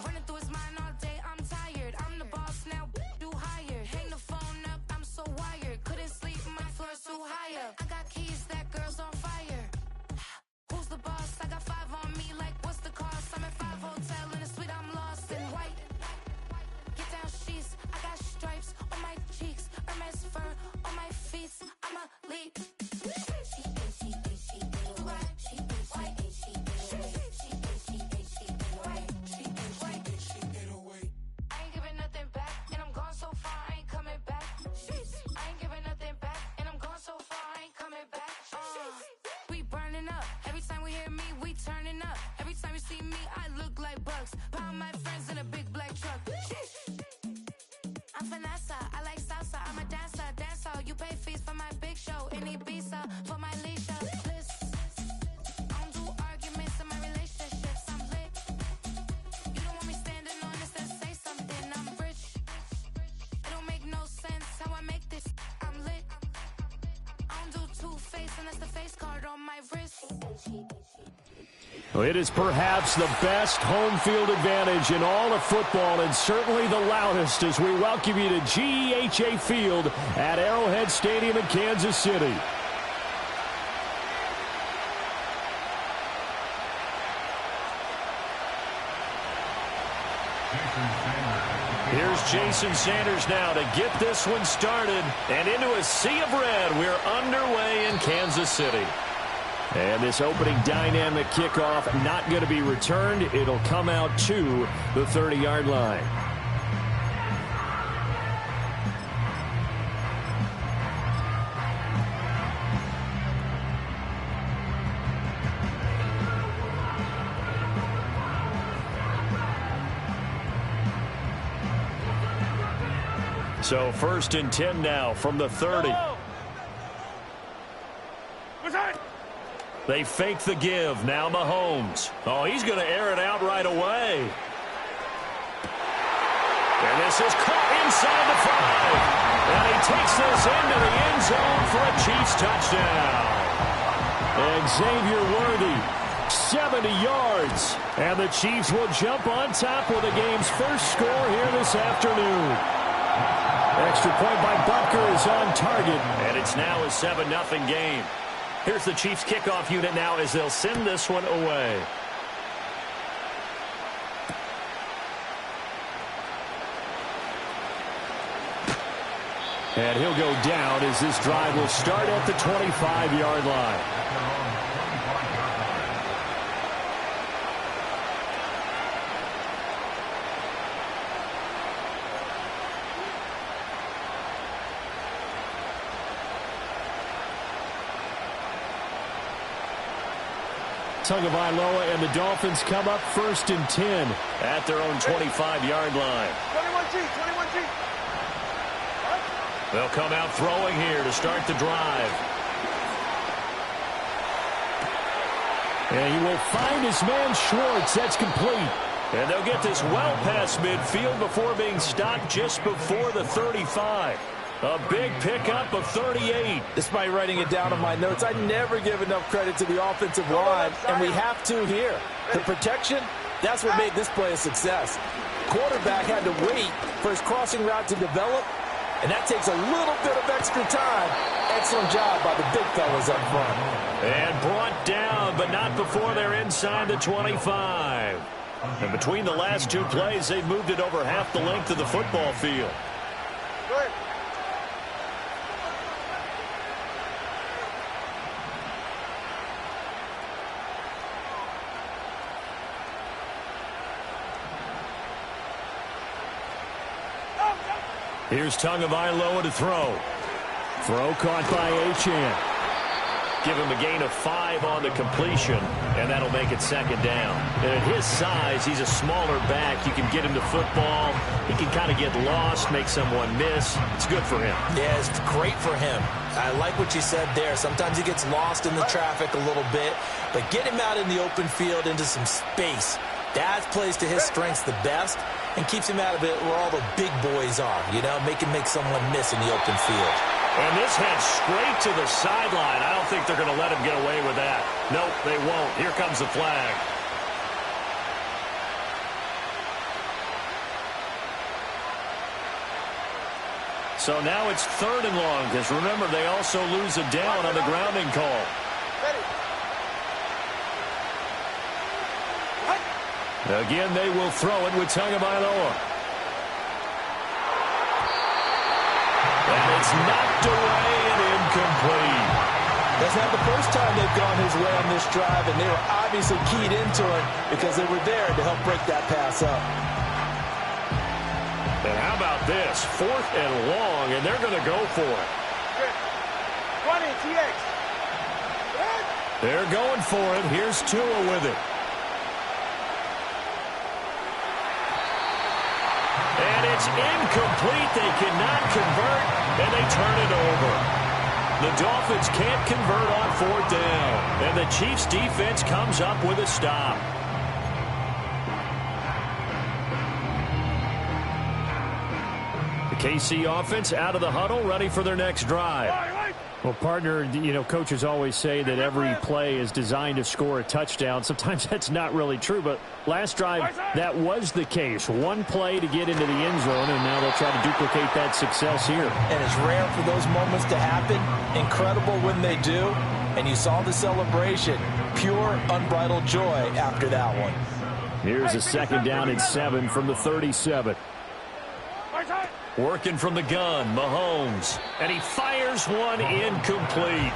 Running through his mind all day, I'm tired. I'm the boss now, do higher. Hang the phone up, I'm so wired. Couldn't sleep, my floor's too higher. I got keys, that girl's on fire. Who's the boss? I got 5 on me, like what's the cost? I'm at 5 hotel in a suite, I'm lost in white. Get down sheets, I got stripes on my cheeks, Hermes fur on my feet. I'm a lead. Turning up. Every time you see me, I look like Bugs. Pound my friends in a big black truck. I'm Vanessa, I like salsa. I'm a dancer, dancer. You pay fees for my big show in Ibiza for my leisure. I don't do arguments in my relationships. I'm lit. You don't want me standing on this and say something. I'm rich. It don't make no sense how I make this. I'm lit. I don't do two-face unless the face card on my wrist. It is perhaps the best home field advantage in all of football, and certainly the loudest, as we welcome you to GEHA Field at Arrowhead Stadium in Kansas City. Here's Jason Sanders now to get this one started, and into a sea of red. We're underway in Kansas City. And this opening dynamic kickoff not going to be returned. It'll come out to the 30-yard line. So 1st and 10 now from the 30. They fake the give. Now Mahomes. Oh, he's going to air it out right away. And this is caught inside the 5. And he takes this into the end zone for a Chiefs touchdown. And Xavier Worthy, 70 yards. And the Chiefs will jump on top with the game's first score here this afternoon. Extra point by Butker is on target. And it's now a 7-0 game. Here's the Chiefs kickoff unit now as they'll send this one away. And he'll go down as this drive will start at the 25-yard line. Tagovailoa and the Dolphins come up 1st and 10 at their own 25-yard line. 21G. They'll come out throwing here to start the drive. And he will find his man Schwartz. That's complete. And they'll get this well past midfield before being stopped just before the 35. A big pickup of 38. Despite writing it down on my notes, I never give enough credit to the offensive line, and we have to here. The protection, that's what made this play a success. Quarterback had to wait for his crossing route to develop, and that takes a little bit of extra time. Excellent job by the big fellas up front. And brought down, but not before they're inside the 25. And between the last two plays, they've moved it over half the length of the football field. Good. Here's Tagovailoa to throw. Throw caught by Achane. Give him a gain of 5 on the completion, and that'll make it 2nd down. And at his size, he's a smaller back. You can get him to football. He can kind of get lost, make someone miss. It's good for him. Yeah, it's great for him. I like what you said there. Sometimes he gets lost in the traffic a little bit, but get him out in the open field into some space. That plays to his strengths the best and keeps him out of it where all the big boys are, you know, make someone miss in the open field. And this heads straight to the sideline. I don't think they're going to let him get away with that. Nope, they won't. Here comes the flag. So now it's 3rd and long, because remember, they also lose a down on the grounding call. Again, they will throw it with Tagovailoa. And it's knocked away and incomplete. That's not the first time they've gone his way on this drive, and they were obviously keyed into it because they were there to help break that pass up. And how about this? 4th and long, and they're going to go for it. 20, TX. They're going for it. Here's Tua with it. And it's incomplete. They cannot convert, and they turn it over. The Dolphins can't convert on 4th down, and the Chiefs' defense comes up with a stop. The KC offense out of the huddle, ready for their next drive. Well, partner, you know, coaches always say that every play is designed to score a touchdown. Sometimes that's not really true, but last drive, that was the case. One play to get into the end zone, and now they'll try to duplicate that success here. And it's rare for those moments to happen. Incredible when they do. And you saw the celebration. Pure, unbridled joy after that one. Here's a 2nd down and 7 from the 37. Working from the gun, Mahomes. And he fires one incomplete.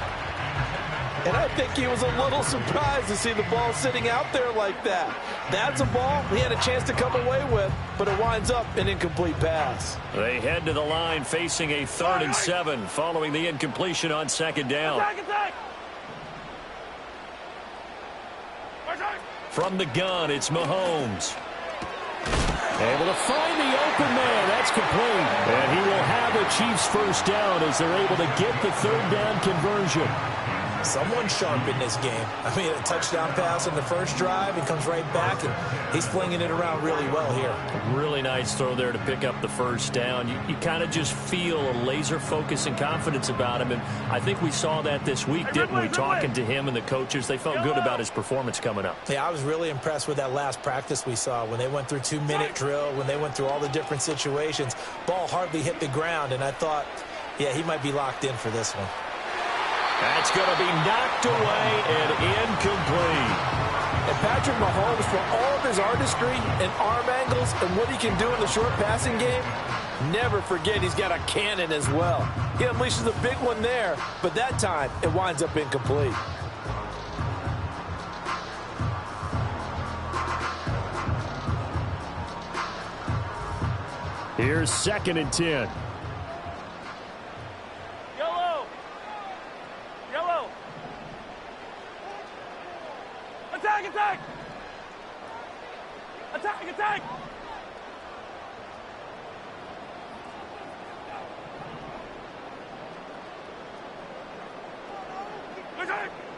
And I think he was a little surprised to see the ball sitting out there like that. That's a ball he had a chance to come away with, but it winds up an incomplete pass. They head to the line facing a 3rd and 7 following the incompletion on 2nd down. From the gun, it's Mahomes. Able to find the open man. That's complete. And he will have a Chiefs 1st down as they're able to get the 3rd down conversion. Someone sharp in this game. I mean, a touchdown pass on the first drive. He comes right back, and he's flinging it around really well here. Really nice throw there to pick up the 1st down. You kind of just feel a laser focus and confidence about him, and I think we saw that this week, didn't we? Talking to him and the coaches, they felt good about his performance coming up. Yeah, I was really impressed with that last practice we saw when they went through 2-minute drill, when they went through all the different situations. Ball hardly hit the ground, and I thought, yeah, he might be locked in for this one. That's going to be knocked away and incomplete. And Patrick Mahomes, for all of his artistry and arm angles and what he can do in the short passing game, never forget he's got a cannon as well. He unleashes a big one there, but that time it winds up incomplete. Here's 2nd and 10. Attack! Attack! Attack!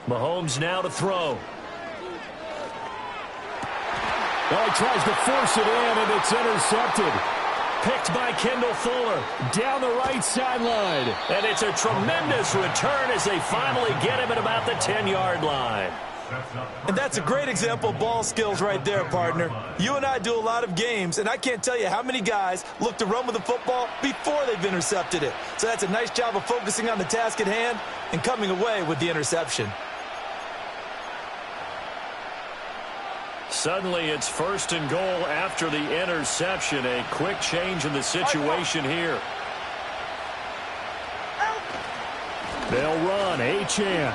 Mahomes now to throw. Well, he tries to force it in, and it's intercepted. Picked by Kendall Fuller. Down the right sideline. And it's a tremendous return as they finally get him at about the 10-yard line. And that's a great example of ball skills right there, partner. You and I do a lot of games, and I can't tell you how many guys look to run with the football before they've intercepted it. So that's a nice job of focusing on the task at hand and coming away with the interception. Suddenly it's 1st and goal after the interception. A quick change in the situation here. They'll run. Achane.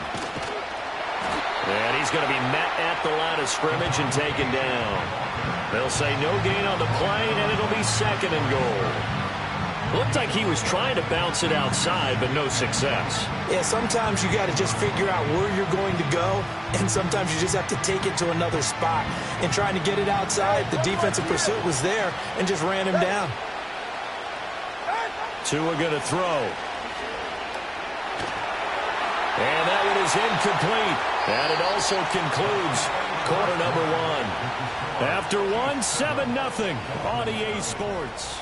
And he's going to be met at the line of scrimmage and taken down. They'll say no gain on the play, and it'll be 2nd and goal. Looked like he was trying to bounce it outside, but no success. Yeah, sometimes you got to just figure out where you're going to go, and sometimes you just have to take it to another spot. And trying to get it outside, the defensive pursuit was there and just ran him down. Tua going to throw. And that one is incomplete. And it also concludes quarter number 1. After 1, 7-0 on EA Sports.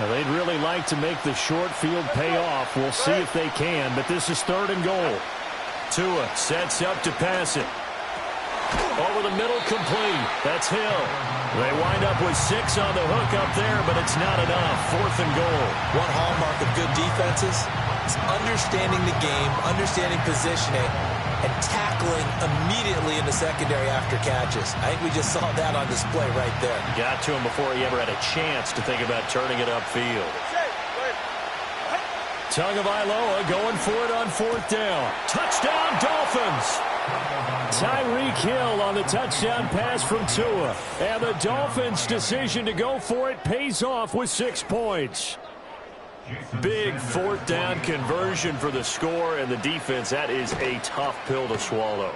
Well, they'd really like to make the short field pay off. We'll see if they can, but this is 3rd and goal. Tua sets up to pass it. Over the middle, complete. That's Hill. They wind up with 6 on the hook up there, but it's not enough. 4th and goal. One hallmark of good defenses is understanding the game, understanding positioning, and tackling immediately in the secondary after catches. I think we just saw that on display right there. Got to him before he ever had a chance to think about turning it upfield. Tagovailoa going for it on 4th down. Touchdown, Dolphins! Tyreek Hill on the touchdown pass from Tua. And the Dolphins' decision to go for it pays off with 6 points. Big 4th down conversion for the score, and the defense, that is a tough pill to swallow.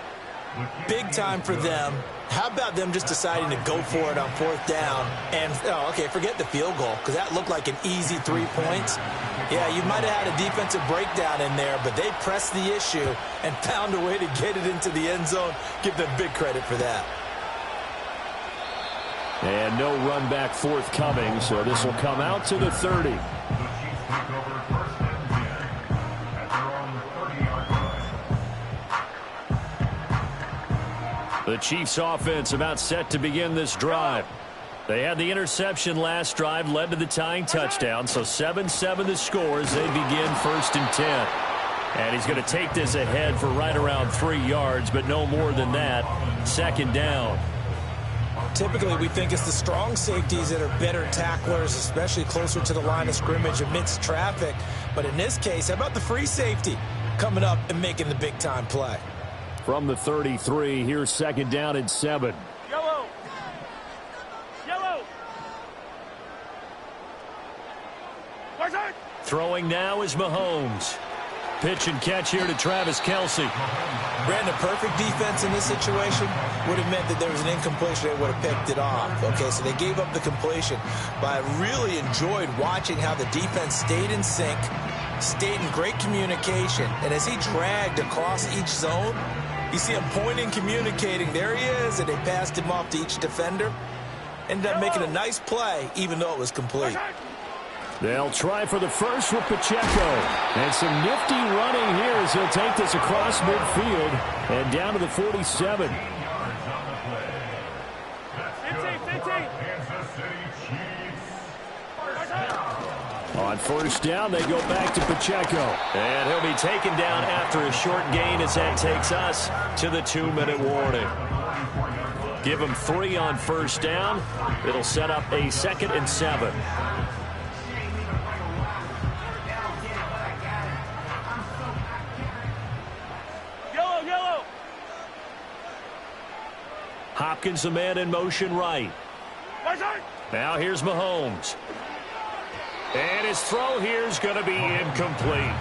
Big time for them. How about them just deciding to go for it on 4th down? And, okay, forget the field goal, because that looked like an easy 3 points. Yeah, you might have had a defensive breakdown in there, but they pressed the issue and found a way to get it into the end zone. Give them big credit for that. And no run back forthcoming, so this will come out to the 30. The Chiefs offense about set to begin this drive. They had the interception last drive, led to the tying touchdown, so 7-7 the score as they begin 1st and 10. And he's going to take this ahead for right around 3 yards, but no more than that. 2nd down. Typically, we think it's the strong safeties that are better tacklers, especially closer to the line of scrimmage amidst traffic. But in this case, how about the free safety coming up and making the big-time play? From the 33, here's 2nd down and 7. Yellow. Throwing now is Mahomes. Pitch and catch here to Travis Kelce. Brandon, perfect defense in this situation would have meant that there was an incompletion. They would have picked it off. Okay, so they gave up the completion. But I really enjoyed watching how the defense stayed in sync, stayed in great communication. And as he dragged across each zone, you see him pointing, communicating. There he is, and they passed him off to each defender. Ended up making a nice play, even though it was complete. They'll try for the first with Pacheco. And some nifty running here as he'll take this across midfield and down to the 47. 15. On 1st down, they go back to Pacheco. And he'll be taken down after a short gain as that takes us to the 2-minute warning. Give him 3 on 1st down. It'll set up a 2nd and 7. Yellow. Hopkins, the man in motion right. Now here's Mahomes. And his throw here is going to be incomplete.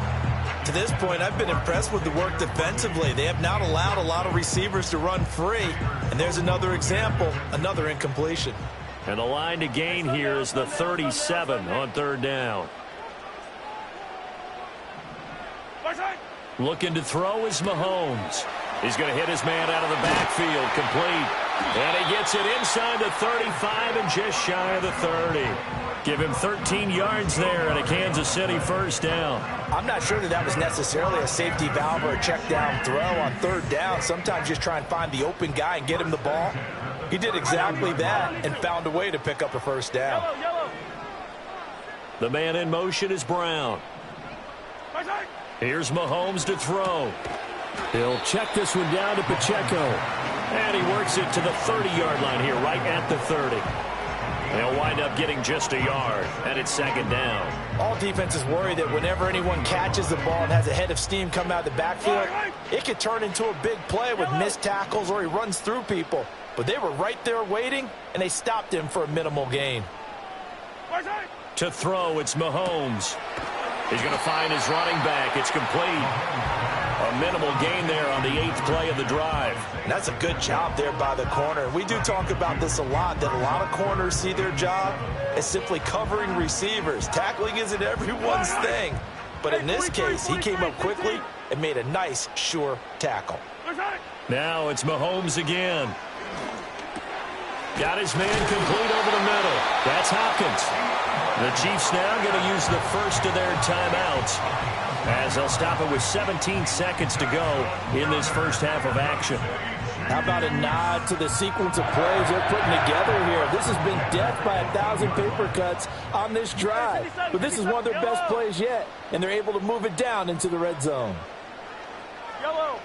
To this point, I've been impressed with the work defensively. They have not allowed a lot of receivers to run free. And there's another example, another incompletion. And the line to gain here is the 37 on 3rd down. Looking to throw is Mahomes. He's going to hit his man out of the backfield, complete. And he gets it inside the 35 and just shy of the 30. Give him 13 yards there and a Kansas City 1st down. I'm not sure that was necessarily a safety valve or a check down throw on 3rd down. Sometimes just try and find the open guy and get him the ball. He did exactly that and found a way to pick up a 1st down. Yellow. The man in motion is Brown. Here's Mahomes to throw. He'll check this one down to Pacheco. And he works it to the 30-yard line here, right at the 30. They'll wind up getting just a yard, and it's 2nd down. All defenses worry that whenever anyone catches the ball and has a head of steam come out of the backfield, it could turn into a big play with missed tackles or he runs through people. But they were right there waiting, and they stopped him for a minimal gain. To throw, it's Mahomes. He's going to find his running back. It's complete. A minimal gain there on the 8th play of the drive. And that's a good job there by the corner. We do talk about this a lot, that a lot of corners see their job as simply covering receivers. Tackling isn't everyone's thing. But in this case, he came up quickly and made a nice, sure tackle. Now it's Mahomes again. Got his man complete over the middle. That's Hopkins. The Chiefs now going to use the first of their timeouts as they'll stop it with 17 seconds to go in this first half of action. How about a nod to the sequence of plays they're putting together here? This has been death by 1,000 paper cuts on this drive. But this is one of their best plays yet, and they're able to move it down into the red zone. Yellow.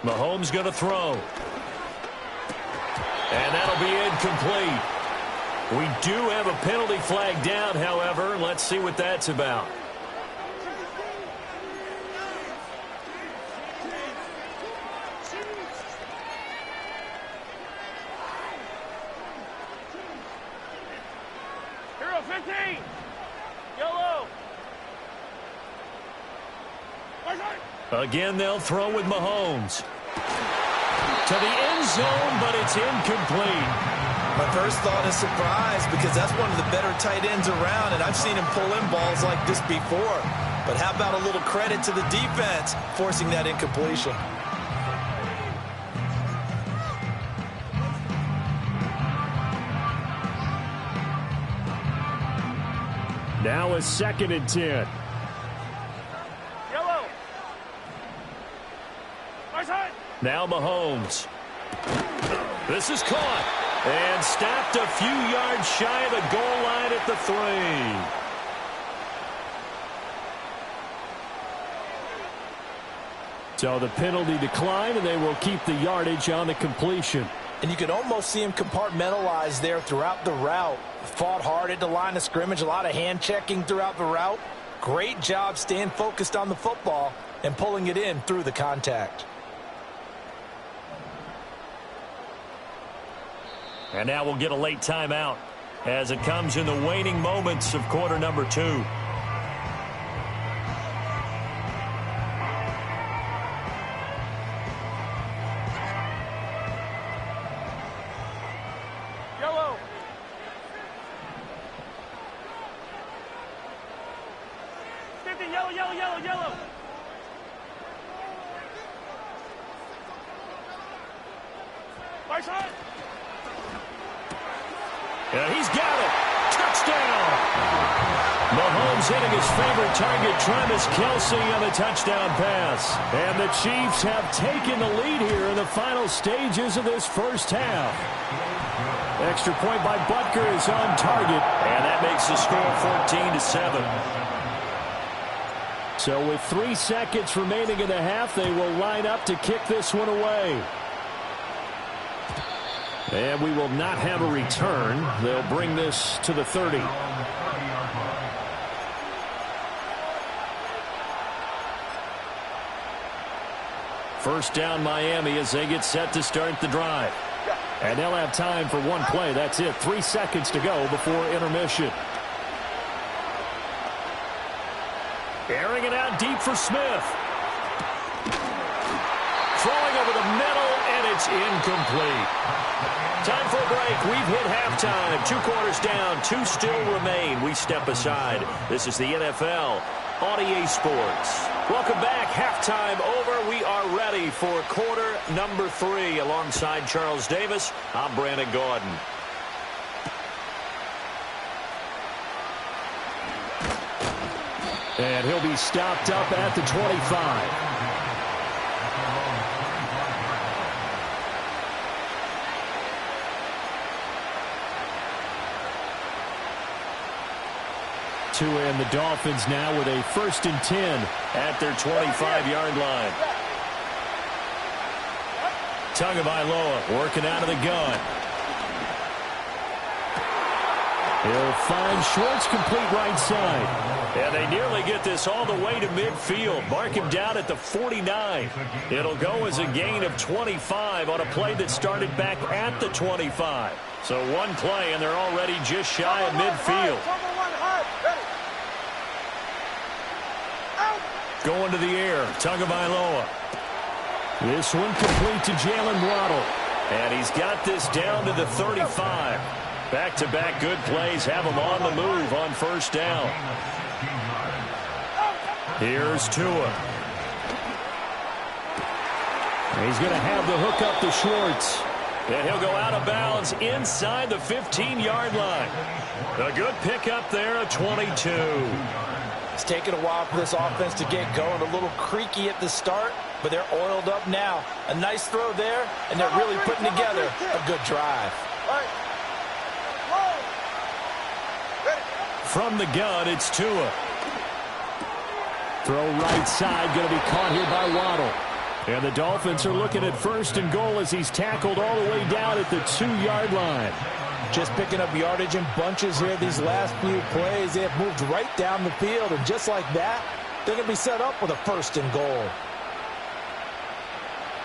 Mahomes going to throw. And that'll be incomplete. We do have a penalty flag down, however. Let's see what that's about. Hero 15. Yellow. Again, they'll throw with Mahomes. To the end zone, but it's incomplete. My first thought is surprise because that's one of the better tight ends around, and I've seen him pull in balls like this before. But how about a little credit to the defense forcing that incompletion? Now a 2nd and 10. Yellow. Now Mahomes. This is caught and stopped a few yards shy of the goal line at the 3. So the penalty declined, and they will keep the yardage on the completion. And you can almost see him compartmentalize there throughout the route. Fought hard at the line of scrimmage, a lot of hand checking throughout the route. Great job staying focused on the football and pulling it in through the contact. And now we'll get a late timeout as it comes in the waning moments of quarter number 2. Yellow. Yellow. Side. Yeah, he's got it. Touchdown. Mahomes hitting his favorite target, Travis Kelce, on the touchdown pass. And the Chiefs have taken the lead here in the final stages of this first half. Extra point by Butker is on target. And that makes the score 14-7. So with 3 seconds remaining in the half, they will line up to kick this one away. And we will not have a return. They'll bring this to the 30. First down Miami as they get set to start the drive. And they'll have time for one play. That's it. 3 seconds to go before intermission. Airing it out deep for Smith. Throwing over the middle, and it's incomplete. Time for a break. We've hit halftime. 2 quarters down. 2 still remain. We step aside. This is the NFL on EA Sports. Welcome back. Halftime over. We are ready for quarter number 3. Alongside Charles Davis, I'm Brandon Gordon. And he'll be stopped up at the 25. And the Dolphins now with a 1st and 10 at their 25-yard line. Tagovailoa working out of the gun. He'll find Schwartz, complete right side. And they nearly get this all the way to midfield. Mark him down at the 49. It'll go as a gain of 25 on a play that started back at the 25. So one play, and they're already just shy of midfield. Going to the air, Tagovailoa. This one complete to Jalen Waddle. And he's got this down to the 35. Back-to-back good plays have him on the move on first down. Here's Tua. He's going to have the hook up to Schwartz. And he'll go out of bounds inside the 15-yard line. A good pickup there at 22. It's taken a while for this offense to get going. A little creaky at the start, but they're oiled up now. A nice throw there, and they're really putting together a good drive. From the gun, it's Tua. Throw right side, going to be caught here by Waddle. And the Dolphins are looking at first and goal as he's tackled all the way down at the 2-yard line. Just picking up yardage in bunches here these last few plays. They have moved right down the field, and just like that, they're going to be set up with a first and goal.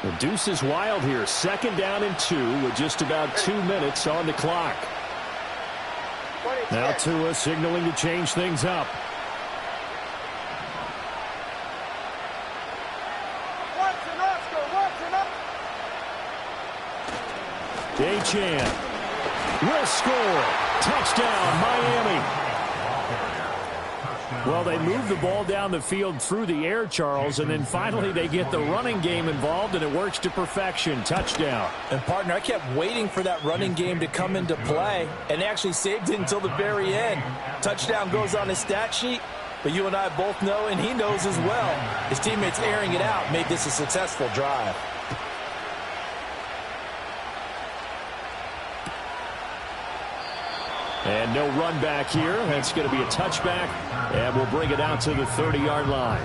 The deuce is wild here. 2nd down and 2 with just about 2 minutes on the clock. Now Tua signaling to change things up. Achan will score. Touchdown, Miami. Well, they move the ball down the field through the air, Charles, and then finally they get the running game involved, and it works to perfection. Touchdown. And, partner, I kept waiting for that running game to come into play, and actually saved it until the very end. Touchdown goes on his stat sheet, but you and I both know, and he knows as well, his teammates airing it out made this a successful drive. And no run back here. That's going to be a touchback, and we'll bring it out to the 30-yard line.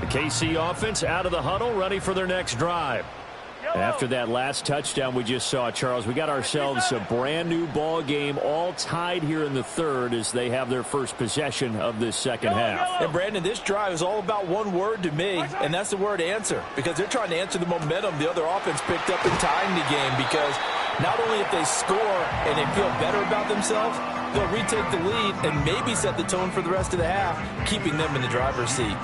The KC offense out of the huddle, ready for their next drive. After that last touchdown we just saw, Charles, we got ourselves a brand-new ball game, all tied here in the third as they have their first possession of this second half. And, Brandon, this drive is all about one word to me, and that's the word answer, because they're trying to answer the momentum the other offense picked up in tying the game, because not only if they score and they feel better about themselves, they'll retake the lead and maybe set the tone for the rest of the half, keeping them in the driver's seat.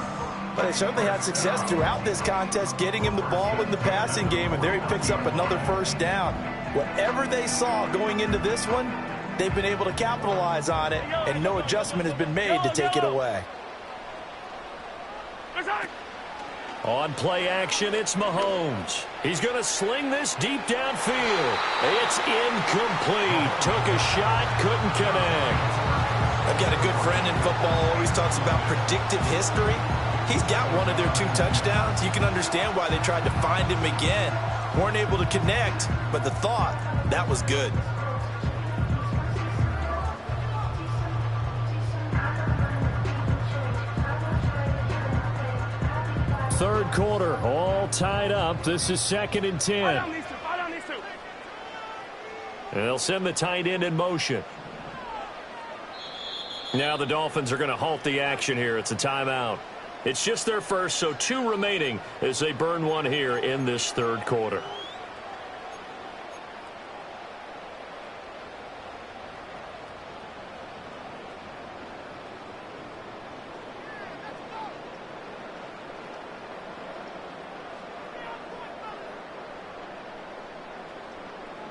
But they certainly had success throughout this contest, getting him the ball in the passing game, and there he picks up another first down. Whatever they saw going into this one, they've been able to capitalize on it, and no adjustment has been made to take it away. On play action, it's Mahomes. He's going to sling this deep downfield. It's incomplete. Took a shot, couldn't connect. I've got a good friend in football, always talks about predictive history. He's got one of their 2 touchdowns. You can understand why they tried to find him again. Weren't able to connect, but the thought, that was good. Third quarter, all tied up. This is 2nd and 10. They'll send the tight end in motion. Now the Dolphins are going to halt the action here. It's a timeout. It's just their first, so 2 remaining as they burn one here in this third quarter.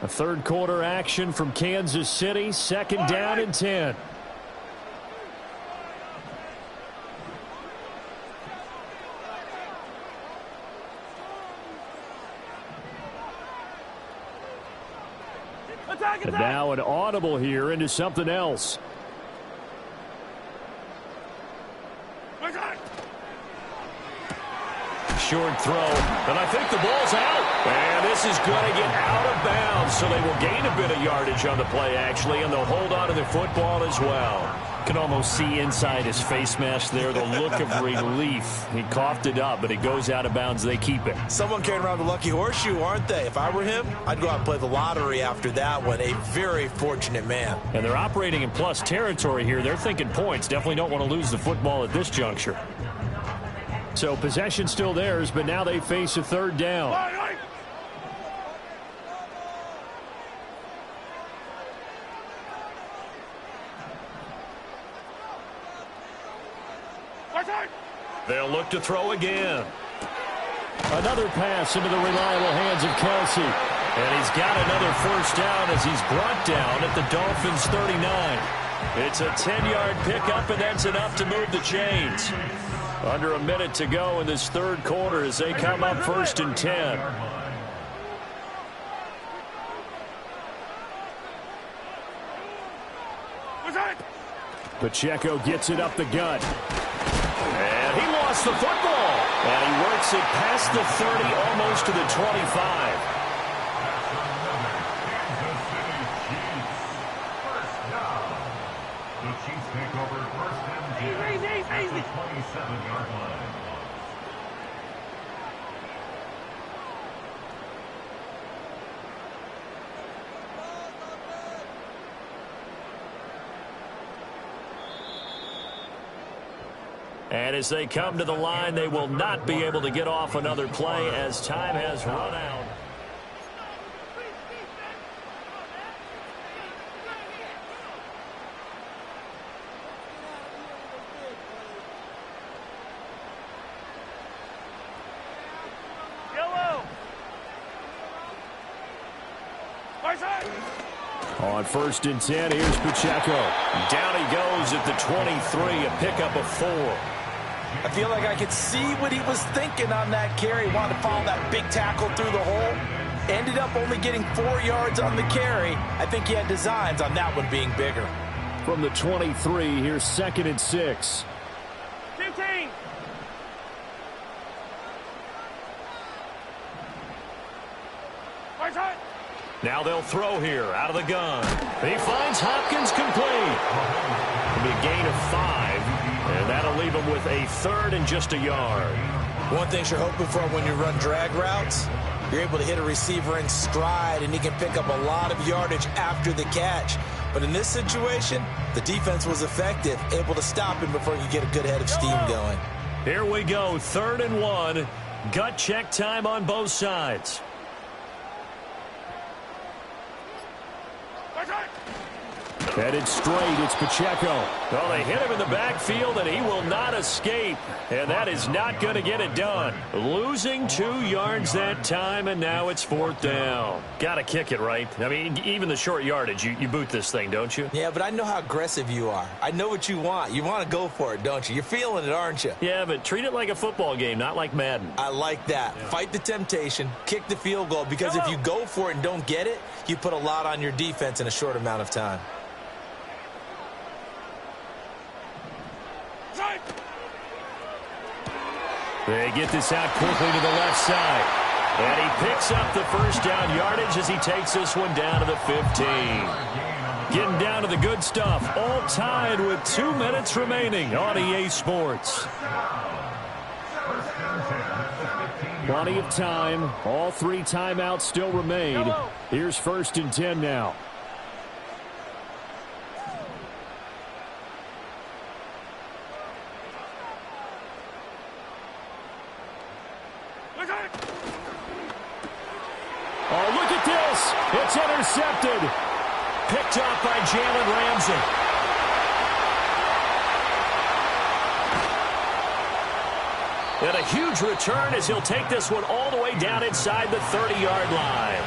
A third quarter action from Kansas City, 2nd down and 10. And now an audible here into something else. Short throw, and I think the ball's out. And this is going to get out of bounds, so they will gain a bit of yardage on the play, actually, and they'll hold on to the football as well. Can almost see inside his face mask there the look of relief. He coughed it up, but it goes out of bounds. They keep it. Someone carrying around the lucky horseshoe, aren't they? If I were him, I'd go out and play the lottery after that one. A very fortunate man. And they're operating in plus territory here. They're thinking points. Definitely don't want to lose the football at this juncture. So possession still theirs, but now they face a third down. They'll look to throw again. Another pass into the reliable hands of Kelsey. And he's got another first down as he's brought down at the Dolphins' 39. It's a 10-yard pickup, and that's enough to move the chains. Under a minute to go in this third quarter as they come up 1st and 10. Pacheco gets it up the gut. And he lost the football. And he works it past the 30, almost to the 25. Easy. 27-yard line. And as they come to the line, they will not be able to get off another play as time has run out. On 1st and 10, here's Pacheco. Down he goes at the 23, a pickup of 4. I feel like I could see what he was thinking on that carry. Wanted to follow that big tackle through the hole. Ended up only getting 4 yards on the carry. I think he had designs on that one being bigger. From the 23, here's 2nd and 6. 15. Now they'll throw here out of the gun. He finds Hopkins complete. It'll be a gain of 5, and that'll leave him with a 3rd and just a yard. One thing you're hoping for when you run drag routes, you're able to hit a receiver in stride, and he can pick up a lot of yardage after the catch. But in this situation, the defense was effective, able to stop him before he could get a good head of steam going. Here we go, 3rd and 1. Gut check time on both sides. Headed straight, it's Pacheco. Well, they hit him in the backfield, and he will not escape. And that is not going to get it done. Losing 2 yards that time, and now it's 4th down. Got to kick it, right? I mean, even the short yardage, you boot this thing, don't you? Yeah, but I know how aggressive you are. I know what you want. You want to go for it, don't you? You're feeling it, aren't you? Yeah, but treat it like a football game, not like Madden. I like that. Yeah. Fight the temptation, kick the field goal, because if you go for it and don't get it, you put a lot on your defense in a short amount of time. They get this out quickly to the left side. And he picks up the first down yardage as he takes this one down to the 15. Getting down to the good stuff. All tied with 2 minutes remaining on EA Sports. Plenty of time. All 3 timeouts still remain. Here's 1st and 10 now. Oh, look at this. It's intercepted. Picked off by Jalen Ramsey. And a huge return as he'll take this one all the way down inside the 30-yard line.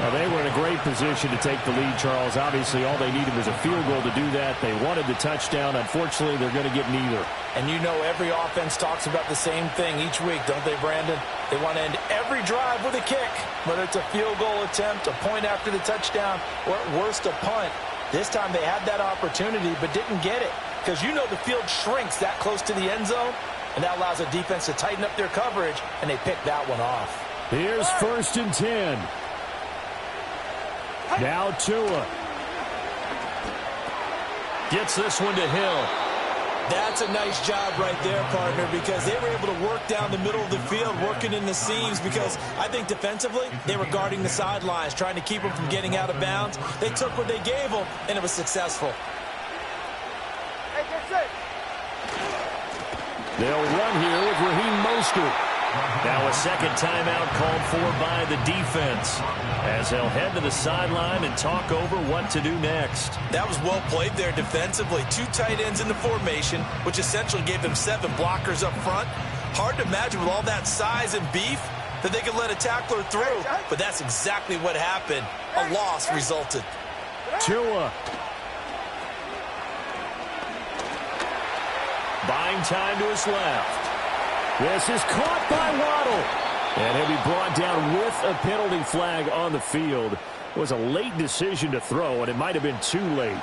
Well, they were in a great position to take the lead, Charles. Obviously, all they needed was a field goal to do that. They wanted the touchdown. Unfortunately, they're going to get neither. And you know every offense talks about the same thing each week, don't they, Brandon? They want to end every drive with a kick, whether it's a field goal attempt, a point after the touchdown, or at worst, a punt. This time they had that opportunity but didn't get it because you know the field shrinks that close to the end zone, and that allows the defense to tighten up their coverage, and they pick that one off. Here's 1st and 10. Now Tua. Gets this one to Hill. That's a nice job right there, partner, because they were able to work down the middle of the field, working in the seams, because I think defensively they were guarding the sidelines, trying to keep them from getting out of bounds. They took what they gave them, and it was successful. They'll run here with Raheem Mostert. Now a second timeout called for by the defense as they'll head to the sideline and talk over what to do next. That was well played there defensively. 2 tight ends in the formation, which essentially gave them 7 blockers up front. Hard to imagine with all that size and beef that they could let a tackler through, but that's exactly what happened. A loss resulted. Tua. Buying time to his left. This is caught by Waddle. And he'll be brought down with a penalty flag on the field. It was a late decision to throw, and it might have been too late.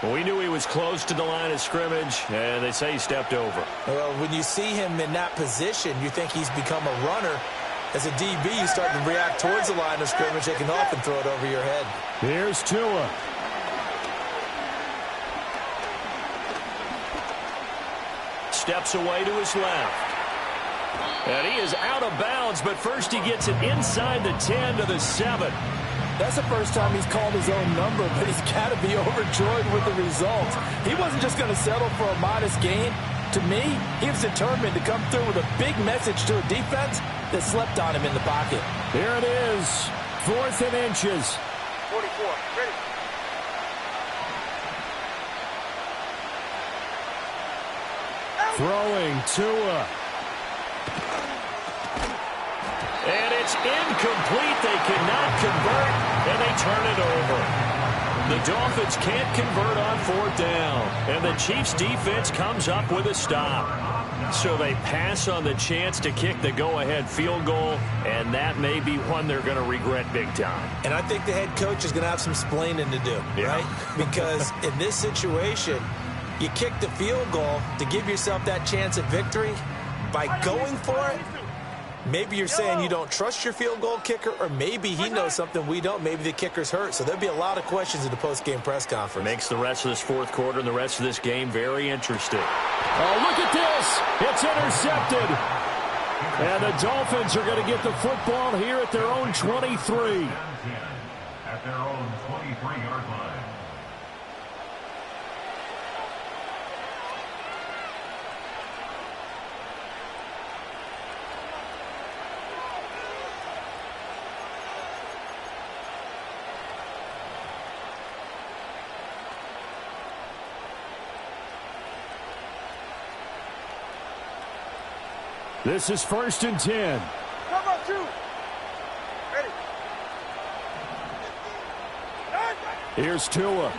Well, we knew he was close to the line of scrimmage, and they say he stepped over. Well, when you see him in that position, you think he's become a runner. As a DB, you start to react towards the line of scrimmage. They can often throw it over your head. Here's Tua. Steps away to his left. And he is out of bounds, but first he gets it inside the 10 to the 7. That's the first time he's called his own number, but he's got to be overjoyed with the result. He wasn't just going to settle for a modest gain. To me, he was determined to come through with a big message to a defense that slept on him in the pocket. Here it is, 4th and inches. 44, ready. Throwing Tua. And it's incomplete. They cannot convert, and they turn it over. The Dolphins can't convert on 4th down, and the Chiefs' defense comes up with a stop. So they pass on the chance to kick the go-ahead field goal, and that may be one they're going to regret big time. And I think the head coach is going to have some splaining to do, right? Because in this situation, you kick the field goal to give yourself that chance at victory. By going for it, maybe you're saying you don't trust your field goal kicker, or maybe he knows something we don't. Maybe the kicker's hurt. So there'll be a lot of questions in the post-game press conference. Makes the rest of this 4th quarter and the rest of this game very interesting. Oh, look at this. It's intercepted. And the Dolphins are going to get the football here at their own 23. At their own 23-yard line. This is 1st and 10. Come on, 2. Ready. Here's Tua.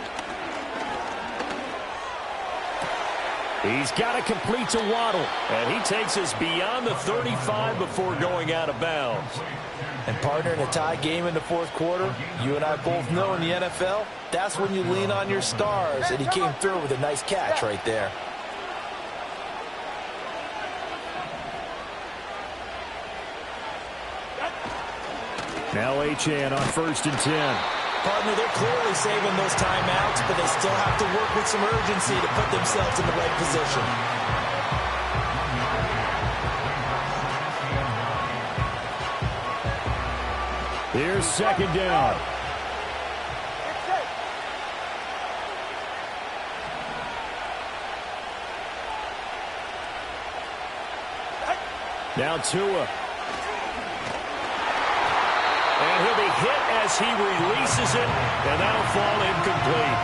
He's got to complete to Waddle. And he takes us beyond the 35 before going out of bounds. And partner, in a tie game in the 4th quarter, you and I both know in the NFL, that's when you lean on your stars. And he came through with a nice catch right there. Now Achane on 1st and 10. Partner, they're clearly saving those timeouts, but they still have to work with some urgency to put themselves in the right position. Here's 2nd down. Now Tua. And he'll be hit as he releases it, and that'll fall incomplete.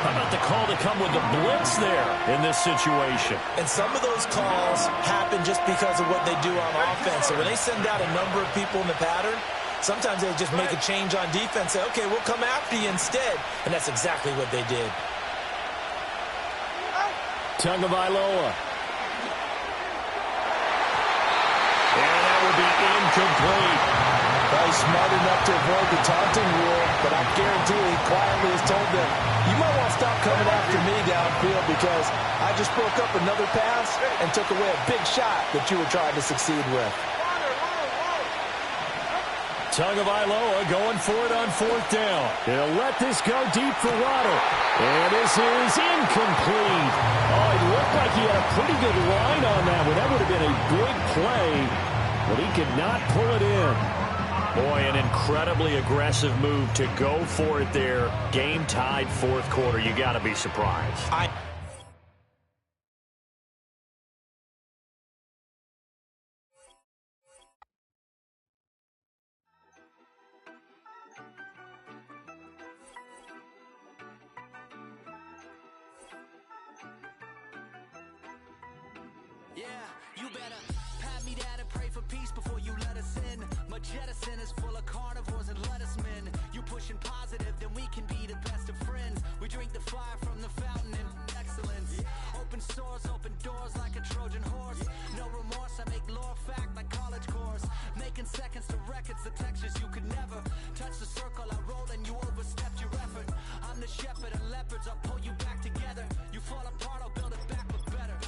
How about the call to come with the blitz there in this situation? And some of those calls happen just because of what they do on offense. So when they send out a number of people in the pattern, sometimes they just make a change on defense, say, okay, we'll come after you instead. And that's exactly what they did. Tagovailoa. And that will be incomplete. Well, he's smart enough to avoid the taunting rule, but I guarantee he quietly has told them, you might want to stop coming after me downfield because I just broke up another pass and took away a big shot that you were trying to succeed with. Tagovailoa going for it on 4th down. He'll let this go deep for Waddle. And this is incomplete. Oh, it looked like he had a pretty good line on that one. That would have been a big play, but he could not pull it in. Boy, an incredibly aggressive move to go for it there. Game tied 4th quarter. You got to be surprised. Yeah, you better pat me down and pray for peace before you let us in. a jettison is full of carnivores and lettuce men. You pushing positive, then we can be the best of friends. We drink the fire from the fountain in excellence. Open sores, open doors like a Trojan horse. No remorse, I make lore fact like college course. Making seconds to records, the textures you could never touch the circle I rolled and you overstepped your effort. I'm the shepherd of leopards, I'll pull you back together. You fall apart, I'll build it back but better.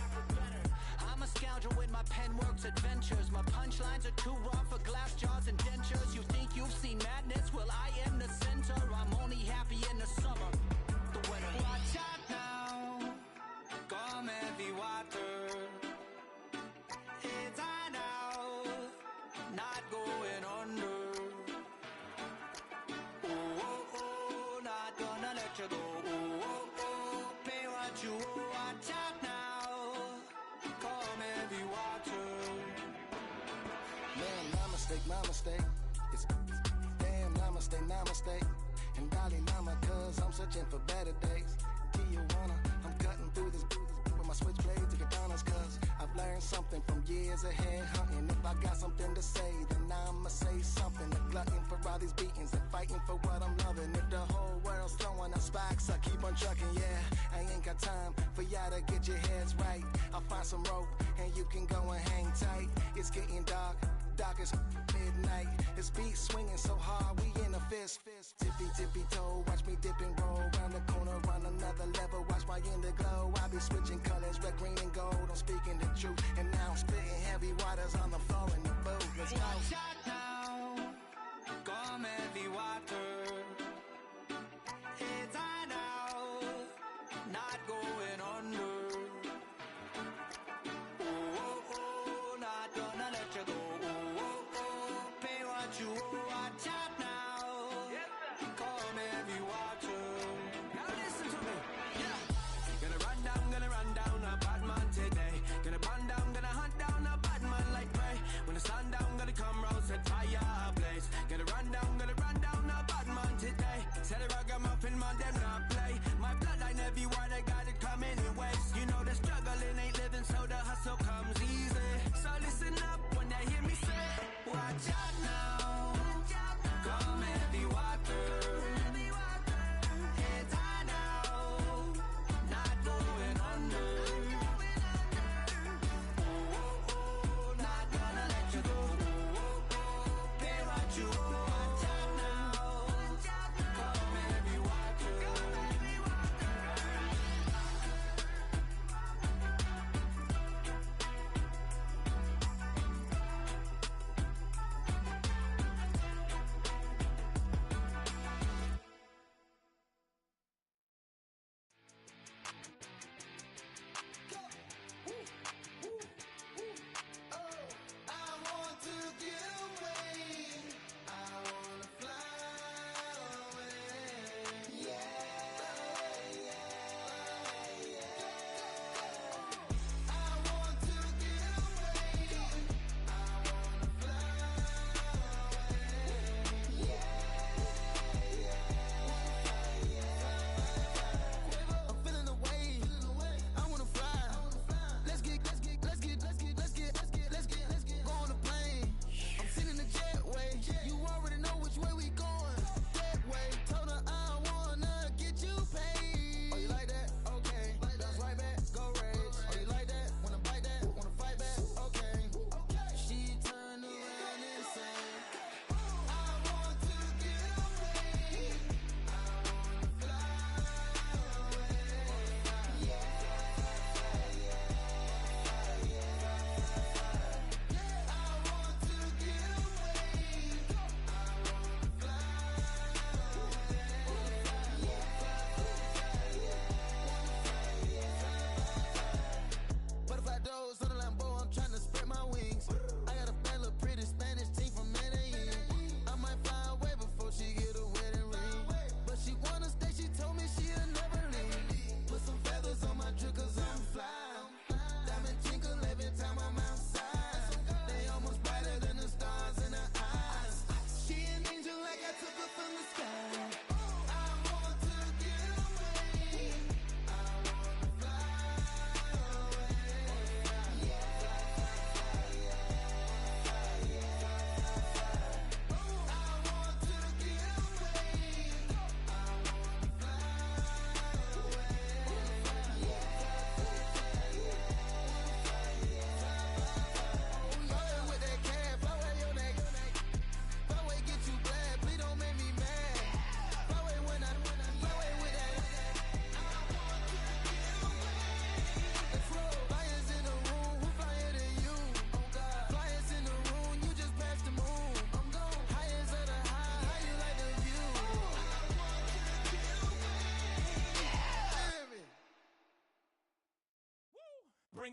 I'm a scoundrel with my pen works adventures. My punchlines are too raw for glass jars and dentures. You think you've seen madness? Well, I am the center. I'm only happy in the summer. The winter. Watch out now. Come heavy water. It's on now. Not going under. Oh, oh, oh. Not gonna let you go. Oh, oh, oh. Pay what you owe. Watch out now. My mistake, it's damn namaste, and Dalai Lama, cause I'm searching for better days. Tijuana, I'm cutting through this with my switchblade to katanas, cause I've learned something from years ahead hunting. If I got something to say, then I'ma say something. A glutton for all these beatings and fighting for what I'm loving. If the whole world's throwing out sparks, I keep on trucking, yeah. I ain't got time for y'all to get your heads right. I'll find some rope and you can go and hang tight. It's getting dark as midnight. His beat swinging so hard, we in a fist. Tippy toe, watch me dip and roll. Round the corner, round another level, watch my glow. I be switching colors, red, green, and gold. I'm speaking the truth, and now I'm spitting heavy waters on the floor in the boat. Let's go. Watch out now, come heavy water. It's on now, not going under. Oh, oh, oh, not gonna let you go. Watch out now. Come heavy water. Now listen to me. Yeah. Gonna run down a bad man today. Gonna hunt down a bad man like prey.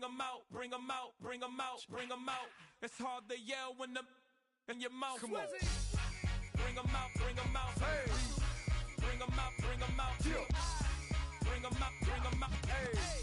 bring 'em out, bring 'em out, bring 'em out, bring 'em out. It's hard to yell when the in your mouth. Come on. Bring 'em out, bring 'em out. Hey. Bring 'em out, bring 'em out. Yeah. Bring 'em out, bring 'em out. Hey.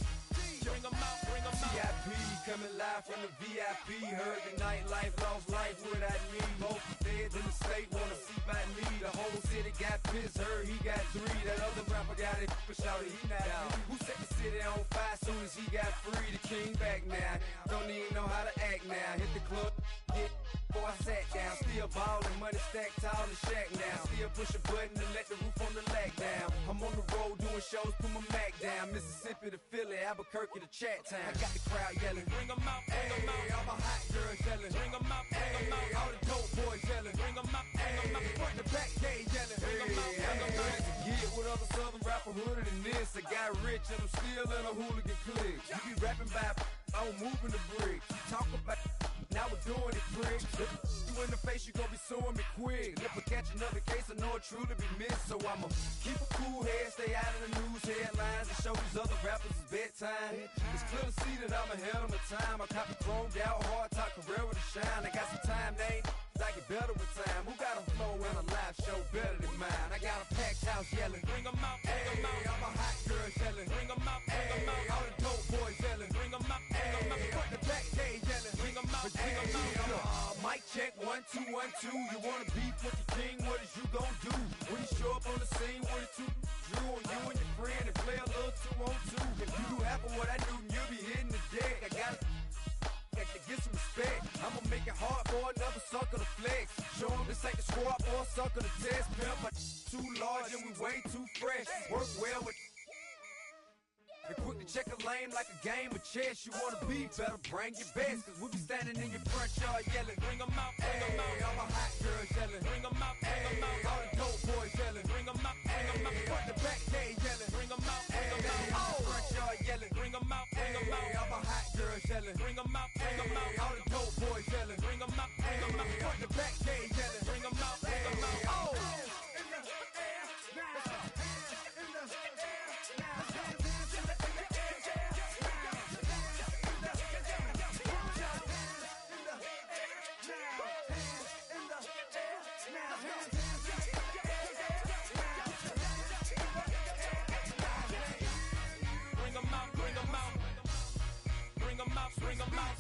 Bring 'em out, bring 'em out. VIP coming live from the VIP. Heard the nightlife, lost life without me. Most feds in the state wanna see by me. The whole city got pissed, heard he got 3. That other rapper got it, but shouted he not out. Who set the city on fire soon as he got free? The king back now, don't even know how to act now. Hit the club, get before I sat down. Still ballin', money stacked tall in the shack now. Still push a button and let the roof on the lack down. I'm on the road doing shows, put my Mac down. Mississippi to Philly, Albuquerque to Chat Town. I got the crowd yelling, bring 'em out, bring 'em out. All my hot girls yelling, bring 'em out, bring 'em out. All the dope boys yelling, bring 'em out, bring 'em out. Front to back, they yelling, bring 'em out, bring 'em out. To get with other southern rapper hooded than this. I got rich and I'm still in a hooligan clique. You be rapping by, I'm moving the bricks. You talk about, now we're doing it, prick. You in the face, you gon' be suing me quick. If I catch another case, I know it truly be missed. So I'ma keep a cool head, stay out of the news headlines, and show these other rappers it's bedtime. It's clear to see that I'm ahead of my time. I copy chromed out, hard top career with a shine. I got some time, they ain't I get better with time. Who got a flow and a live show better than mine? I got a packed house yelling, bring 'em out, bring 'em out. All my hot girls yelling, bring 'em out, bring 'em out. All the dope boys yelling, bring 'em out, bring 'em out. Front the back, they yelling, bring 'em out, bring 'em out. Mic check, 1 2 1 2. You wanna beef with the king? What is you gon' do when you show up on the scene with a 2 drew on you and your friend and play a little 2 on 2? If you do half of what I do, then you'll be hitting the deck. I gotta to get some respect. I'ma make it hard for another sucker to flex. Show 'em this ain't the squad for a sucker to test. Pimp, my too large and we way too fresh. Work well with and quick to check a lane like a game of chess. You wanna be better, bring your best. Cause we be standing in your front yard yelling, bring 'em out, bring 'em out. All my hot girls yelling, bring 'em out, bring 'em out. All the dope boys yelling, bring 'em out, bring 'em out. Front the back, they yelling, bring 'em out, bring 'em out. Oh, front yard yelling, bring 'em out, bring 'em out. All my hot girls yelling, bring 'em out, bring 'em out. All the dope boys yelling, bring 'em out, bring 'em out. Front the back, they yelling, bring 'em out, bring 'em out. Oh. Bring 'em out, bring 'em out.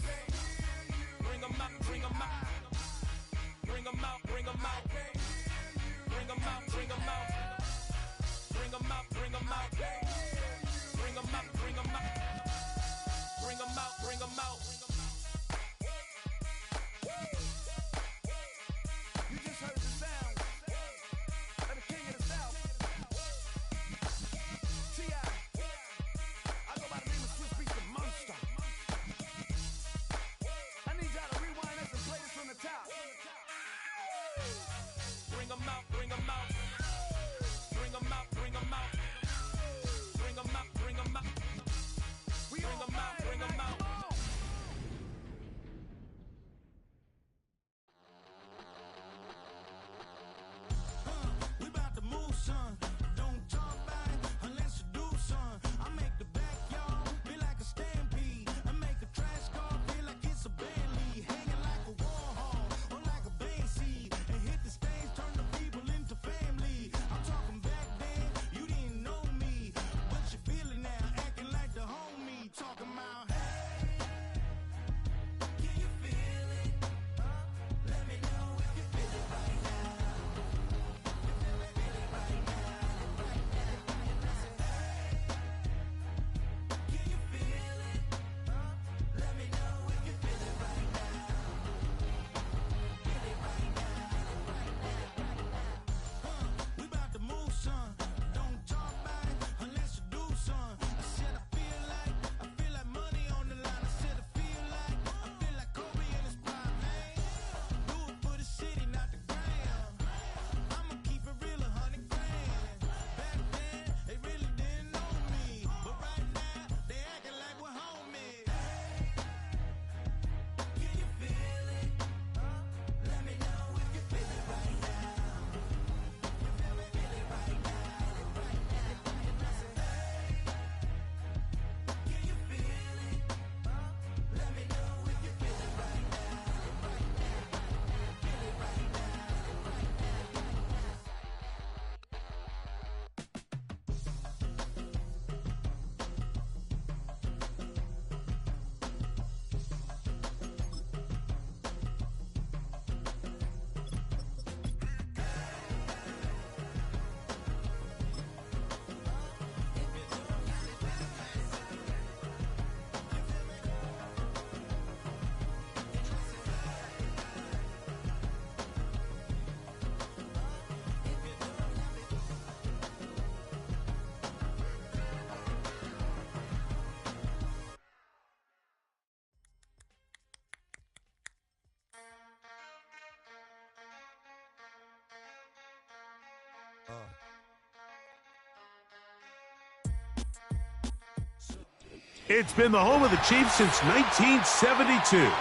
It's been the home of the Chiefs since 1972.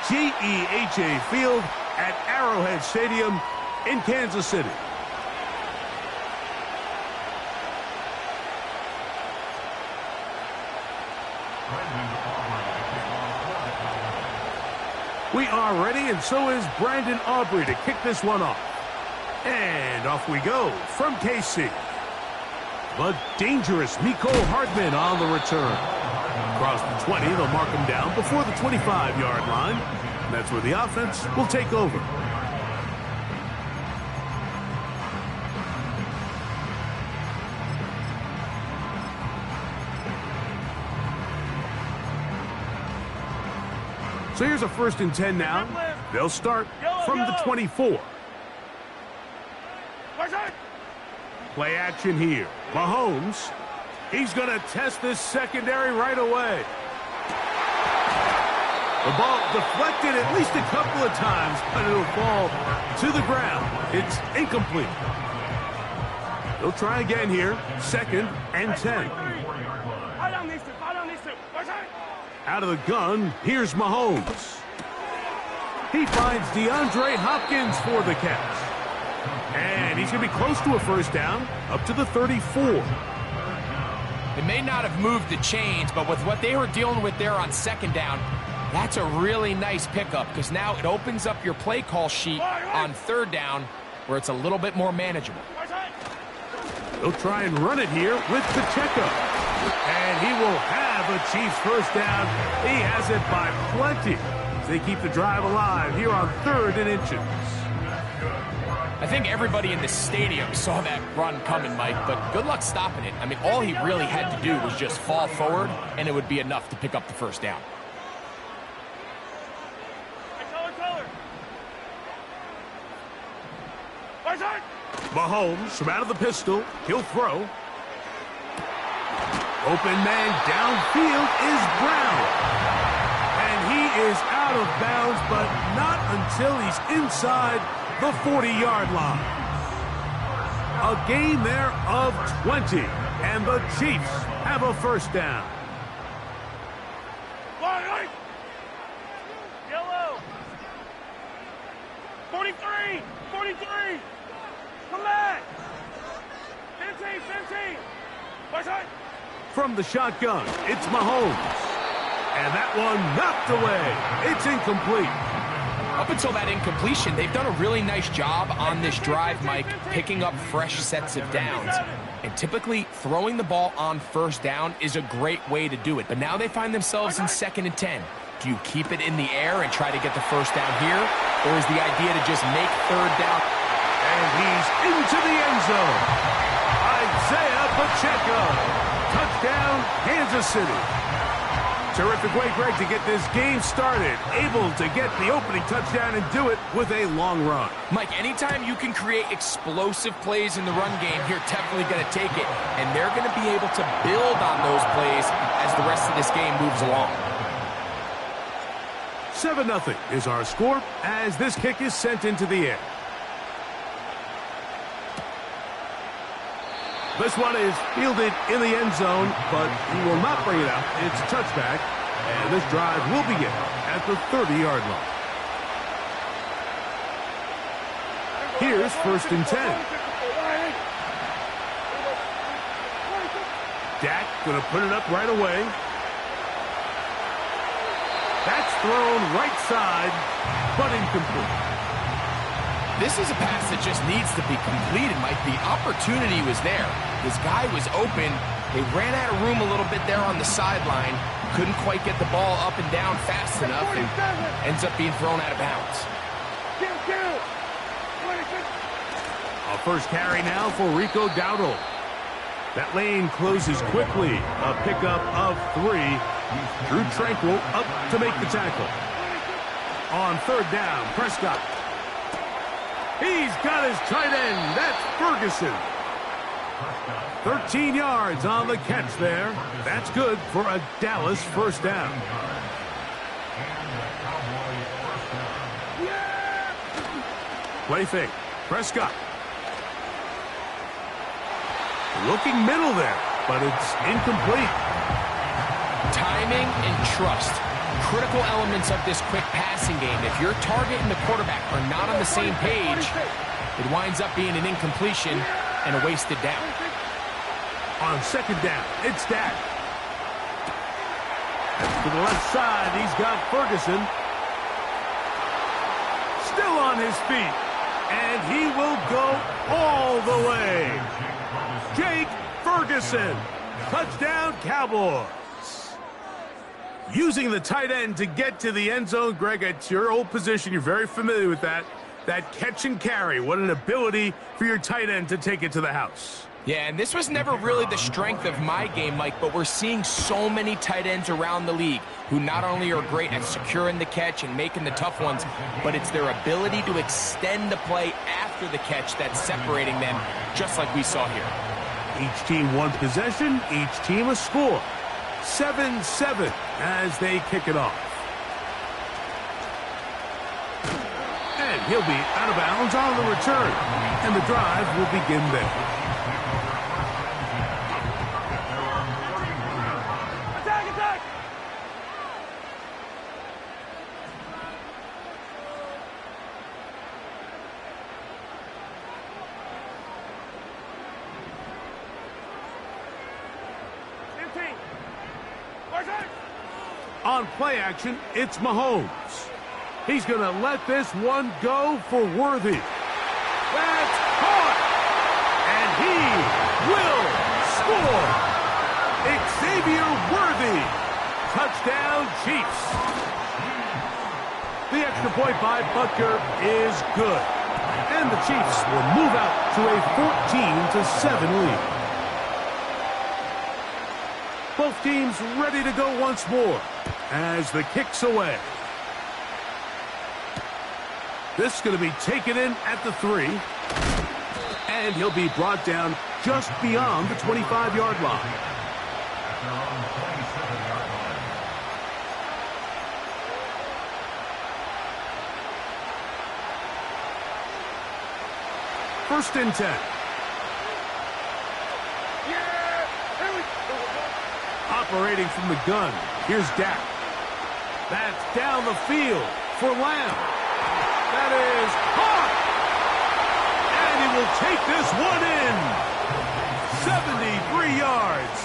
GEHA Field at Arrowhead Stadium in Kansas City. We are ready, and so is Brandon Aubrey to kick this one off. And off we go from KC. The dangerous Miko Hardman on the return. Across the 20, they'll mark him down before the 25-yard line. And that's where the offense will take over. So here's a 1st and 10 now. They'll start from the 24. Play action here. Mahomes, he's going to test this secondary right away. The ball deflected at least a couple of times, but it'll fall to the ground. It's incomplete. They'll try again here. 2nd and 10. Out of the gun, here's Mahomes. He finds DeAndre Hopkins for the catch. And he's going to be close to a 1st down, up to the 34. They may not have moved the chains, but with what they were dealing with there on 2nd down, that's a really nice pickup because now it opens up your play call sheet on 3rd down where it's a little bit more manageable. They'll try and run it here with Pacheco. And he will have a Chiefs 1st down. He has it by plenty. They keep the drive alive here on 3rd and inches. I think everybody in the stadium saw that run coming, Mike, but good luck stopping it. I mean, all he really had to do was just fall forward, and it would be enough to pick up the 1st down. Mahomes from out of the pistol. He'll throw. Open man downfield is Brown. And he is out of bounds, but not until he's inside the 40-yard line. A gain there of 20, and the Chiefs have a 1st down. Yellow. 43. 43. Come back. 15. 15. From the shotgun, it's Mahomes. And that one knocked away. It's incomplete. Up until that incompletion, they've done a really nice job on this drive, Mike, picking up fresh sets of downs. And typically, throwing the ball on 1st down is a great way to do it. But now they find themselves in 2nd and 10. Do you keep it in the air and try to get the 1st down here? Or is the idea to just make 3rd down? And he's into the end zone. Isaiah Pacheco. Touchdown, Kansas City. Terrific way, Greg, to get this game started. Able to get the opening touchdown and do it with a long run. Mike, anytime you can create explosive plays in the run game, you're definitely going to take it. And they're going to be able to build on those plays as the rest of this game moves along. 7-0 is our score as this kick is sent into the air. This one is fielded in the end zone, but he will not bring it out. It's a touchback, and this drive will begin at the 30-yard line. Here's 1st and 10. Dak going to put it up right away. That's thrown right side, but incomplete. This is a pass that just needs to be completed, Mike. The opportunity was there. This guy was open. They ran out of room a little bit there on the sideline. Couldn't quite get the ball up and down fast enough, and ends up being thrown out of bounds. A 1st carry now for Rico Dowdle. That lane closes quickly. A pickup of 3. Drew Tranquil up to make the tackle. On 3rd down, Prescott. He's got his tight end. That's Ferguson. 13 yards on the catch there. That's good for a Dallas 1st down. Play fake. Prescott. Looking middle there, but it's incomplete. Timing and trust. Critical elements of this quick passing game. If your target and the quarterback are not on the same page, it winds up being an incompletion and a wasted down. On second down, it's Dak. To the left side, he's got Ferguson. Still on his feet. And he will go all the way. Jake Ferguson. Touchdown, Cowboys. Using the tight end to get to the end zone, Greg, it's your old position. You're very familiar with that. That catch and carry. What an ability for your tight end to take it to the house. Yeah, and this was never really the strength of my game, Mike, but we're seeing so many tight ends around the league who not only are great at securing the catch and making the tough ones, but it's their ability to extend the play after the catch that's separating them, just like we saw here. Each team one possession, each team a score. 7-7 as they kick it off. And he'll be out of bounds on the return. And the drive will begin there. On play action, it's Mahomes. He's going to let this one go for Worthy. That's caught! And he will score! Xavier Worthy. Touchdown, Chiefs. The extra point by Butker is good. And the Chiefs will move out to a 14-7 lead. Both teams ready to go once more as the kick's away. This is going to be taken in at the 3. And he'll be brought down just beyond the 25-yard line. First and 10. Operating from the gun, here's Dak. That's down the field for Lamb. That is caught! And he will take this one in. 73 yards.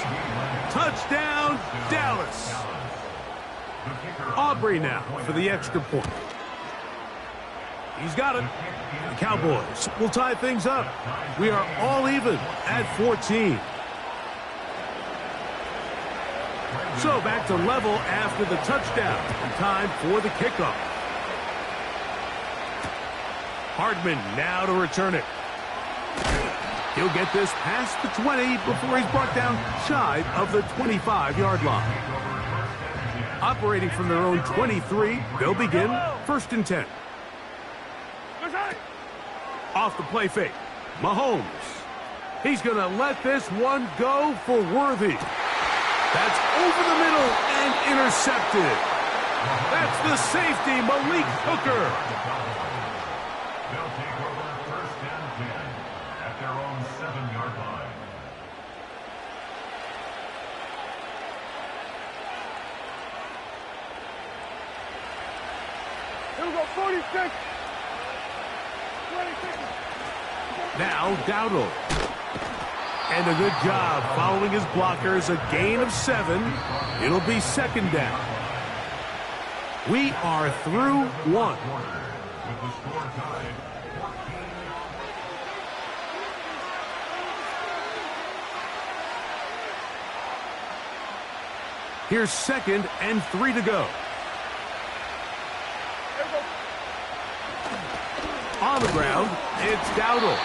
Touchdown, Dallas. Aubrey now for the extra point. He's got it. The Cowboys will tie things up. We are all even at 14. So back to level after the touchdown. And time for the kickoff. Hardman now to return it. He'll get this past the 20 before he's brought down shy of the 25-yard line. Operating from their own 23, they'll begin first and 10. Off the play fake, Mahomes. He's going to let this one go for Worthy. That's over the middle and intercepted. That's the safety, Malik Hooker. They'll take over first and 10 at their own 7-yard line. Here we go, 46. 26. Now Dowdle. And a good job following his blockers. A gain of 7. It'll be second down. We are through 1. With the score tied, 14. Here's second and 3 to go. On the ground, it's Dowdle.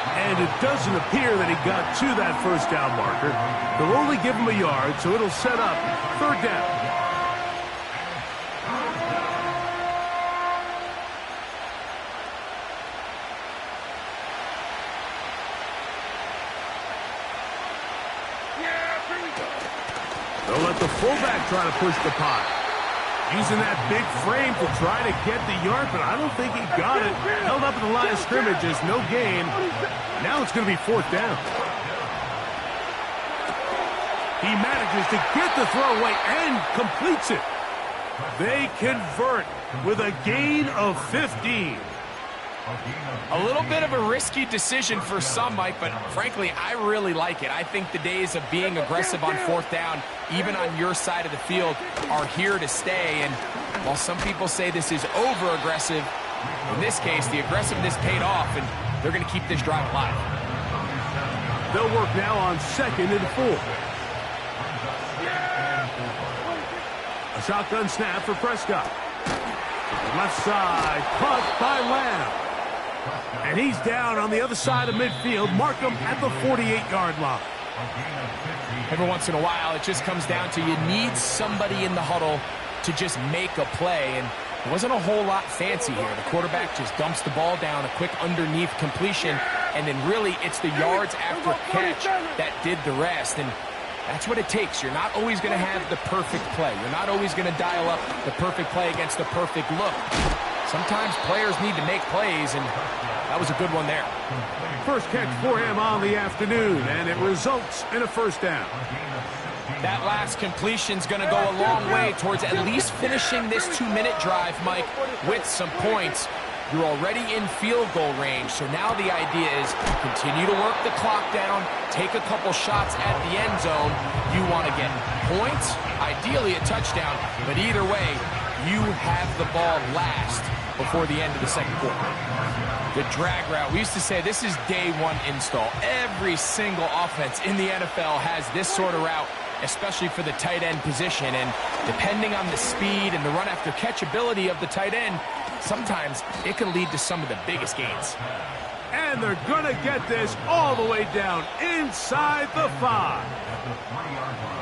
And it doesn't appear that he got to that first down marker. They'll only give him a yard, so it'll set up third down. They'll let the fullback try to push the pot. Using that big frame to try to get the yard, but I don't think he got it. Held up in the line of scrimmage, there's no gain. Now it's going to be fourth down. He manages to get the throw away and completes it. They convert with a gain of 15. A little bit of a risky decision for some, Mike, but frankly, I really like it. I think the days of being aggressive on fourth down, even on your side of the field, are here to stay. And while some people say this is over-aggressive, in this case, the aggressiveness paid off, and they're going to keep this drive alive. They'll work now on 2nd and 4. A shotgun snap for Prescott. Left side, caught by Lamb. And he's down on the other side of midfield. Mark him at the 48-yard line. Every once in a while, it just comes down to you need somebody in the huddle to just make a play. And it wasn't a whole lot fancy here. The quarterback just dumps the ball down, a quick underneath completion, and then really it's the yards after catch that did the rest. And that's what it takes. You're not always going to have the perfect play. You're not always going to dial up the perfect play against the perfect look. Sometimes players need to make plays, and that was a good one there. First catch for him on the afternoon, and it results in a first down. That last completion's going to go a long way towards at least finishing this 2-minute drive, Mike, with some points. You're already in field goal range, so now the idea is continue to work the clock down, take a couple shots at the end zone. You want to get points, ideally a touchdown, but either way, you have the ball last before the end of the second quarter. The drag route, we used to say this is day one install. Every single offense in the NFL has this sort of route, especially for the tight end position, and depending on the speed and the run after catch ability of the tight end, sometimes it can lead to some of the biggest gains. And they're going to get this all the way down inside the 5.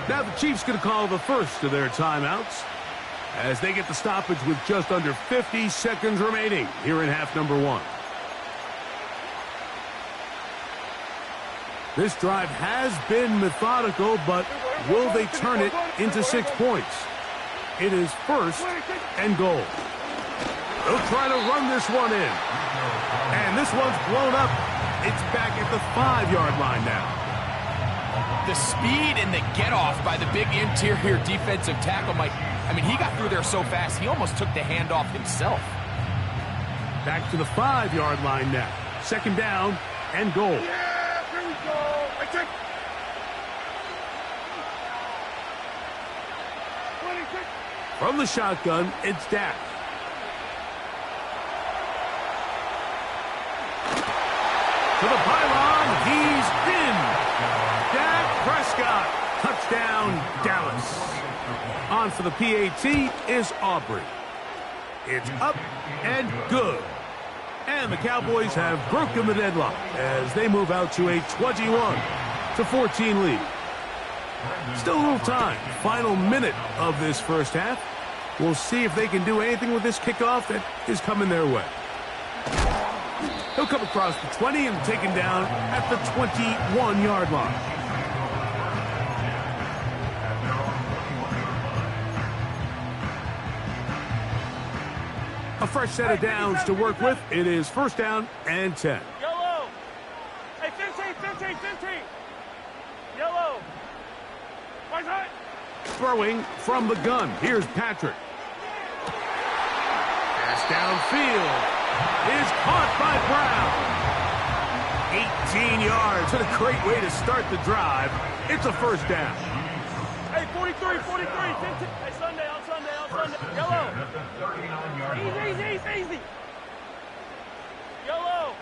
Now the Chiefs going to call the first of their timeouts as they get the stoppage with just under 50 seconds remaining here in half number 1. This drive has been methodical, but will they turn it into 6 points? It is 1st and goal. They'll try to run this one in. And this one's blown up. It's back at the 5-yard line now. The speed and the get-off by the big interior defensive tackle, Mike. I mean, he got through there so fast, he almost took the handoff himself. Back to the 5-yard line now. 2nd down and goal. Yeah, here we go. I take. 26. From the shotgun, it's Dak. To the pylon, he's in. Dak Prescott, touchdown, Dallas. On for the PAT is Aubrey. It's up and good. And the Cowboys have broken the deadlock as they move out to a 21-14 lead. Still a little time. Final minute of this first half. We'll see if they can do anything with this kickoff that is coming their way. He'll come across the 20 and taken down at the 21-yard line. A fresh set of downs to work with. It is 1st down and 10. Yellow. Hey, 15. Yellow. Right side. Throwing from the gun. Here's Patrick. Pass downfield is caught by Brown. 18 yards. What a great way to start the drive. It's a 1st down. Hey, 43. 15. Hey, Sunday. Yellow. Easy. Yellow.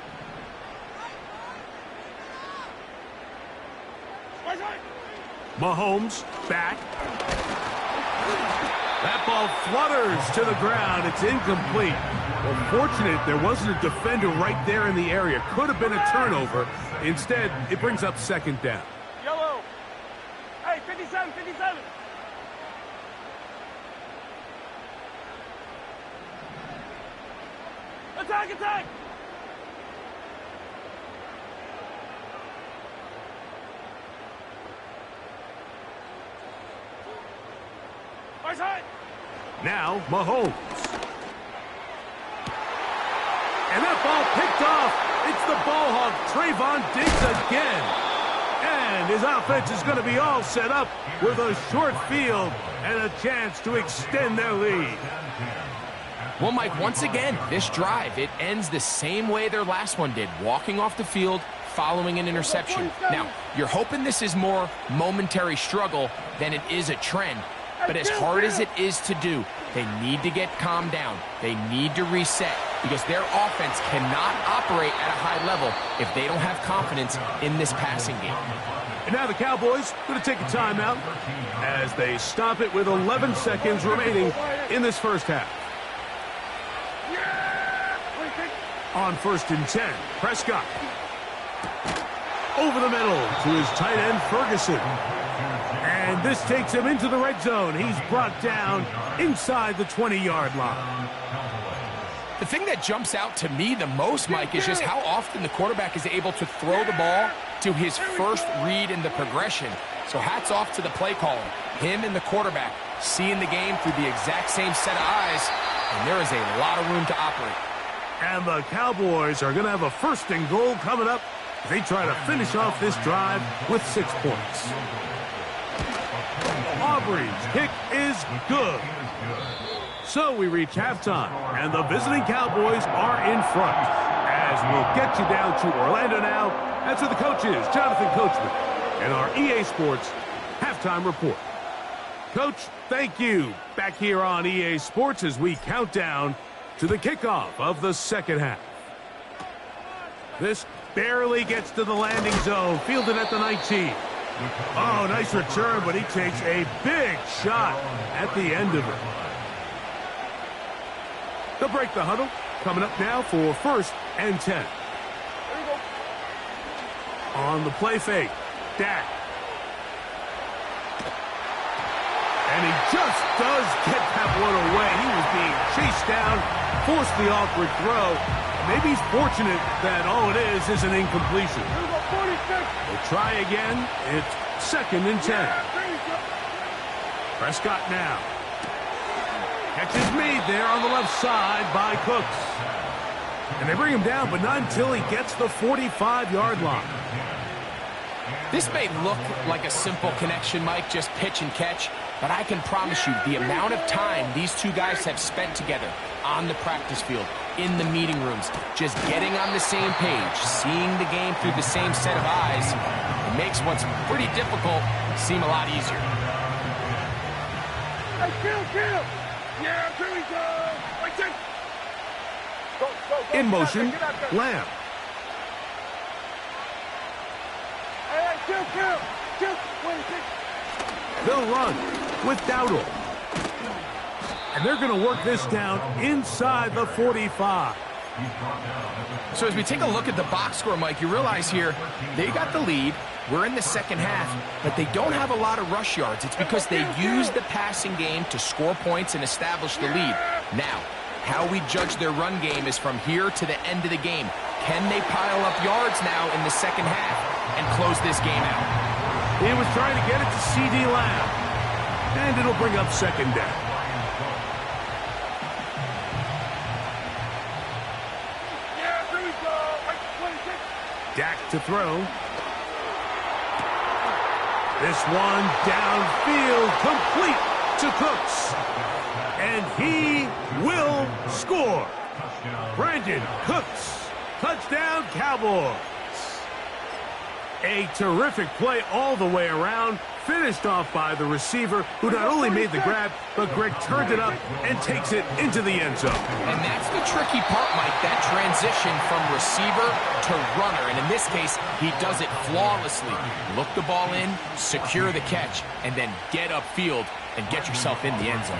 Right side. Mahomes back. That ball flutters to the ground. It's incomplete. Well, fortunate there wasn't a defender right there in the area. Could have been a turnover. Instead, it brings up 2nd down. Yellow. Hey, 57. Attack. Right side. Now, Mahomes. And that ball picked off. It's the ball hawk, Trayvon Diggs again. And And his offense is going to be all set up with a short field and a chance to extend their lead. Well, Mike, once again, this drive, it ends the same way their last one did, walking off the field, following an interception. Now, you're hoping this is more momentary struggle than it is a trend, but as hard as it is to do, they need to get calmed down. They need to reset because their offense cannot operate at a high level if they don't have confidence in this passing game. And now the Cowboys going to take a timeout as they stop it with 11 seconds remaining in this first half. On 1st and 10, Prescott. Over the middle to his tight end, Ferguson. And this takes him into the red zone. He's brought down inside the 20-yard line. The thing that jumps out to me the most, Mike, is just how often the quarterback is able to throw the ball to his first read in the progression. So hats off to the play caller. Him and the quarterback seeing the game through the exact same set of eyes, and there is a lot of room to operate. And the Cowboys are going to have a 1st and goal coming up. They try to finish off this drive with 6 points. Aubrey's kick is good. So we reach halftime, and the visiting Cowboys are in front. As we'll get you down to Orlando now, that's where the coach is, Jonathan Coachman, and our EA Sports halftime report. Coach, thank you. Back here on EA Sports as we count down to the kickoff of the second half. This barely gets to the landing zone, fielded at the 19. Oh, nice return, but he takes a big shot at the end of it. They'll break the huddle. Coming up now for 1st and 10. On the play fake, Dak. And he just does get that one away. He was being chased down, forced the awkward throw. Maybe he's fortunate that all it is an incompletion. We'll try again. It's 2nd and 10. Prescott now. Catch is made there on the left side by Cooks. And they bring him down, but not until he gets the 45-yard line. This may look like a simple connection, Mike, just pitch and catch, but I can promise you the amount of time these two guys have spent together on the practice field, in the meeting rooms, just getting on the same page, seeing the game through the same set of eyes, it makes what's pretty difficult seem a lot easier. Hey, kill! Yeah, here we go! Wait, take! Go, in motion, get out there. Lamb. Hey, kill! Wait, take! They'll run with Dowdle. And they're going to work this down inside the 45. So as we take a look at the box score, Mike, you realize here they got the lead. We're in the second half, but they don't have a lot of rush yards. It's because they use the passing game to score points and establish the lead. Now, how we judge their run game is from here to the end of the game. Can they pile up yards now in the second half and close this game out? He was trying to get it to C.D. Lamb. And it'll bring up 2nd down. Dak to throw. This one downfield, complete to Cooks. And he will score. Brandon Cooks, touchdown Cowboys. A terrific play all the way around, finished off by the receiver, who not only made the grab, but Greg turned it up and takes it into the end zone. And that's the tricky part, Mike, that transition from receiver to runner. And in this case, he does it flawlessly. Look the ball in, secure the catch, and then get upfield and get yourself in the end zone.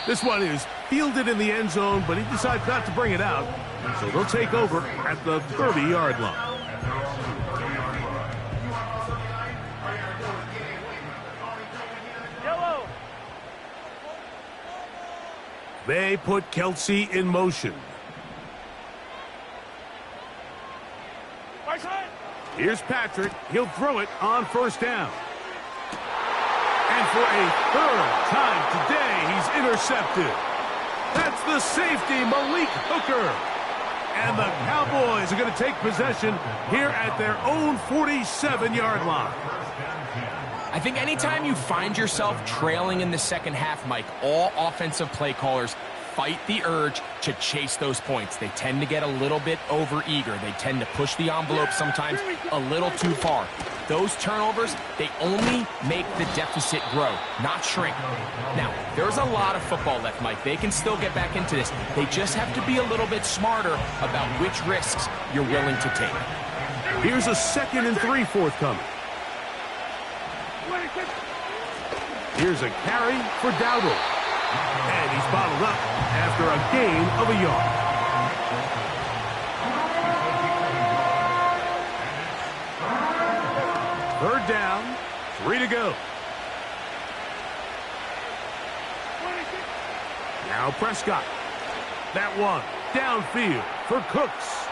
This one is fielded in the end zone, but he decides not to bring it out. So they'll take over at the 30-yard line. Yellow. They put Kelsey in motion. Right side. Here's Patrick. He'll throw it on 1st down. And for a 3rd time today, he's intercepted. That's the safety, Malik Hooker. And the Cowboys are going to take possession here at their own 47-yard line. I think anytime you find yourself trailing in the second half, Mike, all offensive play callers fight the urge to chase those points. They tend to get a little bit overeager. They tend to push the envelope sometimes a little too far. Those turnovers, they only make the deficit grow, not shrink. Now, there's a lot of football left, Mike. They can still get back into this. They just have to be a little bit smarter about which risks you're willing to take. Here's a 2nd and 3 forthcoming. Here's a carry for Dowdle. And he's bottled up after a gain of a yard. Third down, 3 to go. Now Prescott. That one downfield for Cooks.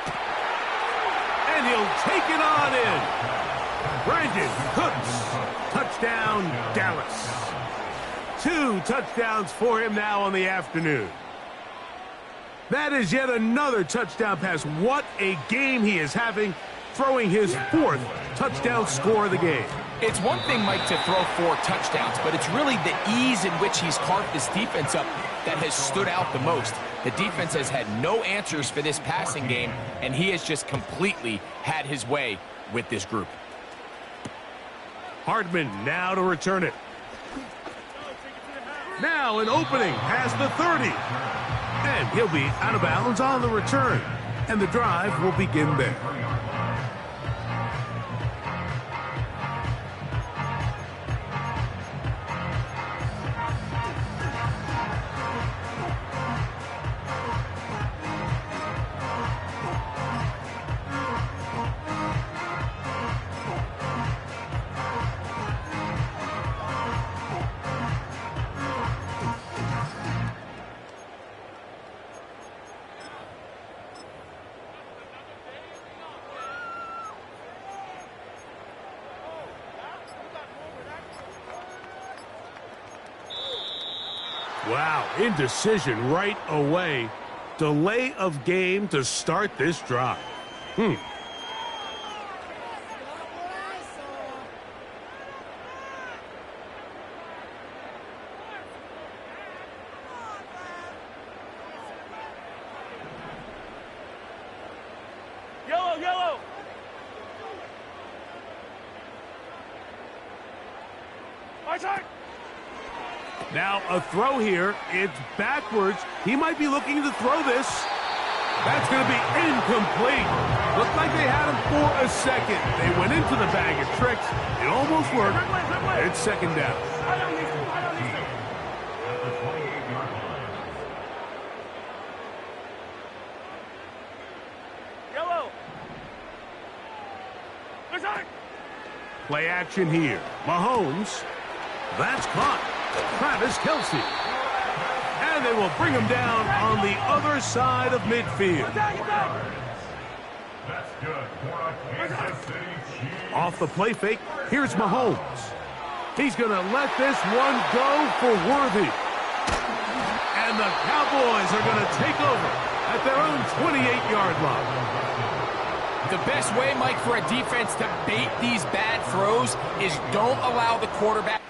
And he'll take it on in. Brandon Cooks. Touchdown, Dallas. 2 touchdowns for him now on the afternoon. That is yet another touchdown pass. What a game he is having, throwing his 4th touchdown score of the game. It's one thing, Mike, to throw 4 touchdowns, but it's really the ease in which he's carved this defense up that has stood out the most. The defense has had no answers for this passing game, and he has just completely had his way with this group. Hardman now to return it. Now an opening past the 30. And he'll be out of bounds on the return. And the drive will begin there. Wow, indecision right away. Delay of game to start this drive. Yellow! My turn! Now a throw here. It's backwards. He might be looking to throw this. That's going to be incomplete. Looked like they had him for a second. They went into the bag of tricks. It almost worked. It's 2nd down. Yellow! Play action here. Mahomes. That's caught. Travis Kelce. And they will bring him down on the other side of midfield. That's good for a Kansas City Chiefs. Off the play fake, here's Mahomes. He's going to let this one go for Worthy. And the Cowboys are going to take over at their own 28-yard line. The best way, Mike, for a defense to bait these bad throws is don't allow the quarterback.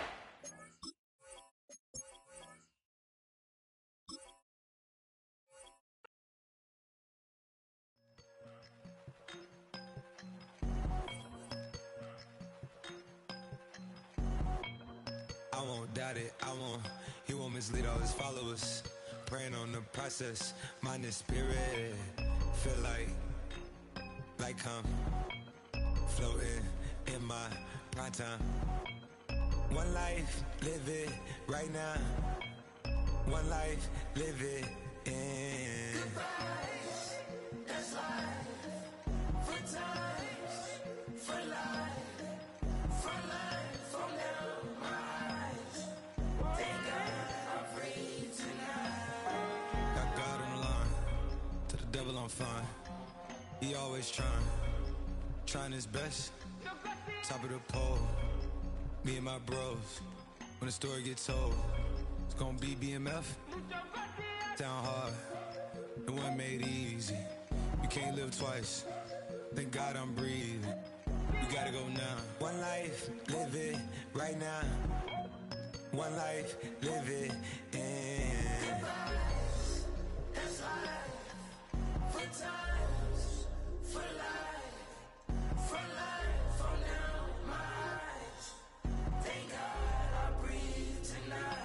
I won't doubt it, he won't mislead all his followers. Praying on the process, mind and spirit. Feel like I'm floating in my prime time. One life, live it right now. One life, live it in. Goodbyes, that's life. For times, for life. For life, from down my eyes. Thank God I'm free tonight. Got God on the line, to the devil I'm fine. He always trying his best. Top of the pole, me and my bros. When the story gets told, it's gonna be BMF. Down hard, it wasn't made easy. You can't live twice. Thank God I'm breathing. We gotta go now. One life, live it right now. One life, live it in. That's life. For times, for life. For life, for now, my eyes. Thank God I breathe tonight.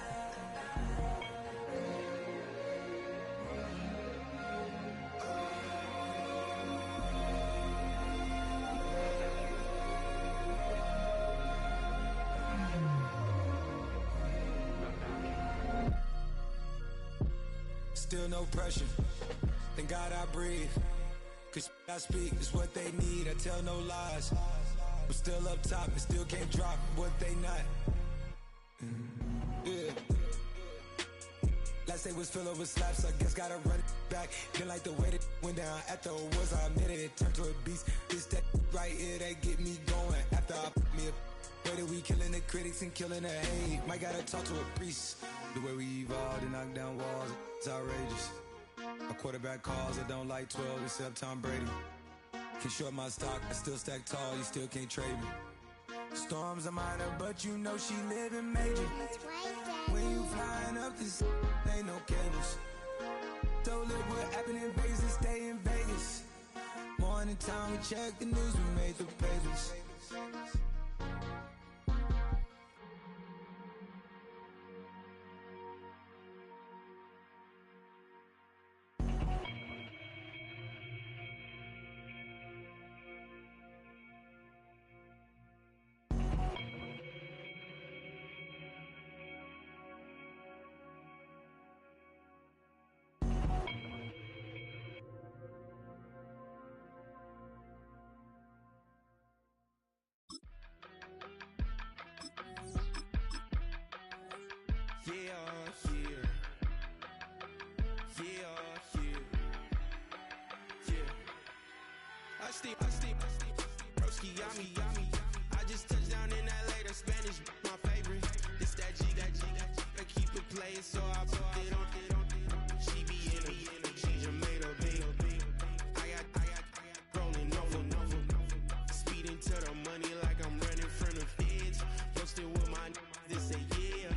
Still no pressure. Thank God I breathe. Cause I speak is what they need. I tell no lies. I'm still up top and still can't drop what they not. Yeah. Last day was filled over slaps, I guess gotta run it back. Didn't like the way that went down after awards, I admitted it turned to a beast. This that right here that get me going. After I put me a way that we killing the critics and killing the hate. Might gotta talk to a priest. The way we evolved and knock down walls, it's outrageous. A quarterback calls, I don't like 12 except Tom Brady. Can short my stock, I still stack tall, you still can't trade me. Storms are minor, but you know she living major. When you flying up this, ain't no cables. Don't live what happened in Vegas and stay in Vegas. Morning time, we check the news, we made the pages. I just touched down in LA, the Spanish, my favorite. This that G, I keep it playing, so I put it on. She be in the she made a beat. I got rolling over, speeding to the money like I'm running from the feds. Posted with my this say yeah.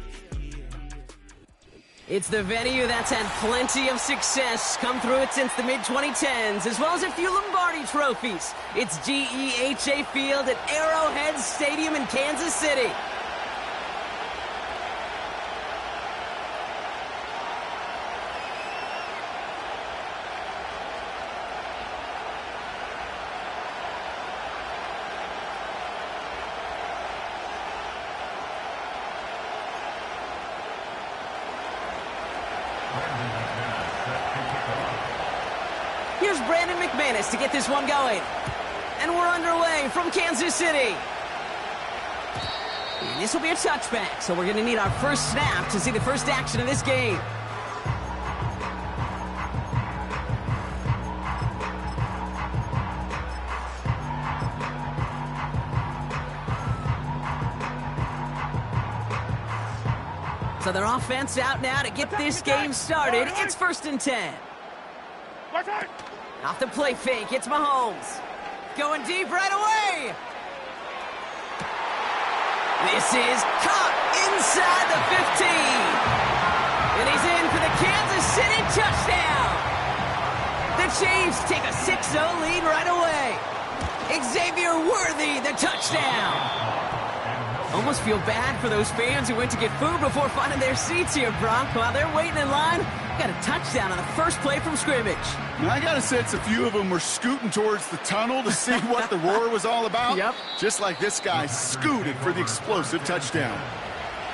It's the venue that's had plenty of success, come through it since the mid-2010s, as well as a few Lombardi trophies. It's GEHA Field at Arrowhead Stadium in Kansas City. Here's Brandon McManus to get this one going. And we're underway from Kansas City. And this will be a touchback, so we're going to need our first snap to see the first action of this game. So their offense out now to get this game started. It's 1st and 10. Off the play fake, it's Mahomes. Going deep right away. This is caught inside the 15. And he's in for the Kansas City touchdown. The Chiefs take a 6-0 lead right away. Xavier Worthy, the touchdown. Almost feel bad for those fans who went to get food before finding their seats here, Bronk. While they're waiting in line, got a touchdown on the first play from scrimmage. Now, I got a sense a few of them were scooting towards the tunnel to see what the roar was all about. Yep. Just like this guy scooted for the explosive touchdown.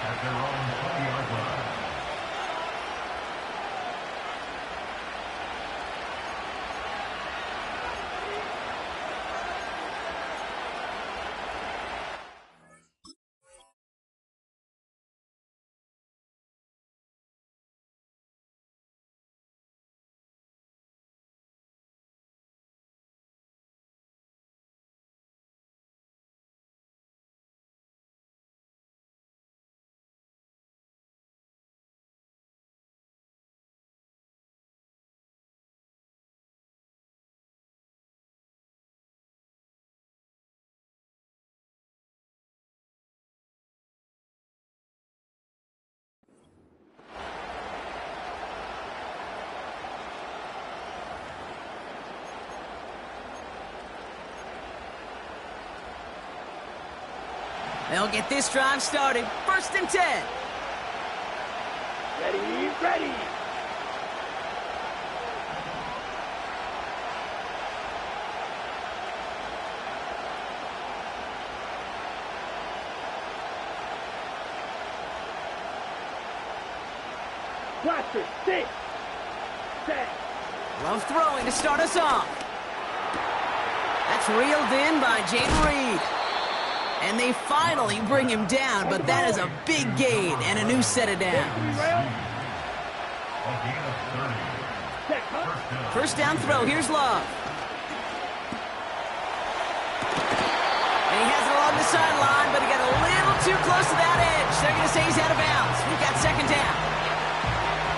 At their own 20-yard line. They'll get this drive started. 1st and 10. Ready. Blaster, 6, 7. Love throwing to start us off. That's reeled in by Jaden Reed. And they finally bring him down, but that is a big gain and a new set of downs. 1st down throw, here's Love. And he has it along the sideline, but he got a little too close to that edge. They're going to say he's out of bounds. We've got 2nd down.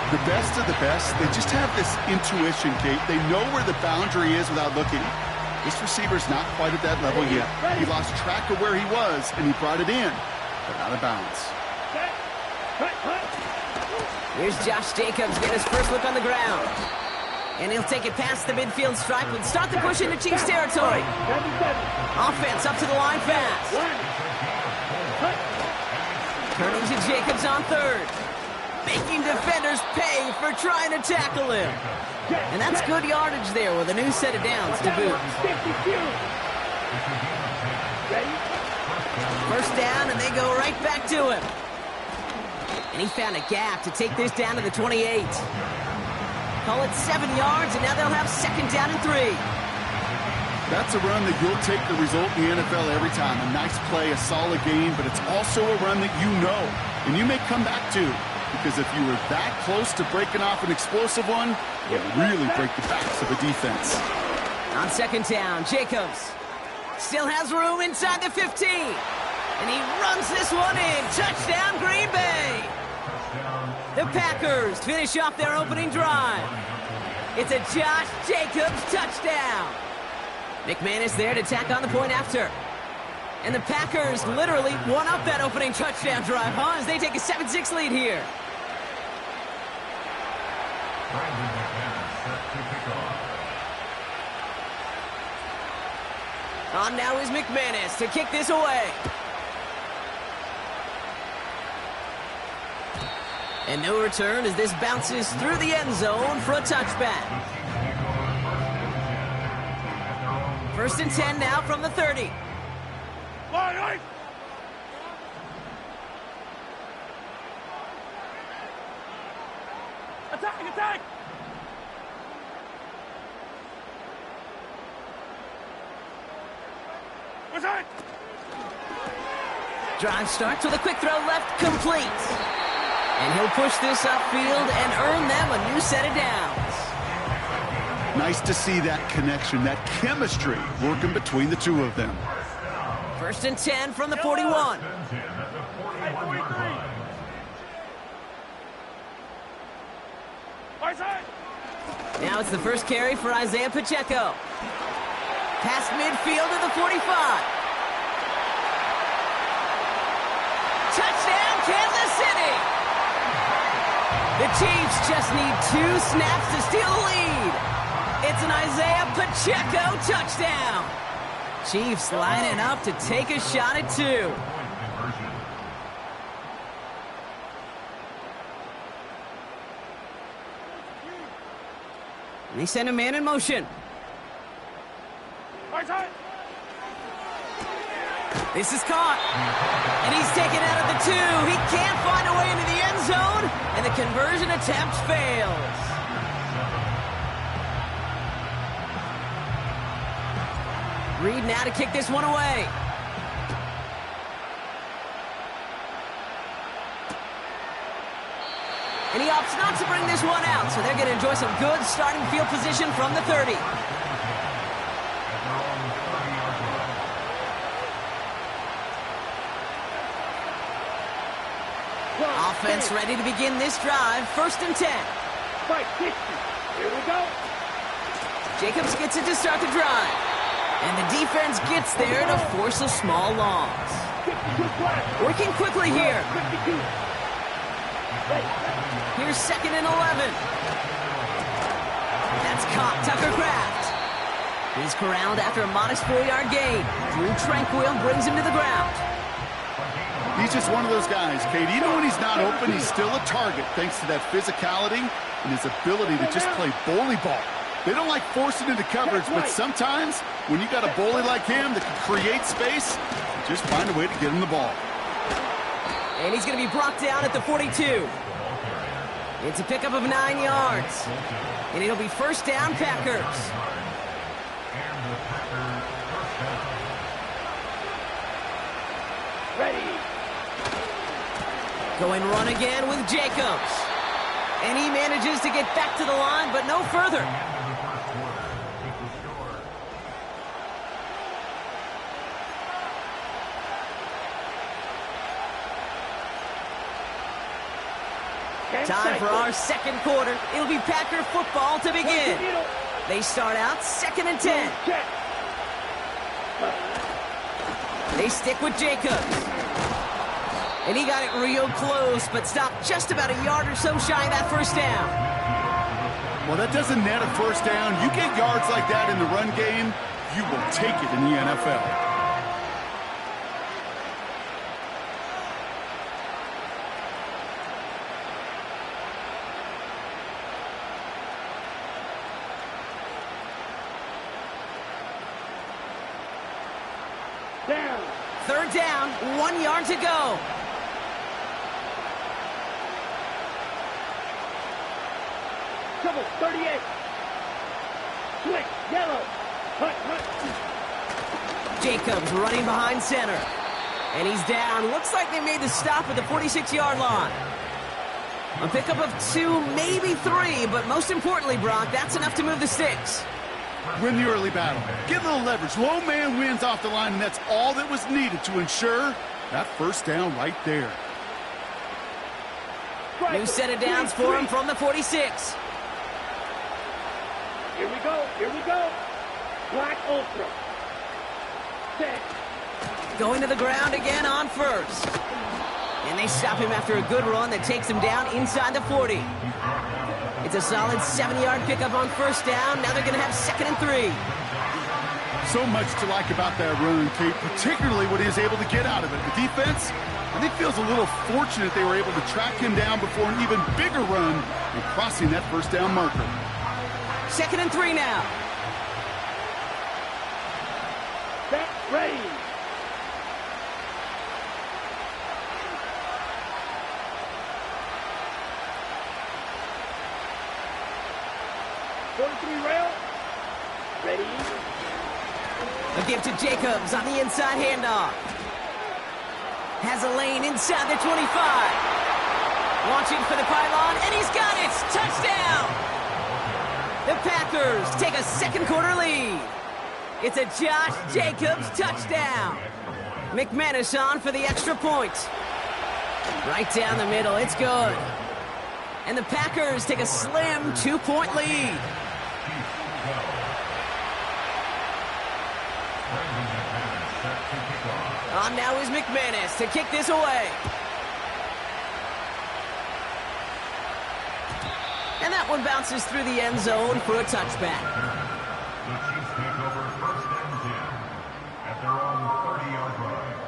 The best of the best, they just have this intuition, Kate. They know where the boundary is without looking. This receiver's not quite at that level yet. He lost track of where he was, and he brought it in, but out of bounds. Here's Josh Jacobs getting his first look on the ground. And he'll take it past the midfield stripe and start the push into Chiefs territory. Offense up to the line fast. Turning to Jacobs on 3rd. Making defenders pay for trying to tackle him. And that's good yardage there with a new set of downs to boot. 1st down, and they go right back to him. And he found a gap to take this down to the 28. Call it 7 yards, and now they'll have 2nd down and 3. That's a run that you'll take the result in the NFL every time. A nice play, a solid game, but it's also a run that you know, and you may come back to. Because if you were that close to breaking off an explosive one, it would really break the backs of a defense. On 2nd down, Jacobs still has room inside the 15. And he runs this one in. Touchdown, Green Bay. The Packers finish off their opening drive. It's a Josh Jacobs touchdown. McManus there to tack on the point after. And the Packers literally won up that opening touchdown drive, huh? As they take a 7-6 lead here. On now is McManus to kick this away. And no return as this bounces through the end zone for a touchback. 1st and 10 now from the 30. Attack! Drive starts with a quick throw left, complete. And he'll push this upfield and earn them a new set of downs. Nice to see that connection, that chemistry working between the two of them. 1st and 10 from the 41. Now it's the first carry for Isaiah Pacheco. Past midfield to the 45. Touchdown, Kansas City! The Chiefs just need 2 snaps to steal the lead. It's an Isaiah Pacheco touchdown. Chiefs lining up to take a shot at 2. And they send a man in motion. This is caught. And he's taken out of the 2. He can't find a way into the end zone. And the conversion attempt fails. Reed now to kick this one away. And he opts not to bring this one out, so they're going to enjoy some good starting field position from the 30. Offense ready to begin this drive. 1st and 10. Here we go. Jacobs gets it to start the drive. And the defense gets there to force a small loss. Working quickly here. Here's 2nd and 11. That's caught. Tucker Kraft. He's corralled after a modest 4-yard gain. Drew Tranquil brings him to the ground. He's just one of those guys, Kate. Even when he's not open, he's still a target thanks to that physicality and his ability to just play bully ball. They don't like forcing into coverage, but sometimes when you got a bully like him that can create space, just find a way to get him the ball. And he's going to be brought down at the 42. It's a pickup of 9 yards. And it'll be first down, Packers. Ready. Going run again with Jacobs. And he manages to get back to the line, but no further. Time for our second quarter. It'll be Packer football to begin. They start out 2nd and 10. They stick with Jacobs. And he got it real close, but stopped just about a yard or so shy of that first down. Well, that doesn't net a first down. You get yards like that in the run game, you will take it in the NFL. Down. Third down, 1 yard to go. Trouble, 38. Switch, yellow. Hunt, hunt. Jacobs running behind center. And he's down. Looks like they made the stop at the 46-yard line. A pickup of 2, maybe 3, but most importantly, Brock, that's enough to move the sticks. Win the early battle. Get a little leverage. Low man wins off the line, and that's all that was needed to ensure that first down right there. New set of downs for him from the 46. Here we go, here we go. Black Ultra. Set. Going to the ground again on first. And they stop him after a good run that takes him down inside the 40. It's a solid 7-yard pickup on first down. Now they're going to have 2nd and 3. So much to like about that run, Kate, particularly what he was able to get out of it. The defense, I think, feels a little fortunate they were able to track him down before an even bigger run and crossing that first down marker. 2nd and 3 now. Set, ready. Rail. Ready. A give to Jacobs on the inside handoff. Has a lane inside the 25. Launching for the pylon, and he's got it! Touchdown! The Packers take a second quarter lead. It's a Josh Jacobs touchdown. McManus on for the extra point. Right down the middle, it's good. And the Packers take a slim 2-point lead. On now is McManus to kick this away. And that one bounces through the end zone for a touchback. The Chiefs take over 1st and 10 at their own 30-yard line.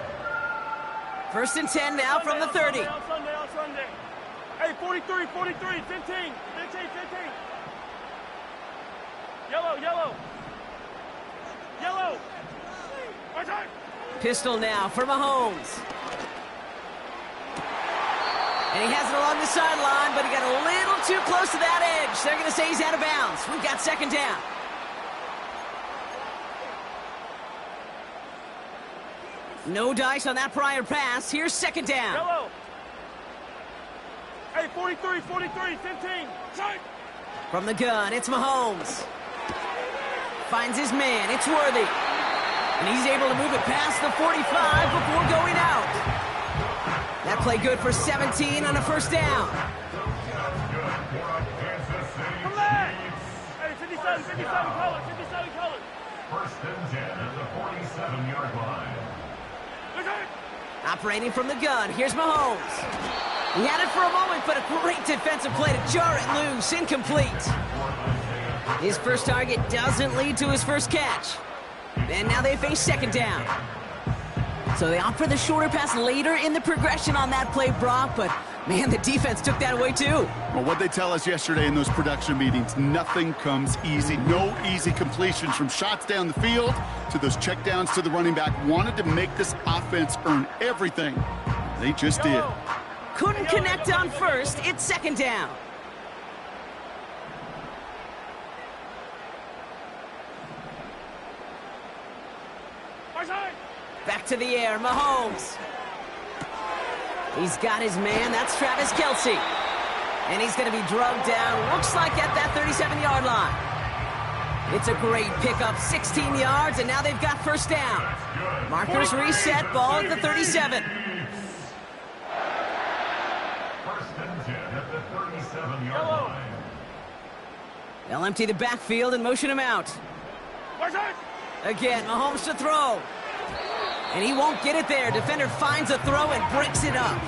1st and 10 now from the 30. On Sunday. Hey, 43, 15. Yellow. My time. Pistol now for Mahomes. And he has it along the sideline, but he got a little too close to that edge. They're going to say he's out of bounds. We've got 2nd down. No dice on that prior pass. Here's 2nd down. Yellow. Hey, 43, 15. Time. From the gun, it's Mahomes. Finds his man. It's Worthy. And he's able to move it past the 45 before going out. That play good for 17 on a first down. Come back. Hey, 57 colors. 1st and 10 at the 47-yard line. Operating from the gun, here's Mahomes. He had it for a moment, but a great defensive play to jar it loose. Incomplete. His first target doesn't lead to his first catch. And now they face 2nd down. So they opt for the shorter pass later in the progression on that play, Brock, but man, the defense took that away too. Well, what they tell us yesterday in those production meetings, nothing comes easy. No easy completions from shots down the field to those checkdowns to the running back. Wanted to make this offense earn everything. They just did. Couldn't connect on first. It's second down. Back to the air, Mahomes. He's got his man. That's Travis Kelce. And he's going to be drugged down. Looks like at that 37-yard line. It's a great pickup, 16 yards, and now they've got first down. Markers reset, ball at the 37. First and 10 at the 37-yard line. They'll empty the backfield and motion him out. Again, Mahomes to throw. And he won't get it there. Defender finds a throw and breaks it up.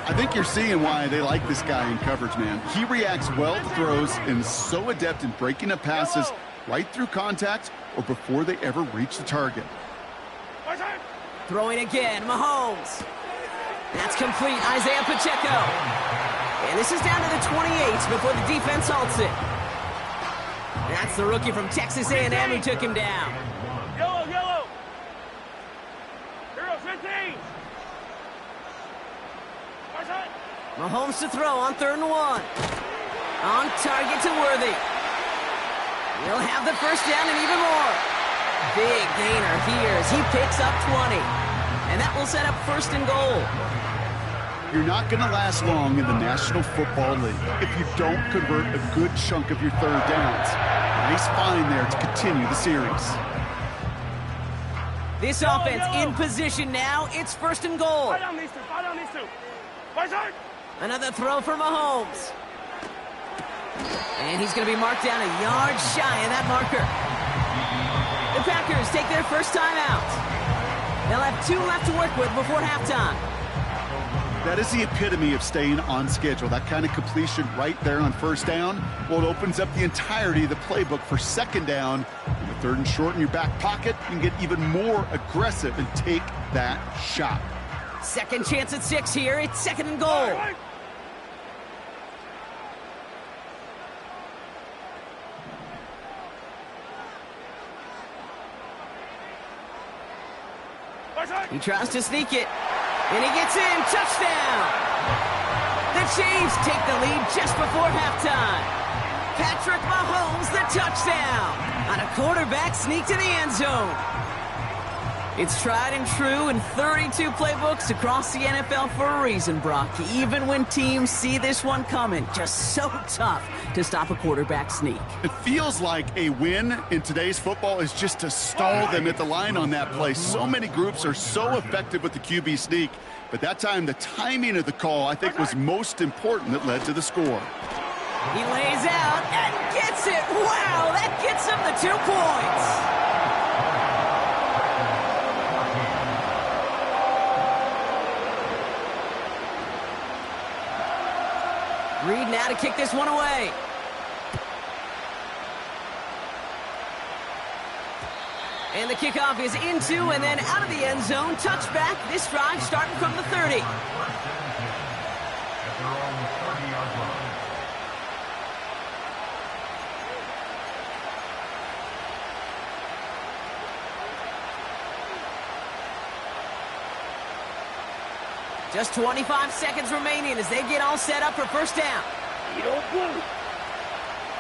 I think you're seeing why they like this guy in coverage, man. He reacts well to throws and is so adept in breaking up passes right through contact or before they ever reach the target. Throwing again, Mahomes. That's complete, Isaiah Pacheco. And this is down to the 28 before the defense halts it. That's the rookie from Texas A&M who took him down. Yellow. 0-15. Mahomes to throw on 3rd and 1. On target to Worthy. He'll have the first down and even more. Big gainer here as he picks up 20. And that will set up 1st and goal. You're not going to last long in the National Football League if you don't convert a good chunk of your third downs. Nice find there to continue the series. This offense in position now. It's 1st and goal. Fight on these two. Another throw for Mahomes. And he's going to be marked down a yard shy of that marker. The Packers take their first time out. They'll have 2 left to work with before halftime. That is the epitome of staying on schedule. That kind of completion right there on first down. Well, it opens up the entirety of the playbook for second down. With 3rd and short in your back pocket, you can get even more aggressive and take that shot. Second chance at 6 here. It's 2nd and goal. He tries to sneak it. And he gets in. Touchdown! The Chiefs take the lead just before halftime. Patrick Mahomes, the touchdown on a quarterback sneak to the end zone. It's tried and true in 32 playbooks across the NFL for a reason, Brock. Even when teams see this one coming, just so tough to stop a quarterback sneak. It feels like a win in today's football is just to stall them at the line on that play. So many groups are so effective with the QB sneak. But that time, the timing of the call, I think, was most important that led to the score. He lays out and gets it. Wow, that gets him the 2 points. Reed now to kick this one away. And the kickoff is into and then out of the end zone. Touchback. This drive starting from the 30. Just 25 seconds remaining as they get all set up for first down. Blue.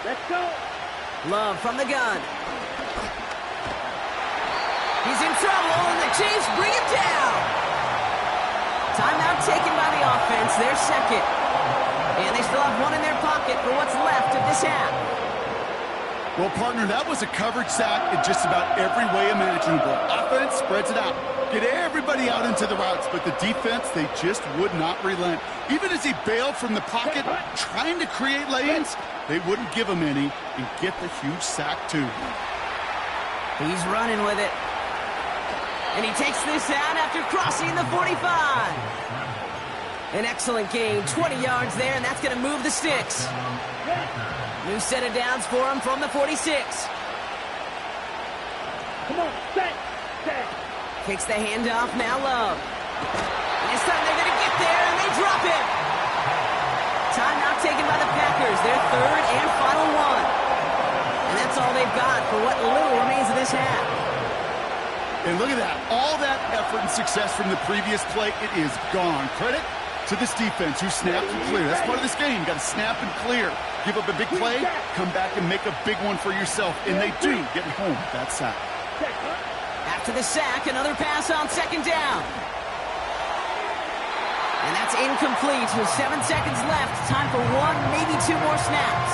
Let's go. Love from the gun. He's in trouble, and the Chiefs bring him down. Timeout taken by the offense, their second. And they still have 1 in their pocket for what's left of this half. Well, partner, that was a coverage sack in just about every way imaginable. Offense spreads it out. Get everybody out into the routes, but the defense, they just would not relent. Even as he bailed from the pocket, trying to create lanes, they wouldn't give him any and get the huge sack, too. He's running with it. And he takes this out after crossing the 45. An excellent gain, 20 yards there, and that's going to move the sticks. New set of downs for him from the 46. Come on, set. Kicks the handoff, now Love. And this time they're going to get there, and they drop it. Timeout taken by the Packers, their third and final one. And that's all they've got for what little remains of this half. And look at that. All that effort and success from the previous play, it is gone. Credit to this defense who snapped and cleared. That's part of this game. You got to snap and clear. Give up a big play, come back and make a big one for yourself. And they do get home with that sack. After the sack, another pass on second down. And that's incomplete with 7 seconds left. Time for one, maybe two more snaps.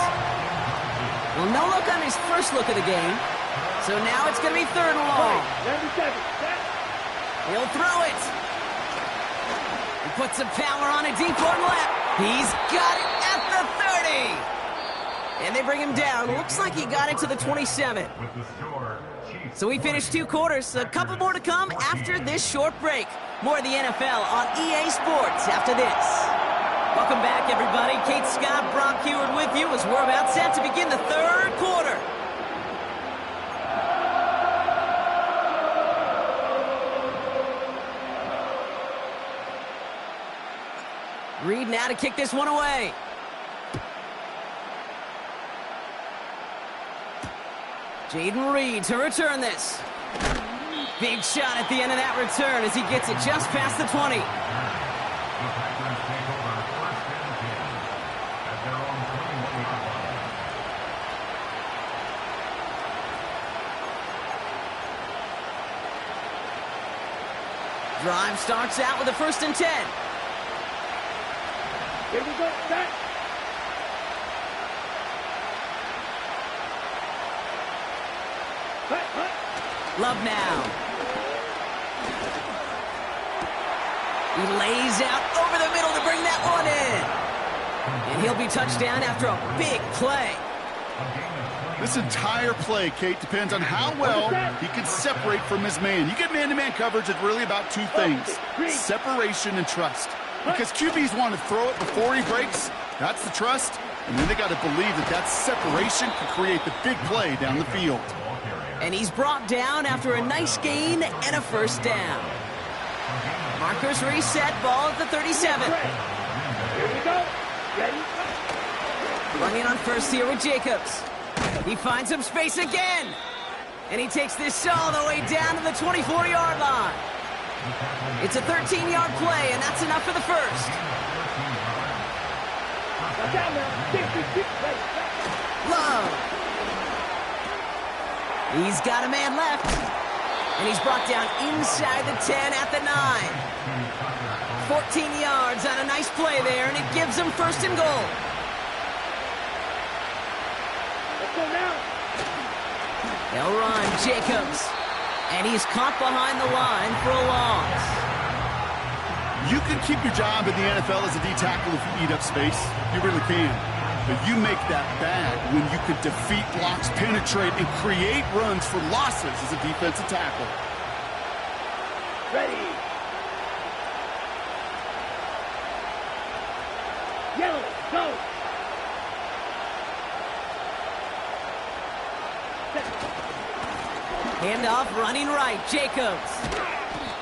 Well, no look on his first look of the game. So now it's going to be third and long. He'll throw it. He puts some power on a deep one left. He's got it at the 30. And they bring him down. Looks like he got it to the 27. So we finished 2 quarters. A couple more to come after this short break. More of the NFL on EA Sports after this. Welcome back, everybody. Kate Scott, Brock Heward with you as we're about set to begin the third quarter. Reed now to kick this one away. Jaden Reed to return this. Big shot at the end of that return as he gets it just past the 20. Drive starts out with a 1st and 10. Here we go, set. Love now. He lays out over the middle to bring that one in. And he'll be touchdown after a big play. This entire play, Kate, depends on how well he can separate from his man. You get man-to-man coverage, it's really about 2 things, separation and trust. Because QBs want to throw it before he breaks, that's the trust, and then they got to believe that that separation can create the big play down the field. And he's brought down after a nice gain and a 1st down. Markers reset, ball at the 37. Here we go. Ready? Running on first here with Jacobs. He finds some space again. And he takes this all the way down to the 24-yard line. It's a 13-yard play, and that's enough for the first. Love. He's got a man left. And he's brought down inside the 10 at the 9. 14 yards on a nice play there, and it gives him 1st and goal. Let's go now. They'll run Jacobs. And he's caught behind the line for a loss. You can keep your job in the NFL as a D-tackle if you eat up space. You really can. But you make that bad when you can defeat blocks, penetrate, and create runs for losses as a defensive tackle. Ready. Yellow, go. Handoff running right, Jacobs.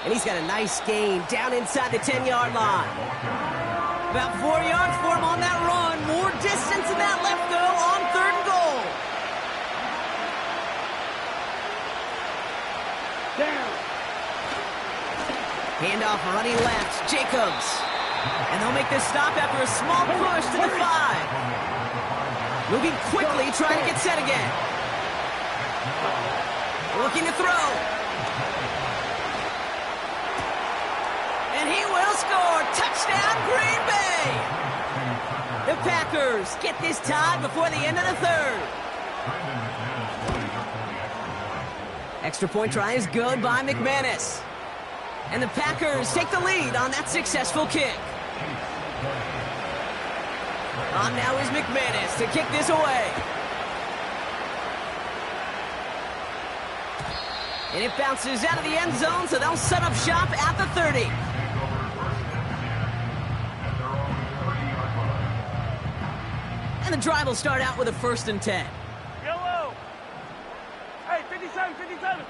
And he's got a nice gain down inside the 10-yard line. About 4 yards for him on that run. More distance than that left, though, on 3rd and goal. Down. Handoff running left, Jacobs. And they'll make this stop after a small push to the 5. Moving quickly, trying to get set again. Looking to throw. And he will score. Touchdown, Green Bay. The Packers get this tied before the end of the 3rd. Extra point try is good by McManus. And the Packers take the lead on that successful kick. On now is McManus to kick this away. And it bounces out of the end zone, so they'll set up shop at the 30. And the drive will start out with a 1st and 10. Yellow. Hey, 57, 57.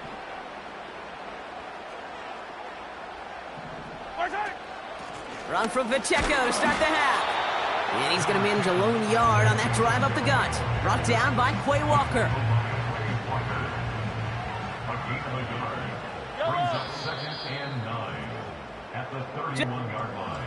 Run from Pacheco to start the half. And he's going to manage a lone yard on that drive up the gut. Brought down by Quay Walker. Brings up 2nd and 9 at the 31-yard line.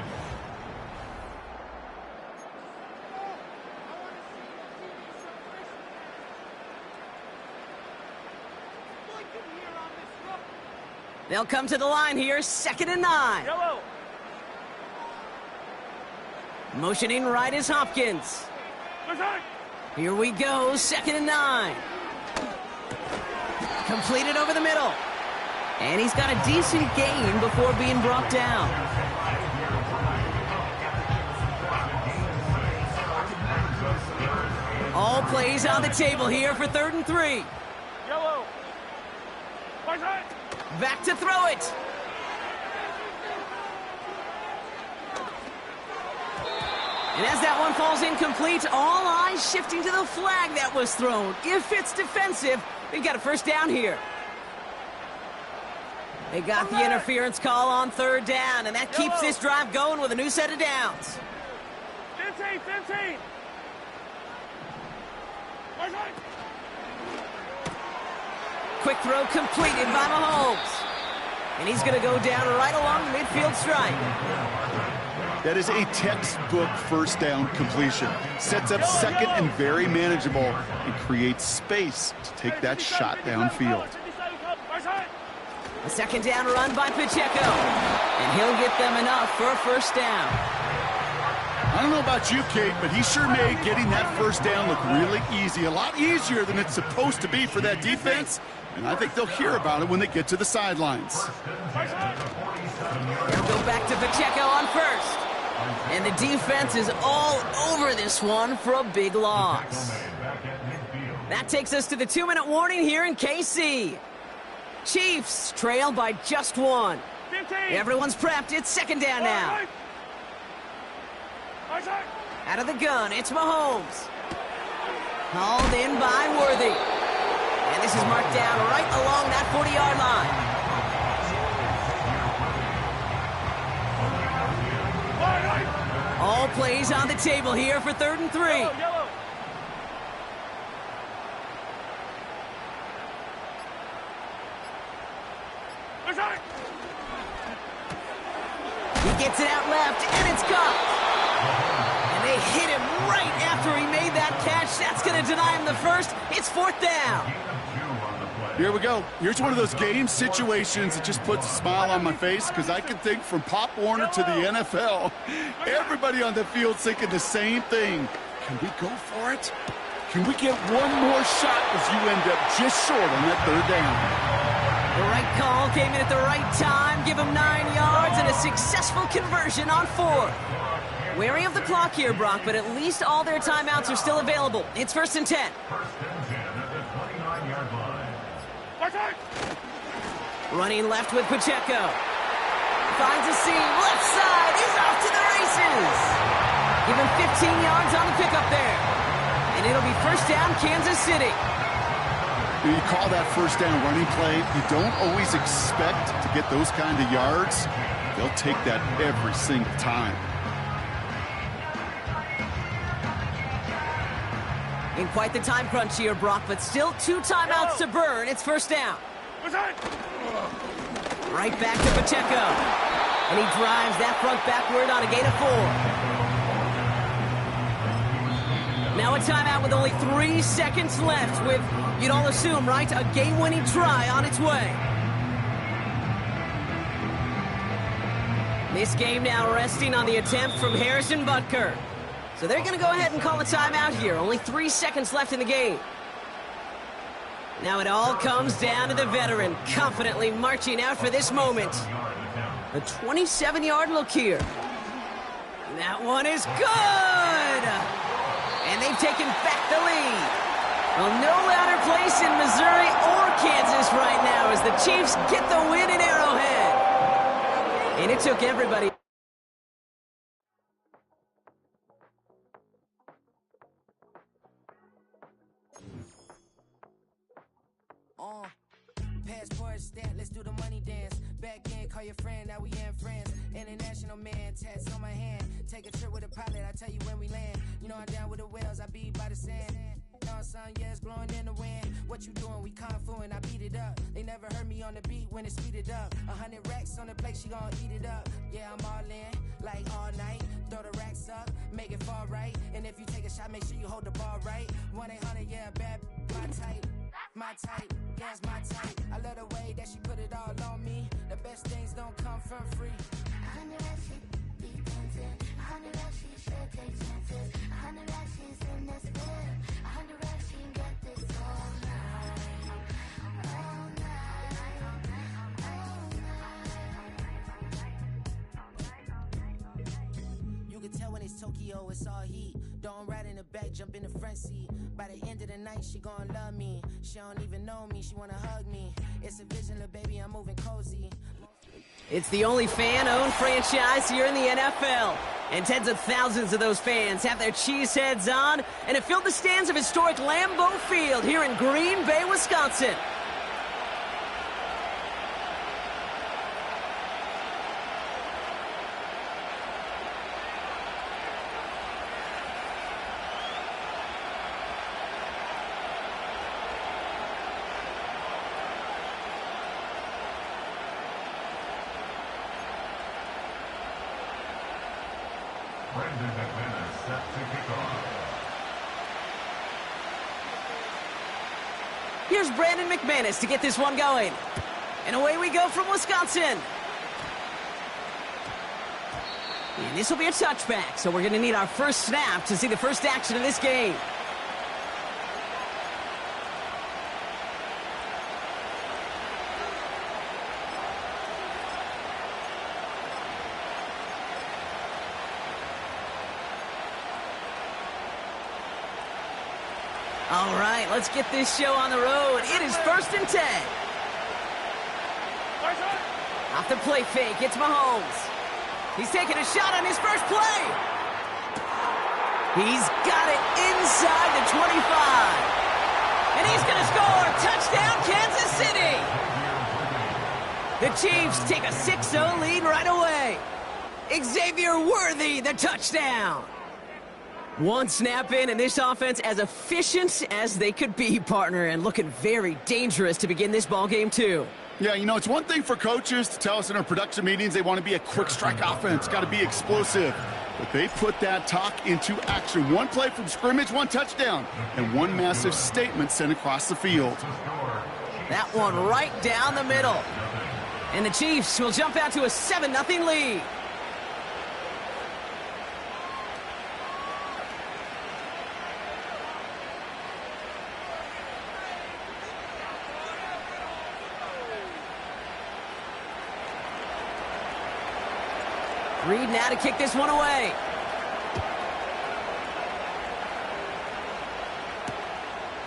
They'll come to the line here, 2nd and 9. Motioning right is Hopkins. Here we go, 2nd and 9. Completed over the middle. And he's got a decent gain before being brought down. All plays on the table here for 3rd and 3. Back to throw it. And as that one falls incomplete, all eyes shifting to the flag that was thrown. If it's defensive, we've got a 1st down here. They got the interference call on 3rd down, and that keeps this drive going with a new set of downs. 15. Quick throw completed by Mahomes. And he's going to go down right along the midfield stripe. That is a textbook 1st down completion. Sets up 2nd and very manageable and creates space to take that shot downfield. A 2nd down run by Pacheco. And he'll get them enough for a 1st down. I don't know about you, Kate, but he sure made getting that 1st down look really easy. A lot easier than it's supposed to be for that defense. And I think they'll hear about it when they get to the sidelines. They'll go back to Pacheco on 1st. And the defense is all over this one for a big loss. That takes us to the 2-minute warning here in KC. Chiefs trail by just 1. 15. Everyone's prepped. It's 2nd down now. Out of the gun, it's Mahomes. Hauled in by Worthy. And this is marked down right along that 40-yard line. All plays on the table here for 3rd and 3. He gets it out left, and it's caught. And they hit him right after he made that catch. That's going to deny him the 1st. It's 4th down. Here we go. Here's one of those game situations that just puts a smile on my face because I can think from Pop Warner to the NFL. Everybody on the field thinking the same thing. Can we go for it? Can we get one more shot as you end up just short on that 3rd down? The right call came in at the right time. Give him 9 yards and a successful conversion on 4th. Wary of the clock here, Brock, but at least all their timeouts are still available. It's 1st and 10. Running left with Pacheco. Finds a seam. Left side. He's off to the races. Give him 15 yards on the pickup there. And it'll be 1st down, Kansas City. You call that 1st down running play. You don't always expect to get those kind of yards. They'll take that every single time. In quite the time crunch here, Brock, but still 2 timeouts to burn. It's 1st down. Right back to Pacheco. And he drives that front backward on a gain of 4. Now a timeout with only 3 seconds left with, you'd all assume, right, a game-winning try on its way. This game now resting on the attempt from Harrison Butker. So they're going to go ahead and call a timeout here. Only 3 seconds left in the game. Now it all comes down to the veteran, confidently marching out for this moment. A 27-yard look here. That one is good! And they've taken back the lead. Well, no louder place in Missouri or Kansas right now as the Chiefs get the win in Arrowhead. And it took everybody. passport stamp, let's do the money dance. Back in, call your friend, now we in France. International man, tats on my hand. Take a trip with a pilot, I tell you when we land. You know I'm down with the whales, I be by the sand. Sun, yeah, it's blowing in the wind. What you doing? We kung fu and I beat it up. They never heard me on the beat when it speeded up. 100 racks on the plate, she gon' eat it up. Yeah, I'm all in, like all night. Throw the racks up, make it fall right. And if you take a shot, make sure you hold the ball right. 1-800, yeah, bad, my type. My type, yeah, it's my type. I love the way that she put it all on me. The best things don't come from free. 100 racks, she be dancing. 100 racks, she should take chances. 100 racks, she's in this bed. 100 racks, she can get this all night. All night. All night. You can tell when it's Tokyo, it's all heat. Don't ride in the back, jump in the front seat. By the end of the night, she gon' love me. She don't even know me, she wanna hug me. It's a vision, little baby, I'm moving cozy. It's the only fan-owned franchise here in the NFL. And tens of thousands of those fans have their cheese heads on and have filled the stands of historic Lambeau Field here in Green Bay, Wisconsin. Here's Brandon McManus to get this one going. And away we go from Wisconsin. And this will be a touchback, so we're going to need our first snap to see the first action of this game. All right, let's get this show on the road. It is 1st and 10. Off the play fake, it's Mahomes. He's taking a shot on his first play. He's got it inside the 25. And he's going to score. Touchdown, Kansas City. The Chiefs take a 6-0 lead right away. Xavier Worthy, the touchdown. One snap in, and this offense as efficient as they could be, partner, and looking very dangerous to begin this ball game too. Yeah, you know, it's one thing for coaches to tell us in our production meetings they want to be a quick strike offense, got to be explosive. But they put that talk into action. One play from scrimmage, one touchdown, and one massive statement sent across the field. That one right down the middle. And the Chiefs will jump out to a 7-0 lead. Reed now to kick this one away.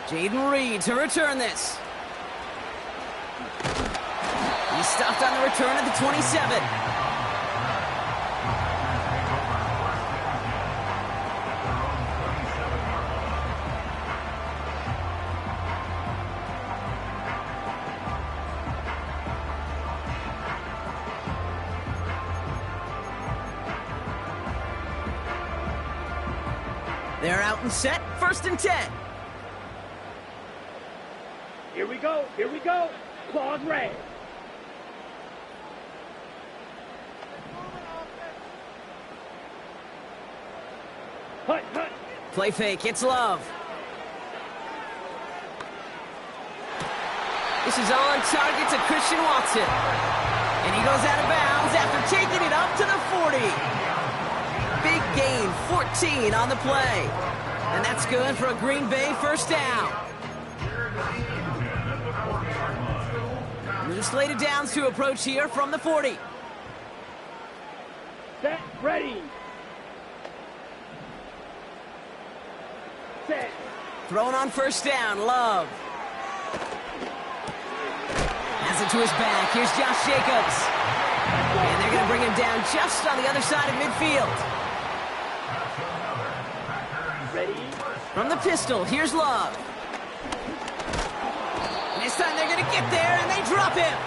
Jaden Reed to return this. He's stopped on the return at the 27. They're out and set, 1st and 10. Here we go, claws red. Hut. Play fake, it's Love. This is on target to Christian Watson. And he goes out of bounds after taking it up to the 40. Big gain, 14 on the play. And that's good for a Green Bay first down. New slated downs to approach here from the 40. Set, ready. Set. Thrown on first down, Love. Has it to his back. Here's Josh Jacobs. And they're going to bring him down just on the other side of midfield. Ready. From the pistol, here's Love. And this time they're going to get there, and they drop drop him.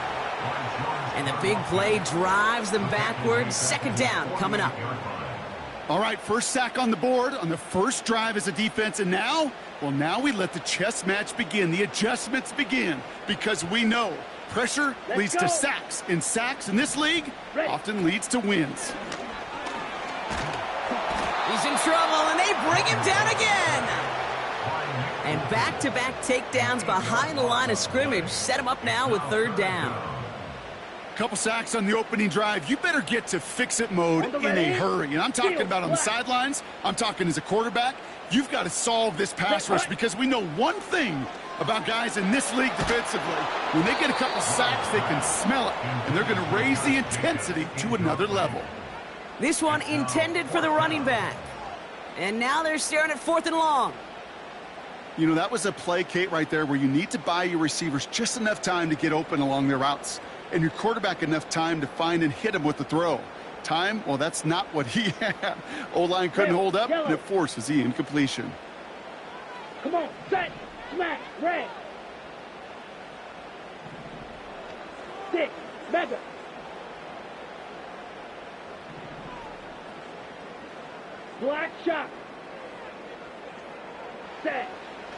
And the big play drives them backwards. Second down coming up. All right, first sack on the board on the first drive as a defense. And now, well, now we let the chess match begin. The adjustments begin because we know pressure leads to sacks. And sacks in this league often leads to wins. He's in trouble, and they bring him down again. And back-to-back takedowns behind the line of scrimmage set him up now with third down. Couple sacks on the opening drive. You better get to fix-it mode in a hurry. And I'm talking about on the sidelines. I'm talking as a quarterback. You've got to solve this pass rush because we know one thing about guys in this league defensively. When they get a couple sacks, they can smell it, and they're going to raise the intensity to another level. This one intended for the running back. And now they're staring at 4th and long. You know, that was a play, Kate, right there where you need to buy your receivers just enough time to get open along their routes. And your quarterback enough time to find and hit him with the throw. Time, well, that's not what he had. O-line couldn't hold up, and it forces the incompletion. Come on, set, smash, red. 6, mega. Black shot. Set.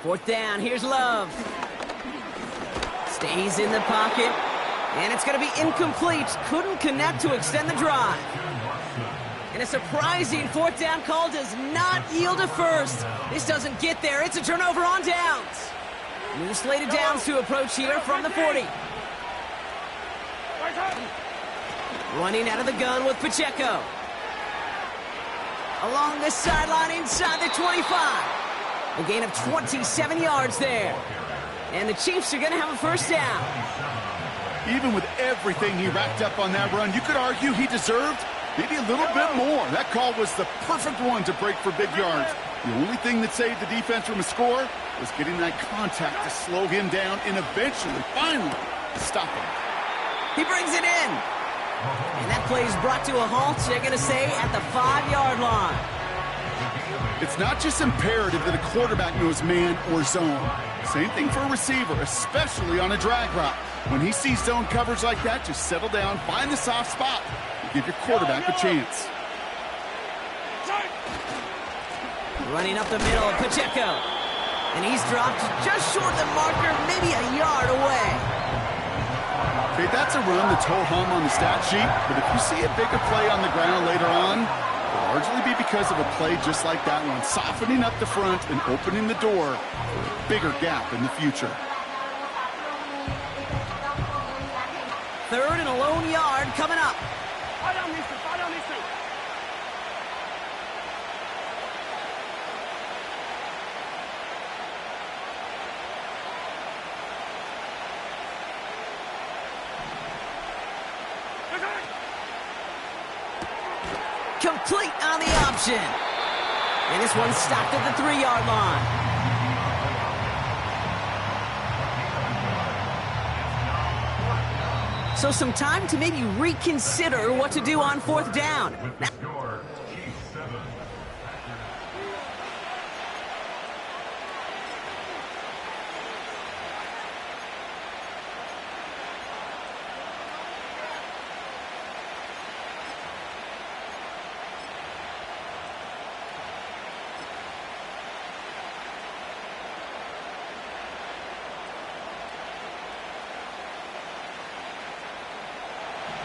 4th down, here's Love. Stays in the pocket. And it's going to be incomplete. Couldn't connect to extend the drive. And a surprising 4th down call does not yield a first. This doesn't get there. It's a turnover on downs. New slated downs to approach here from the 40. Running out of the gun with Pacheco. Along the sideline inside the 25. A gain of 27 yards there. And the Chiefs are going to have a first down. Even with everything he racked up on that run, you could argue he deserved maybe a little bit more. That call was the perfect one to break for big yards. The only thing that saved the defense from a score was getting that contact to slow him down and eventually, finally, stop him. He brings it in. And that play is brought to a halt, they're going to say, at the 5-yard line. It's not just imperative that a quarterback knows man or zone. Same thing for a receiver, especially on a drag route. When he sees zone coverage like that, just settle down, find the soft spot, and give your quarterback a chance. Running up the middle, Pacheco. And he's dropped just short of the marker, maybe a yard away. Okay, that's a run that's ho-hum on the stat sheet, but if you see a bigger play on the ground later on, it'll largely be because of a play just like that one, softening up the front and opening the door for a bigger gap in the future. 3rd and a lone yard coming up. Complete on the option. And this one stopped at the 3-yard line. So some time to maybe reconsider what to do on 4th down.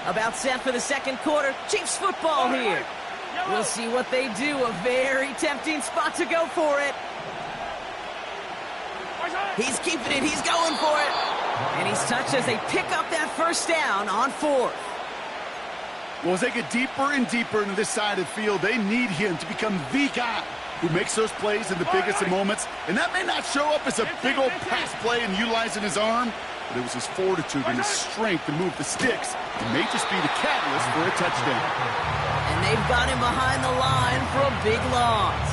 About set for the second quarter. Chiefs football here. We'll see what they do. A very tempting spot to go for it. He's keeping it. He's going for it. And he's touched as they pick up that first down on 4th. Well, as they get deeper and deeper into this side of the field, they need him to become the guy who makes those plays in the biggest of moments. And that may not show up as a big old pass play and utilizing his arm, but it was his fortitude and his strength to move the sticks. It may just be the catalyst for a touchdown. And they've got him behind the line for a big loss.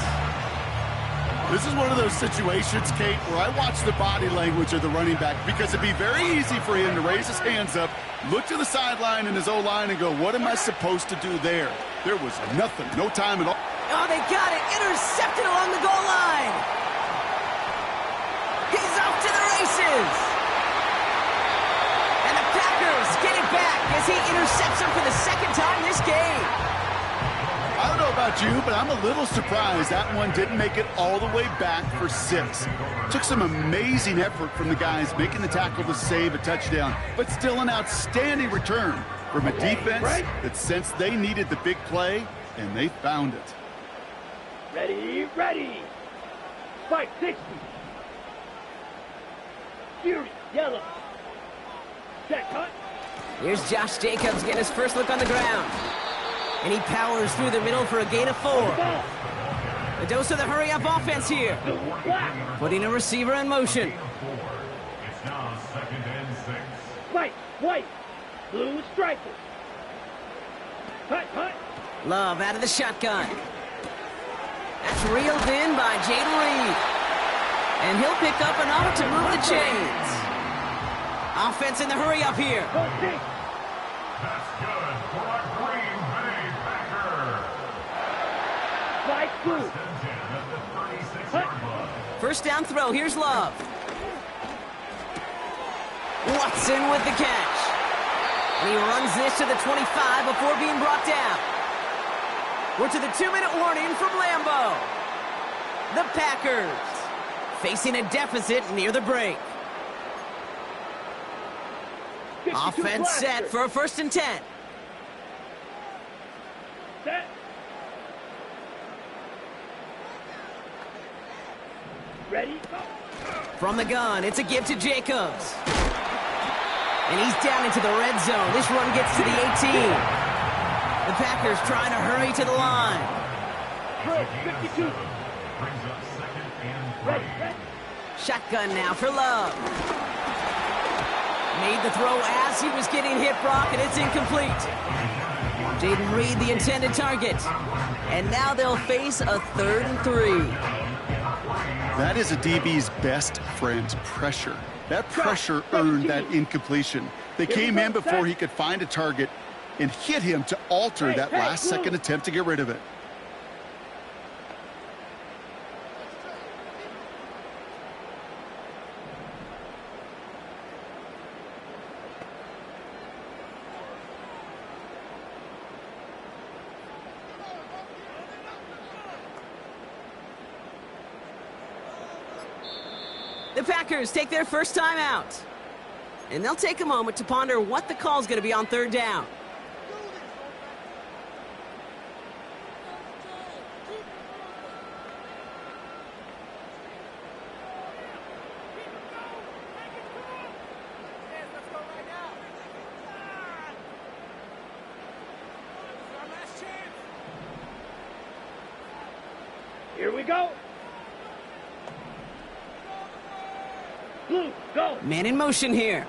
This is one of those situations, Kate, where I watch the body language of the running back because it'd be very easy for him to raise his hands up, look to the sideline and his O-line and go, what am I supposed to do there? There was nothing, no time at all. Oh, they got it. Intercepted along the goal line. He's off to the races. And the safety intercepts him for the second time this game. I don't know about you, but I'm a little surprised that one didn't make it all the way back for 6. Took some amazing effort from the guys making the tackle to save a touchdown, but still an outstanding return from a defense that sensed they needed the big play, and they found it. Ready, ready. Spike 60. Fury, yellow. Set, cut. Here's Josh Jacobs getting his first look on the ground. And he powers through the middle for a gain of 4. A dose of the hurry-up offense here. Putting a receiver in motion. It's now 2nd and 6. White, white. Blue striker. Cut, cut. Love out of the shotgun. That's reeled in by Jaden Reed. And he'll pick up enough to move the chains. Offense in the hurry-up here. That's good for a Green Bay Packer. Spike blue. At the 36-yard line. First down throw. Here's Love. Watson with the catch. And he runs this to the 25 before being brought down. We're to the 2-minute warning from Lambeau. The Packers facing a deficit near the break. Offense set for a 1st and 10. Set. Ready, go. From the gun, it's a give to Jacobs. And he's down into the red zone. This run gets to the 18. The Packers trying to hurry to the line. 52. Brings up 2nd and 3. Ready. Shotgun now for Love. Made the throw as he was getting hit, Brock, and it's incomplete. Jaden Reed, the intended target. And now they'll face a 3rd and 3. That is a DB's best friend, pressure. That pressure earned that incompletion. They came in before he could find a target and hit him to alter that last-second attempt to get rid of it. The Packers take their first time out. And they'll take a moment to ponder what the call is going to be on 3rd down. Here we go. Blue, go. Man in motion here.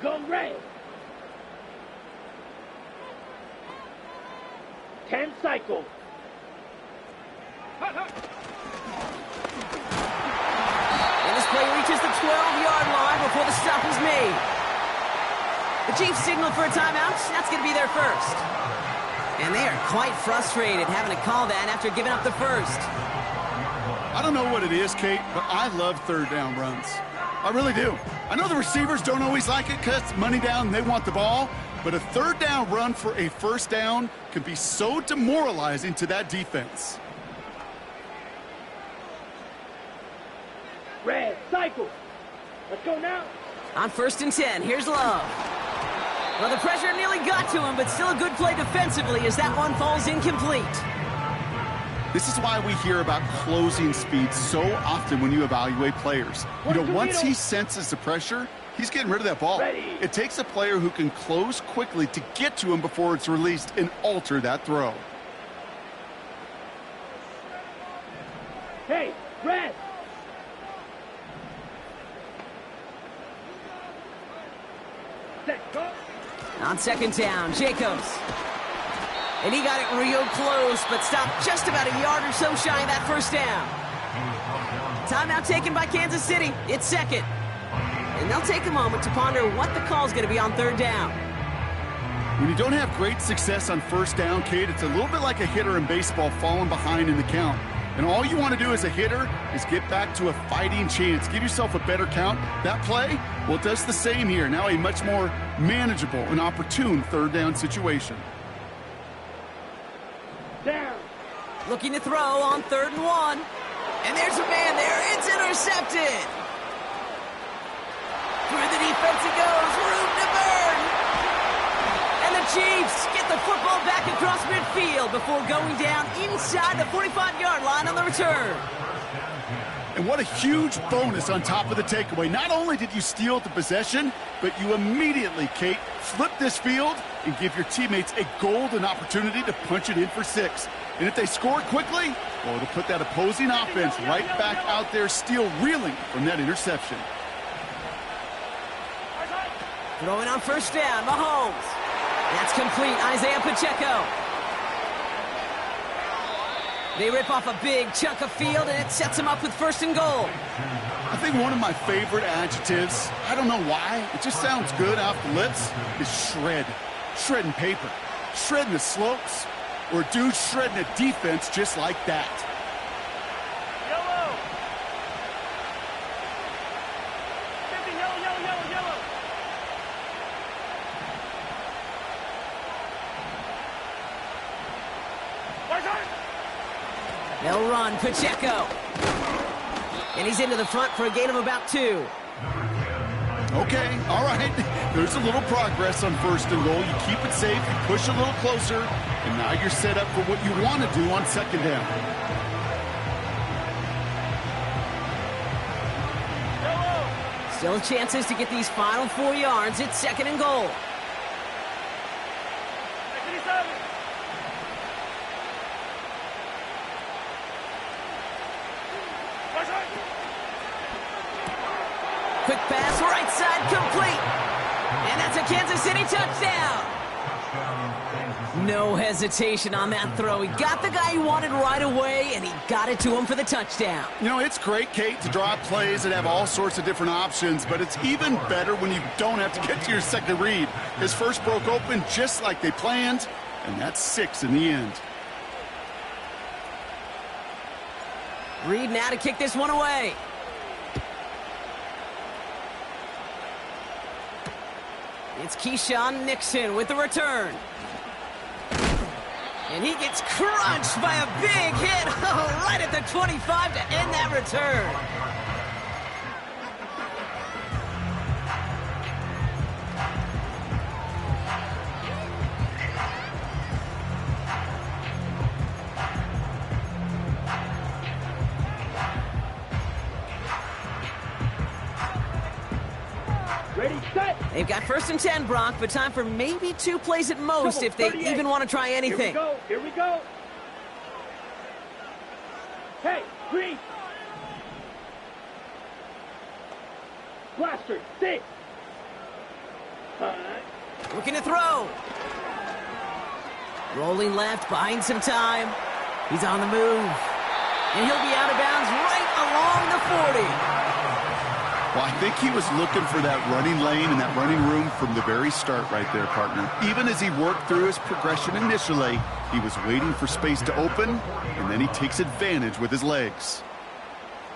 Go red. 10 cycles. And this play reaches the 12-yard line before the stop is made. The Chiefs signal for a timeout. That's going to be their first. And they are quite frustrated having to call that after giving up the first. I don't know what it is, Kate, but I love 3rd down runs. I really do. I know the receivers don't always like it because it's money down and they want the ball, but a 3rd down run for a 1st down can be so demoralizing to that defense. Red, cycle. Let's go now. On 1st and 10, here's Love. Well, the pressure nearly got to him, but still a good play defensively as that one falls incomplete. This is why we hear about closing speed so often when you evaluate players. You know, once he senses the pressure, he's getting rid of that ball. It takes a player who can close quickly to get to him before it's released and alter that throw. Hey, red. Set, go. On 2nd down, Jacobs. And he got it real close, but stopped just about a yard or so shy of that 1st down. Timeout taken by Kansas City. It's 2nd. And they'll take a moment to ponder what the call is going to be on 3rd down. When you don't have great success on 1st down, Kate, it's a little bit like a hitter in baseball falling behind in the count. And all you want to do as a hitter is get back to a fighting chance. Give yourself a better count. That play, well, it does the same here. Now a much more manageable and opportune third down situation. Down. Looking to throw on 3rd and 1. And there's a man there. It's intercepted. Through the defense it goes. Room to burn. And the Chiefs get the football back across midfield before going down inside the 45-yard line on the return. And what a huge bonus on top of the takeaway. Not only did you steal the possession, but you immediately, Kate, flip this field and give your teammates a golden opportunity to punch it in for 6. And if they score quickly, well, it'll put that opposing offense right back out there, still reeling from that interception. Throwing on 1st down, Mahomes. That's complete, Isaiah Pacheco. They rip off a big chunk of field, and it sets them up with 1st and goal. I think one of my favorite adjectives, I don't know why, it just sounds good off the lips, is shred. Shredding paper. Shredding the slopes. Or dude shredding a defense just like that. Yellow. 50, yellow, yellow, yellow, yellow. They'll run, Pacheco. And he's into the front for a gain of about 2. Okay, all right. There's a little progress on 1st and goal. You keep it safe, you push a little closer, and now you're set up for what you want to do on 2nd down. Still chances to get these final 4 yards. It's 2nd and goal. Quick pass, right side, complete. And that's a Kansas City touchdown. No hesitation on that throw. He got the guy he wanted right away, and he got it to him for the touchdown. You know, it's great, Kate, to draw plays and have all sorts of different options, but it's even better when you don't have to get to your second read. His first broke open just like they planned, and that's 6 in the end. Reed now to kick this one away. It's Keyshawn Nixon with the return. And he gets crunched by a big hit right at the 25 to end that return. Ready, set. They've got 1st and 10, Brock, but time for maybe 2 plays at most if they even want to try anything. Here we go. Here we go. Hey, Green. Blaster, 6. Looking to throw. Rolling left, buying some time. He's on the move. And he'll be out of bounds right along the 40. Well, I think he was looking for that running lane and that running room from the very start right there, partner. Even as he worked through his progression initially, he was waiting for space to open, and then he takes advantage with his legs.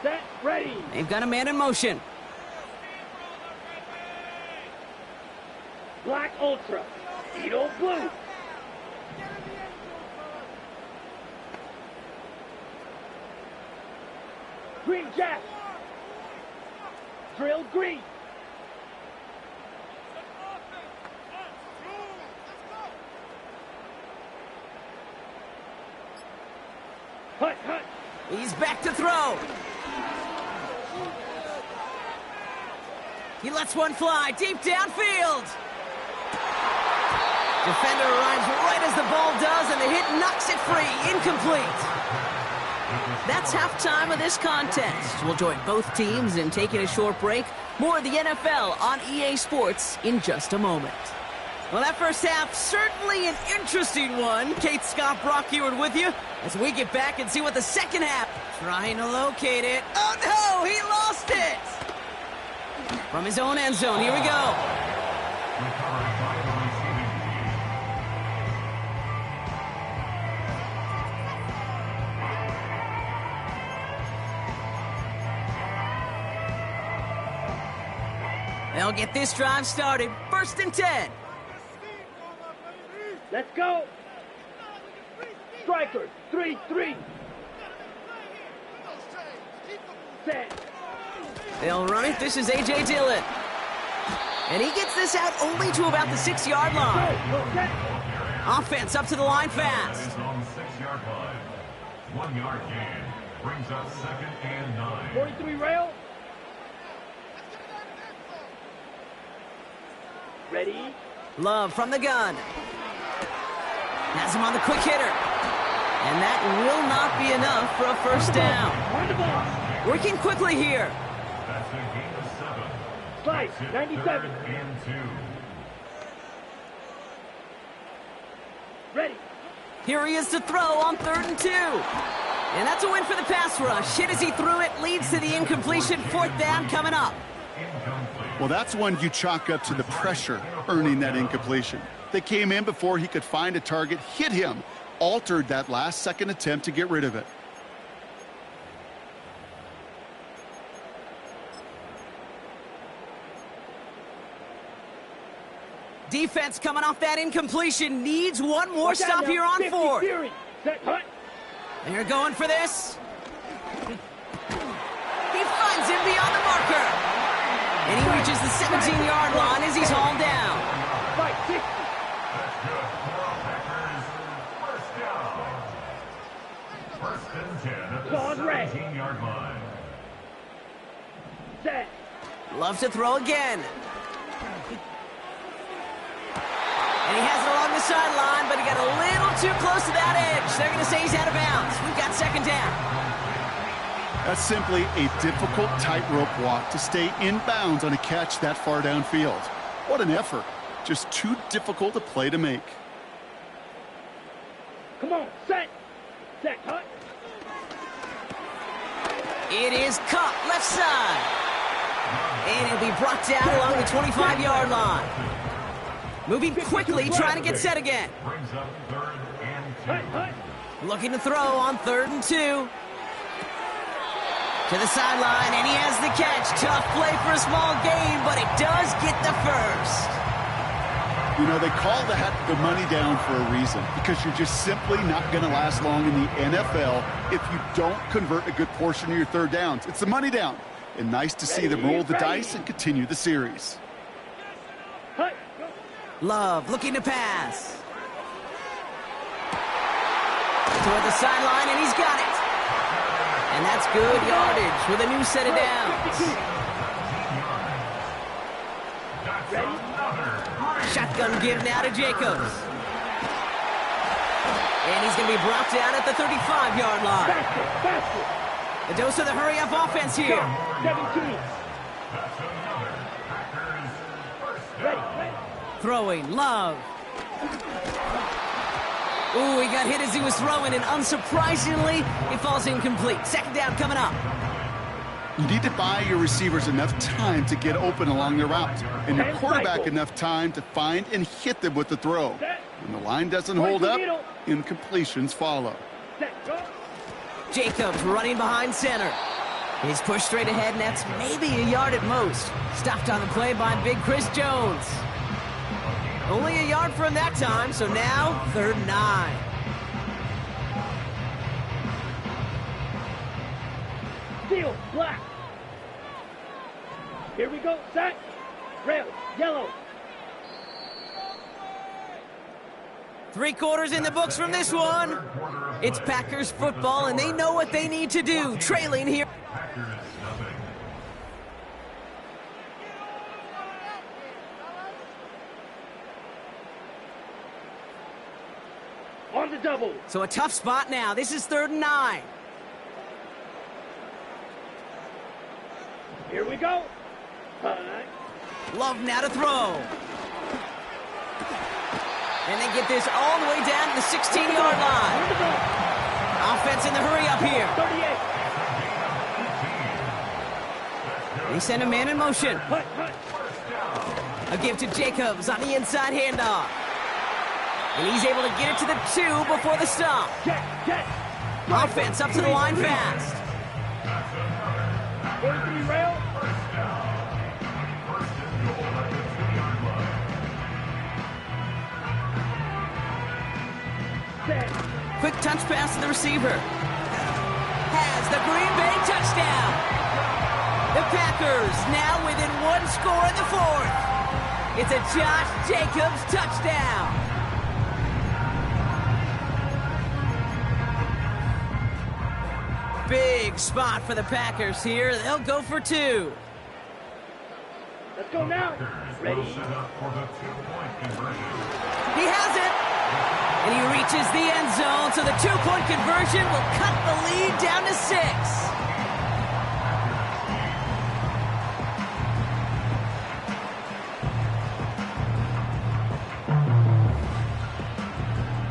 Set, ready. They've got a man in motion. Black Ultra. Edo Blue. Green Jack. Drill green. Hut, hut. He's back to throw. He lets one fly deep downfield. Defender arrives right as the ball does, and the hit knocks it free. Incomplete. That's halftime of this contest. We'll join both teams in taking a short break. More of the NFL on EA Sports in just a moment. Well, that first half, certainly an interesting one. Kate, Scott, Brock Heward with you as we get back and see what the second half, trying to locate it. Oh, no, he lost it. From his own end zone, here we go. They'll get this drive started. 1st and 10. Let's go. Strikers, 3-3. Set. They'll run it. This is A.J. Dillon. And he gets this out only to about the 6-yard line. Offense up to the line fast. On the 6-yard line. 1 yard gain. Brings up 2nd and 9. 43 rail. Ready. Love from the gun. Has him on the quick hitter. And that will not be enough for a 1st down. Working quickly here. That's a gain of 7. Slice, 97. 3rd and 2. Ready. Here he is to throw on 3rd and 2. And that's a win for the pass rush. Hit as he threw it, leads to the incompletion. 4th down coming up. Well, that's one you chalk up to the pressure earning that incompletion. They came in before he could find a target, hit him, altered that last-second attempt to get rid of it. Defense coming off that incompletion needs one more stop here on 4th. They're going for this. He finds him beyond the marker. And he reaches the 17-yard line as he's hauled down. First and 10 at the 17-yard line. Set. Love to throw again. And he has it along the sideline, but he got a little too close to that edge. They're going to say he's out of bounds. We've got 2nd down. That's simply a difficult tightrope walk to stay in bounds on a catch that far downfield. What an effort. Just too difficult a play to make. Come on, set. Set, cut. It is caught left side. And it'll be brought down along the 25-yard line. Moving quickly, trying to get set again. Brings up 3rd and 2. Looking to throw on 3rd and 2. To the sideline, and he has the catch. Tough play for a small gain, but it does get the 1st. You know, they call that the money down for a reason, because you're just simply not going to last long in the NFL if you don't convert a good portion of your 3rd downs. It's the money down. And nice to see them roll the dice and continue the series. Love looking to pass. Toward the sideline, and he's got it. And that's good yardage with a new set of downs. Shotgun give now to Jacobs. And he's going to be brought down at the 35-yard line. A dose of the hurry-up offense here. 17. Throwing, Love. Ooh, he got hit as he was throwing, and unsurprisingly, he falls incomplete. 2nd down coming up. You need to buy your receivers enough time to get open along their route, and your quarterback enough time to find and hit them with the throw. When the line doesn't hold up, incompletions follow. Jacobs running behind center. He's pushed straight ahead, and that's maybe a yard at most. Stopped on the play by Big Chris Jones. Only a yard for him that time, so now 3rd and 9. Steel, black. Here we go, set. Red, yellow. 3 quarters in the books from this one. It's Packers football, and they know what they need to do. Trailing here. On the double. So a tough spot now. This is 3rd and 9. Here we go. Love now to throw. And they get this all the way down to the 16-yard line. Offense in the hurry up here. 38. They send a man in motion. A give to Jacobs on the inside handoff. And he's able to get it to the 2 before the stop. Offense up to the line fast. 43 rail. Quick touch pass to the receiver. Has the Green Bay touchdown. The Packers now within one score in the fourth. It's a Josh Jacobs touchdown. Big spot for the Packers here. They'll go for two. Let's go now. Ready? Set up for the two-point conversion. He has it. And he reaches the end zone, so the two-point conversion will cut the lead down to 6.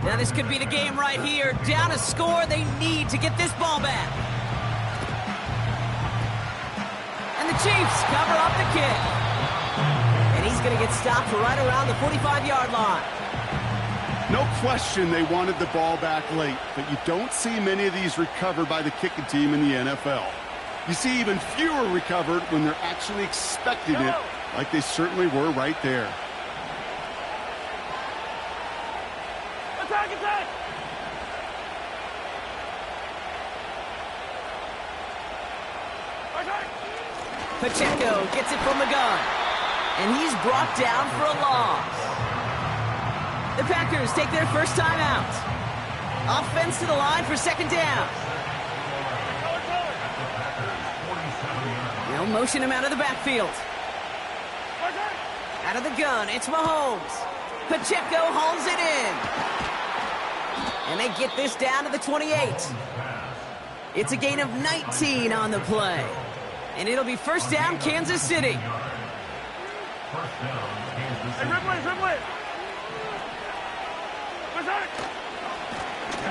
Now this could be the game right here. Down a score, they need to get this ball back. And the Chiefs cover up the kick. And he's going to get stopped right around the 45-yard line. No question they wanted the ball back late, but you don't see many of these recovered by the kicking team in the NFL. You see even fewer recovered when they're actually expecting it, like they certainly were right there. Attack, attack! Pacheco gets it from the gun. And he's brought down for a loss. The Packers take their first time out. Offense to the line for second down. They'll motion him out of the backfield. Out of the gun, it's Mahomes. Pacheco hauls it in. And they get this down to the 28. It's a gain of 19 on the play. And it'll be first down, Kansas City.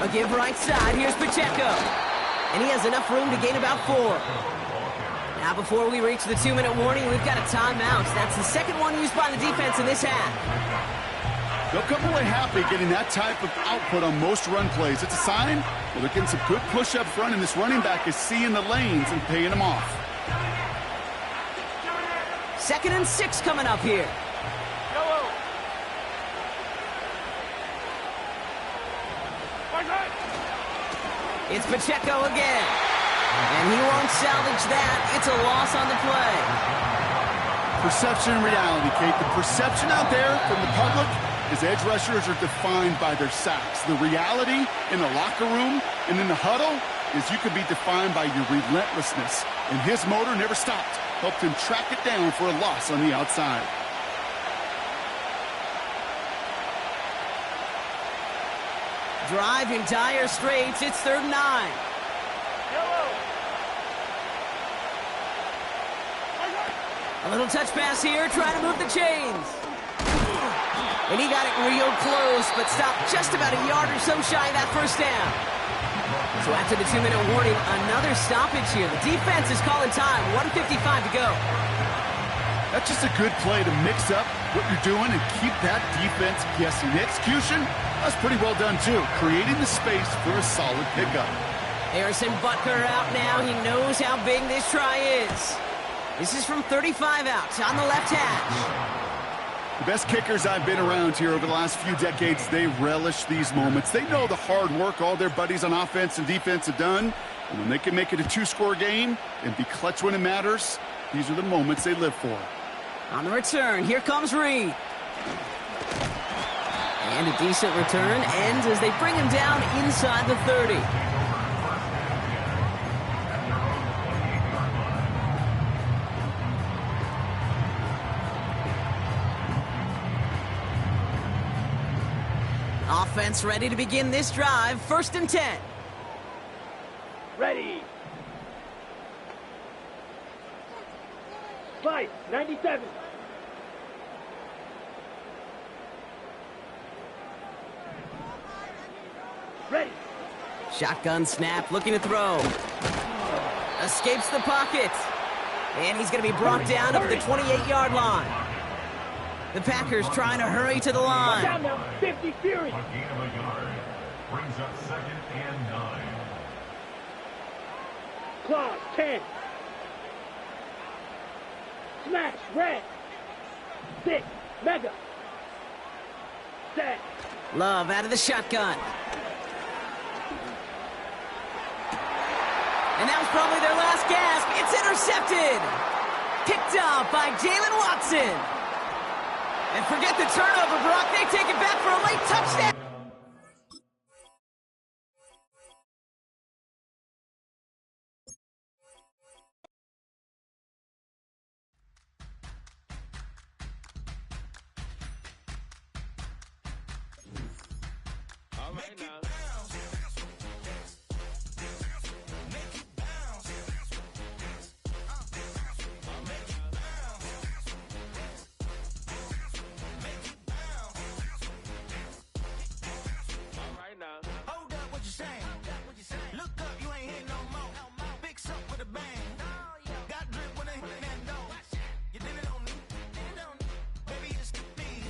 A give right side. Here's Pacheco. And he has enough room to gain about 4. Now, before we reach the 2-minute warning, we've got a timeout. That's the second one used by the defense in this half. They'll come away happy getting that type of output on most run plays. It's a sign, well, they're getting some good push up front, and this running back is seeing the lanes and paying them off. 2nd and 6 coming up here. It's Pacheco again. And he won't salvage that. It's a loss on the play. Perception and reality, Kate. The perception out there from the public is edge rushers are defined by their sacks. The reality in the locker room and in the huddle is you can be defined by your relentlessness. And his motor never stopped. Helped him track it down for a loss on the outside. Drive in dire straits. It's 3rd and 9. A little touch pass here, trying to move the chains. And he got it real close, but stopped just about a yard or so shy of that first down. So after the 2-minute warning, another stoppage here. The defense is calling time. 1:55 to go. That's just a good play to mix up what you're doing and keep that defense guessing. The execution, that's pretty well done too. Creating the space for a solid pickup. Harrison Butker out now. He knows how big this try is. This is from 35 out on the left hash. The best kickers I've been around here over the last few decades, they relish these moments. They know the hard work all their buddies on offense and defense have done. And when they can make it a 2-score game and be clutch when it matters, these are the moments they live for. On the return, here comes Reed. And a decent return ends as they bring him down inside the 30. Offense ready to begin this drive. 1st and 10. Ready. Slide, 97. Ready. Shotgun snap, looking to throw. Escapes the pocket. And he's going to be brought down up at the 28-yard line. The Packers trying to hurry to the line. Down now, 50 Fury. A gain of a yard. Brings up 2nd and 9. Claws, 10. Smash, red. 6, mega. Set. Love out of the shotgun. And that was probably their last gasp. It's intercepted. Picked off by Jalen Watson. And forget the turnover, Brock. They take it back for a late touchdown. All right, now. Hold up, what you saying? Look up, you ain't hitting no more. Fix up with a bang. Got drip when they hit that door. You did it on me. Baby, it's me.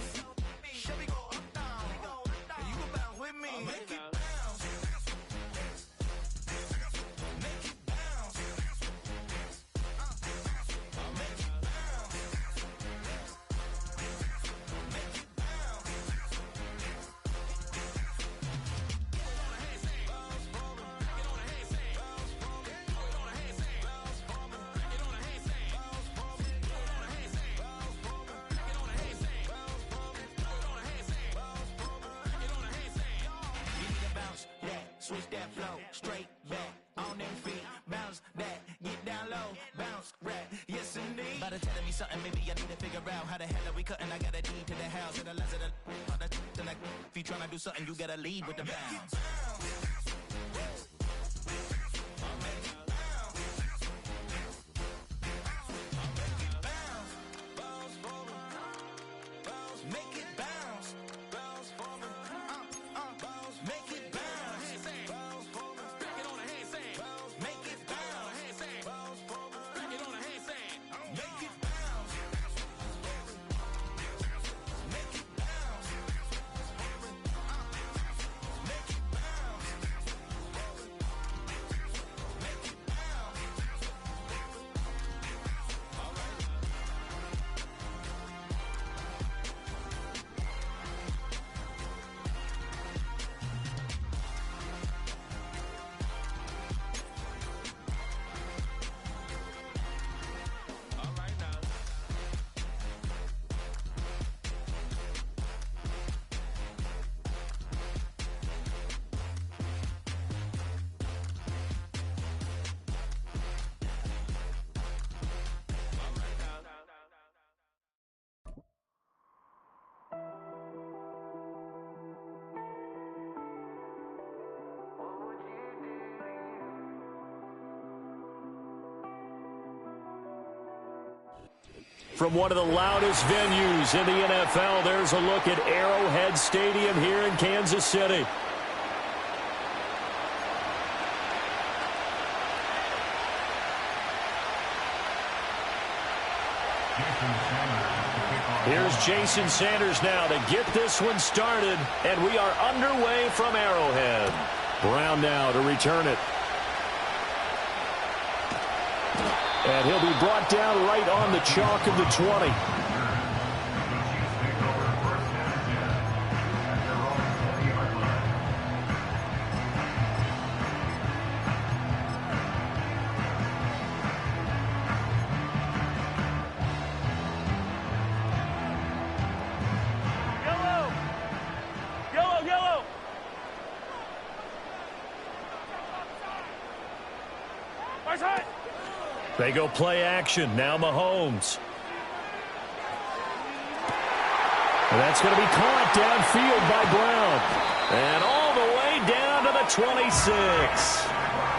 Show me go up, down. You go bounce with me. Make it bounce. Make it bounce. Make it bounce. Make it bounce. Switch that flow, straight back, on them feet, bounce that, get down low, bounce right, yes indeed. About to telling me something, maybe I need to figure out how the hell are we cutting, I got a deed to the house, and the less of the, like, if you tryna do something, you gotta lead with the bounce. Make it bounce, bounce for me, make it bounce. From one of the loudest venues in the NFL, there's a look at Arrowhead Stadium here in Kansas City. Here's Jason Sanders now to get this one started, and we are underway from Arrowhead. Brown now to return it. And he'll be brought down right on the chalk of the 20. Yellow! Right side! They go play action. Now Mahomes. And that's going to be caught downfield by Brown. And all the way down to the 26.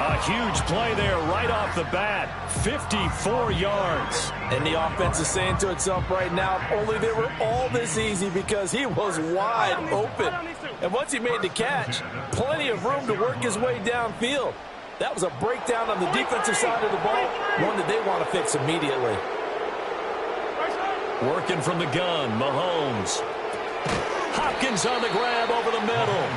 A huge play there right off the bat. 54 yards. And the offense is saying to itself right now, only they were all this easy because he was wide open. And once he made the catch, plenty of room to work his way downfield. That was a breakdown on the defensive side of the ball, one that they want to fix immediately. Working from the gun, Mahomes. Hopkins on the grab over the middle.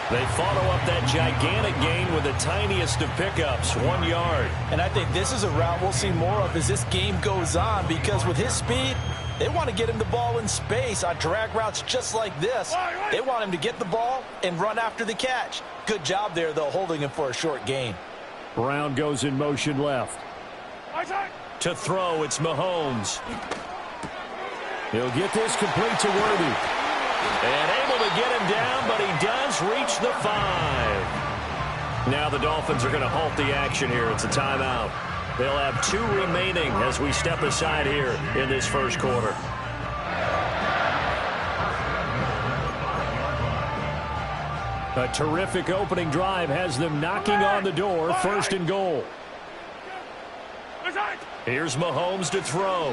They follow up that gigantic gain with the tiniest of pickups, 1 yard. And I think this is a route we'll see more of as this game goes on, because with his speed, they want to get him the ball in space on drag routes just like this. They want him to get the ball and run after the catch. Good job there, though, holding him for a short gain. Brown goes in motion left. To throw, it's Mahomes. He'll get this complete to Worthy. And able to get him down, but he does reach the 5. Now the Dolphins are going to halt the action here. It's a timeout. They'll have 2 remaining as we step aside here in this first quarter. A terrific opening drive has them knocking on the door. First and goal. Here's Mahomes to throw.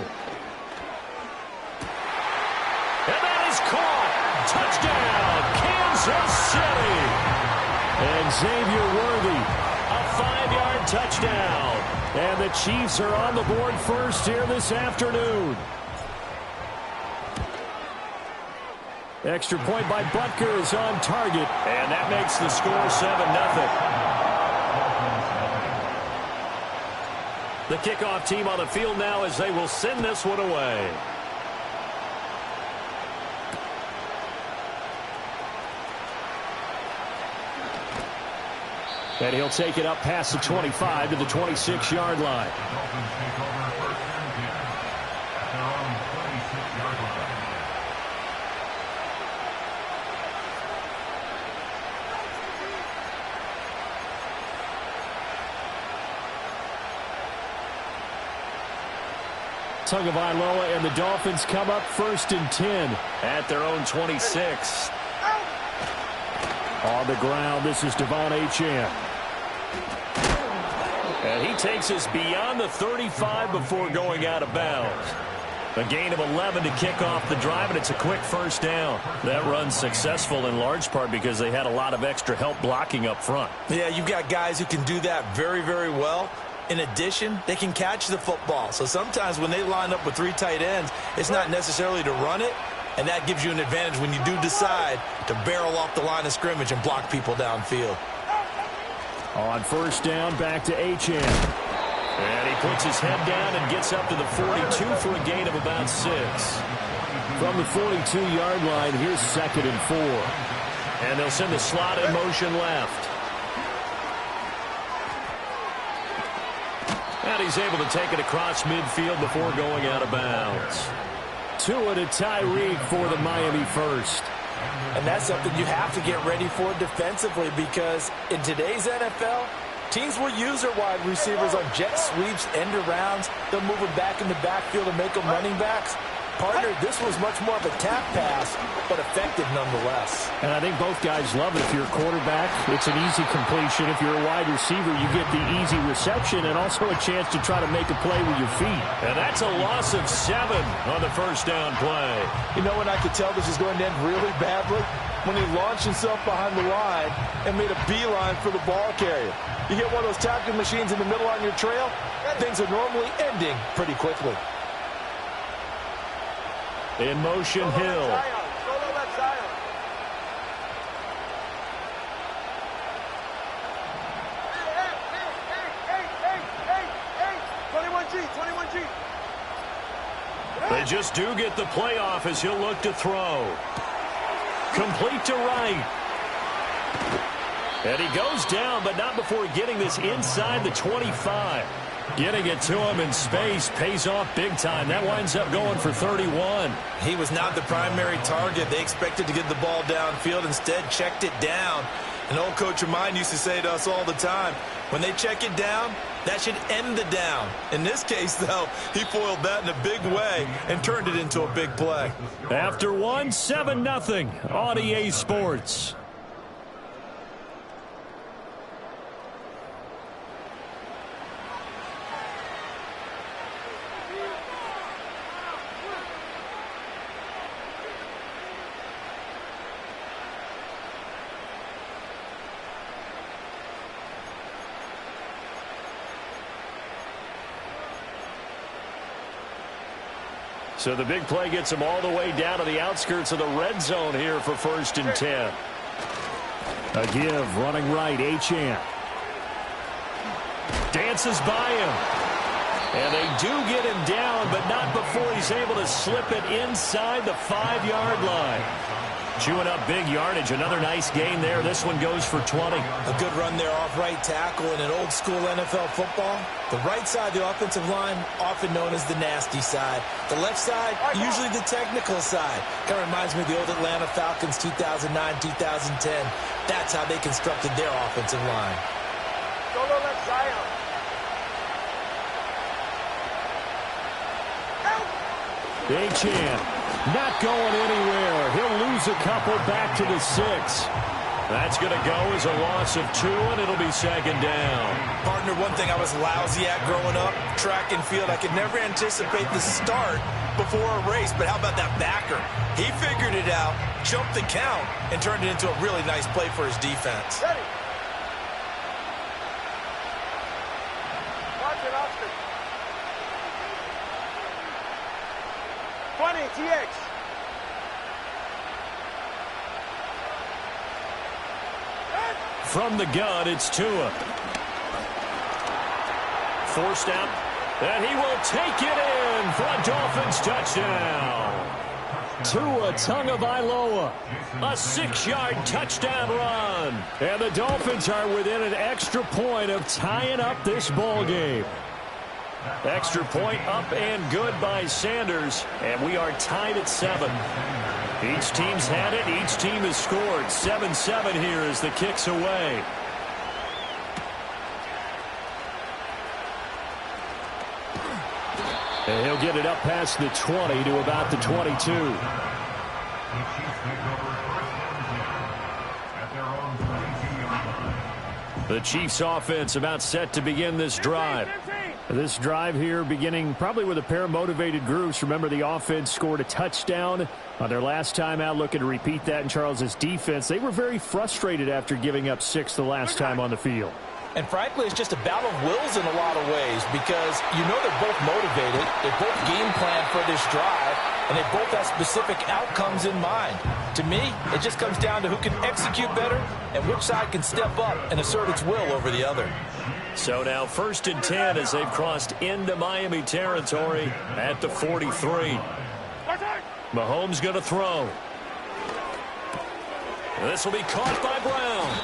And that is caught. Touchdown, Kansas City. And Xavier Worthy, a 5-yard touchdown. And the Chiefs are on the board first here this afternoon. Extra point by Butker is on target. And that makes the score 7-0. The kickoff team on the field now as they will send this one away. And he'll take it up past the 25 to the 26-yard line. Tagovailoa and the Dolphins come up first and 10 at their own 26. On the ground, this is Devon Achane. And he takes us beyond the 35 before going out of bounds. A gain of 11 to kick off the drive, and it's a quick first down. That run's successful in large part because they had a lot of extra help blocking up front. Yeah, you've got guys who can do that very, very well. In addition, they can catch the football. So sometimes when they line up with 3 tight ends, it's not necessarily to run it, and that gives you an advantage when you do decide to barrel off the line of scrimmage and block people downfield. On first down, back to Achane. And he puts his head down and gets up to the 42 for a gain of about 6. From the 42-yard line, here's 2nd and 4. And they'll send the slot in motion left. And he's able to take it across midfield before going out of bounds. Tua to Tyreek for the Miami first. And that's something you have to get ready for defensively because in today's NFL, teams will use their wide receivers on jet sweeps, end arounds. They'll move them back in the backfield and make them running backs. Partner, this was much more of a tap pass, but effective nonetheless. And I think both guys love it. If you're a quarterback, it's an easy completion. If you're a wide receiver, you get the easy reception and also a chance to try to make a play with your feet. And that's a loss of 7 on the first down play. You know when I could tell this is going to end really badly? When he launched himself behind the line and made a beeline for the ball carrier. You hit one of those tackling machines in the middle on your trail, things are normally ending pretty quickly. In motion, Hill. They just do get the playoff as he'll look to throw. Complete to right. And he goes down, but not before getting this inside the 25. Getting it to him in space pays off big time. That winds up going for 31. He was not the primary target. They expected to get the ball downfield. Instead, checked it down. An old coach of mine used to say to us all the time, when they check it down, that should end the down. In this case, though, he foiled that in a big way and turned it into a big play. After 7-0 on EA Sports. So the big play gets him all the way down to the outskirts of the red zone here for 1st and 10. A give, running right, Achane. Dances by him. And they do get him down, but not before he's able to slip it inside the 5-yard line. Chewing up big yardage. Another nice gain there. This one goes for 20. A good run there off right tackle in an old-school NFL football. The right side of the offensive line, often known as the nasty side. The left side, usually the technical side. Kind of reminds me of the old Atlanta Falcons 2009-2010. That's how they constructed their offensive line. Solo left side. Big champ. Not going anywhere. He'll lose a couple back to the 6. That's going to go as a loss of 2, and it'll be second down. Partner, one thing I was lousy at growing up, track and field, I could never anticipate the start before a race. But how about that backer? He figured it out, jumped the count, and turned it into a really nice play for his defense. Ready. Watch it, Austin. 20, TX. From the gun, it's Tua. Forced out, and he will take it in for a Dolphins touchdown. Tua Tagovailoa. A 6-yard touchdown run. And the Dolphins are within an extra point of tying up this ball game. Extra point up and good by Sanders, and we are tied at 7. Each team's had it. Each team has scored. 7-7 here as the kick's away. And he'll get it up past the 20 to about the 22. The Chiefs offense about set to begin this drive. This drive here beginning probably with a pair of motivated groups. Remember, the offense scored a touchdown on their last time out, looking to repeat that in Charles's defense. They were very frustrated after giving up 6 the last time on the field. And frankly, it's just a battle of wills in a lot of ways because you know they're both motivated, they both game plan for this drive, and they both have specific outcomes in mind. To me, it just comes down to who can execute better and which side can step up and assert its will over the other. So now 1st and 10 as they've crossed into Miami territory at the 43. Mahomes going to throw. This will be caught by Brown.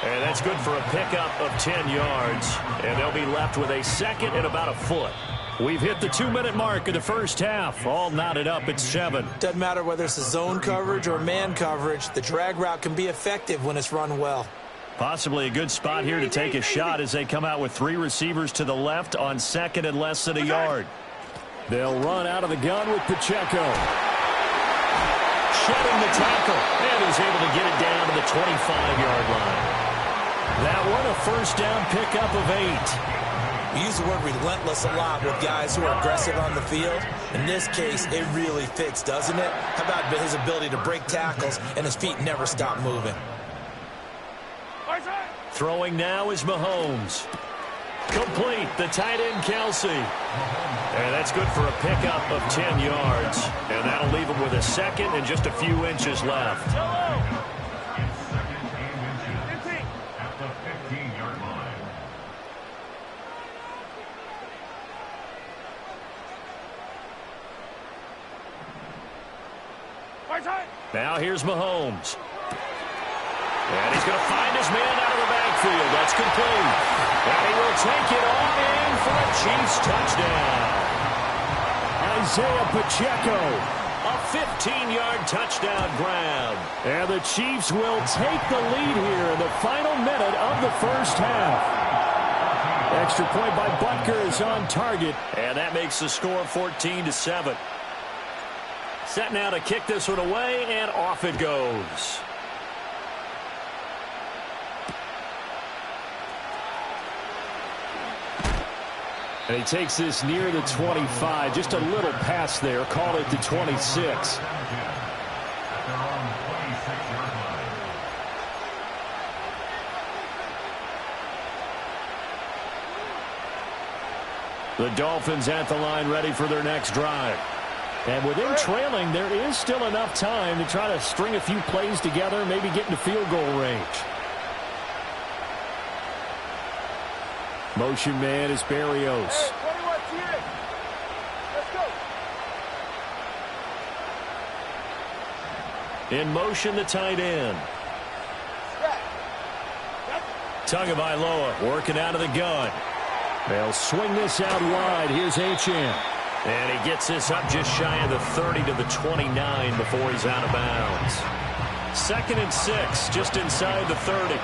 And that's good for a pickup of 10 yards. And they'll be left with a 2nd and about a foot. We've hit the 2-minute mark of the first half. All knotted up at 7. Doesn't matter whether it's a zone coverage or man coverage. The drag route can be effective when it's run well. Possibly a good spot here to take a shot as they come out with 3 receivers to the left on 2nd and less than a yard. They'll run out of the gun with Pacheco. Shedding the tackle. And he's able to get it down to the 25-yard line. That one a first down pickup of 8. We use the word relentless a lot with guys who are aggressive on the field. In this case, it really fits, doesn't it? How about his ability to break tackles and his feet never stop moving? Throwing now is Mahomes. Complete, the tight end, Kelsey. And that's good for a pickup of 10 yards. And that'll leave him with a 2nd and just a few inches left. Now here's Mahomes. And he's going to find his man out of the backfield. That's complete. And he will take it on in for a Chiefs touchdown. Isaiah Pacheco. A 15-yard touchdown grab. And the Chiefs will take the lead here in the final minute of the first half. Extra point by Butker is on target. And that makes the score 14-7. Set now to kick this one away, and off it goes. And he takes this near the 25. Just a little pass there. Call it the 26. The Dolphins at the line, ready for their next drive. And within trailing, there is still enough time to try to string a few plays together, maybe get into field goal range. Motion man is Barrios. In motion, the tight end. Tagovailoa working out of the gun. They'll swing this out wide. Here's Achane. And he gets this up just shy of the 30 to the 29 before he's out of bounds. 2nd and 6, just inside the 30.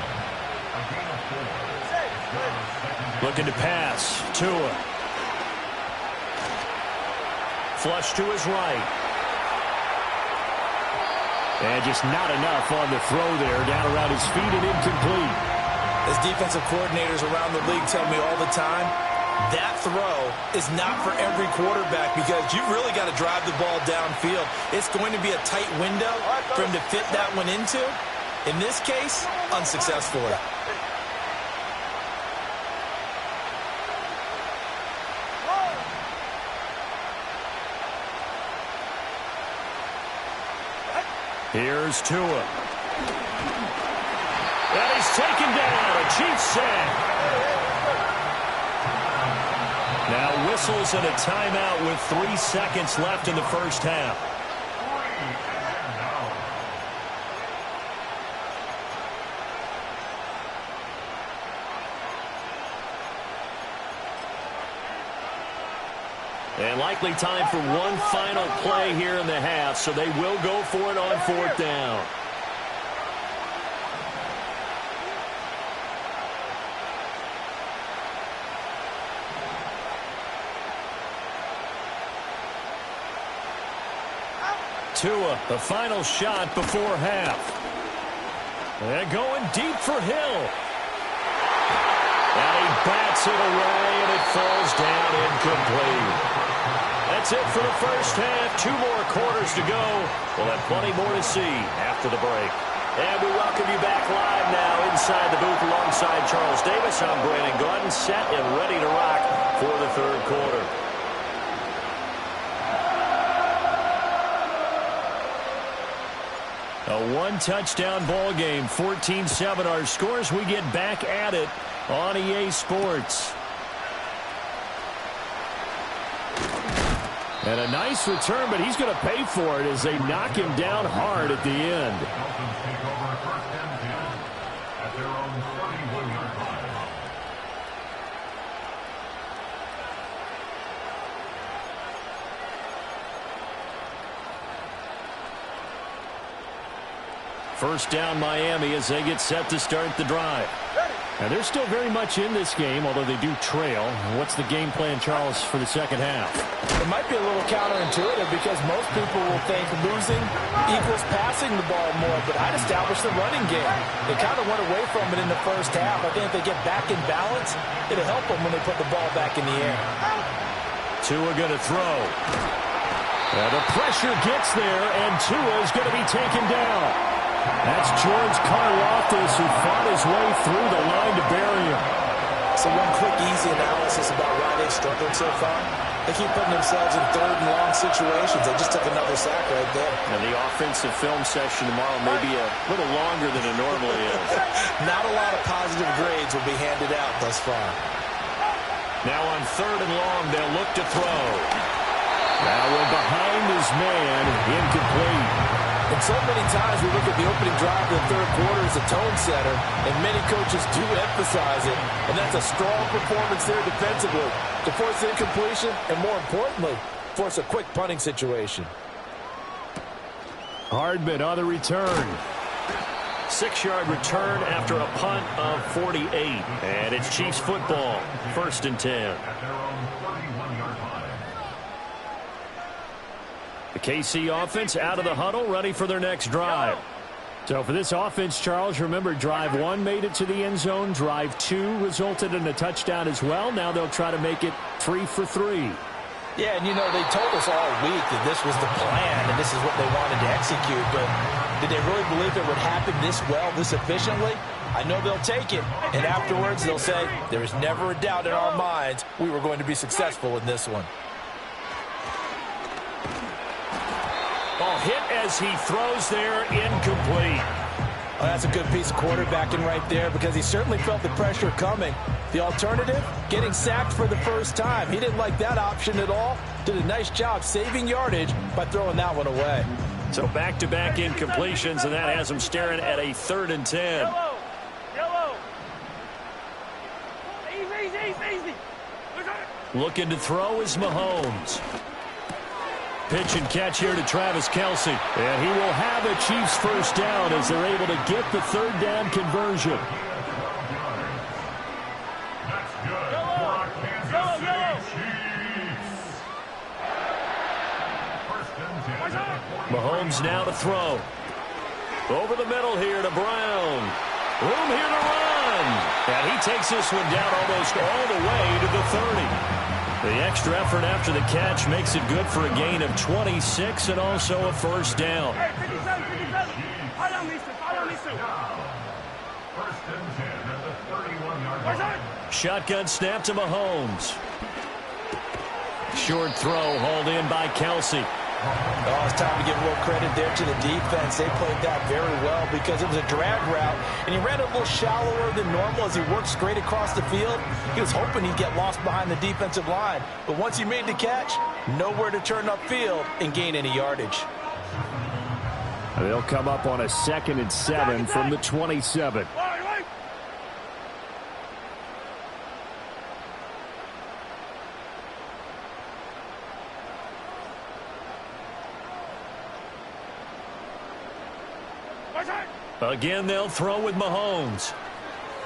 Looking to pass. Tua. Flush to his right. And just not enough on the throw there. Down around his feet and incomplete. As defensive coordinators around the league tell me all the time, that throw is not for every quarterback because you've really got to drive the ball downfield. It's going to be a tight window for him to fit that one into. In this case, unsuccessfully. Here's Tua. And he's taken down. A Chiefs sack. Now whistles and a timeout with 3 seconds left in the first half. And likely time for one final play here in the half, so they will go for it on 4th down. Tua, the final shot before half. And going deep for Hill. And he bats it away, and it falls down incomplete. That's it for the first half. 2 more quarters to go. We'll have plenty more to see after the break. And we welcome you back live now inside the booth alongside Charles Davis. I'm Brandon Gordon, set and ready to rock for the 3rd quarter. A 1-touchdown ball game, 14-7 our scores. We get back at it on EA Sports. And a nice return, but he's going to pay for it as they knock him down hard at the end. First down Miami as they get set to start the drive. Now they're still very much in this game, although they do trail. What's the game plan, Charles, for the second half? It might be a little counterintuitive because most people will think losing equals passing the ball more, but I'd establish the running game. They kind of went away from it in the first half. I think if they get back in balance, it'll help them when they put the ball back in the air. Tua going to throw. And the pressure gets there, and Tua is going to be taken down. That's George Karlaftis who fought his way through the line to bury him. So one quick, easy analysis about why they've struggled so far. They keep putting themselves in 3rd and long situations. They just took another sack right there. And the offensive film session tomorrow may be a little longer than it normally is. Not a lot of positive grades will be handed out thus far. Now on 3rd and long, they'll look to throw. Now we're behind his man, incomplete. And so many times we look at the opening drive of the 3rd quarter as a tone setter, and many coaches do emphasize it. And that's a strong performance there defensively to force incompletion and, more importantly, force a quick punting situation. Hardman on the return. 6-yard return after a punt of 48. And it's Chiefs football, 1st and 10. The KC offense out of the huddle, ready for their next drive. So for this offense, Charles, remember, drive 1 made it to the end zone. Drive 2 resulted in a touchdown as well. Now they'll try to make it 3 for 3. Yeah, and you know, they told us all week that this was the plan and this is what they wanted to execute. But did they really believe it would happen this well, this efficiently? I know they'll take it. And afterwards, they'll say, there is never a doubt in our minds we were going to be successful in this one. Ball hit as he throws there, incomplete. Well, that's a good piece of quarterbacking right there because he certainly felt the pressure coming. The alternative, getting sacked for the first time. He didn't like that option at all. Did a nice job saving yardage by throwing that one away. So back-to-back incompletions, and that has him staring at a 3rd and 10. Yellow. Easy. Looking to throw is Mahomes. Pitch and catch here to Travis Kelce. And he will have a Chiefs first down as they're able to get the 3rd down conversion. That's good for our Kansas City Chiefs. First and 10 at the 40. Mahomes now to throw. Over the middle here to Brown. Room here to run. And he takes this one down almost all the way to the 30. The extra effort after the catch makes it good for a gain of 26 and also a first down. Hey, 57. I don't need to. First and 10 at the 31-yard line. Shotgun snap to Mahomes. Short throw hauled in by Kelce. Oh, it's time to give a little credit there to the defense. They played that very well because it was a drag route, and he ran a little shallower than normal as he worked straight across the field. He was hoping he'd get lost behind the defensive line, but once he made the catch, nowhere to turn upfield and gain any yardage. They'll come up on a 2nd and 7 from the 27. Again, they'll throw with Mahomes.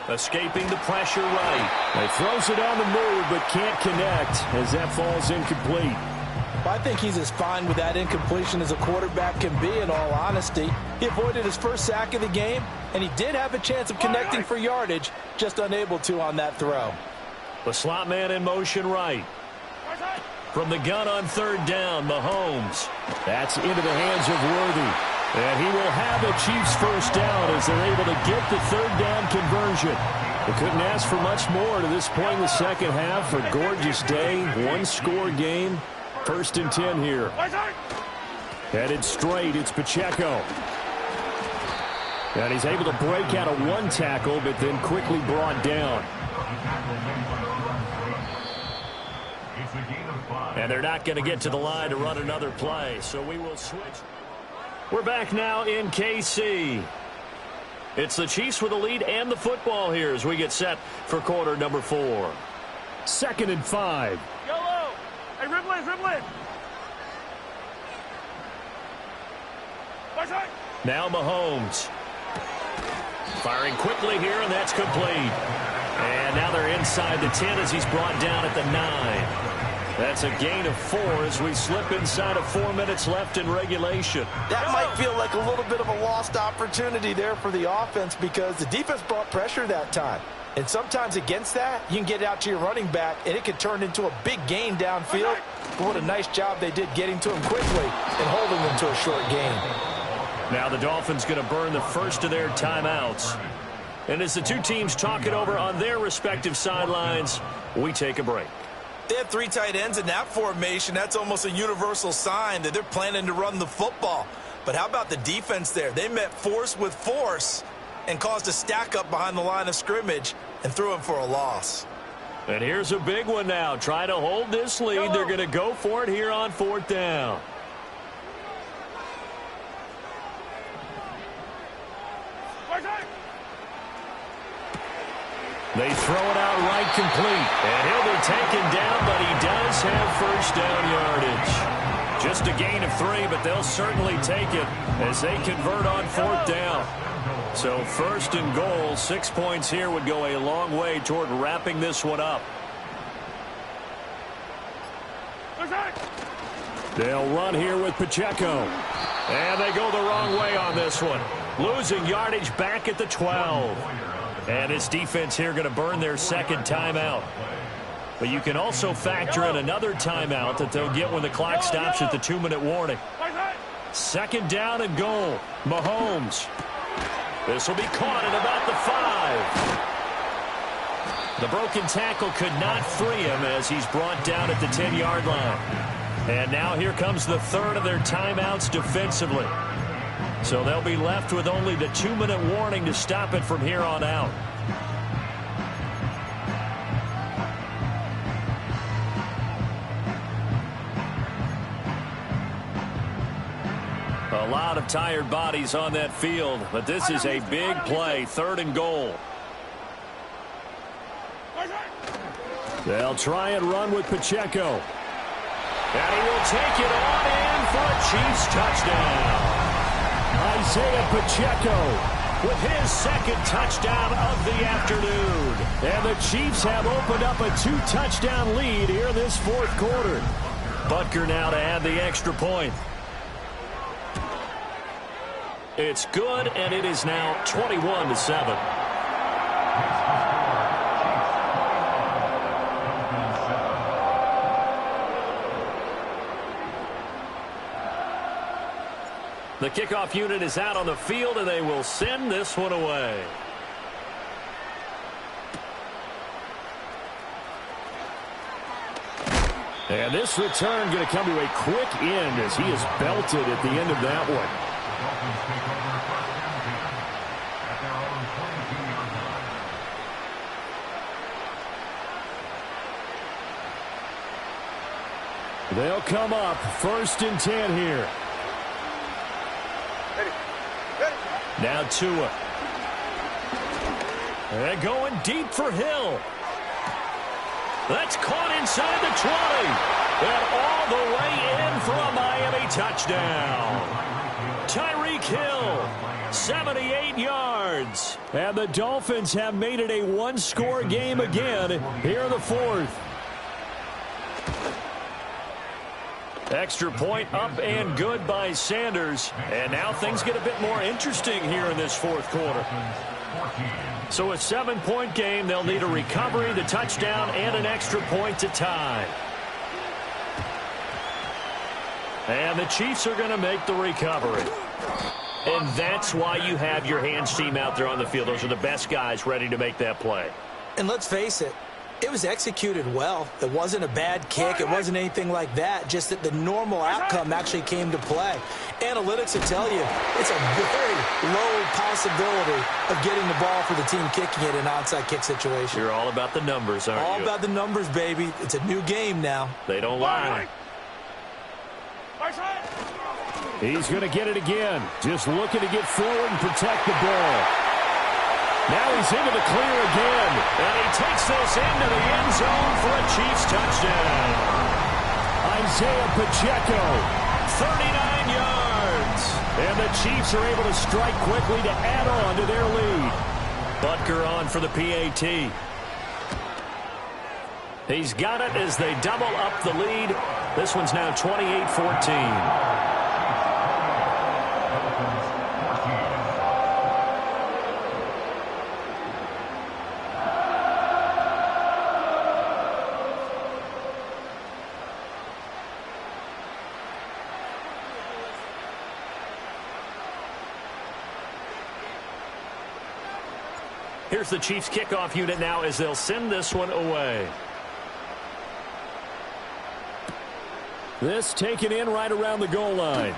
Escaping the pressure right. He throws it on the move, but can't connect as that falls incomplete. I think he's as fine with that incompletion as a quarterback can be, in all honesty. He avoided his first sack of the game, and he did have a chance of connecting for yardage, just unable to on that throw. The slot man in motion right. From the gun on 3rd down, Mahomes. That's into the hands of Worthy. And he will have a Chiefs first down as they're able to get the 3rd down conversion. They couldn't ask for much more to this point in the second half. A gorgeous day, 1-score game. 1st and 10 here. Headed straight, it's Pacheco. And he's able to break out of 1 tackle, but then quickly brought down. And they're not going to get to the line to run another play, so we will switch. We're back now in KC. It's the Chiefs with the lead and the football here as we get set for quarter number 4. 2nd and 5. Yellow. Hey, ribble in. Now Mahomes. Firing quickly here, and that's complete. And now they're inside the 10 as he's brought down at the 9. That's a gain of 4 as we slip inside of 4 minutes left in regulation. That might feel like a little bit of a lost opportunity there for the offense because the defense brought pressure that time. And sometimes against that, you can get out to your running back, and it can turn into a big gain downfield. But what a nice job they did getting to him quickly and holding him to a short gain. Now the Dolphins going to burn the first of their timeouts. And as the two teams talk it over on their respective sidelines, we take a break. They have 3 tight ends in that formation. That's almost a universal sign that they're planning to run the football. But how about the defense there? They met force with force and caused a stack up behind the line of scrimmage and threw him for a loss. And here's a big one now. Try to hold this lead. They're going to go for it here on 4th down. They throw it out right complete. And he'll be taken down, but he does have first down yardage. Just a gain of 3, but they'll certainly take it as they convert on 4th down. So 1st and goal, 6 points here would go a long way toward wrapping this one up. They'll run here with Pacheco. And they go the wrong way on this one. Losing yardage back at the 12. And his defense here going to burn their 2nd timeout. But you can also factor in another timeout that they'll get when the clock stops at the 2-minute warning. 2nd down and goal. Mahomes. This will be caught at about the 5. The broken tackle could not free him as he's brought down at the 10-yard line. And now here comes the 3rd of their timeouts defensively. So they'll be left with only the 2-minute warning to stop it from here on out. A lot of tired bodies on that field, but this is a big play, 3rd and goal. They'll try and run with Pacheco. And he will take it on in for a Chiefs touchdown. Isaiah Pacheco with his 2nd touchdown of the afternoon. And the Chiefs have opened up a 2-touchdown lead here in this 4th quarter. Butker now to add the extra point. It's good, and it is now 21-7. The kickoff unit is out on the field, and they will send this one away. And this return going to come to a quick end as he is belted at the end of that one. They'll come up 1st and 10 here. Now Tua. And going deep for Hill. That's caught inside the 20. And all the way in for a Miami touchdown. Tyreek Hill, 78 yards. And the Dolphins have made it a 1-score game again here in the 4th. Extra point up and good by Sanders. And now things get a bit more interesting here in this 4th quarter. So a 7-point game, they'll need a recovery, the touchdown, and an extra point to tie. And the Chiefs are going to make the recovery. And that's why you have your hands team out there on the field. Those are the best guys ready to make that play. And let's face it, it was executed well. It wasn't a bad kick. It wasn't anything like that. Just that the normal outcome actually came to play. Analytics will tell you it's a very low possibility of getting the ball for the team kicking it in an onside kick situation. You're all about the numbers, aren't you? All about the numbers, baby. It's a new game now. They don't lie. He's going to get it again. Just looking to get forward and protect the ball. Now he's into the clear again. And he takes this into the end zone for a Chiefs touchdown. Isaiah Pacheco, 39 yards. And the Chiefs are able to strike quickly to add on to their lead. Butker on for the PAT. He's got it as they double up the lead. This one's now 28-14. Here's the Chiefs kickoff unit now as they'll send this one away. This taken in right around the goal line.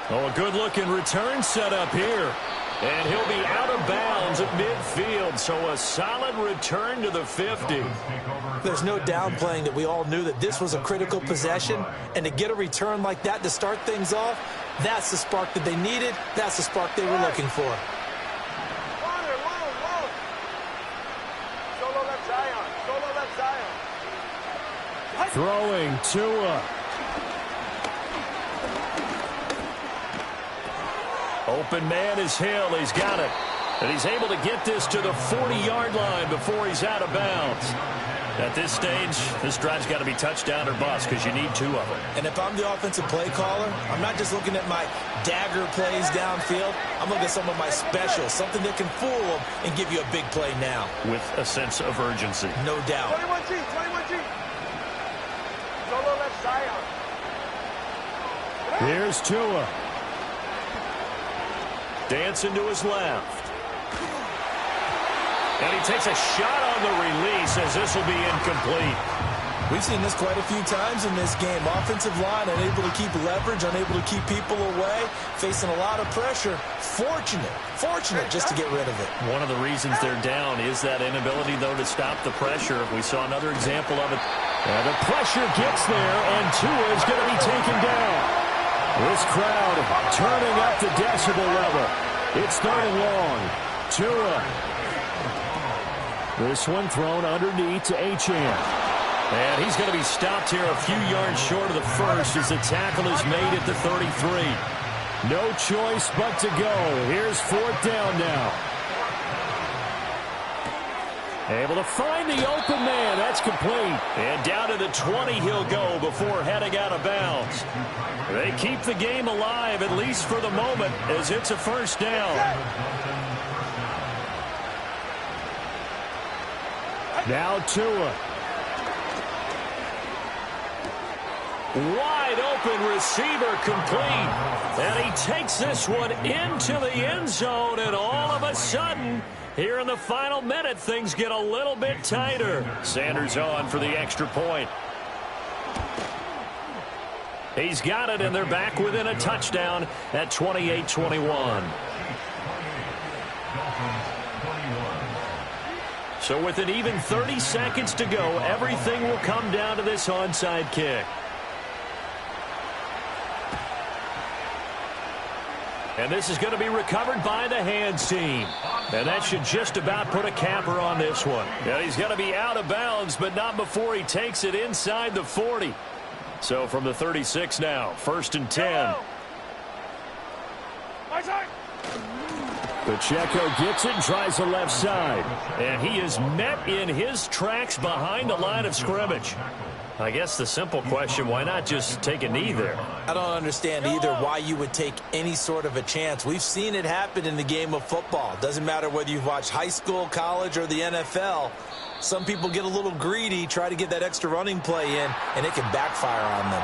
Oh, a good-looking return set up here. And he'll be out of bounds at midfield, so a solid return to the 50. There's no downplaying that we all knew that this was a critical possession, and to get a return like that to start things off, that's the spark that they needed. That's the spark they were looking for. Throwing Tua. Open man is Hill. He's got it. And he's able to get this to the 40-yard line before he's out of bounds. At this stage, this drive's got to be touchdown or bust because you need 2 of them. And if I'm the offensive play caller, I'm not just looking at my dagger plays downfield. I'm looking at some of my specials, something that can fool them and give you a big play now. With a sense of urgency. No doubt. 21G, 21G. Solo left Zion. Here's Tua. Dancing to his left. And he takes a shot on the release as this will be incomplete. We've seen this quite a few times in this game. Offensive line unable to keep leverage, unable to keep people away, facing a lot of pressure. Fortunate just to get rid of it. One of the reasons they're down is that inability, though, to stop the pressure. We saw another example of it. And the pressure gets there, and Tua is going to be taken down. This crowd turning up the decibel level. It's 3rd and long. Tua. This one thrown underneath to Achane. And he's going to be stopped here a few yards short of the first as the tackle is made at the 33. No choice but to go. Here's 4th down now. Able to find the open man. That's complete. And down to the 20 he'll go before heading out of bounds. They keep the game alive, at least for the moment, as it's a 1st down. Now Tua. Wide open receiver complete. And he takes this one into the end zone. And all of a sudden, here in the final minute, things get a little bit tighter. Sanders on for the extra point. He's got it, and they're back within a touchdown at 28-21. So with an even 30 seconds to go, everything will come down to this onside kick. And this is going to be recovered by the hands team. And that should just about put a capper on this one. And he's going to be out of bounds, but not before he takes it inside the 40. So from the 36 now, 1st and 10. Pacheco gets it and tries the left side. And he is met in his tracks behind the line of scrimmage. I guess the simple question, why not just take a knee there? I don't understand either why you would take any sort of a chance. We've seen it happen in the game of football. Doesn't matter whether you've watched high school, college, or the NFL. Some people get a little greedy, try to get that extra running play in, and it can backfire on them.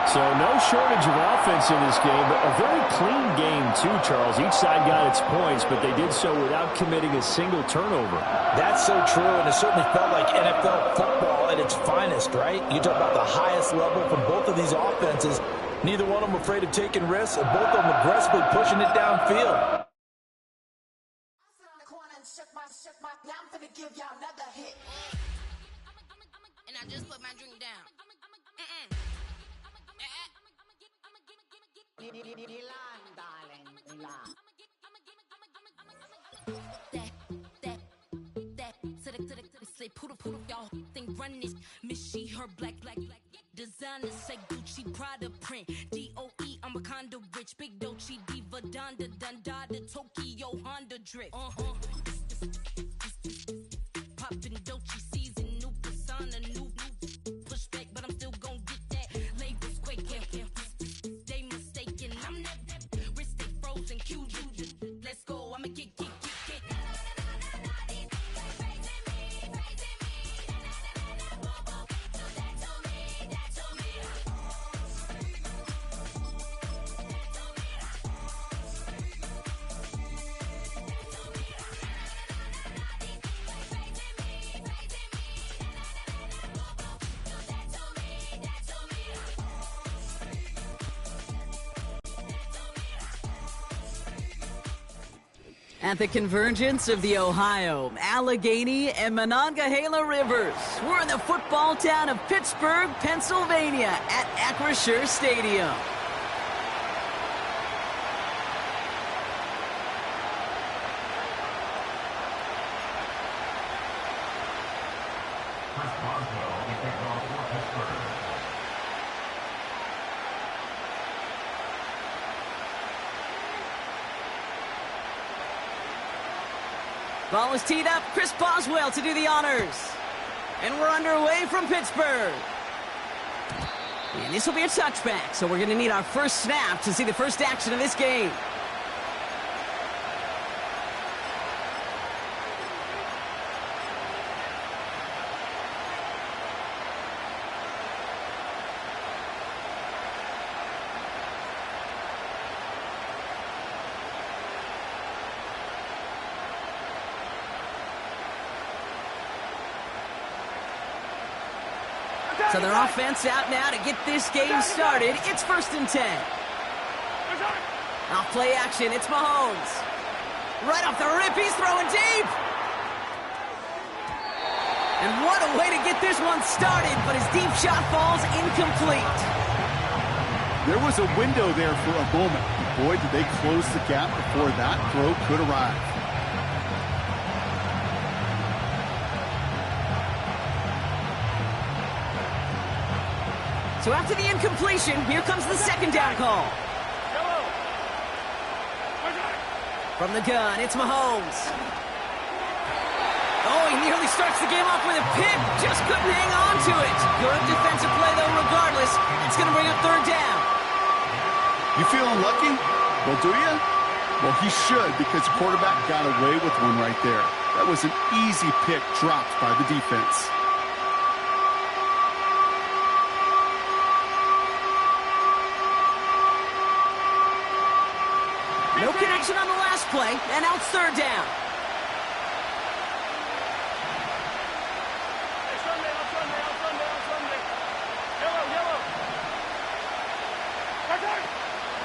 So no shortage of offense in this game, but a very clean game too, Charles. Each side got its points, but they did so without committing a single turnover. That's so true, and it certainly felt like NFL football at its finest, right? You talk about the highest level from both of these offenses. Neither one of them afraid of taking risks, and both of them aggressively pushing it downfield. And I just put my drink down. Say poodle, y'all think run this. Miss she, her black. Designers say Gucci, Prada print. DOE, I'm a condo rich. Big Dolce, Diva, Donda, Dundada, Tokyo, Honda drip. Poppin' Dolce season, new persona, new pushback, but I'm still gon' get that. Labels quaking, they mistaken. I'm that wrist stay frozen, Q. Let's go, I'ma get. At the convergence of the Ohio, Allegheny, and Monongahela Rivers, we're in the football town of Pittsburgh, Pennsylvania at Acrisure Stadium. Ball is teed up. Chris Boswell to do the honors. And we're underway from Pittsburgh. And this will be a touchback, so we're going to need our first snap to see the first action of this game. So their offense out now to get this game started. It's 1st and 10. Off play action, it's Mahomes. Right off the rip, he's throwing deep. And what a way to get this one started, but his deep shot falls incomplete. There was a window there for a moment. Boy, did they close the gap before that throw could arrive. So after the incompletion, here comes the 2nd down call. From the gun, it's Mahomes. Oh, he nearly starts the game off with a pick. Just couldn't hang on to it. Good defensive play, though, regardless. It's going to bring up 3rd down. You feeling lucky? Well, do you? Well, he should, because the quarterback got away with one right there. That was an easy pick dropped by the defense. No connection on the last play, and now it's 3rd down.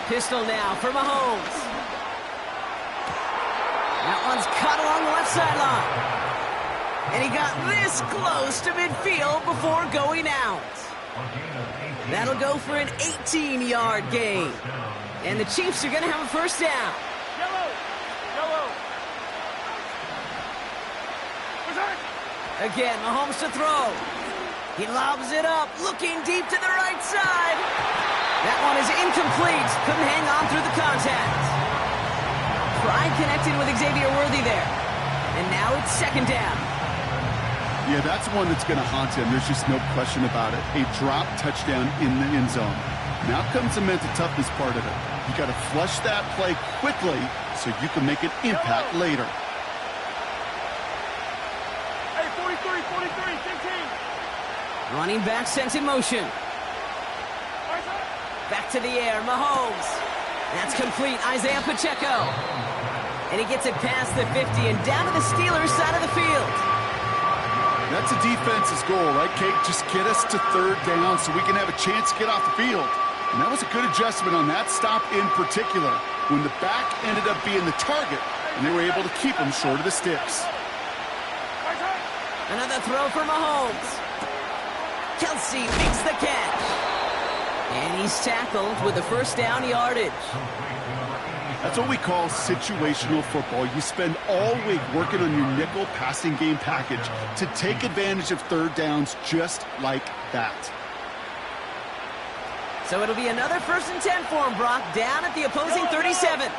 Pistol now for Mahomes. That one's caught along the left sideline. And he got this close to midfield before going out. That'll go for an 18-yard gain. And the Chiefs are going to have a 1st down. Again, Mahomes to throw. He lobs it up, looking deep to the right side. That one is incomplete. Couldn't hang on through the contact. Pride connected with Xavier Worthy there. And now it's 2nd down. Yeah, that's one that's going to haunt him. There's just no question about it. A drop touchdown in the end zone. Now comes the mental toughness part of it. You got to flush that play quickly so you can make an impact later. Hey, 43, 15. Running back sent in motion. Back to the air, Mahomes. That's complete, Isaiah Pacheco. And he gets it past the 50 and down to the Steelers' side of the field. That's a defense's goal, right, Kate? Just get us to 3rd down so we can have a chance to get off the field. And that was a good adjustment on that stop in particular, when the back ended up being the target, and they were able to keep him short of the sticks. Another throw for Mahomes. Kelsey makes the catch. And he's tackled with a 1st down yardage. That's what we call situational football. You spend all week working on your nickel passing game package to take advantage of 3rd downs just like that. So it'll be another 1st and 10 for him, Brock, down at the opposing 37.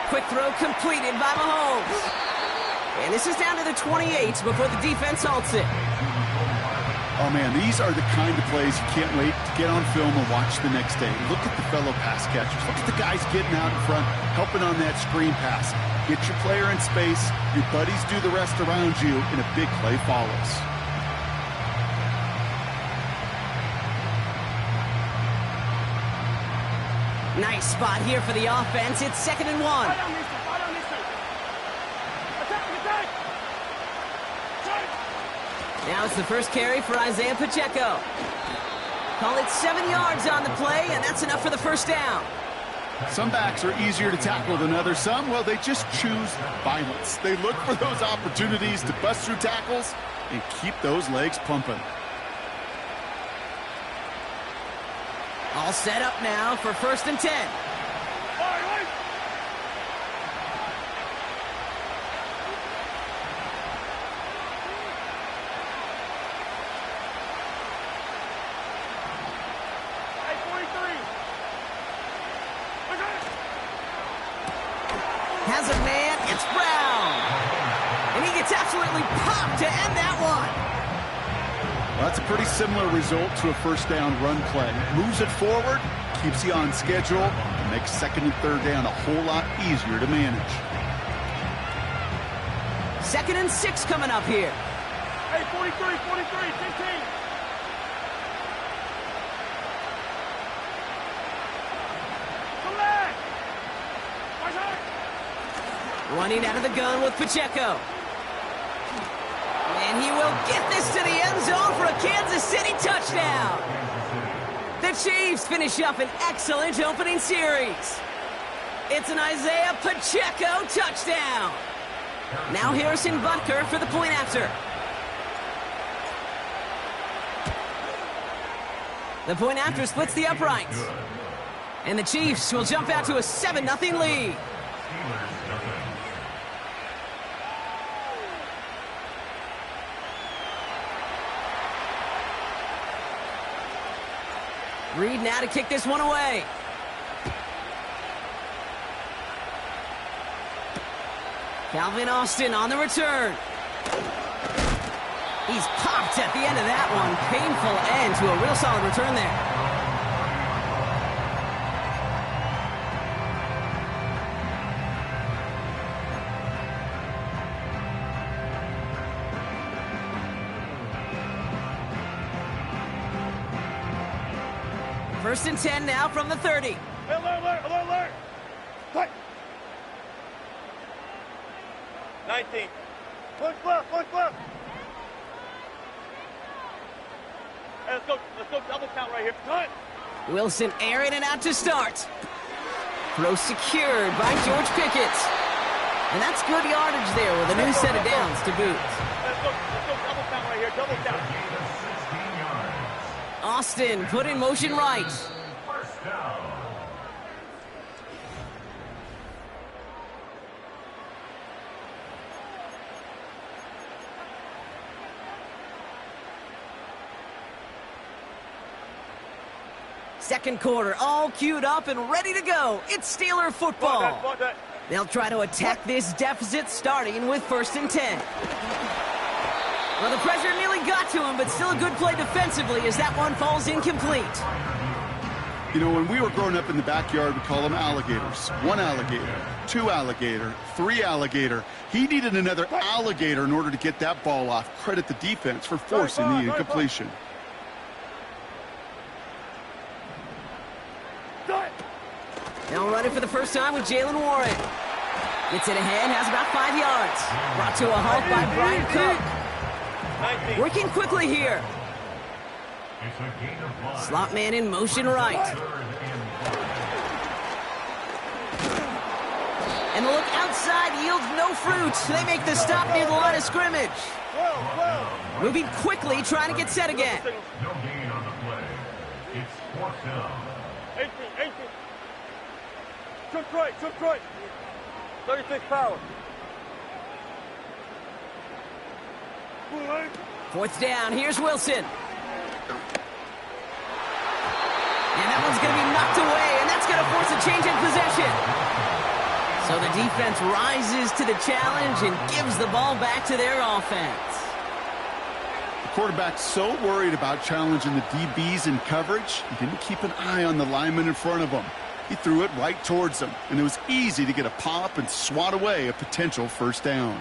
Quick throw completed by Mahomes. And this is down to the 28 before the defense halts it. Oh, man, these are the kind of plays you can't wait to get on film and watch the next day. Look at the fellow pass catchers. Look at the guys getting out in front, helping on that screen pass. Get your player in space, your buddies do the rest around you, and a big play follows. Nice spot here for the offense. It's 2nd and 1. Now it's the first carry for Isaiah Pacheco. Call it 7 yards on the play, and that's enough for the 1st down. Some backs are easier to tackle than others. Some, well, they just choose violence. They look for those opportunities to bust through tackles and keep those legs pumping. All set up now for 1st and 10. Has a man, it's Brown. And he gets absolutely popped to end that one. Well, that's a pretty similar result to a 1st down run play. Moves it forward, keeps you on schedule, and makes 2nd and 3rd down a whole lot easier to manage. 2nd and 6 coming up here. Hey, 43, 15. Running out of the gun with Pacheco. And he will get this to the end zone for a Kansas City touchdown. The Chiefs finish up an excellent opening series. It's an Isaiah Pacheco touchdown. Now Harrison Butker for the point after. The point after splits the uprights. And the Chiefs will jump out to a 7-0 lead. Reed now to kick this one away. Calvin Austin on the return. He's popped at the end of that one. Painful end to a real solid return there. First and 10 now from the 30. Alert! Quick! 19. Push left. Hey, let's go double count right here. Cut! Wilson airing it out to start. Throw secured by George Pickett. And that's good yardage there with a new set of downs to boot. Let's go double count right here, double count. Austin put in motion right. Second quarter, all queued up and ready to go. It's Steeler football. They'll try to attack this deficit starting with first and 10. Well, the pressure nearly got to him, but still a good play defensively as that one falls incomplete. You know, when we were growing up in the backyard, we call them alligators. 1 alligator, 2 alligator, 3 alligator. He needed another alligator in order to get that ball off. Credit the defense for forcing the incompletion. Now running for the first time with Jalen Warren. Gets it ahead, has about 5 yards. Brought to a halt by Brian Cook. Working quickly here. Slot man in motion right. And the look outside yields no fruit. They make the stop near the line of scrimmage. Moving quickly, trying to get set again. No gain on the play. It's fourth down. 18. Took right. 36 power. Fourth down, here's Wilson. And that one's going to be knocked away, and that's going to force a change in possession. So the defense rises to the challenge and gives the ball back to their offense. The quarterback's so worried about challenging the DBs in coverage, he didn't keep an eye on the lineman in front of him. He threw it right towards them, and it was easy to get a pop and swat away a potential first down.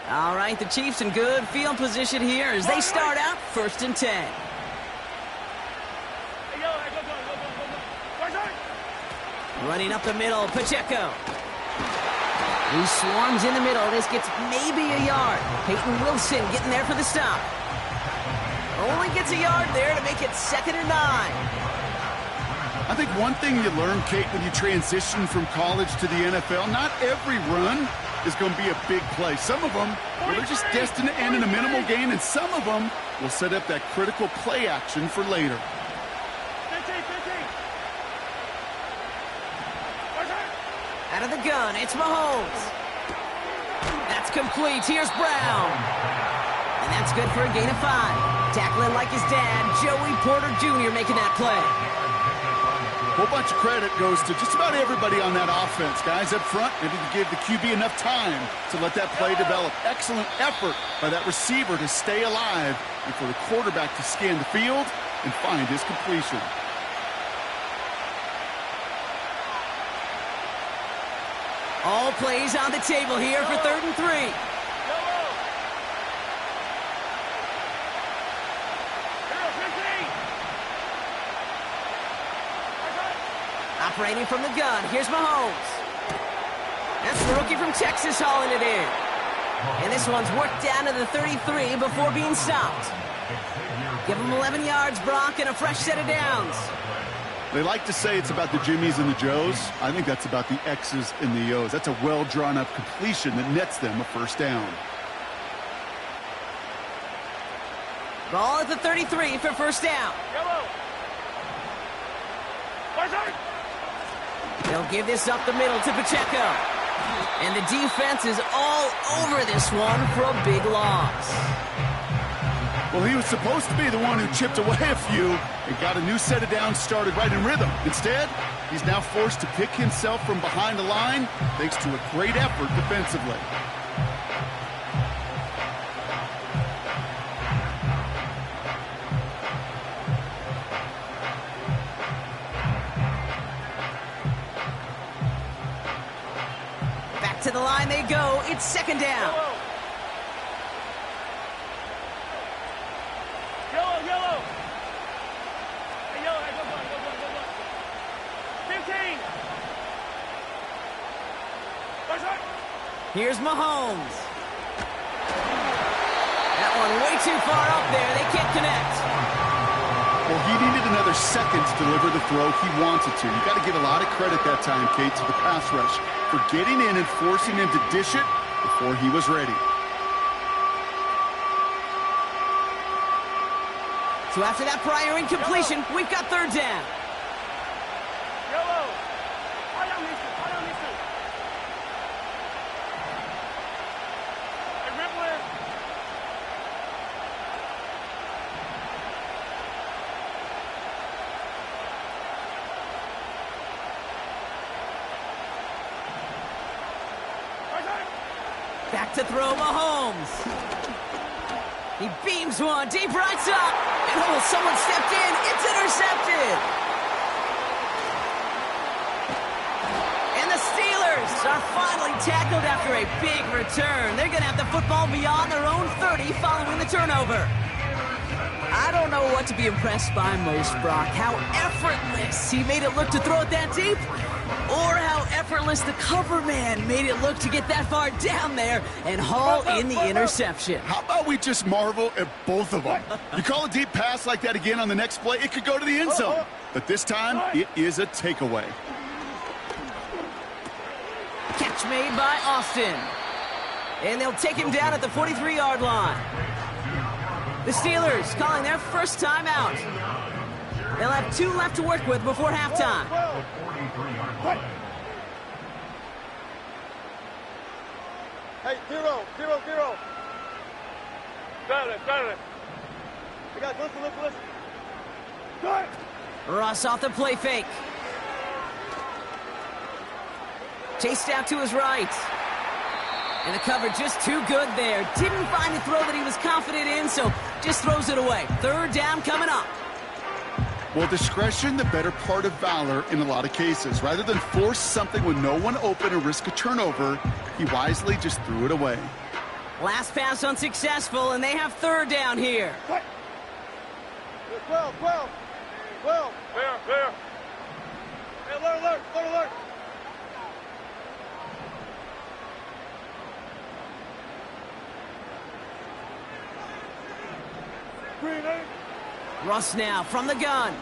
All right, the Chiefs in good field position here as they start out first and 10. Running up the middle, Pacheco. He swarms in the middle. This gets maybe a yard. Peyton Wilson getting there for the stop. Only gets a yard there to make it 2nd and 9. I think one thing you learn, Kate, when you transition from college to the NFL, not every run is going to be a big play. Some of them, well, they're just destined to end in a minimal gain, and some of them will set up that critical play action for later. 15. Out of the gun, it's Mahomes. That's complete. Here's Brown. And that's good for a gain of 5. Tackling like his dad, Joey Porter Jr. making that play. A whole bunch of credit goes to just about everybody on that offense. Guys up front, maybe to give the QB enough time to let that play develop. Excellent effort by that receiver to stay alive and for the quarterback to scan the field and find his completion. All plays on the table here for 3rd and 3. Operating from the gun, here's Mahomes. That's the rookie from Texas hauling it in. And this one's worked down to the 33 before being stopped. Give him 11 yards, Brock, and a fresh set of downs. They like to say it's about the Jimmies and the Joes. I think that's about the X's and the O's. That's a well-drawn-up completion that nets them a first down. Ball at the 33 for first down. They'll give this up the middle to Pacheco. And the defense is all over this one for a big loss. Well, he was supposed to be the one who chipped away a few and got a new set of downs started right in rhythm. Instead, he's now forced to pick himself from behind the line thanks to a great effort defensively. To the line they go. It's second down. Yellow. Hey, yellow. Hey, go. 15. Here's Mahomes. That one way too far up there. They can't connect. Well, he needed another second to deliver the throw he wanted to. You got to give a lot of credit that time, Kate, to the pass rush for getting in and forcing him to dish it before he was ready. So after that prior incompletion, we've got third down. Back to throw Mahomes. He beams one, deep right up. And oh, someone stepped in. It's intercepted. And the Steelers are finally tackled after a big return. They're going to have the football beyond their own 30 following the turnover. I don't know what to be impressed by most, Brock. How effortless he made it look to throw it that deep, or how effortless the cover man made it look to get that far down there and haul in the interception. How about we just marvel at both of them? You call a deep pass like that again on the next play, it could go to the end zone. But this time, it is a takeaway. Catch made by Austin. And they'll take him down at the 43-yard line. The Steelers calling their first time out. They'll have 2 left to work with before halftime. Hey, 0. Got it. I got listen. Got it. Russ off the play fake. Chased out to his right. And the cover just too good there. Didn't find the throw that he was confident in, so just throws it away. Third down coming up. Well, discretion, the better part of valor in a lot of cases. Rather than force something with no one open or risk a turnover, he wisely just threw it away. Last pass unsuccessful, and they have third down here. 12. Clear. Hey, alert. Green, eh? Russ now from the gun.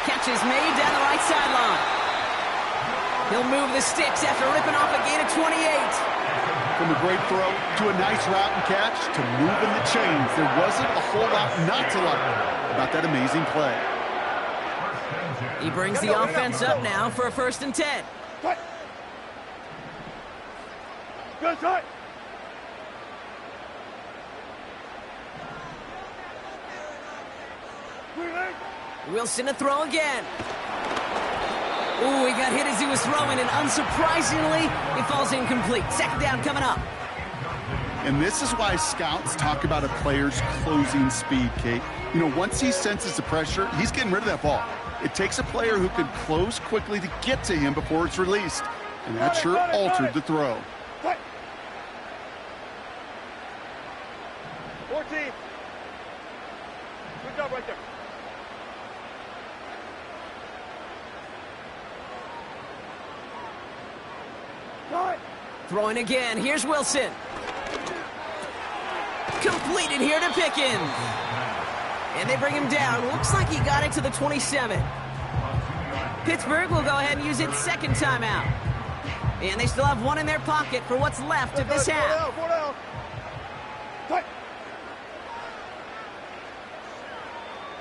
Catch is made down the right sideline. He'll move the sticks after ripping off a gain of 28. From a great throw to a nice route and catch to moving the chains, there wasn't a whole lot not to like about that amazing play. He brings the offense up now for a 1st and 10. Good tight. Wilson to throw again. Ooh, he got hit as he was throwing, and unsurprisingly, it falls incomplete. Second down coming up. And this is why scouts talk about a player's closing speed, Kate. You know, once he senses the pressure, he's getting rid of that ball. It takes a player who can close quickly to get to him before it's released. And that sure altered the throw. 14. Good job right there. Throwing again. Here's Wilson. Completed here to Pickens. And they bring him down. Looks like he got it to the 27. Pittsburgh will go ahead and use its second timeout. And they still have one in their pocket for what's left of this half. 4 down. Tight.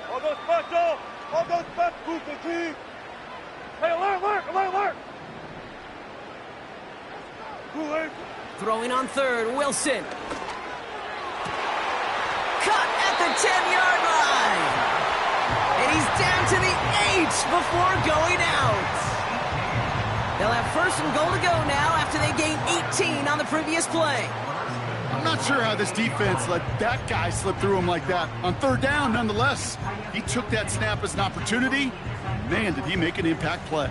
All those spots, Joe. All those spots, move the team. Hey, alert. Throwing on third, Wilson. Cut at the 10-yard line. And he's down to the 8 before going out. They'll have first and goal to go now after they gained 18 on the previous play. I'm not sure how this defense let that guy slip through him like that. On third down, nonetheless, he took that snap as an opportunity. Man, did he make an impact play.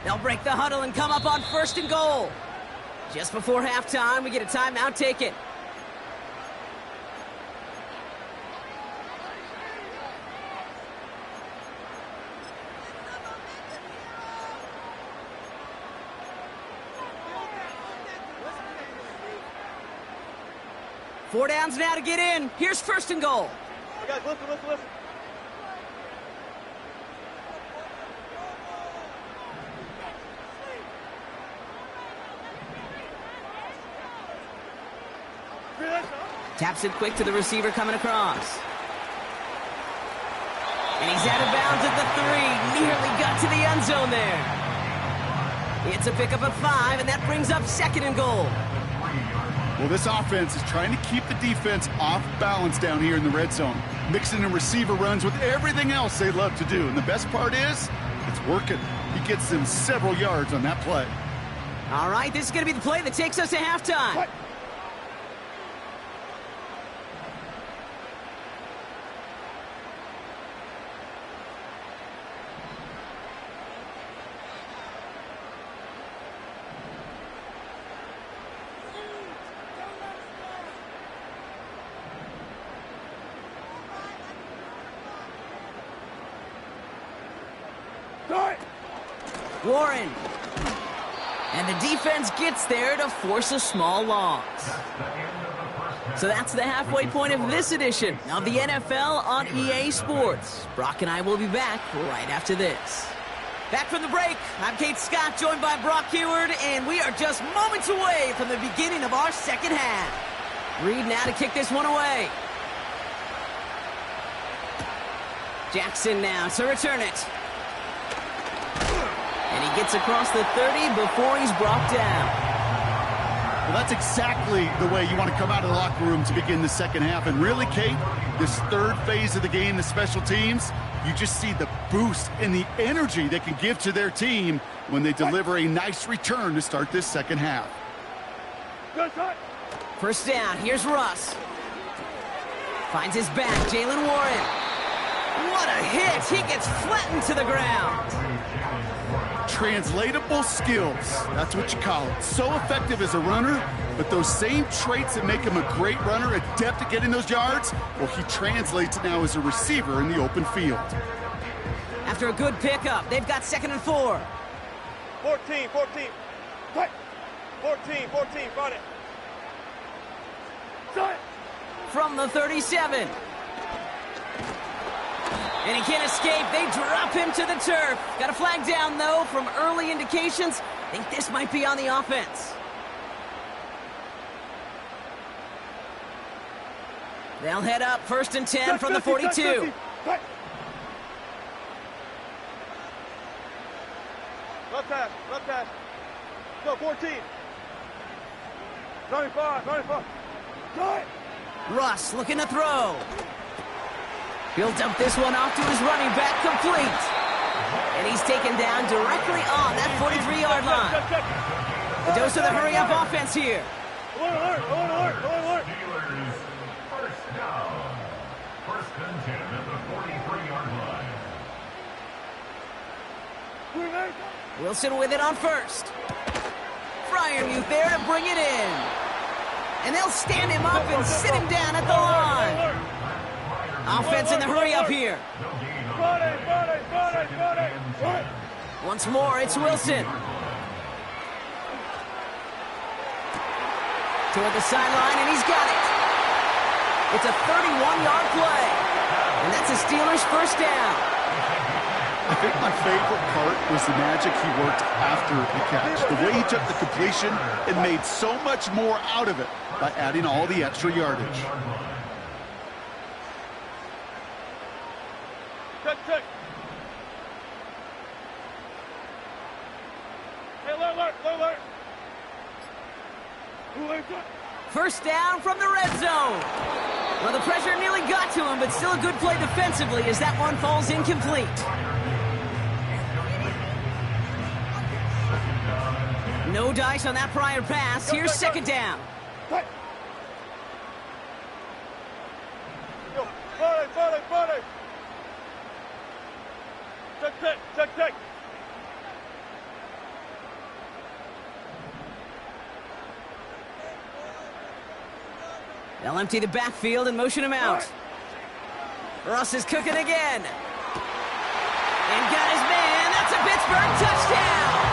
They'll break the huddle and come up on first and goal. Just before halftime, we get a timeout taken. Four downs now to get in. Here's first and goal. Guys, listen. Taps it quick to the receiver coming across. And he's out of bounds at the 3. Nearly got to the end zone there. It's a pickup of 5, and that brings up second and goal. Well, this offense is trying to keep the defense off balance down here in the red zone, mixing in receiver runs with everything else they love to do. And the best part is, it's working. He gets them several yards on that play. All right, this is going to be the play that takes us to halftime. What? Warren. And the defense gets there to force a small loss. So that's the halfway point of this edition of the NFL on EA Sports. Brock and I will be back right after this. Back from the break, I'm Kate Scott, joined by Brock Heward, and we are just moments away from the beginning of our second half. Reed now to kick this one away. Jackson now to return it. And he gets across the 30 before he's brought down. Well, that's exactly the way you want to come out of the locker room to begin the second half. And really, Kate, this third phase of the game, the special teams, you just see the boost and the energy they can give to their team when they deliver a nice return to start this second half. First down, here's Russ. Finds his back, Jalen Warren. What a hit! He gets flattened to the ground. Translatable skills, that's what you call it. So effective as a runner, but those same traits that make him a great runner, adept at getting those yards, well, he translates it now as a receiver in the open field. After a good pickup, they've got 2nd and 4. 14. Cut. 14, got it. Cut. From the 37. And he can't escape. They drop him to the turf. Got a flag down, though, from early indications. Think this might be on the offense. They'll head up 1st and 10 from the 42. Left pass. Go, 14. 95. Cut. Russ looking to throw. He'll dump this one off to his running back, complete. And he's taken down directly on that 43-yard line. A dose of the hurry-up offense here. Alert. First down. 1st and 10 at the 43-yard line. Wilson with it on first. Freiermuth there to bring it in. And they'll stand him up and sit him down at the line. Offense in the hurry-up here. Once more, it's Wilson. Toward the sideline, and he's got it. It's a 31-yard play. And that's the Steelers' first down. I think my favorite part was the magic he worked after the catch. The way he took the completion and made so much more out of it by adding all the extra yardage. Check. Hey, alert. First down from the red zone. Well, the pressure nearly got to him, but still a good play defensively as that one falls incomplete. No dice on that prior pass. Here's second down. Buddy. Check. They'll empty the backfield and motion him out. Russ is cooking again. And got his man. That's a Pittsburgh touchdown.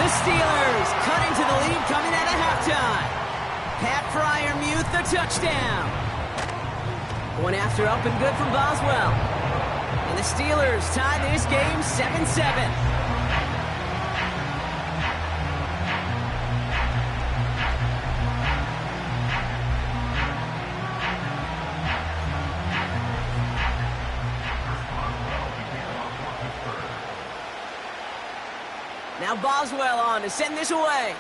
The Steelers cutting to the lead coming out of halftime. Pat Freiermuth, the touchdown. Going after up and good from Boswell. And the Steelers tie this game 7-7. Now Boswell on to send this away.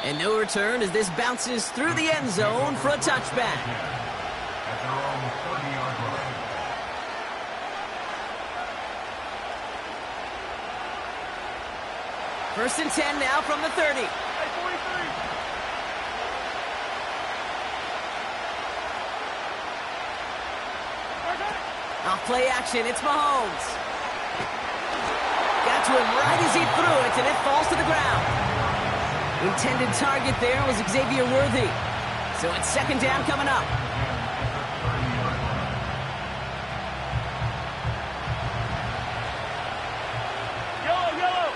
And no return as this bounces through the end zone for a touchback. First and 10 now from the 30. Off play action, it's Mahomes. Got to him right as he threw it, and it falls to the ground. Intended target there was Xavier Worthy. So it's second down coming up. Yellow.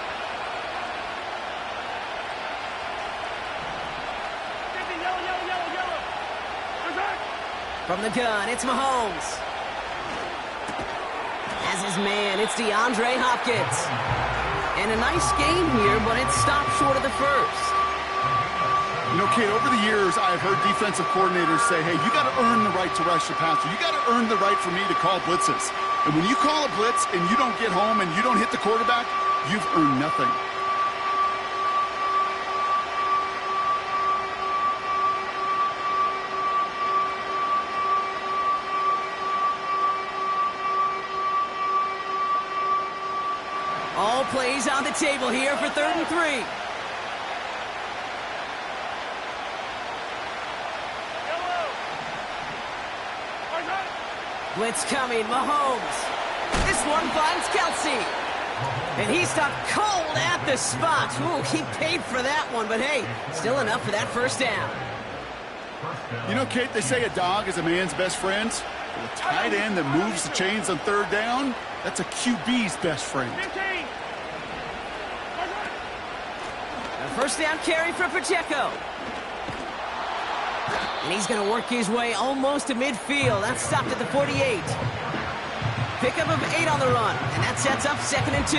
From the gun, it's Mahomes. As his man, it's DeAndre Hopkins. And a nice game here, but it stopped short of the first. You know, Kate, over the years, I've heard defensive coordinators say, hey, you got to earn the right to rush the passer. You got to earn the right for me to call blitzes. And when you call a blitz and you don't get home and you don't hit the quarterback, you've earned nothing. All plays on the table here for 3rd and 3. Blitz coming, Mahomes. This one finds Kelsey. And he stopped cold at the spot. Ooh, he paid for that one, but hey, still enough for that first down. You know, Kate, they say a dog is a man's best friend. Well, a tight end that moves the chains on 3rd down, that's a QB's best friend. A first down carry for Pacheco. And he's going to work his way almost to midfield. That's stopped at the 48. Pickup of 8 on the run, and that sets up 2nd and 2.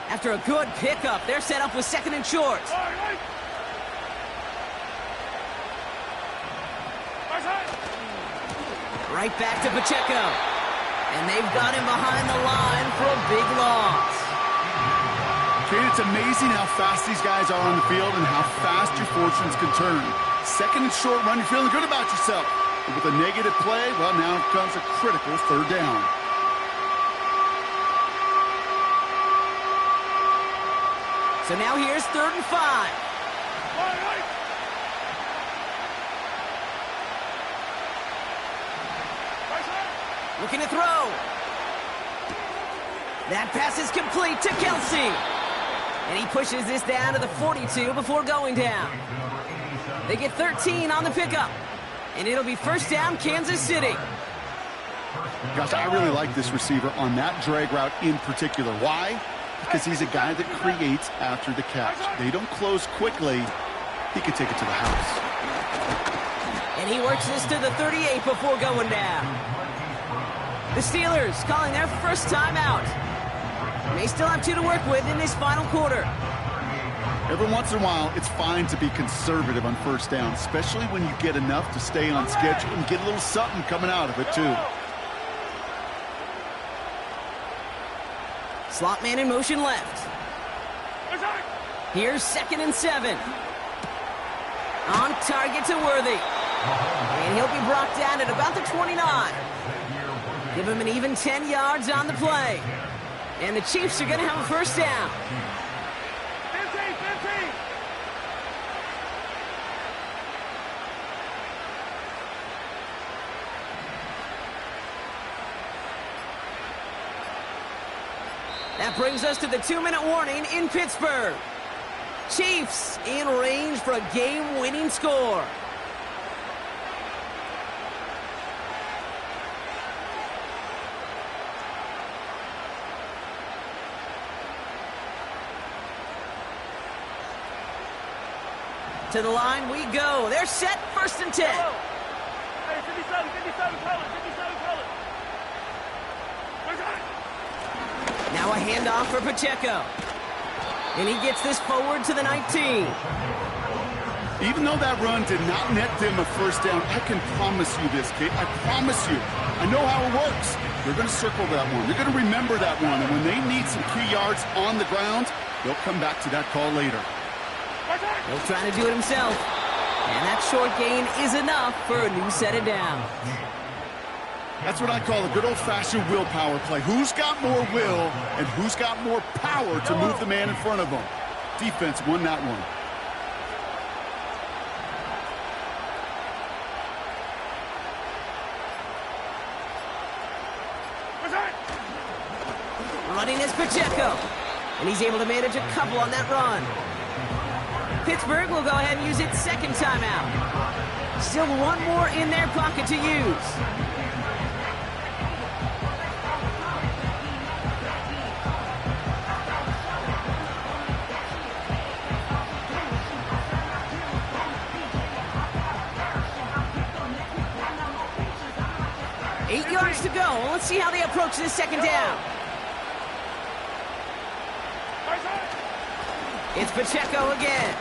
After a good pickup, they're set up with 2nd and short. Right back to Pacheco. And they've got him behind the line for a big loss. Kate, it's amazing how fast these guys are on the field and how fast your fortunes can turn. 2nd and short run, you're feeling good about yourself. But with a negative play, well, now comes a critical 3rd down. So now here's 3rd and 5. Looking to throw. That pass is complete to Kelsey. And he pushes this down to the 42 before going down. They get 13 on the pickup. And it'll be first down, Kansas City. Gosh, I really like this receiver on that drag route in particular. Why? Because he's a guy that creates after the catch. They don't close quickly. He can take it to the house. And he works this to the 38 before going down. The Steelers calling their first timeout. They still have 2 to work with in this final quarter. Every once in a while, it's fine to be conservative on first down, especially when you get enough to stay on schedule and get a little something coming out of it, too. Slot man in motion left. Here's 2nd and 7. On target to Worthy. And he'll be brought down at about the 29. Give him an even 10 yards on the play. And the Chiefs are going to have a first down. That brings us to the 2-minute warning in Pittsburgh. Chiefs in range for a game-winning score. To the line we go. They're set, 1st and 10. Hey, 57 color. Now a handoff for Pacheco. And he gets this forward to the 19. Even though that run did not net them a first down, I can promise you this, Kate. I promise you. I know how it works. They're going to circle that one. They're going to remember that one. And when they need some key yards on the ground, they'll come back to that call later. He'll try to do it himself. And that short gain is enough for a new set of downs. That's what I call a good old-fashioned willpower play. Who's got more will and who's got more power to move the man in front of them? Defense won that one. Running is Pacheco. And he's able to manage a couple on that run. Pittsburgh will go ahead and use its 2nd timeout. Still 1 more in their pocket to use. Eight yards to go. Let's see how they approach this 2nd down. It's Pacheco again.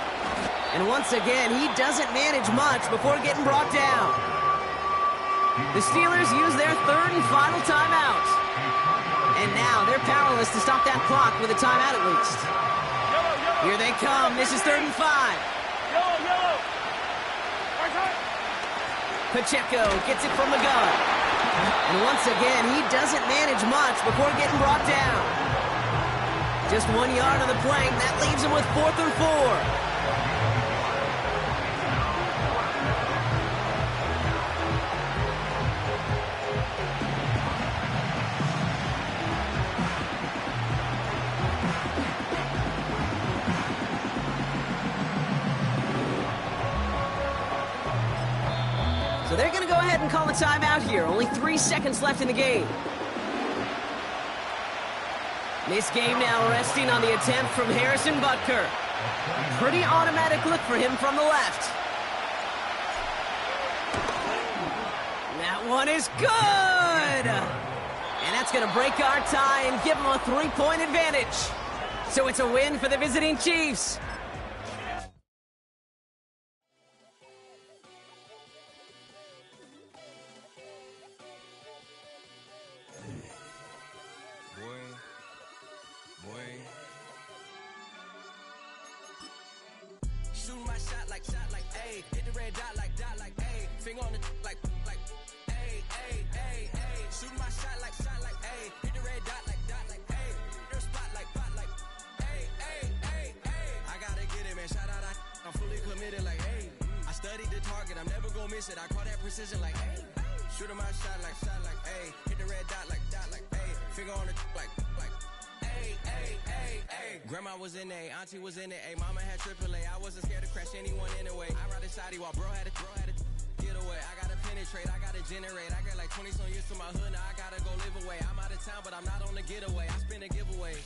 And once again, he doesn't manage much before getting brought down. The Steelers use their 3rd and final timeout. And now they're powerless to stop that clock with a timeout at least. Here they come. This is 3rd and 5. Pacheco gets it from the gun. And once again, he doesn't manage much before getting brought down. Just 1 yard on the play, and that leaves him with 4th and 4. So they're going to go ahead and call a timeout here. Only 3 seconds left in the game. This game now resting on the attempt from Harrison Butker. Pretty automatic look for him from the left. That one is good! And that's going to break our tie and give them a 3-point advantage. So it's a win for the visiting Chiefs. Shooting my shot like, ayy. Hit the red dot like, ayy. Finger on the like, ayy, ayy, ayy, ayy. Shooting my shot like, ayy. Hit the red dot like, ayy. Their spot like, ayy, ayy, ayy, ayy. I gotta get it, man. Shout out, I'm fully committed like, ayy. I studied the target, I'm never gonna miss it. I call that precision like, ayy. Shooting my shot like, ayy. Hit the red Grandma was in A, auntie was in A, mama had AAA. I wasn't scared to crash anyone anyway. I ride a shotty while bro had a get away. I gotta penetrate, I gotta generate. I got like 20-some years to my hood, now I gotta go live away. I'm out of town, but I'm not on the getaway. I spin a giveaway.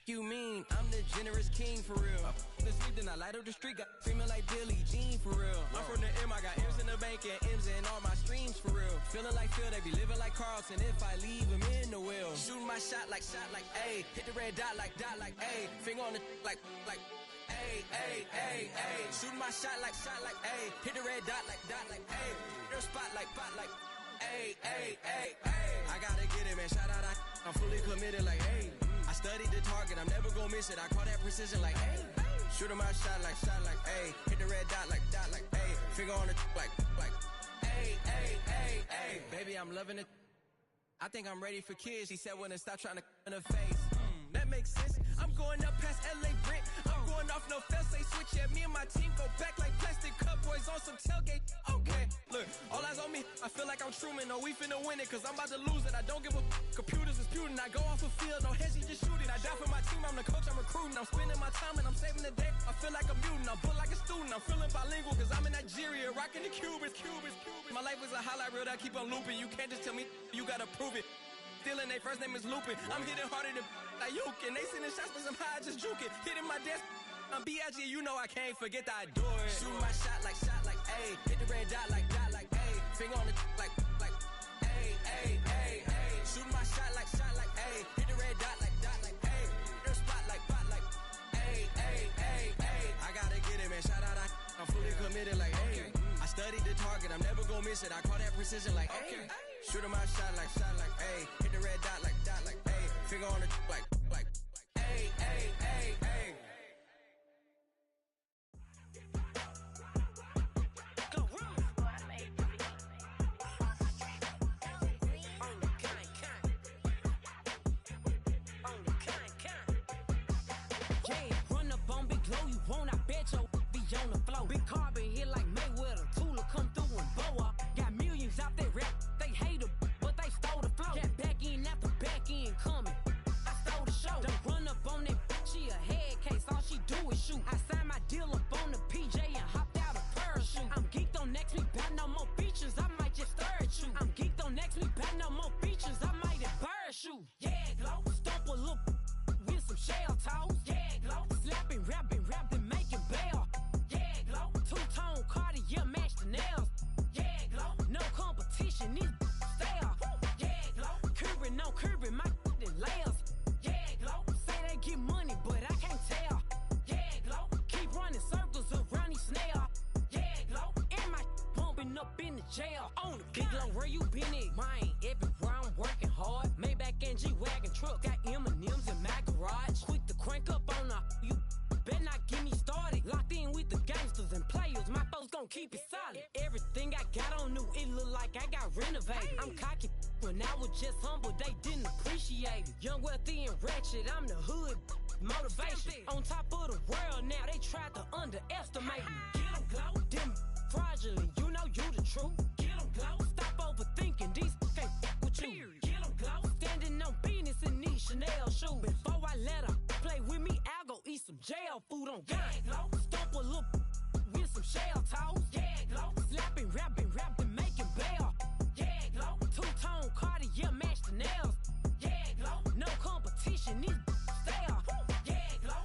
You mean I'm the generous king for real? I the sleep, then I light up the street, got screaming like Billie Jean for real. I'm from the M, I got M's in the bank and M's in all my streams for real. Feeling like Phil, they be living like Carlton if I leave him in the wheel. Shooting my shot like A, hit the red dot like A, finger on the like A. Shooting my shot like A, hit the red dot like A, their spot like A. I gotta get it, man. Shout out, I'm fully committed like A. I studied the target, I'm never gonna miss it. I call that precision like A. Shooting my shot like A. Hit the red dot like A. Finger on the like A. Baby, I'm loving it. I think I'm ready for kids. He said when to stop trying to in her face. That makes sense. I'm going up past LA Brent. I'm going off no fail, say switch. Yeah, me and my team go back like plastic cup boys on some tailgate. Okay, look, all eyes on me. I feel like I'm Truman. No, we finna win it, cause I'm about to lose it. I don't give a computers disputing. I go off a field, no hedging, just shooting. I die for my team, I'm the coach, I'm recruiting. I'm spending my time and I'm saving the day. I feel like a mutant, I'm built like a student. I'm feeling bilingual, cause I'm in Nigeria, rocking the Cubans. My life is a highlight reel that I keep on looping. You can't just tell me, you gotta prove it. Stealing, they first name is Lupin. I'm hitting harder than like Yukin. They sending shots for some high, just juke it. Hitting my desk, I'm B.I.G. You know I can't forget that I do it. Shooting my shot like A. Hit the red dot like A. Finger on the like A. Shooting my shot like A. Hit the red dot like A. Their spot like A. I gotta get it, man. Shout out, I'm fully committed like A. I studied the target, I'm never gonna miss it. I call that precision like A. Shooting my shot like A. Hit the red dot like A. Finger on the like A. Go run. Yeah, run up on Big Glow, you won't, I bet your be on the floor. Big carbon hit like Mayweather, Tula come through and boa. Got millions out there rap, they hate her, but they stole the flow. Got back in after back in coming, I stole the show. Don't run up on that bitch, she a head case, all she do is shoot. I signed my deal up on the PJ and hopped out a parachute. I'm geeked on next week, bout no more features, I might just stir at you. I'm geeked on next week, bout no more features, I might embarrass you. Yeah, Glow, stomp a little with some shell toes. Yeah, Glow, slapping, rapping, making bail. Yeah, Glow, two-tone Cartier match the nails. Yeah, Glow, no competition, these stale. Yeah, Glow, curving, my layers. Yeah, Glow, say they get money, but I can't tell. Yeah, Glow, keep running circles around these snail. Yeah, Glow, and my bumping up in the jail. On the Big Glow, where you been at? Mine, everywhere I'm working hard. Maybach and G-Wagon truck, got M&M's in my garage. Quick to crank up on you better not get me started. Locked in with the gangsters and players, my folks gon' keep it solid. Everything I got on new, it look like I got renovated. I'm cocky when I was just humble, they didn't appreciate it. Young, wealthy, and ratchet, I'm the hood motivation. On top of the world now, they tried to underestimate me. Get 'em, Glow, them fraudulent, you know you the truth. Get 'em, Glow, stop overthinking, these can't fuck with you. Get 'em, Glow, standing on business in these Chanel shoes. Before I let her play with me, I'll go eat some jail food on God. Yeah, Glow, stomp a little with some shell toes. Yeah, Glow, slapping, rapping, making bail. Yeah, Glow, two-tone Cartier match the nails. Yeah, Glow, no competition, these stale. Yeah, Glow,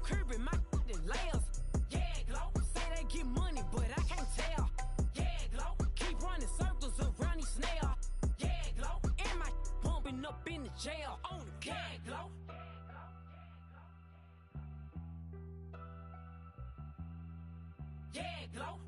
curving, my layers. Yeah, Glow, say they get money, but I can't tell. Yeah, Glow, keep running circles around these snail. Yeah, Glow, and my bumping up in the jail. On the yeah, Glow. Yeah, Glow.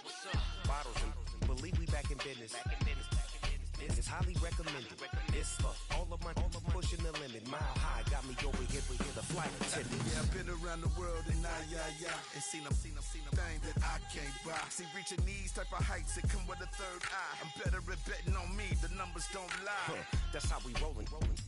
What's up? Bottles and believe we back in business. It's highly recommended. It's for all of my pushing the limit. Mile high got me over here with the flight attendant. Yeah, I've been around the world and and seen them thing that I can't buy. See, reaching these type of heights, it come with a third eye. I'm better at betting on me. The numbers numbers don't lie. That's how we rollin'.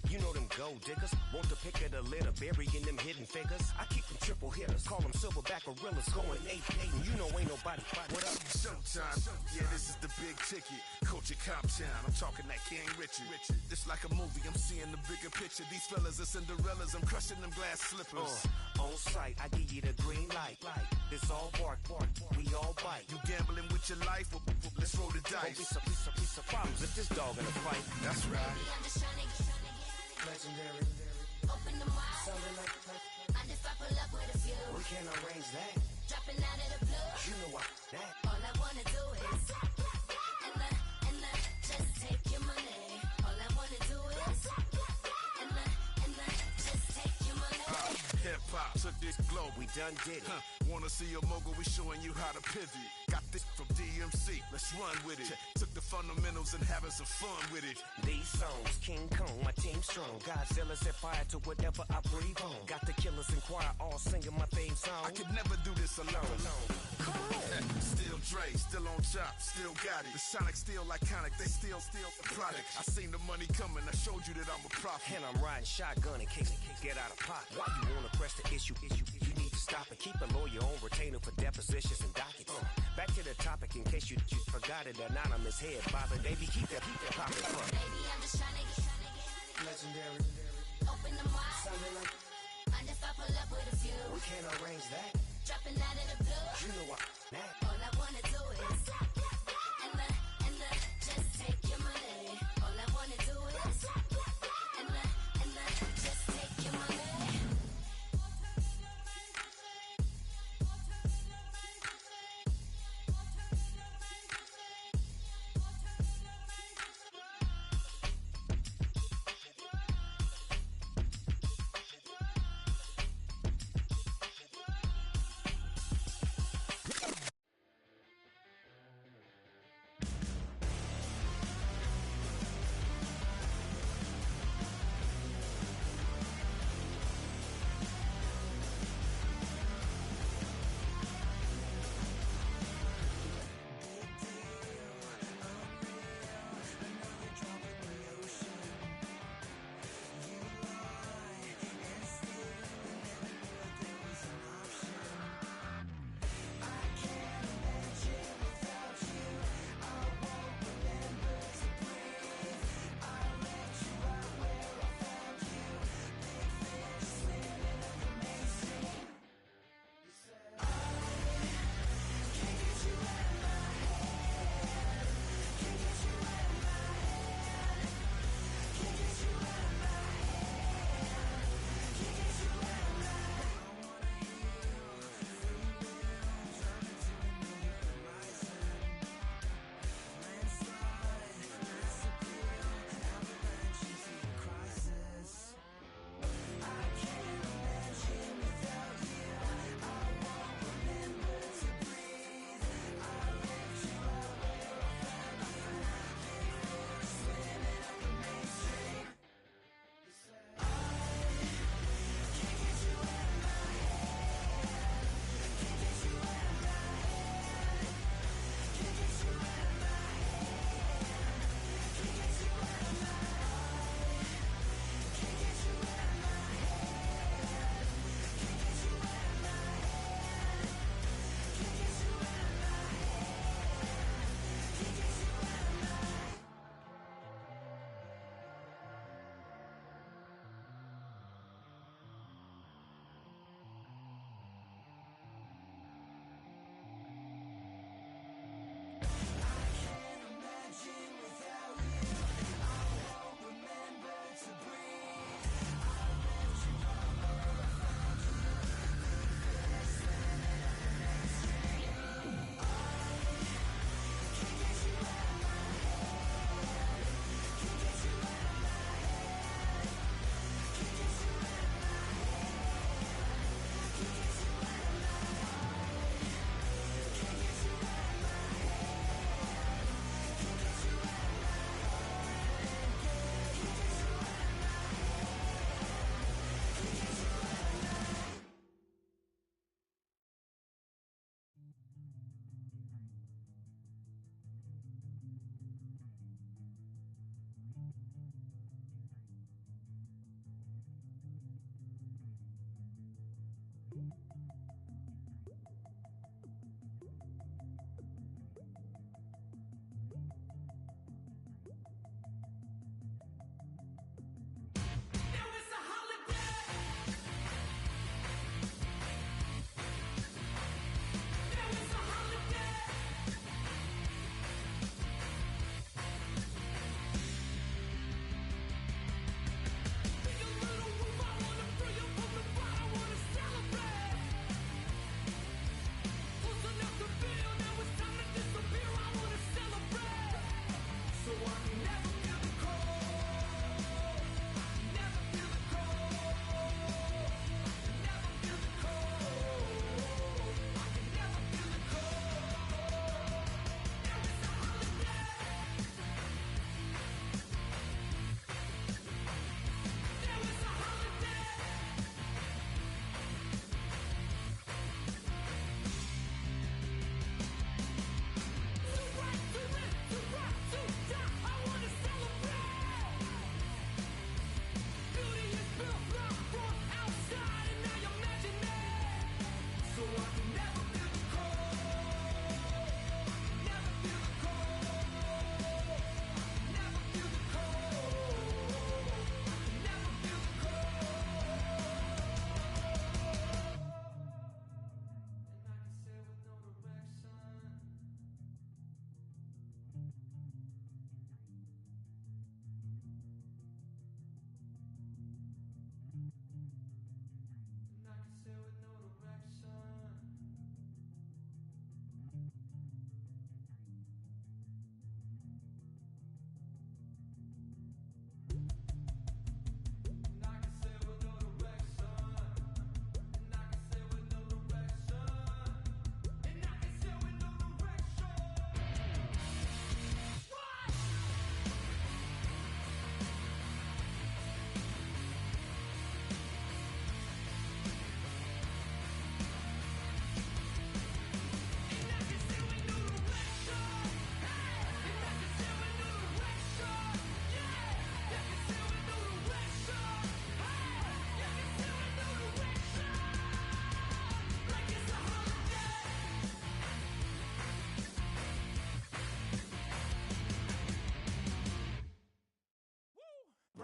You know them gold diggers. Want the pick of the litter, burying them hidden figures. I keep them triple hitters, call them silverback gorillas, going 8-8, and you know ain't nobody. What up? Showtime. Yeah, this is the big ticket. Coach at Comptown. I'm talking that King Richard. It's like a movie. I'm seeing the bigger picture. These fellas are Cinderellas. I'm crushing them glass slippers. On sight, I give you the green light. It's all bark. We all bite. You gambling with your life? Well, let's roll the dice. Piece of problems if this dog in a fight. That's right. I'm just trying to get Legendary. open the wide. Sounding like And if I pull up with a few, we can't arrange that. dropping out of the blue. You know what? That. All I wanna do is and just take your money. All I wanna do is and just take your money. Hip-hop took this globe. We done did it. Wanna see a mogul? We showing you how to pivot. Got this from DMC. Let's run with it. Took the fundamentals and having some fun with it. These songs, King Kong, my team strong. Godzilla set fire to whatever I breathe on. Got the killers in choir all singing my theme song. I could never do this alone. Still Dre, still on top, still got it. The Sonic still iconic, they still the product. I seen the money coming, I showed you that I'm a prophet. And I'm riding shotgun in case it get out of pocket. Why you wanna press the issue? You need to stop and keep a lawyer on retainer for depositions and dockets. Back to the topic in case you forgot it. Anonymous head bother, baby, keep that poppin'. Baby, I'm just trying to get Legendary. open the wide. Sounding like And if I pull up with a few, we can't arrange that. dropping out of the blue. You know what? That. All I wanna do is and just take your money. All I wanna do is and just take your money.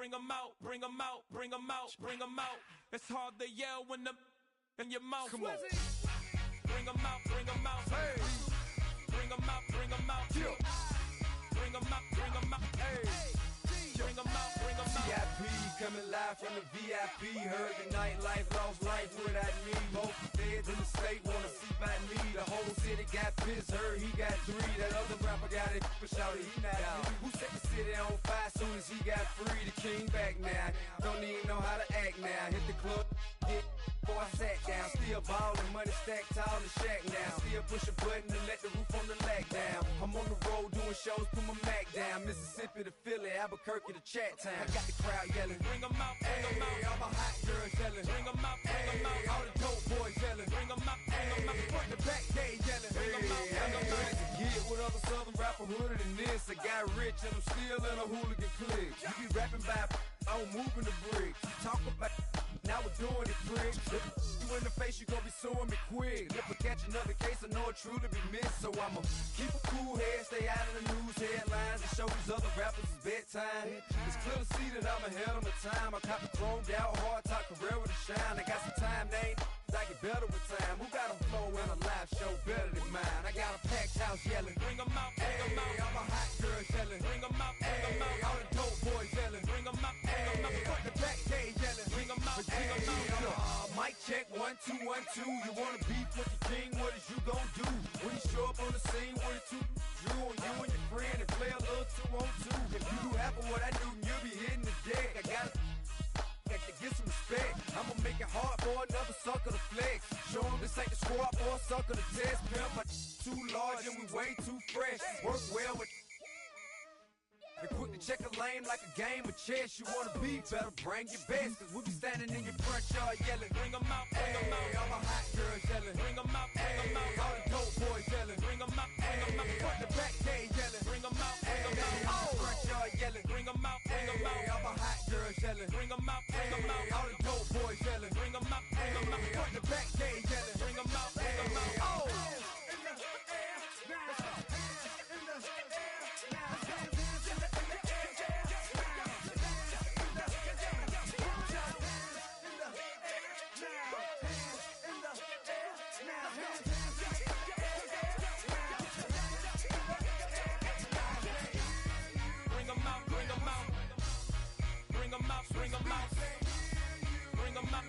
bring 'em out, bring 'em out, bring 'em out, bring 'em out. It's hard to yell when the in your mouth. Come on. Bring 'em out, bring 'em out. Hey. Bring 'em out, bring 'em out. Yeah. Bring 'em out, bring 'em out. Hey. Bring 'em out, bring 'em out. VIP coming live from the VIP. Heard the nightlife, lost life without me. Both feds in the state wanna see by me. The whole city got pissed, heard he got 3. That other rapper got it, but shouted he not out. Who set the city on fire soon as he got free? The king back now, don't even know how to act now. Hit the club, hit before I sat down. Still ballin', money stacked tall in the shack now. Still push a button and let the roof on the lag down. I'm on the road doing shows, put my Mac down. Mississippi to Philly, Albuquerque to Chat Town. I got the crowd yelling, bring 'em out, bring 'em out. All my hot girls yelling, bring 'em out, bring 'em out. All the dope boys yelling, bring 'em out, bring 'em out. Front the back gate yelling, bring 'em out, bring 'em out. To get with other southern rapper hooded than this. I got rich and I'm still in a hooligan clique. You be rapping by, I'm moving the bricks. You talk about, now we're doing it, pricks. You in the face, you gon' be suing me quick. If I catch another case, I know it truly be missed. So I'ma keep a cool head, stay out of the news headlines, and show these other rappers it's bedtime. It's clear to see that I'm ahead of my time. I caught the chromed out, hard top career with a shine. I got some time, they ain't I get better with time. Who got a flow and a live show better than mine? I got a packed house yelling, bring 'em out, bring 'em out. All my hot girls yelling, bring 'em out, bring 'em out. All the dope boys yelling, bring 'em out, bring 'em out. Front the back gate yelling, bring 'em out, bring 'em out. Mic check, 1 2 1 2. You wanna beef with the king? What is you gon' do when you show up on the scene with a 2 Drew on you and your friend and play a little 2 on 2? If you do half of what I do, you'll be hitting the deck. I gotta to get some respect. I'ma make it hard for another sucker to flex. Show 'em this ain't the squad or a sucker to test. Pimp, my too large and we way too fresh. Work well with and quick to check a lane like a game of chess. You wanna be better, bring your best. Cause we'll be standing in your front yard yelling, bring 'em out, bring 'em out. All my hot girls yelling, bring 'em out, bring 'em out. All the dope boys yelling, bring 'em out, bring 'em out. Front the back gate yelling, bring 'em out, bring 'em out. All the front yard yelling, bring 'em out, bring 'em out. All my hot girls yelling, bring 'em out, bring 'em out. All the dope boys yelling, bring 'em out, bring 'em out. Front the back gate yelling, bring 'em out, bring 'em out. Oh! Bring 'em out, bring 'em out. Bring 'em out,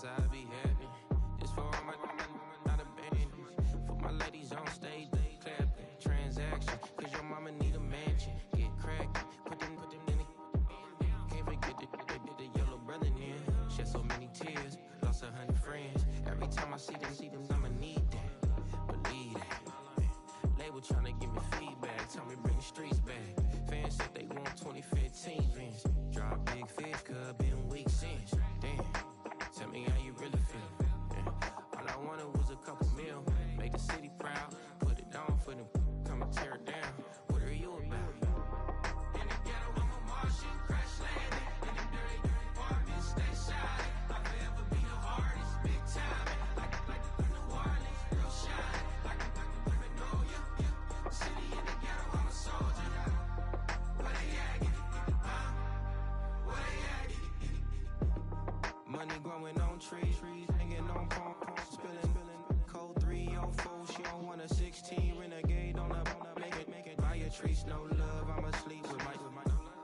I be happy. This for all my not abandoned. For my ladies on stage, they clapping. Transaction, cause your mama need a mansion. Get cracked, put them in the. Can't forget the yellow brother near. Shed so many tears, lost 100 friends. Every time I see them, I'ma need that. Believe that. Label tryna give me feedback, tell me bring the streets back. Fans said they want 2015 Vince. Drop big fish, cuz been weak since. Damn, tell me how you really feel. Yeah. All I wanted was a couple mil, make the city proud. Put it on for them, come and tear it down. What are you about? In the ghetto, I'm a Martian, crash landing. In them dirty apartments, stay shining. I forever be the hardest, big time. Like New Orleans, real shine. Like women know you. City in the ghetto, I'm a soldier. Where they at? Where they at? Money growing on trees, hanging on palm, spilling. Code 304, she don't want a 16. Renegade on up, make it. Buy a trees, no love. I'ma sleep with my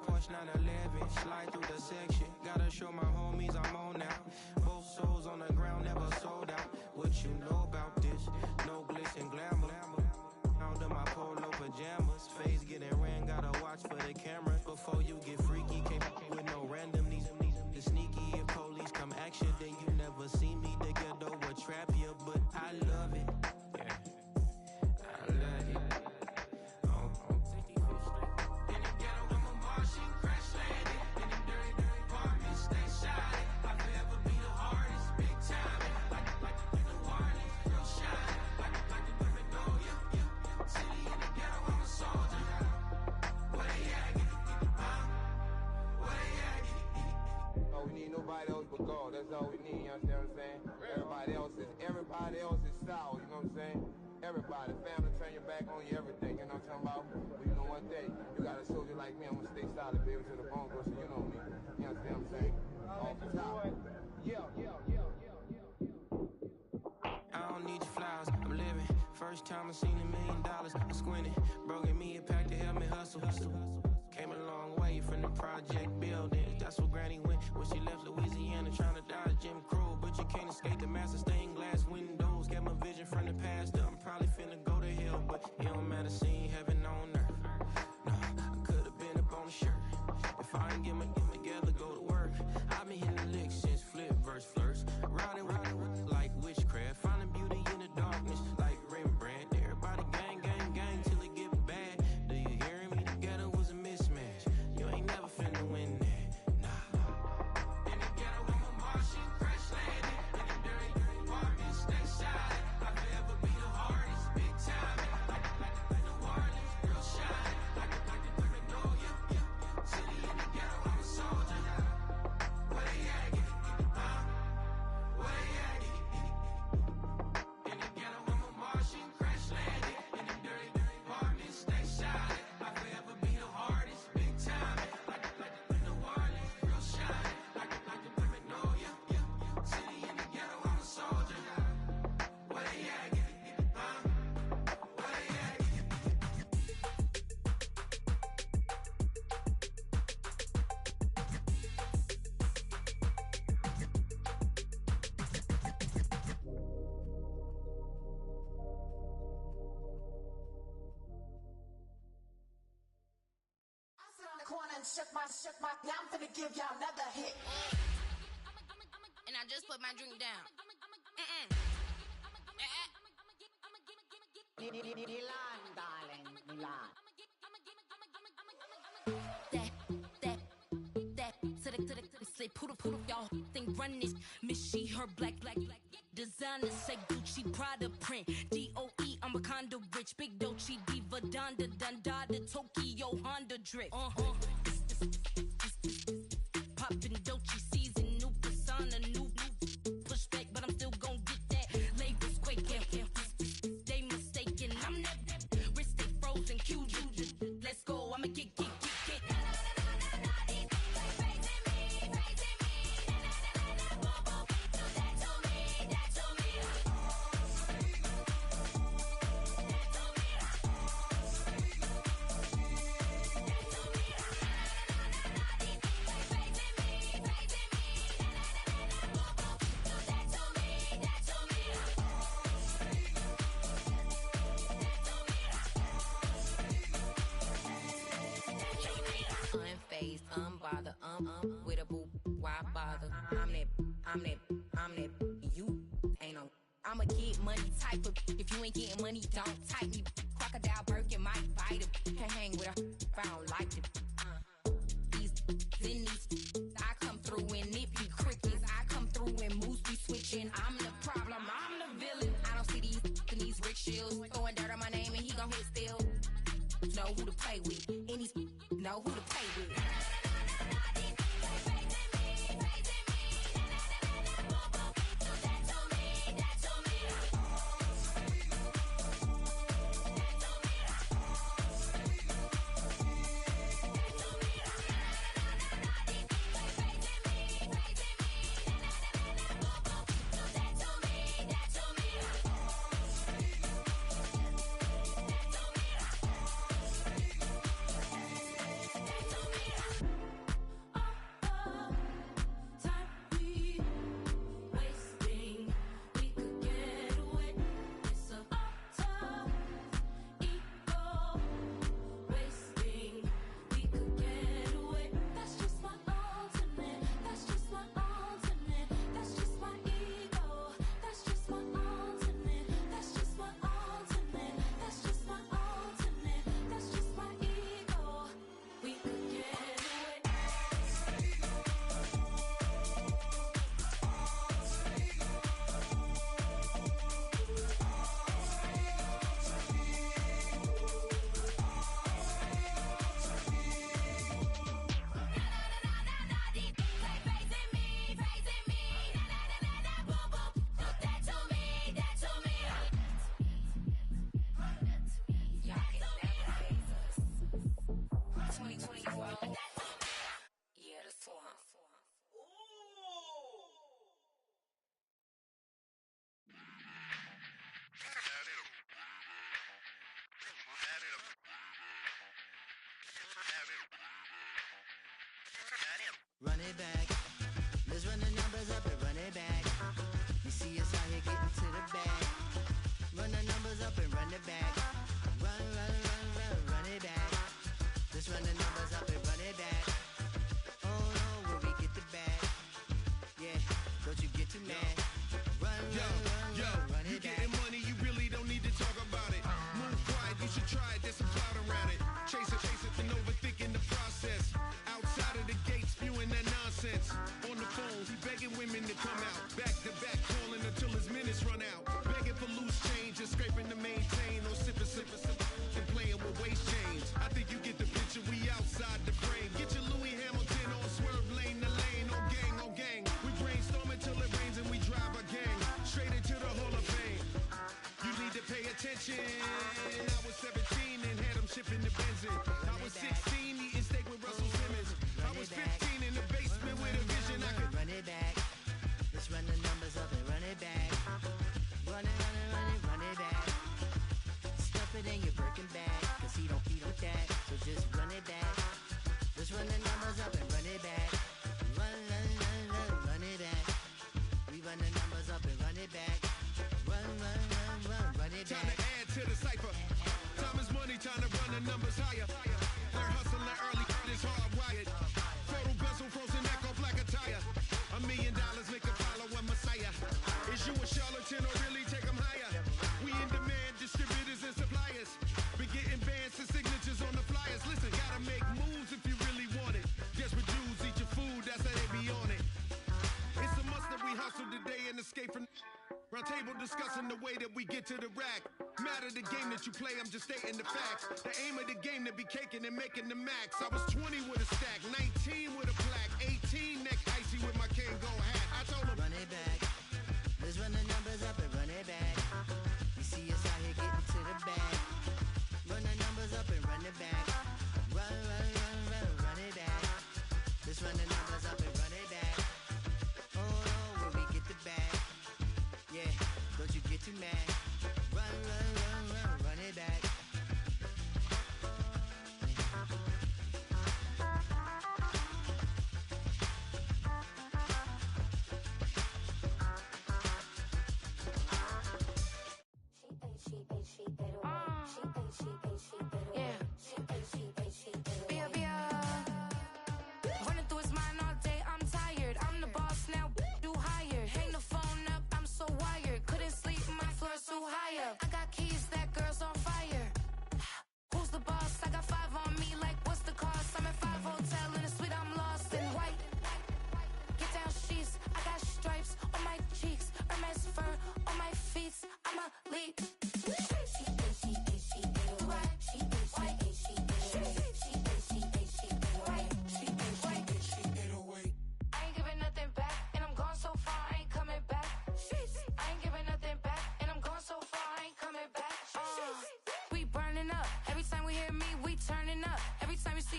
Porsche 911, slide through the section. Gotta show my homies I'm on now. Both souls on the ground, never sold out. What you know about this? No glitz and glamour. Out of my polo pajamas, face getting ran. Gotta watch for the cameras before you get freaky. Can't with no random these sneaky. If police come action, then you never see me. The ghetto will trap you, but I love it. Yeah, I love it. In the ghetto, I'm a Martian, crash landing. In them dirty apartments, stay shining. I forever be the hardest, big time. Like New Orleans, real shine. Like the women know you. City in the ghetto, I'm a soldier. Where they at? Where they at? Oh, we need nobody else but God. That's all we need, you understand what I'm saying? Everybody else is sour, you know what I'm saying? Everybody, family, turn your back on you, everything, you know what I'm talking about? But you know one thing, you got a soldier like me, I'm gonna stay solid, baby, to the bone, bro, so you know me. You understand what I'm saying? Off the top. Yeah. I don't need your flowers, I'm living. First time I seen $1 million, I squinted. Broken me a pack to help me hustle. Came a long way from the project buildings. That's where Granny went when she left Louisiana, trying to dodge Jim Crow. But you can't escape the master stained glass windows. Got my vision from the past. I'm probably finna go to hell, but it don't matter, seeing heaven on earth. No, I could have been up on the shirt. If I ain't get my together, go to work. I've been hitting the licks since flip verse first. Riding like witchcraft, finding beauty in the darkness like Rembrandt. Everybody gang till it get bad. Do you hear me? The ghetto was a mismatch. You ain't never finna win that. Nah. In the ghetto, I'm a Martian, crash landing. In them dirty apartments, stay shining. I forever be the hardest, big time. Like New Orleans, real shine. Like the women know you. City in the ghetto, I'm a soldier. Where they at? Where they at? In the ghetto, I'm a Martian, crash landing. In them dirty apartments, stay shining. I forever be the hardest, big time. Like New Orleans, real shine. Like the women know you. City in the ghetto, I'm a soldier. Where they at? Where they at? Now I'm finna give y'all another hit. And I just put my drink down. Milan, darling, Milan. That to the say poodle, y'all think run this. Miss she her black designer say Gucci Prada print. DOE, I'm a condo rich, big Dolce Diva Donda Dundada Tokyo Honda drip. Poppin' Dolce season, new persona, new pushback, but I'm still gon' get that. Labels quaking, they mistaken. I'm that wrist stay frozen, QU. Let's go, I'ma get. phase. Bother, with a boo, why bother? I'm that, you ain't no. I'm a get money type of. If you ain't getting money, don't type me. Crocodile Birkin might bite him. Can't hang with her if I don't like it. I come through in nippy crickets. I come through when moves be switching. I'm the problem, I'm the villain. I don't see these rickshaws throwing dirt on my name and he gon' hit still. Know who to play with, and these know who to play with. Run it back. Let's run the numbers up and run it back. You see us out here getting to the bag. Run the numbers up and run it back. Run it back. Let's run the numbers up and run it back. Oh no, when we get the bag. Yeah, don't you get too mad. Run it back. You getting money, you really don't need to talk about it. Move quiet, you should try it, there's some clout around it. Chase it, and overthinking the process. Outside of the gate, spewing that nonsense. On the phone, he begging women to come out. Back to back, calling until his minutes run out. Begging for loose change and scraping to maintain. Or sipping, and playing with waist chains. I think you get the picture, we outside the frame. Get your Louis Hamilton on swerve lane to lane. On gang. We brainstorm until it rains and we drive a gang. Straight into the Hall of Fame. You need to pay attention. I was 17 and had them shipping the benzin. I was 16 eating steak with Russell Simmons. I was 15 in the basement with a vision. I could run it back. Let's run the numbers up and run it back. Run it back. Stuff it in your Birkin bag, cause he don't eat with that. So just run it back. Let's run the numbers up and run it back. Run it back. We run the numbers up and run it back. Run it back. Time to add to the cipher. Time is money, time to run the numbers higher. Learn hustling early, it's hardwired. Photo bezel, frozen echo, black attire. $1 million make a follow a messiah. Is you a charlatan or really take them higher? We in demand, distributors and suppliers. Be getting bands and signatures on the flyers. Listen, gotta make moves if you really want it. Desperate Jews eat your food, that's how they be on it. It's a must that we hustle today and escape from. Round table discussing the way that we get to the rack. Matter the game that you play, I'm just stating the facts. The aim of the game to be caking and making the max. I was 20 with a stack, 19 with a plaque, 18 neck icy with my Kango hat. I told him, run it back. Let's run the numbers up and run it back. You see us out here getting to the bag. Run the numbers up and run it back. Run it back. Let's run the numbers up and run it back. Oh no, when we get the bag. Yeah, don't you get too mad. Run it back.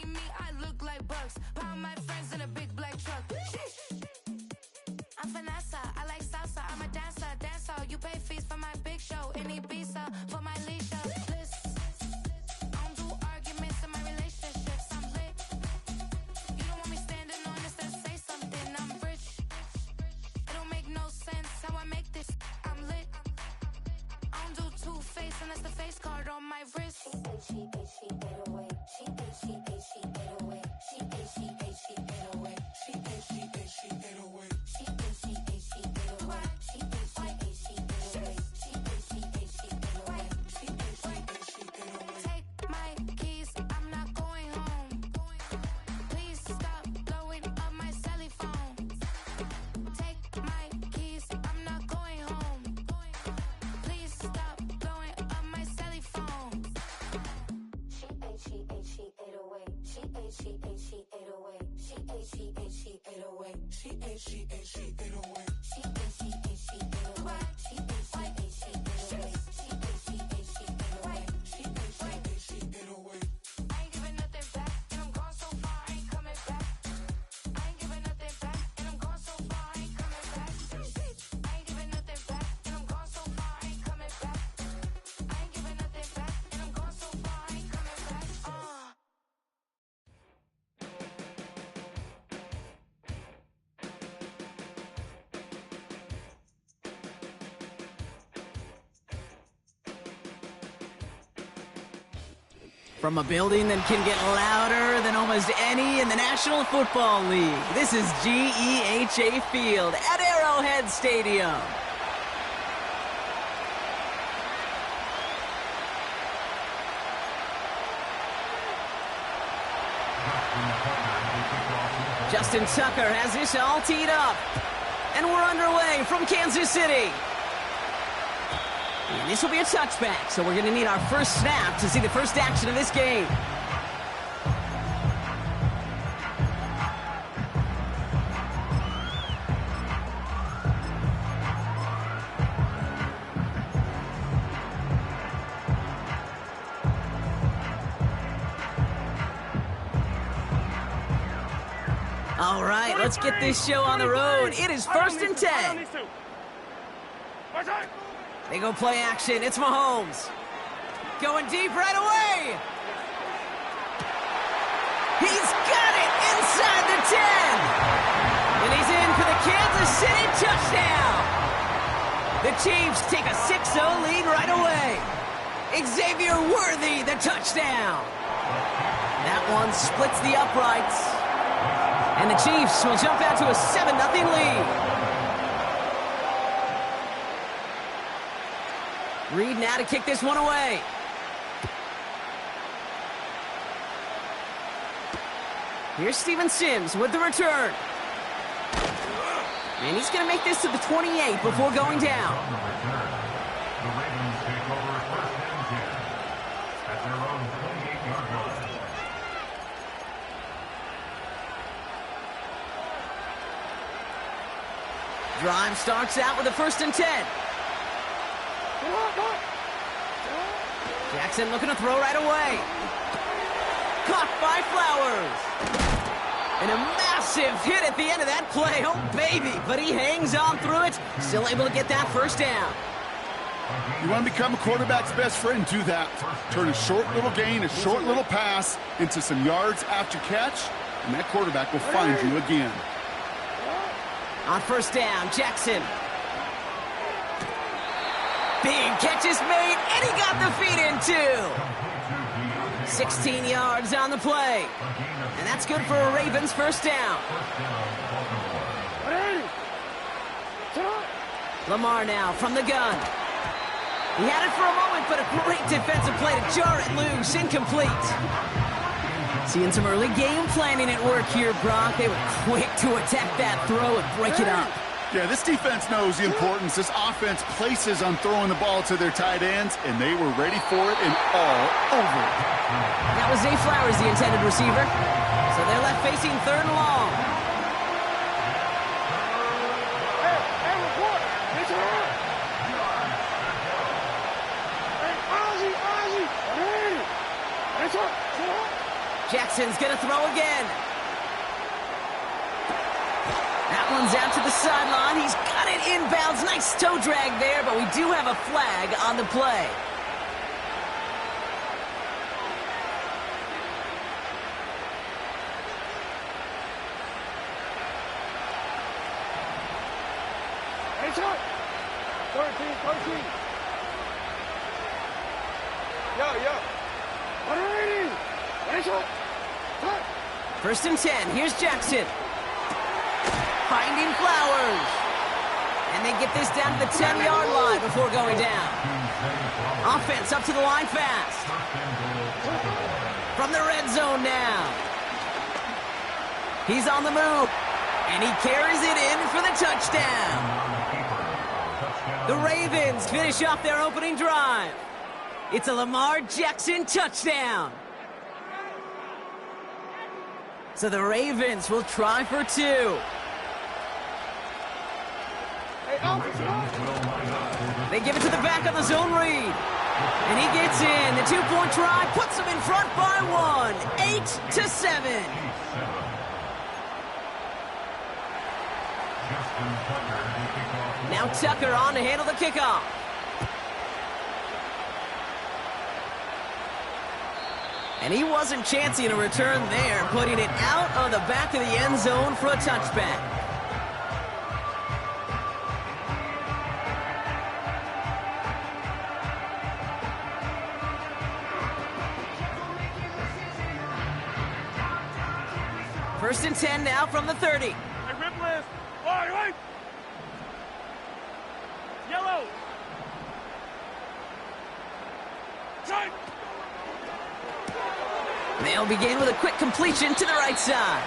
see me, I look like bugs. Pound my friends in a big black truck. Sheesh. I'm Vanessa, I like salsa, I'm a dancer. You pay fees for my big show in Ibiza, for my leisure. Listen, I don't do arguments in my relationships, I'm lit. You don't want me standing on this, then say something, I'm rich. It don't make no sense how I make this, I'm lit. I don't do two-face unless the face card on my wrist. She 808. She 808. She 808. She 808. She 808. She 808. She 808. She 808. She 808. Take my keys, I'm not going home. Please stop blowing up my celly phone. Take my keys, I'm not going home. Please stop blowing up my celly phone. She 808. She 808. She 808. She 808. She 808. She 808. She 808. She 808. She 808. She 808. She 808. I ain't giving nothing back, and I'm gone so far, I ain't coming back. I ain't giving nothing back, and I'm gone so far, I ain't coming back. I ain't giving nothing back, and I'm gone so far, I ain't coming back. I ain't giving nothing back, and I'm gone so far, I ain't coming back. From a building that can get louder than almost any in the National Football League, this is GEHA Field at Arrowhead Stadium. Justin Tucker has this all teed up. And we're underway from Kansas City. And this will be a touchback, so we're going to need our first snap to see the first action of this game. All right, let's get this show on the road. It is 1st and 10. They go play action. It's Mahomes. Going deep right away. He's got it inside the 10. And he's in for the Kansas City touchdown. The Chiefs take a 6-0 lead right away. Xavier Worthy, the touchdown. That one splits the uprights. And the Chiefs will jump out to a 7-0 lead. Reed now to kick this one away. Here's Steven Sims with the return. And he's going to make this to the 28 before going down. The Ravens take over 1st and 10 at their own 28-yard line. Drive starts out with a 1st and 10. Jackson looking to throw right away. Caught by Flowers. And a massive hit at the end of that play. Oh, baby. But he hangs on through it. Still able to get that first down. You want to become a quarterback's best friend, do that. Turn a short little gain, a short little pass into some yards after catch, and that quarterback will find you again. On 1st down, Jackson. Big catch is made, and he got the feet in too. 16 yards on the play. And that's good for a Ravens first down. Lamar now from the gun. He had it for a moment, but a great defensive play to jar it loose. Incomplete. Seeing some early game planning at work here, Brock. They were quick to attack that throw and break it up. Yeah, this defense knows the importance this offense places on throwing the ball to their tight ends, and they were ready for it and all over it. That was Zay Flowers, the intended receiver. So they're left facing 3rd and long. Jackson's going to throw again. That one's out to the sideline. He's got it inbounds. Nice toe drag there, but we do have a flag on the play. Hey, shot! 13. Yo. 180! Hey, shot! First and 10. Here's Jackson. Finding Flowers. And they get this down to the 10-yard line before going down. Offense up to the line fast. From the red zone now. He's on the move. And he carries it in for the touchdown. The Ravens finish off their opening drive. It's a Lamar Jackson touchdown. So the Ravens will try for 2. They give it to the back on the zone read. And he gets in. The 2-point try puts them in front by 1. 8-7. Now Tucker on to handle the kickoff. And he wasn't chancing a return there, putting it out of the back of the end zone for a touchback. First and 10 now from the 30. Hey, Ripless! Right! Yellow! Strike! They'll begin with a quick completion to the right side.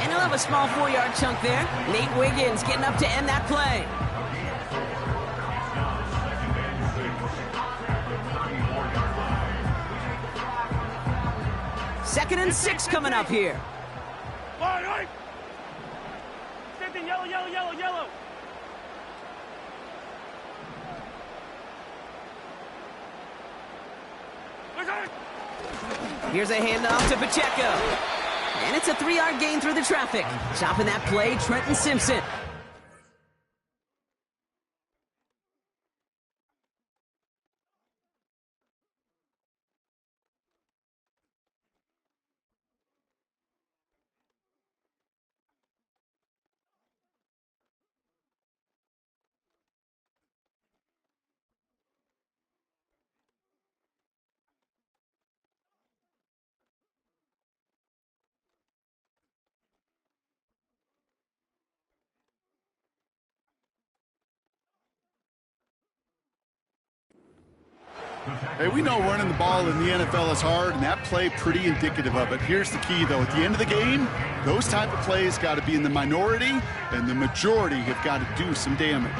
And he'll have a small 4-yard chunk there. Nate Wiggins getting up to end that play. Second and 6 coming up here. Right! Same thing, yellow! Here's a handoff to Pacheco. And it's a 3-yard gain through the traffic. Chopping that play, Trenton Simpson. Hey, we know running the ball in the NFL is hard, and that play pretty indicative of it. Here's the key, though. At the end of the game, those type of plays got to be in the minority, and the majority have got to do some damage.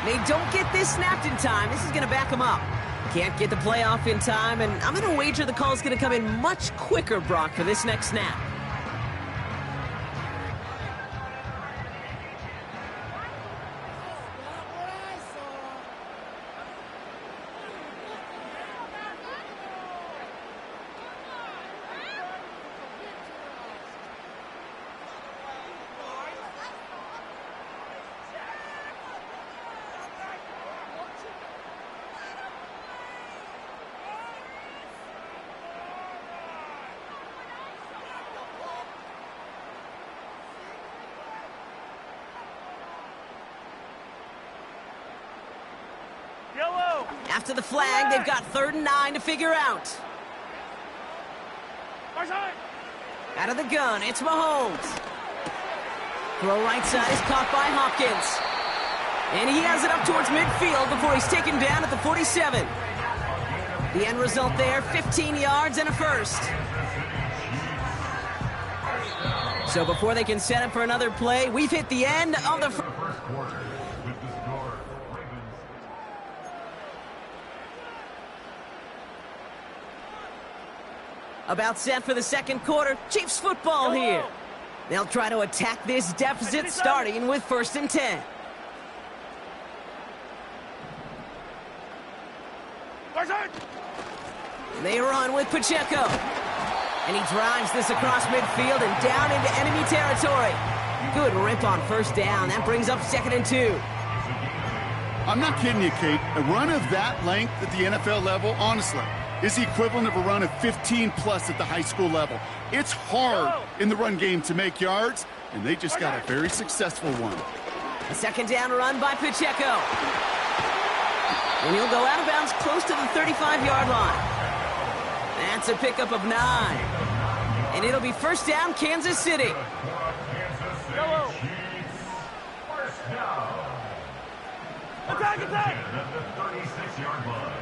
They don't get this snapped in time. This is going to back them up. Can't get the play off in time, and I'm going to wager the call's going to come in much quicker, Brock, for this next snap. After the flag, they've got 3rd and 9 to figure out. Out of the gun, it's Mahomes. Throw right side is caught by Hopkins. And he has it up towards midfield before he's taken down at the 47. The end result there, 15 yards and a first. So before they can set up for another play, we've hit the end of the first quarter with the score, Ravens. About set for the second quarter. Chiefs football here. They'll try to attack this deficit starting with 1st and 10. They run with Pacheco. And he drives this across midfield and down into enemy territory. Good rip on 1st down. That brings up 2nd and 2. I'm not kidding you, Kate. A run of that length at the NFL level, honestly, is the equivalent of a run of 15-plus at the high school level. It's hard in the run game to make yards, and they just got a very successful one. A 2nd down run by Pacheco. And he'll go out of bounds close to the 35-yard line. That's a pickup of 9. And it'll be 1st down, Kansas City. Yellow. First down. Attack! At the 36-yard line.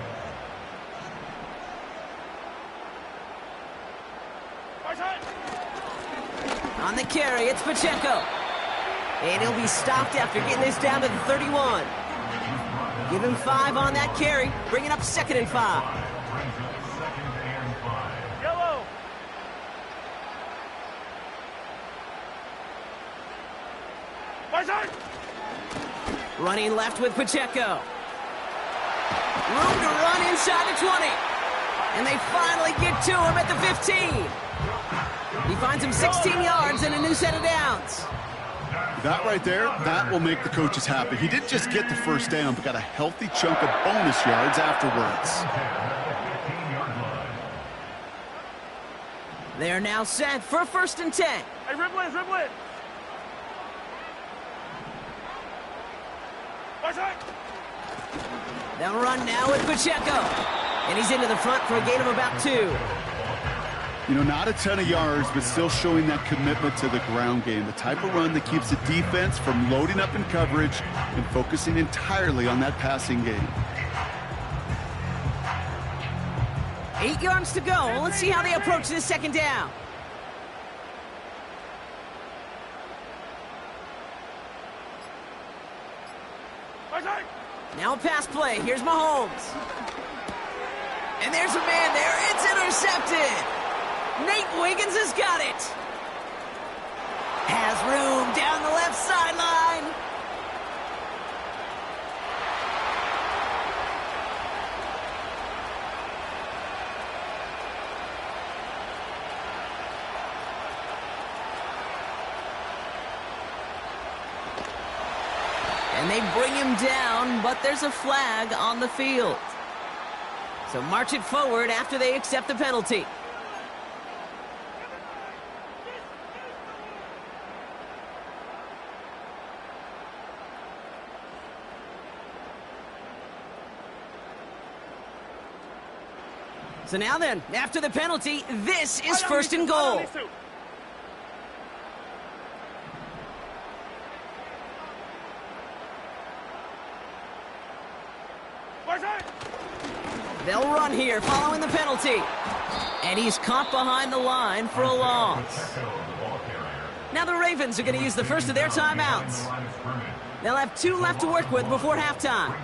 On the carry, it's Pacheco. And he'll be stopped after getting this down to the 31. Give him 5 on that carry, bringing up 2nd and 5. Yellow. Running left with Pacheco. Room to run inside the 20. And they finally get to him at the 15. He finds him 16 yards and a new set of downs. That right there, that will make the coaches happy. He didn't just get the 1st down, but got a healthy chunk of bonus yards afterwards. They're now set for 1st and 10. Hey, dribble it. They'll run now with Pacheco. And he's into the front for a gain of about 2. You know, not a ton of yards, but still showing that commitment to the ground game. The type of run that keeps the defense from loading up in coverage and focusing entirely on that passing game. 8 yards to go. Let's see how they approach this 2nd down. Now a pass play. Here's Mahomes. And there's a man there. It's intercepted. Nate Wiggins has got it. Has room down the left sideline. And they bring him down, but there's a flag on the field. So march it forward after they accept the penalty. So now then, after the penalty, this is 1st and goal. They'll run here following the penalty. And he's caught behind the line for a loss. Now the Ravens are going to use the first of their timeouts. They'll have 2 left to work with before halftime.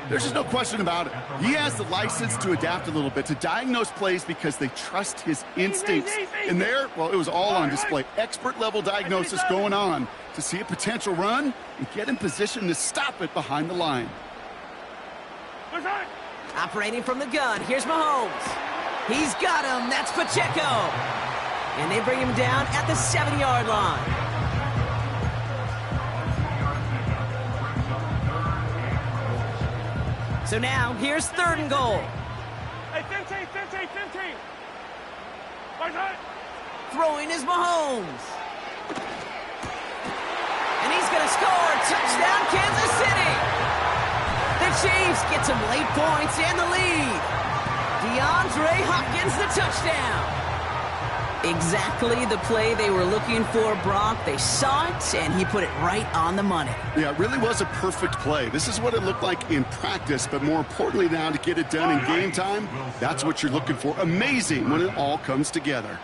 There's just no question about it. He has the license to adapt a little bit, to diagnose plays because they trust his instincts. And there, well, it was all on display. Expert-level diagnosis going on to see a potential run and get in position to stop it behind the line. Operating from the gun, here's Mahomes. He's got him, that's Pacheco. And they bring him down at the 7-yard line. So now, here's 3rd and goal. Hey, 15. Throwing is Mahomes. And he's going to score. Touchdown, Kansas City. The Chiefs get some late points and the lead. DeAndre Hopkins, the touchdown. Exactly the play they were looking for, Brock. They saw it, and he put it right on the money. Yeah, it really was a perfect play. This is what it looked like in practice, but more importantly now to get it done in game time, that's what you're looking for. Amazing when it all comes together.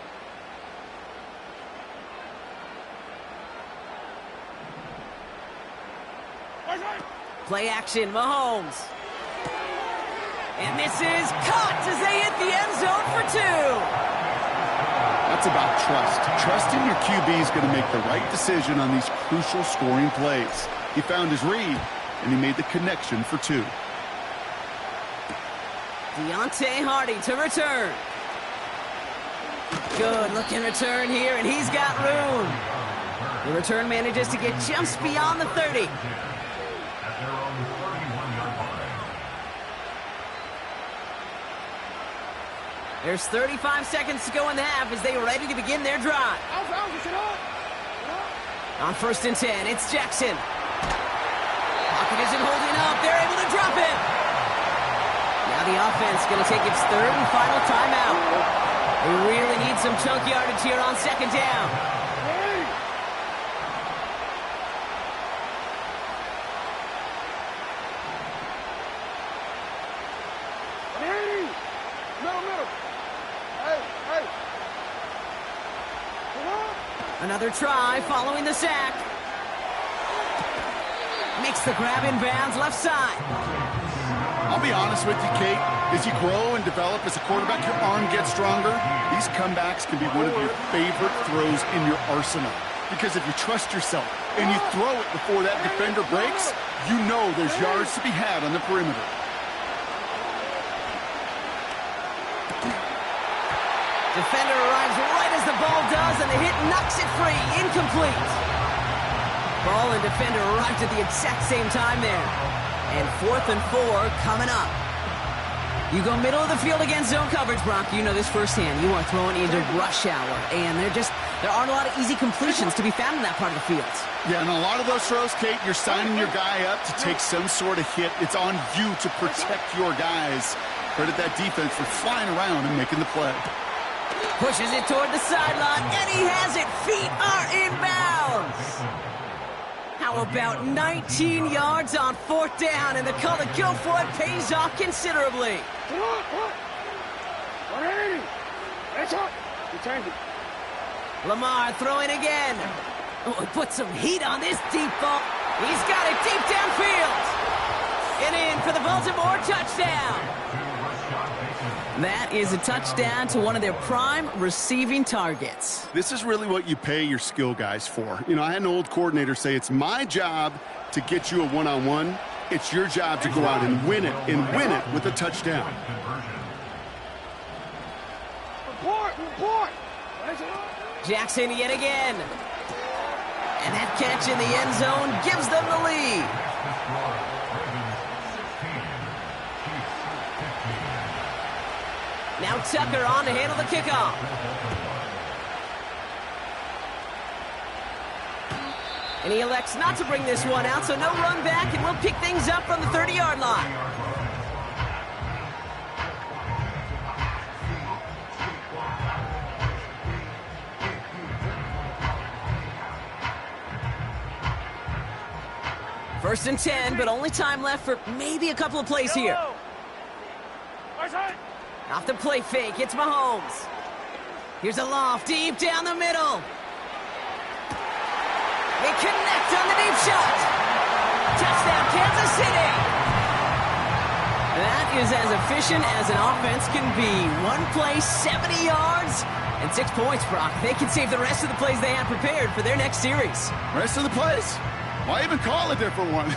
Play action, Mahomes. And this is caught as they hit the end zone for 2. That's about trust. Trusting your QB is going to make the right decision on these crucial scoring plays. He found his read, and he made the connection for 2. Deontay Hardy to return. Good looking return here, and he's got room. The return manages to get just beyond the 30. There's 35 seconds to go in the half as they are ready to begin their drive. On 1st and 10, it's Jackson. Pocket isn't holding up. They're able to drop it. Now the offense going to take its 3rd and final timeout. They really need some chunk yardage here on 2nd down. Another try following the sack. Makes the grab in bounds left side. I'll be honest with you, Kate. As you grow and develop as a quarterback, your arm gets stronger. These comebacks can be one of your favorite throws in your arsenal. Because if you trust yourself and you throw it before that defender breaks, you know there's yards to be had on the perimeter. Defender arrives right as the ball does, and the hit knocks it free. Incomplete. Ball and defender arrived at the exact same time there. And 4th and 4 coming up. You go middle of the field against zone coverage, Brock. You know this firsthand. You are throwing into rush hour, and there aren't a lot of easy completions to be found in that part of the field. Yeah, and a lot of those throws, Kate, you're signing your guy up to take some sort of hit. It's on you to protect your guys. Credit that defense for flying around and making the play. Pushes it toward the sideline, and he has it. Feet are in bounds. How about 19 yards on 4th down, and the call to go for it pays off considerably. Lamar throwing again. Oh, he put some heat on this deep ball. He's got it deep downfield. And in for the Baltimore touchdown. That is a touchdown to one of their prime receiving targets. This is really what you pay your skill guys for. You know, I had an old coordinator say it's my job to get you a one-on-one. It's your job to go out and win it with a touchdown. Jackson yet again. And that catch in the end zone gives them the lead. Now Tucker on to handle the kickoff. And he elects not to bring this one out, so no run back, and we'll pick things up from the 30-yard line. First and 10, but only time left for maybe a couple of plays here. Off the play fake, it's Mahomes. Here's a loft deep down the middle. They connect on the deep shot. Touchdown, Kansas City. That is as efficient as an offense can be. One play, 70 yards, and 6 points, Brock. They can save the rest of the plays they have prepared for their next series. Rest of the plays? Why even call a different one?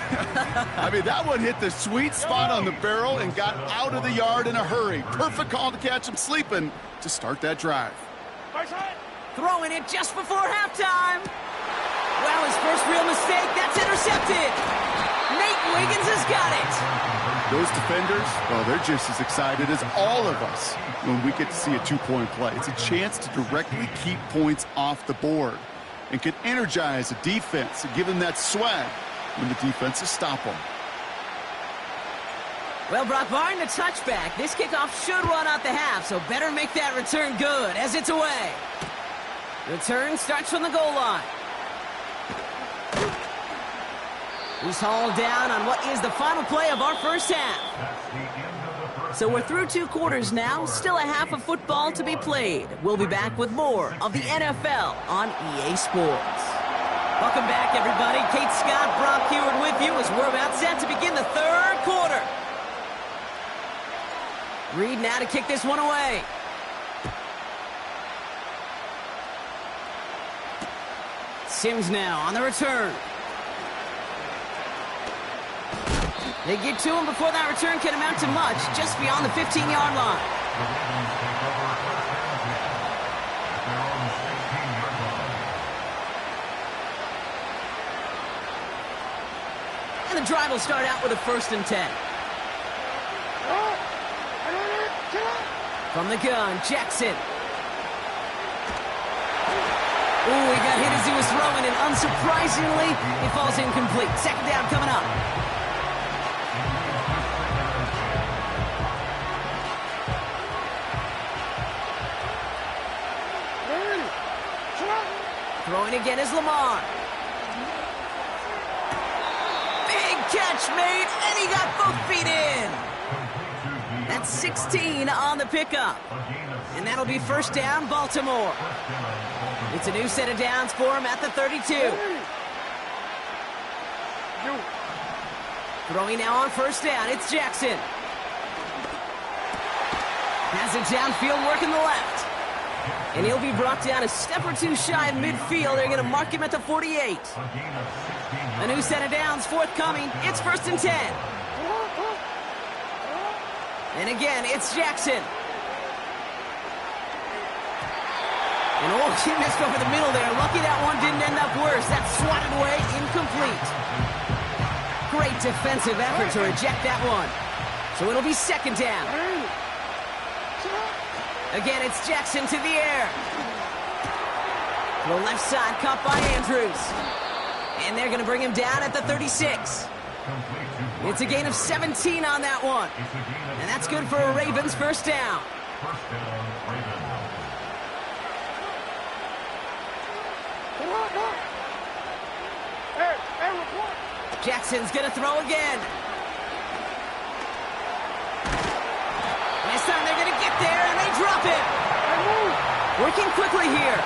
I mean, that one hit the sweet spot on the barrel and got out of the yard in a hurry. Perfect call to catch him sleeping to start that drive. Throwing it just before halftime. Well, his first real mistake, that's intercepted. Nate Wiggins has got it. Those defenders, well, they're just as excited as all of us when we get to see a two-point play. It's a chance to directly keep points off the board and can energize a defense and give them that swag when the defenses stop them. Well, Brock, barring the touchback, this kickoff should run out the half, so better make that return good as it's away. Return starts from the goal line. He's hauled down on what is the final play of our first half. So we're through 2 quarters now, still a half of football to be played. We'll be back with more of the NFL on EA Sports. Welcome back, everybody. Kate Scott, Brock Heward with you as we're about set to begin the third quarter. Reed now to kick this one away. Sims now on the return. They get to him before that return can amount to much, just beyond the 15-yard line. And the drive will start out with a 1st and 10. From the gun, Jackson. Ooh, he got hit as he was throwing, and unsurprisingly, he falls incomplete. 2nd down coming up. Throwing again is Lamar. Big catch made, and he got both feet in. That's 16 on the pickup. And that'll be 1st down, Baltimore. It's a new set of downs for him at the 32. Throwing now on 1st down, it's Jackson. Has it downfield, working the left. And he'll be brought down a step or two shy of midfield. They're going to mark him at the 48. A new set of downs forthcoming. It's 1st and 10. And again, it's Jackson. And oh, he missed over the middle there. Lucky that one didn't end up worse. That's swatted away, incomplete. Great defensive effort to reject that one. So it'll be 2nd down. Again, it's Jackson to the air. The left side caught by Andrews. And they're going to bring him down at the 36. It's a gain of 17 on that one. And that's good for a Ravens 1st down. Jackson's going to throw again. This time they're going to get there, and they drop him. Working quickly here.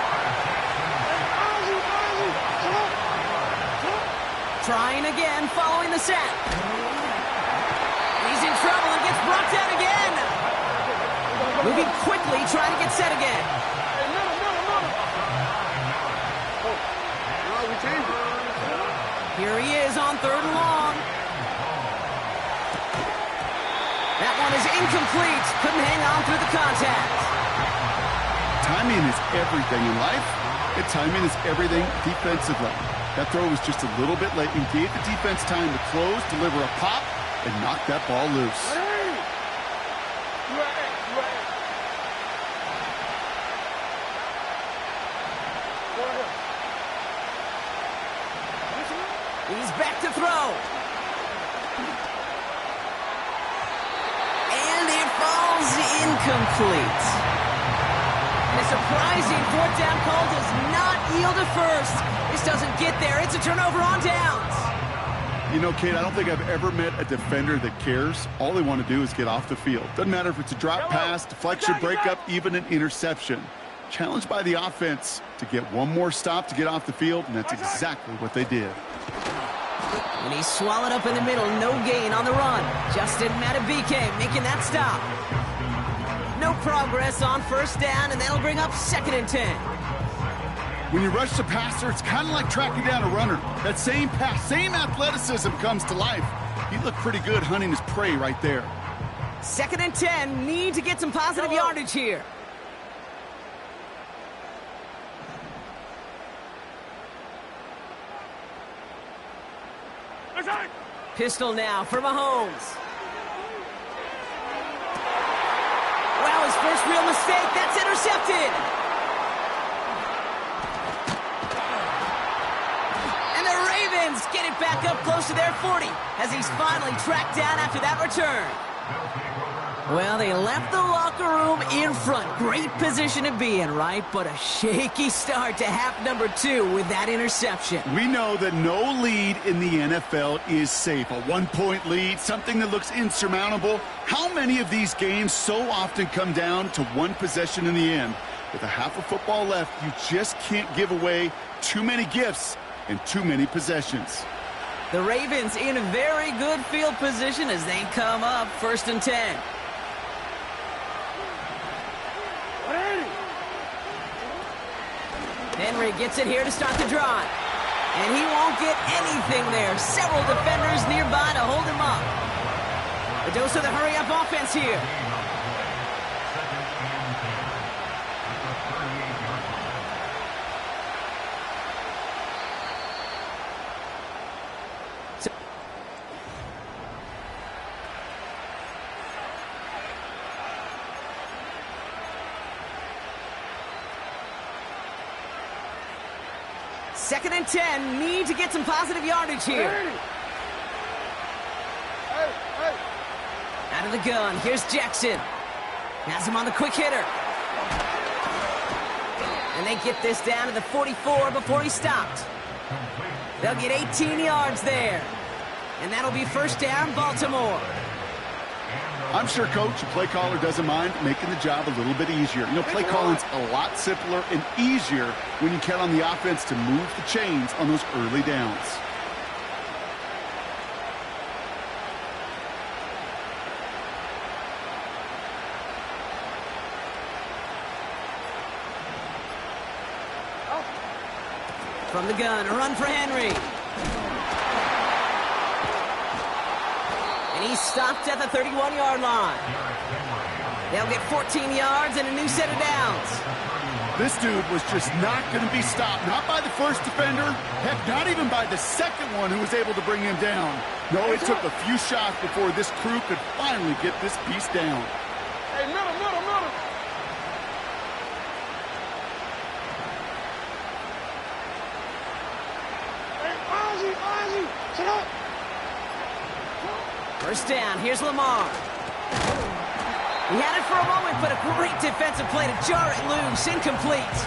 Trying again, following the sack. He's in trouble and gets brought down again. Moving quickly, trying to get set again. Here he is on 3rd and long. That one is incomplete. Couldn't hang on through the contact. Timing is everything in life, and timing is everything defensively. That throw was just a little bit late and gave the defense time to close, deliver a pop, and knock that ball loose. He's back to throw. And it falls incomplete. And a surprising 4th down call does not yield a 1st. This doesn't get there. It's a turnover on downs. You know, Kate, I don't think I've ever met a defender that cares. All they want to do is get off the field. Doesn't matter if it's a drop pass, deflection, breakup, even an interception. Challenged by the offense to get one more stop to get off the field, and that's exactly what they did. And he's swallowed up in the middle. No gain on the run. Justin Matabike making that stop. No progress on 1st down, and that'll bring up 2nd and 10. When you rush the passer, it's kind of like tracking down a runner. That same pass, same athleticism comes to life. He looked pretty good hunting his prey right there. 2nd and 10. Need to get some positive yardage here. Pistol now for Mahomes. Wow, his first real mistake. That's intercepted. And the Ravens get it back up close to their 40 as he's finally tracked down after that return. Well, they left the locker room in front. Great position to be in, right? But a shaky start to half number 2 with that interception. We know that no lead in the NFL is safe. A 1-point lead, something that looks insurmountable. How many of these games so often come down to one possession in the end? With a half of football left, you just can't give away too many gifts and too many possessions. The Ravens in very good field position as they come up 1st and 10. Henry gets it here to start the drive. And he won't get anything there. Several defenders nearby to hold him up. A dose of the hurry-up offense here. Second and 10, need to get some positive yardage here. Out of the gun, here's Jackson. Has him on the quick hitter. And they get this down to the 44 before he stopped. They'll get 18 yards there. And that'll be 1st down, Baltimore. I'm sure Coach, the play caller, doesn't mind making the job a little bit easier. You know, play calling's a lot simpler and easier when you count on the offense to move the chains on those early downs. From the gun, a run for Henry. And he's stopped at the 31-yard line. They'll get 14 yards and a new set of downs. This dude was just not going to be stopped. Not by the first defender. Heck, not even by the second one who was able to bring him down. No, it took a few shots before this crew could finally get this piece down. Hey, middle. Hey, Ozzy, sit up. 1st down, here's Lamar. He had it for a moment, but a great defensive play to jar it loose, incomplete.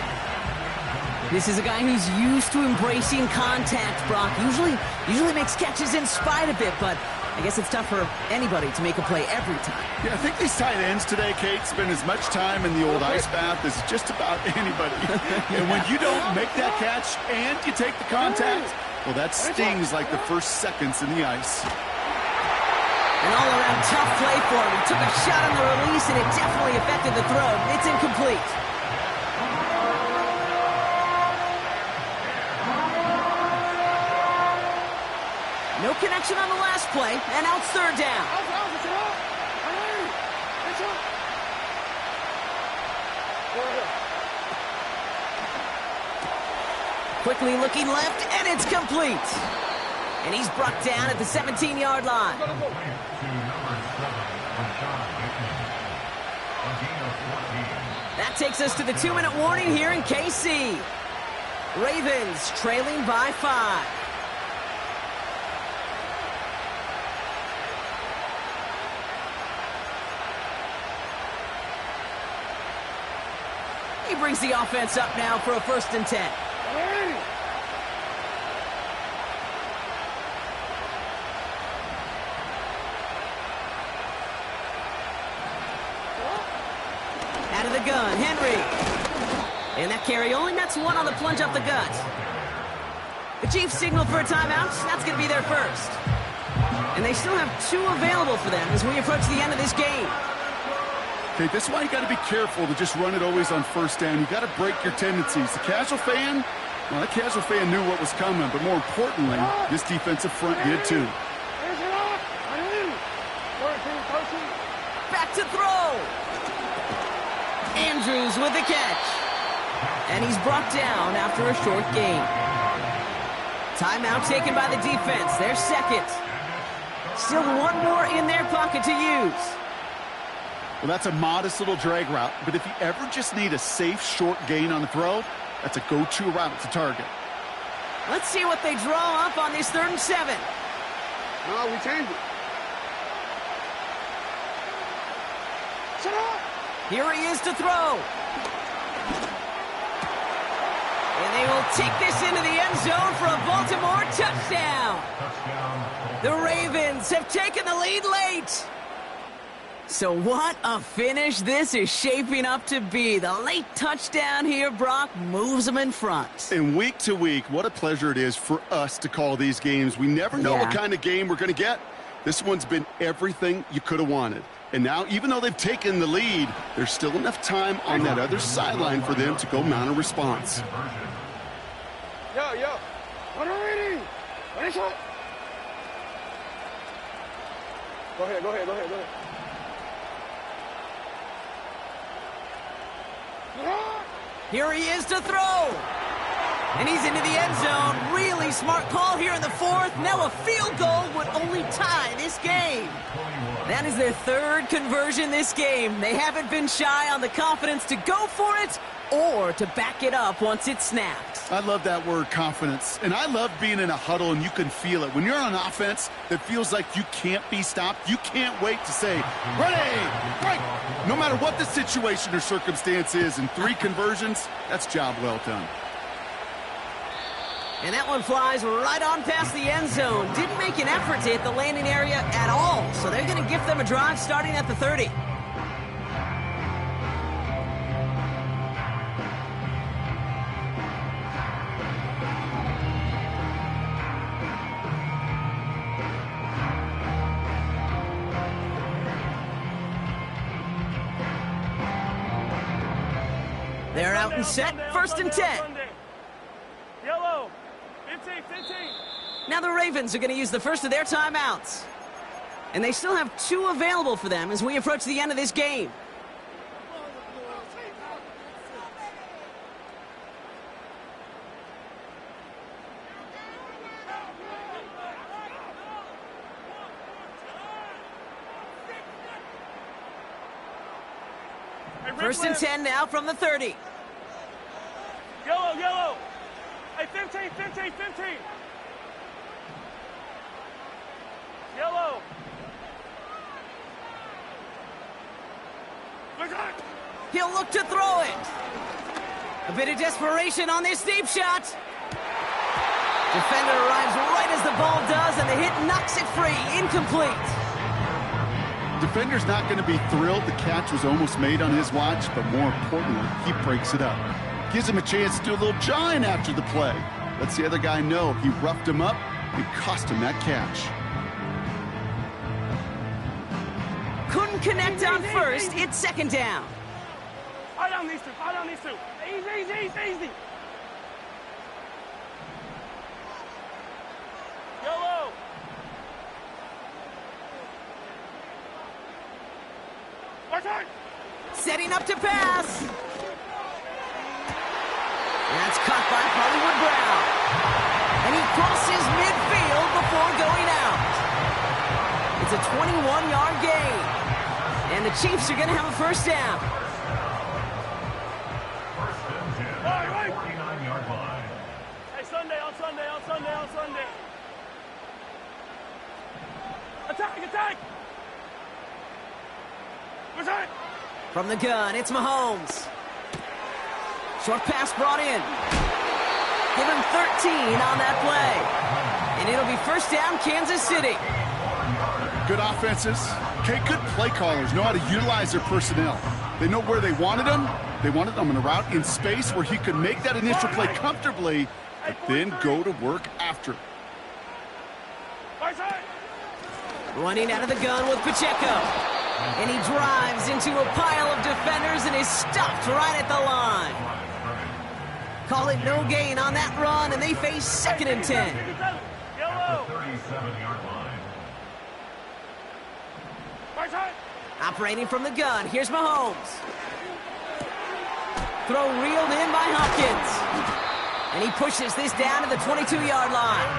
This is a guy who's used to embracing contact, Brock. Usually makes catches in spite of it, but I guess it's tough for anybody to make a play every time. Yeah, I think these tight ends today, Kate, spend as much time in the old ice bath as just about anybody. And when you don't make that catch and you take the contact, well, that stings like the first seconds in the ice. An all-around tough play for him. He took a shot on the release, and it definitely affected the throw. It's incomplete. No connection on the last play, and now it's 3rd down. Quickly looking left, and it's complete. And he's brought down at the 17-yard line. That takes us to the 2-minute warning here in KC. Ravens trailing by 5. He brings the offense up now for a 1st and 10. Out of the gun, Henry. And that carry only nets 1 on the plunge up the gut. The Chiefs signal for a timeout. That's going to be their first. And they still have 2 available for them as we approach the end of this game. Okay, this is why you got to be careful to just run it always on 1st down. You got to break your tendencies. The casual fan, well, that casual fan knew what was coming, but more importantly, this defensive front did too. Back to throw. Andrews with the catch. And he's brought down after a short gain. Timeout taken by the defense. Their second. Still 1 more in their pocket to use. Well, that's a modest little drag route, but if you ever just need a safe, short gain on the throw, that's a go-to route to target. Let's see what they draw up on this 3rd and 7. No, we changed it. Shut up! Here he is to throw. And they will take this into the end zone for a Baltimore touchdown. The Ravens have taken the lead late. So what a finish this is shaping up to be. The late touchdown here, Brock, moves them in front. And week to week, what a pleasure it is for us to call these games. We never know what kind of game we're going to get. This one's been everything you could have wanted. And now, even though they've taken the lead, there's still enough time on that other sideline for them to go mount a response. Yo. Ready? Ready, shot. Go ahead. Here he is to throw. And he's into the end zone. Really smart call here in the fourth. Now a field goal would only tie this game. That is their third conversion this game. They haven't been shy on the confidence to go for it or to back it up once it's snapped. I love that word, confidence. And I love being in a huddle and you can feel it. When you're on offense, it feels like you can't be stopped. You can't wait to say, ready, right. No matter what the situation or circumstance is, in 3 conversions, that's job well done. And that one flies right on past the end zone. Didn't make an effort to hit the landing area at all. So they're going to give them a drive starting at the 30. They're out and set. First and 10. Yellow. 15. Now the Ravens are going to use the first of their timeouts. And they still have 2 available for them as we approach the end of this game. First and 10 now from the 30. Yellow. Hey, 15. Yellow. He'll look to throw it. A bit of desperation on this deep shot. Defender arrives right as the ball does, and the hit knocks it free. Incomplete. Defender's not going to be thrilled the catch was almost made on his watch, but more importantly, he breaks it up. Gives him a chance to do a little jawing after the play. Lets the other guy know he roughed him up and cost him that catch. Couldn't connect on first. It's second down. Fall down these two. Easy. Yellow. Setting up to pass. That's caught by Hollywood Brown. And he crosses midfield before going out. It's a 21-yard gain. And the Chiefs are going to have a first down. Right. 49-yard line. Hey, Sunday. Attack! From the gun, it's Mahomes. Short pass brought in. Give him 13 on that play. And it'll be first down, Kansas City. Good offenses. Okay, good play callers know how to utilize their personnel. They know where they wanted them. They wanted them on a route in space where he could make that initial play comfortably, but then go to work after. Running out of the gun with Pacheco. And he drives into a pile of defenders and is stopped right at the line. Call it no gain on that run, and they face second and 10. At the 37-yard line. Operating from the gun, here's Mahomes. Throw reeled in by Hopkins. And he pushes this down to the 22-yard line.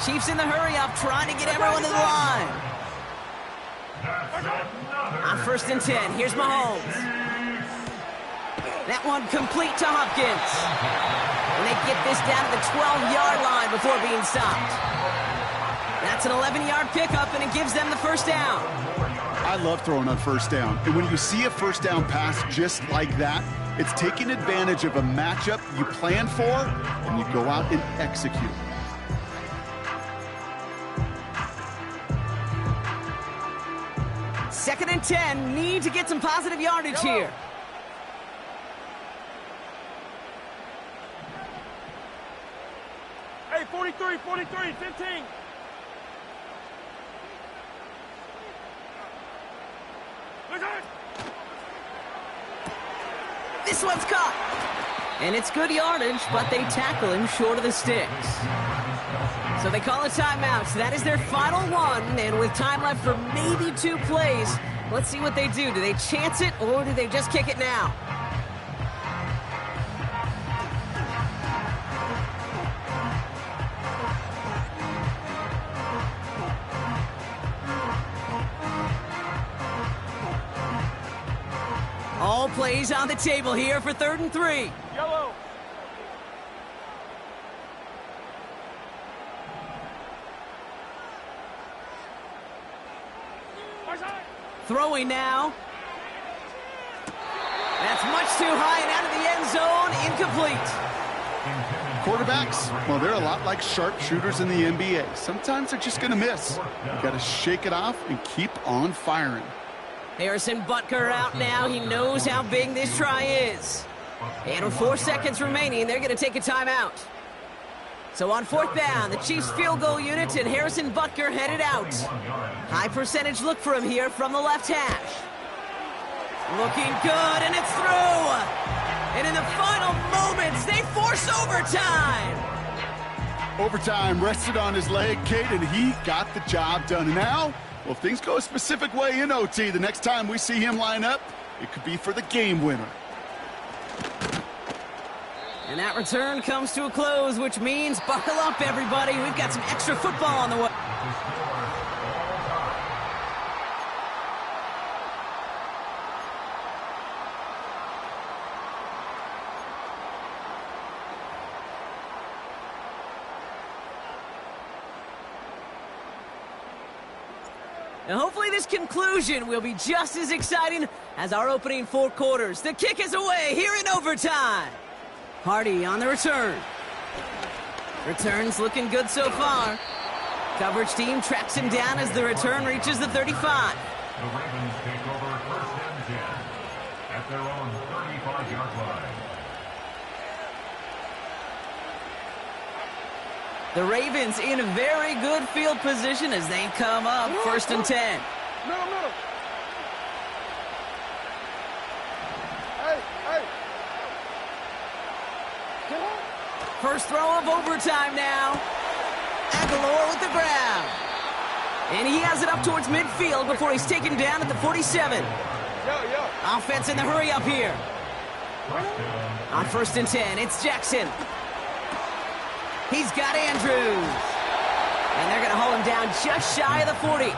Chiefs in the hurry-up, trying to get everyone to the line. On first and 10, here's Mahomes. That one complete to Hopkins. And they get this down to the 12-yard line before being stopped. That's an 11-yard pickup, and it gives them the first down. I love throwing on first down. And when you see a first down pass just like that, it's taking advantage of a matchup you plan for, and you go out and execute. 2nd and 10. Need to get some positive yardage here. Hey, 43, 15. This one's caught. And it's good yardage, but they tackle him short of the sticks. So they call a timeout. So that is their final one. And with time left for maybe 2 plays, let's see what they do. Do they chance it, or do they just kick it now? All plays on the table here for 3rd and 3. Yellow. Throwing now. That's much too high and out of the end zone. Incomplete. Quarterbacks, well, they're a lot like sharpshooters in the NBA. Sometimes they're just going to miss. You got to shake it off and keep on firing. Harrison Butker out now. He knows how big this try is. And with 4 seconds remaining, they're going to take a timeout. So on 4th down, the Chiefs field goal unit and Harrison Butker headed out. High percentage look for him here from the left hash. Looking good, and it's through. And in the final moments, they force overtime. Overtime rested on his leg, Kate, and he got the job done. And now, well, if things go a specific way in OT, the next time we see him line up, it could be for the game winner. And that return comes to a close, which means buckle up, everybody. We've got some extra football on the way. And hopefully this conclusion will be just as exciting as our opening 4 quarters. The kick is away here in overtime. Hardy on the return. Return's looking good so far. Coverage team tracks him down as the return reaches the 35. The Ravens take over 1st and 10 at their own 35-yard line. The Ravens in a very good field position as they come up 1st and 10. Middle. Hey. First throw of overtime now. Aguilar with the grab. And he has it up towards midfield before he's taken down at the 47. Offense in the hurry up here. On 1st and 10, it's Jackson. He's got Andrews. And they're going to haul him down just shy of the 40.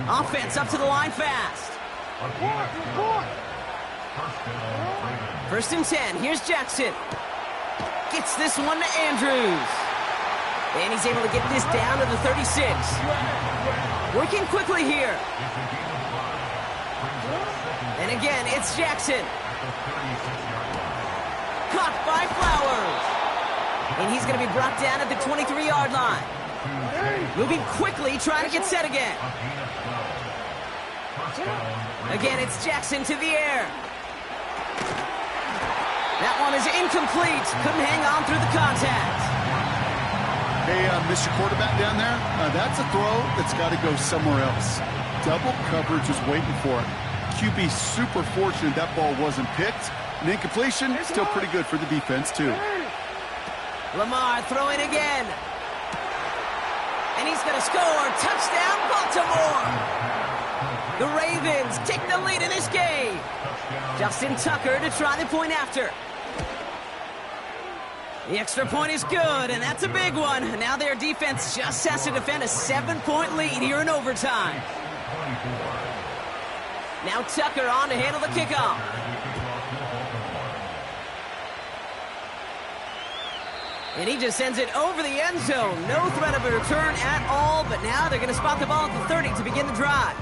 Offense up to the line fast. 1st and 10, here's Jackson. Gets this one to Andrews. And he's able to get this down to the 36. Working quickly here. And again, it's Jackson. Caught by Flowers. And he's going to be brought down at the 23-yard line. Moving quickly, trying to get set again. Again, it's Jackson to the air. That one is incomplete. Couldn't hang on through the contact. Hey, Mr. Quarterback down there, that's a throw that's got to go somewhere else. Double coverage is waiting for it. QB super fortunate that ball wasn't picked. An incompletion, still pretty good for the defense, too. Lamar throwing again. And he's going to score. Touchdown, Baltimore. The Ravens take the lead in this game. Justin Tucker to try the point after. The extra point is good, and that's a big one. Now their defense just has to defend a 7-point lead here in overtime. Now Tucker on to handle the kickoff. And he just sends it over the end zone. No threat of a return at all, but now they're going to spot the ball at the 30 to begin the drive.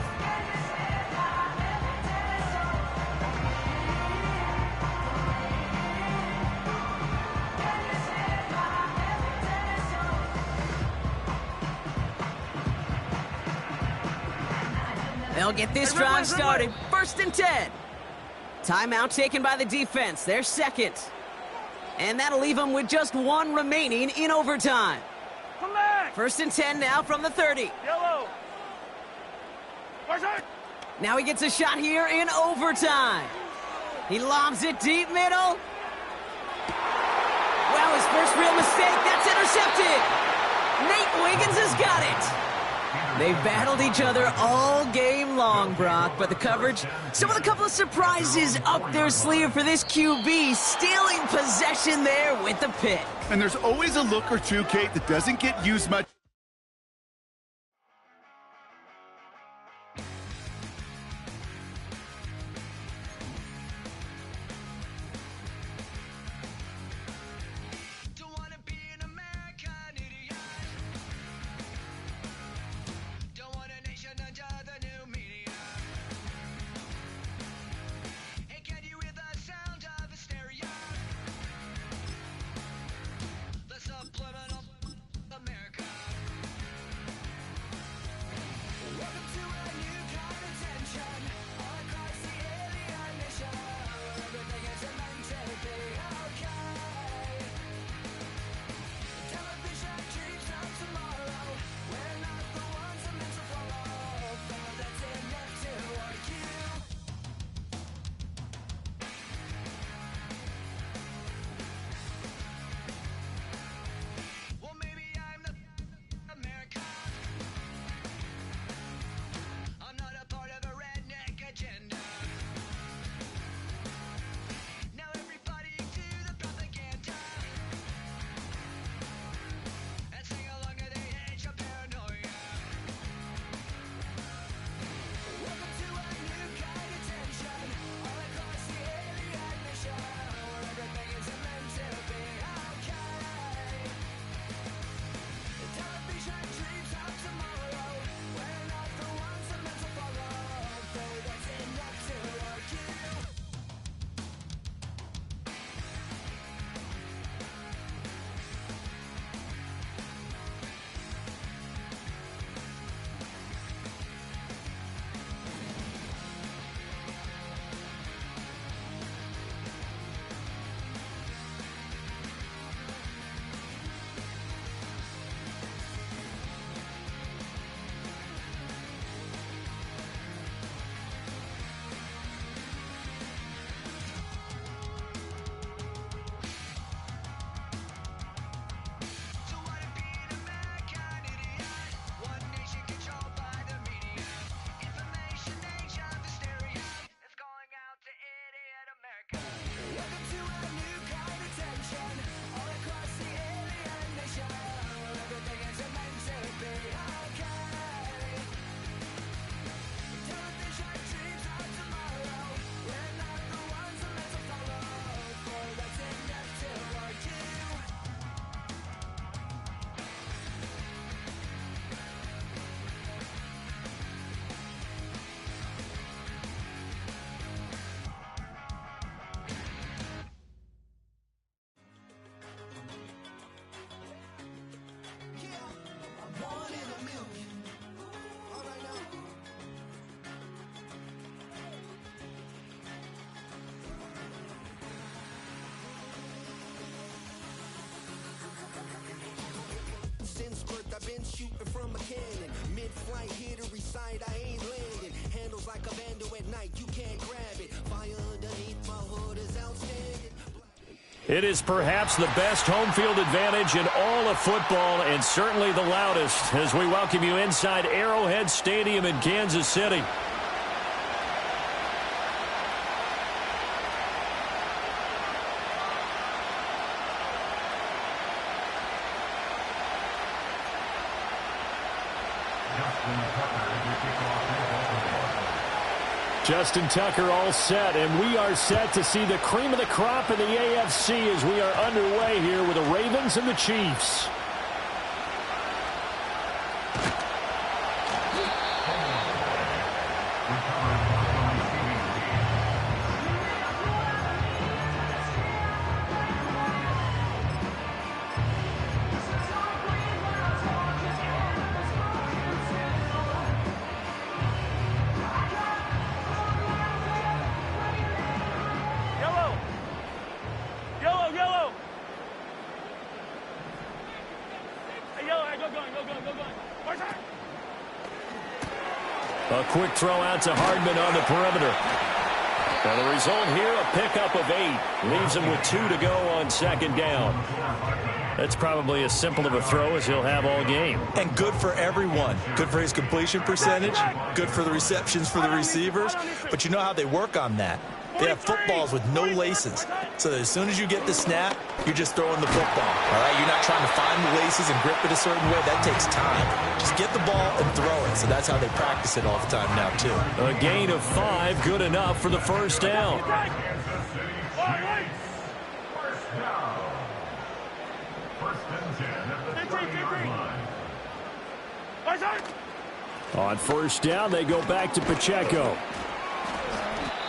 They'll get this drive started. 1st and 10. Timeout taken by the defense. Their second. And that'll leave them with just 1 remaining in overtime. 1st and 10 now from the 30. Yellow. Now he gets a shot here in overtime. He lobs it deep middle. Wow, his first real mistake. That's intercepted. Nate Wiggins has got it. They've battled each other all game long, Brock, but the coverage, some of a couple of surprises up their sleeve for this QB, stealing possession there with the pick. And there's always a look or two, Kate, that doesn't get used much. Since birth, I've been shooting from a cannon. Mid-flight, here to recite, I ain't landing. Handles like a vandal at night, you can't grab it. Fire underneath my hood is outstanding. It is perhaps the best home field advantage in all of football, and certainly the loudest, as we welcome you inside Arrowhead Stadium in Kansas City. Justin Tucker all set, and we are set to see the cream of the crop in the AFC as we are underway here with the Ravens and the Chiefs. A quick throw out to Hardman on the perimeter. And the result here, a pickup of 8. Leaves him with 2 to go on second down. That's probably as simple of a throw as he'll have all game. And good for everyone. Good for his completion percentage. Good for the receptions for the receivers. But you know how they work on that. They have footballs with no laces. So that as soon as you get the snap, you're just throwing the football. All right? You're not trying to find the laces and grip it a certain way. That takes time. Just get the ball and throw it. So that's how they practice it all the time now, too. A gain of 5, good enough for the first down. On first down, they go back to Pacheco.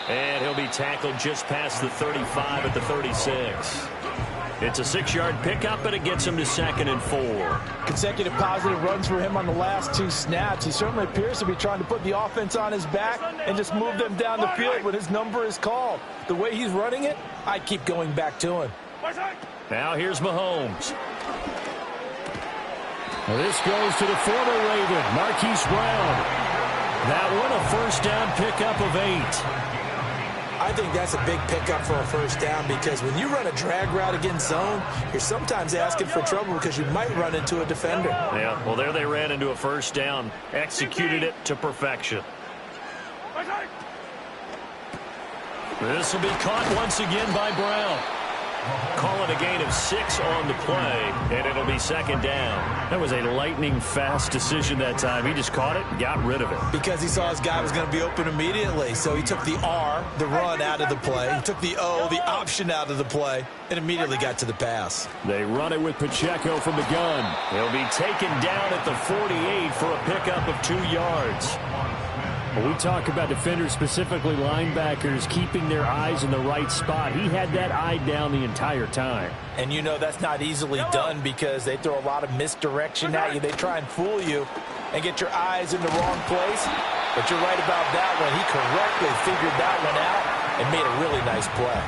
And he'll be tackled just past the 35 at the 36. It's a 6-yard pickup, and it gets him to 2nd and 4. Consecutive positive runs for him on the last 2 snaps. He certainly appears to be trying to put the offense on his back and just move them down the field when his number is called. The way he's running it, I'd keep going back to him. Now here's Mahomes. This goes to the former Raven, Marquise Brown. That one, a first down pickup of 8. I think that's a big pickup for a first down because when you run a drag route against zone, you're sometimes asking for trouble because you might run into a defender. Yeah, well, there they ran into a first down. Executed it to perfection. This will be caught once again by Brown. Call it a gain of 6 on the play, and it'll be 2nd down. That was a lightning-fast decision that time. He just caught it and got rid of it. Because he saw his guy was going to be open immediately. So he took the R, the run, out of the play. He took the O, the option, out of the play, and immediately got to the pass. They run it with Pacheco from the gun. He'll be taken down at the 48 for a pickup of 2 yards. When we talk about defenders, specifically linebackers, keeping their eyes in the right spot, he had that eye down the entire time. And you know that's not easily done because they throw a lot of misdirection at you. They try and fool you and get your eyes in the wrong place. But you're right about that one. He correctly figured that one out and made a really nice play.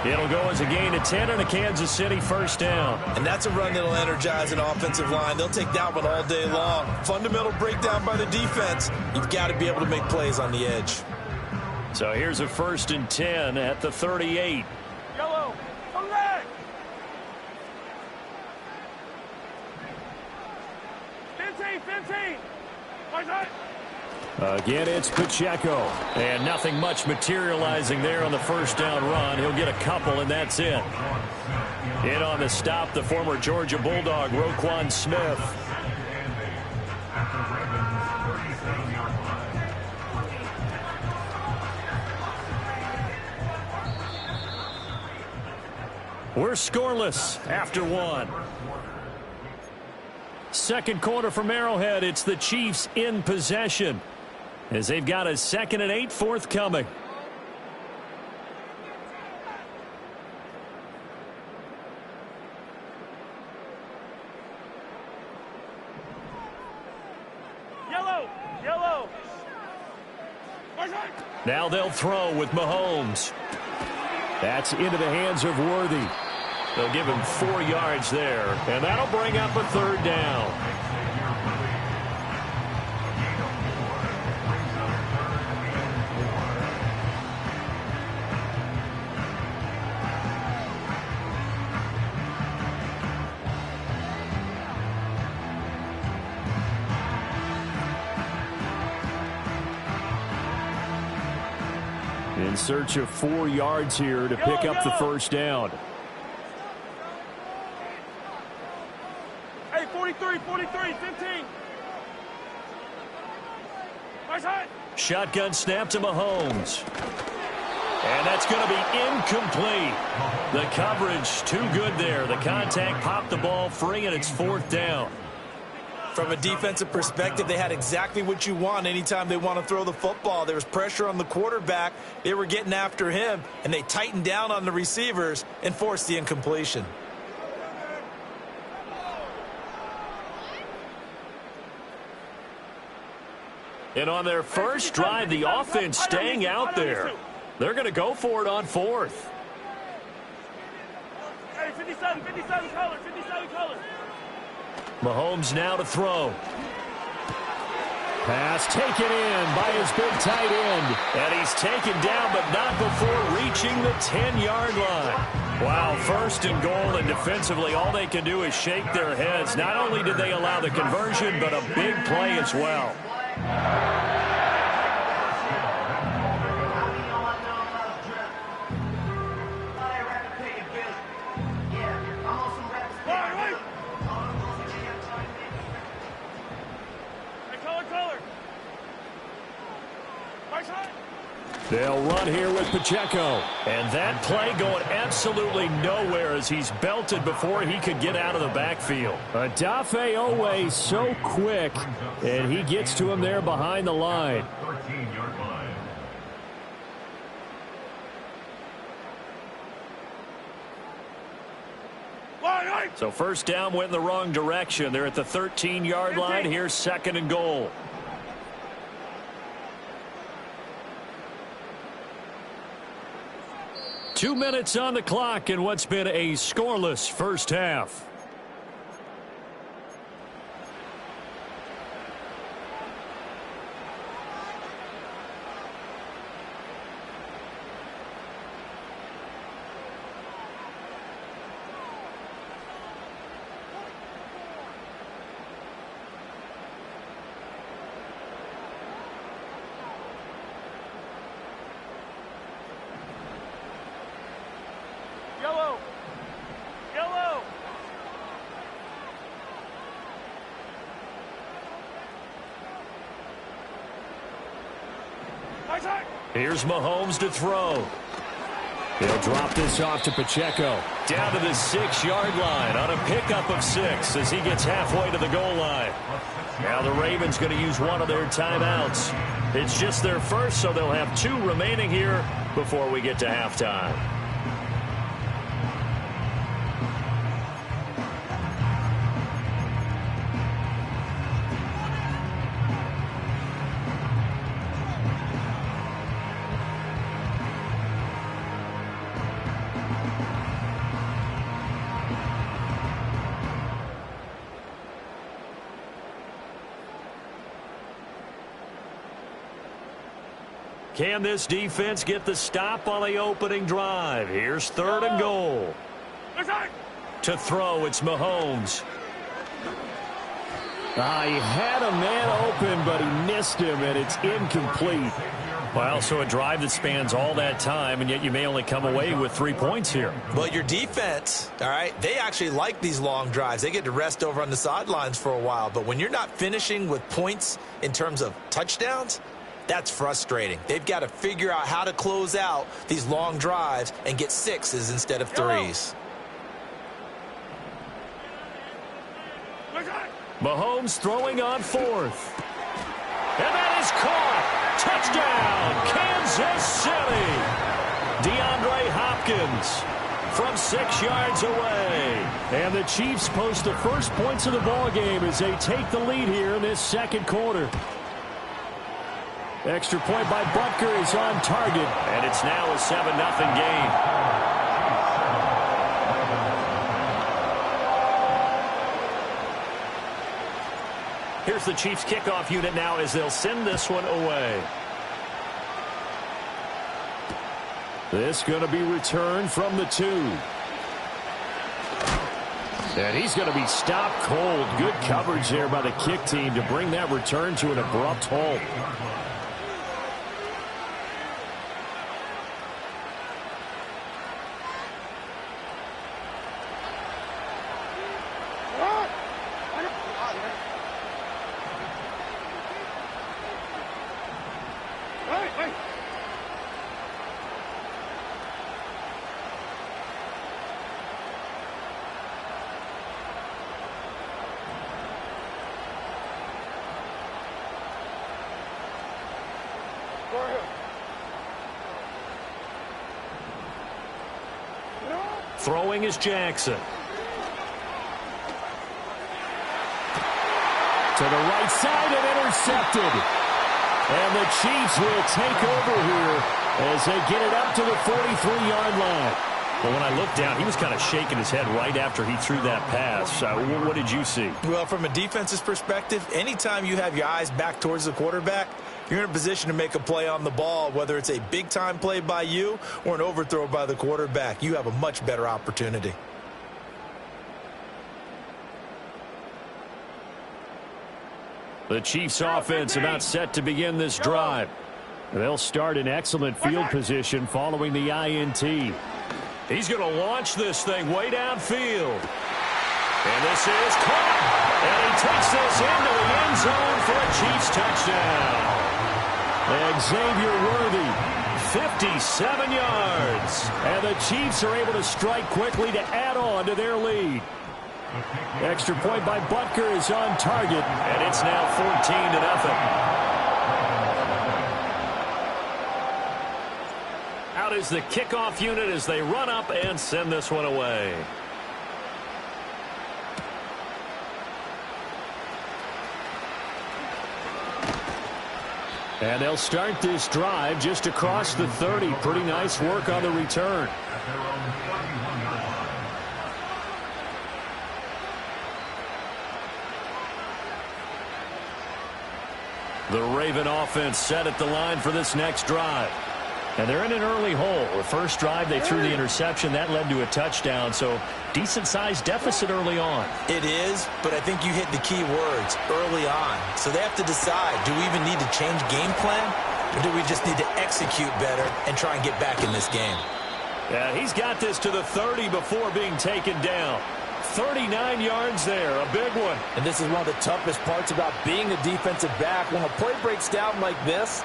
It'll go as a gain of 10 on a Kansas City first down. And that's a run that'll energize an offensive line. They'll take that one all day long. Fundamental breakdown by the defense. You've got to be able to make plays on the edge. So here's a 1st and 10 at the 38. Yellow, come back. 15. Again, it's Pacheco. And nothing much materializing there on the first down run. He'll get a couple, and that's it. In on the stop, the former Georgia Bulldog, Roquan Smith. We're scoreless after 1. Second quarter from Arrowhead. It's the Chiefs in possession as they've got a 2nd and 8 forthcoming. Yellow. Now they'll throw with Mahomes. That's into the hands of Worthy. They'll give him 4 yards there, and that'll bring up a 3rd down. In search of 4 yards here to pick up the first down. Hey, 43, 15. Nice hot. Shotgun snap to Mahomes. And that's going to be incomplete. The coverage too good there. The contact popped the ball free, and it's 4th down. From a defensive perspective, they had exactly what you want anytime they want to throw the football. There was pressure on the quarterback. They were getting after him, and they tightened down on the receivers and forced the incompletion. And on their first drive, the offense staying out there. They're going to go for it on 4th. Hey, 57 color. Mahomes now to throw. Pass taken in by his big tight end. And he's taken down, but not before reaching the 10-yard line. Wow, 1st and goal, and defensively all they can do is shake their heads. Not only did they allow the conversion, but a big play as well. They'll run here with Pacheco. And that play going absolutely nowhere as he's belted before he could get out of the backfield. Odafe Owe so quick, and he gets to him there behind the line. 13-yard line. So first down went in the wrong direction. They're at the 13-yard line. Here's 2nd and goal. Two minutes on the clock in what's been a scoreless first half. Yellow! Yellow! Here's Mahomes to throw. He'll drop this off to Pacheco. Down to the 6-yard line on a pickup of 6 as he gets halfway to the goal line. Now the Ravens going to use one of their timeouts. It's just their first, so they'll have 2 remaining here before we get to halftime. Can this defense get the stop on the opening drive? Here's 3rd and goal. To throw, it's Mahomes. He had a man open, but he missed him, and it's incomplete. Well, so a drive that spans all that time, and yet you may only come away with 3 points here. Well, your defense, all right, they actually like these long drives. They get to rest over on the sidelines for a while. But when you're not finishing with points in terms of touchdowns, that's frustrating. They've got to figure out how to close out these long drives and get 6s instead of 3s. Mahomes throwing on 4th. And that is caught. Touchdown, Kansas City. DeAndre Hopkins from 6 yards away. And the Chiefs post the first points of the ball game as they take the lead here in this second quarter. Extra point by Butker is on target. And it's now a 7-0 game. Here's the Chiefs kickoff unit now as they'll send this one away. This going to be returned from the 2. And he's going to be stopped cold. Good coverage there by the kick team to bring that return to an abrupt halt. Throwing is Jackson. To the right side and intercepted. And the Chiefs will take over here as they get it up to the 43-yard line. Well, when I looked down, he was kind of shaking his head right after he threw that pass. What did you see? Well, from a defense's perspective, anytime you have your eyes back towards the quarterback, you're in a position to make a play on the ball, whether it's a big-time play by you or an overthrow by the quarterback. You have a much better opportunity. The Chiefs offense about set to begin this drive. They'll start in excellent field position following the INT. He's going to launch this thing way downfield. And this is caught. And he takes this into the end zone for a Chiefs touchdown. Xavier Worthy, 57 yards. And the Chiefs are able to strike quickly to add on to their lead. Extra point by Butker is on target, and it's now 14-0. Out is the kickoff unit as they run up and send this one away. And they'll start this drive just across the 30. Pretty nice work on the return. The Raven offense set at the line for this next drive. And they're in an early hole. The first drive, they threw the interception. That led to a touchdown, so decent-sized deficit early on. It is, but I think you hit the key words, early on. So they have to decide, do we even need to change game plan, or do we just need to execute better and try and get back in this game? Yeah, he's got this to the 30 before being taken down. 39 yards there, a big one. And this is one of the toughest parts about being a defensive back. When a play breaks down like this,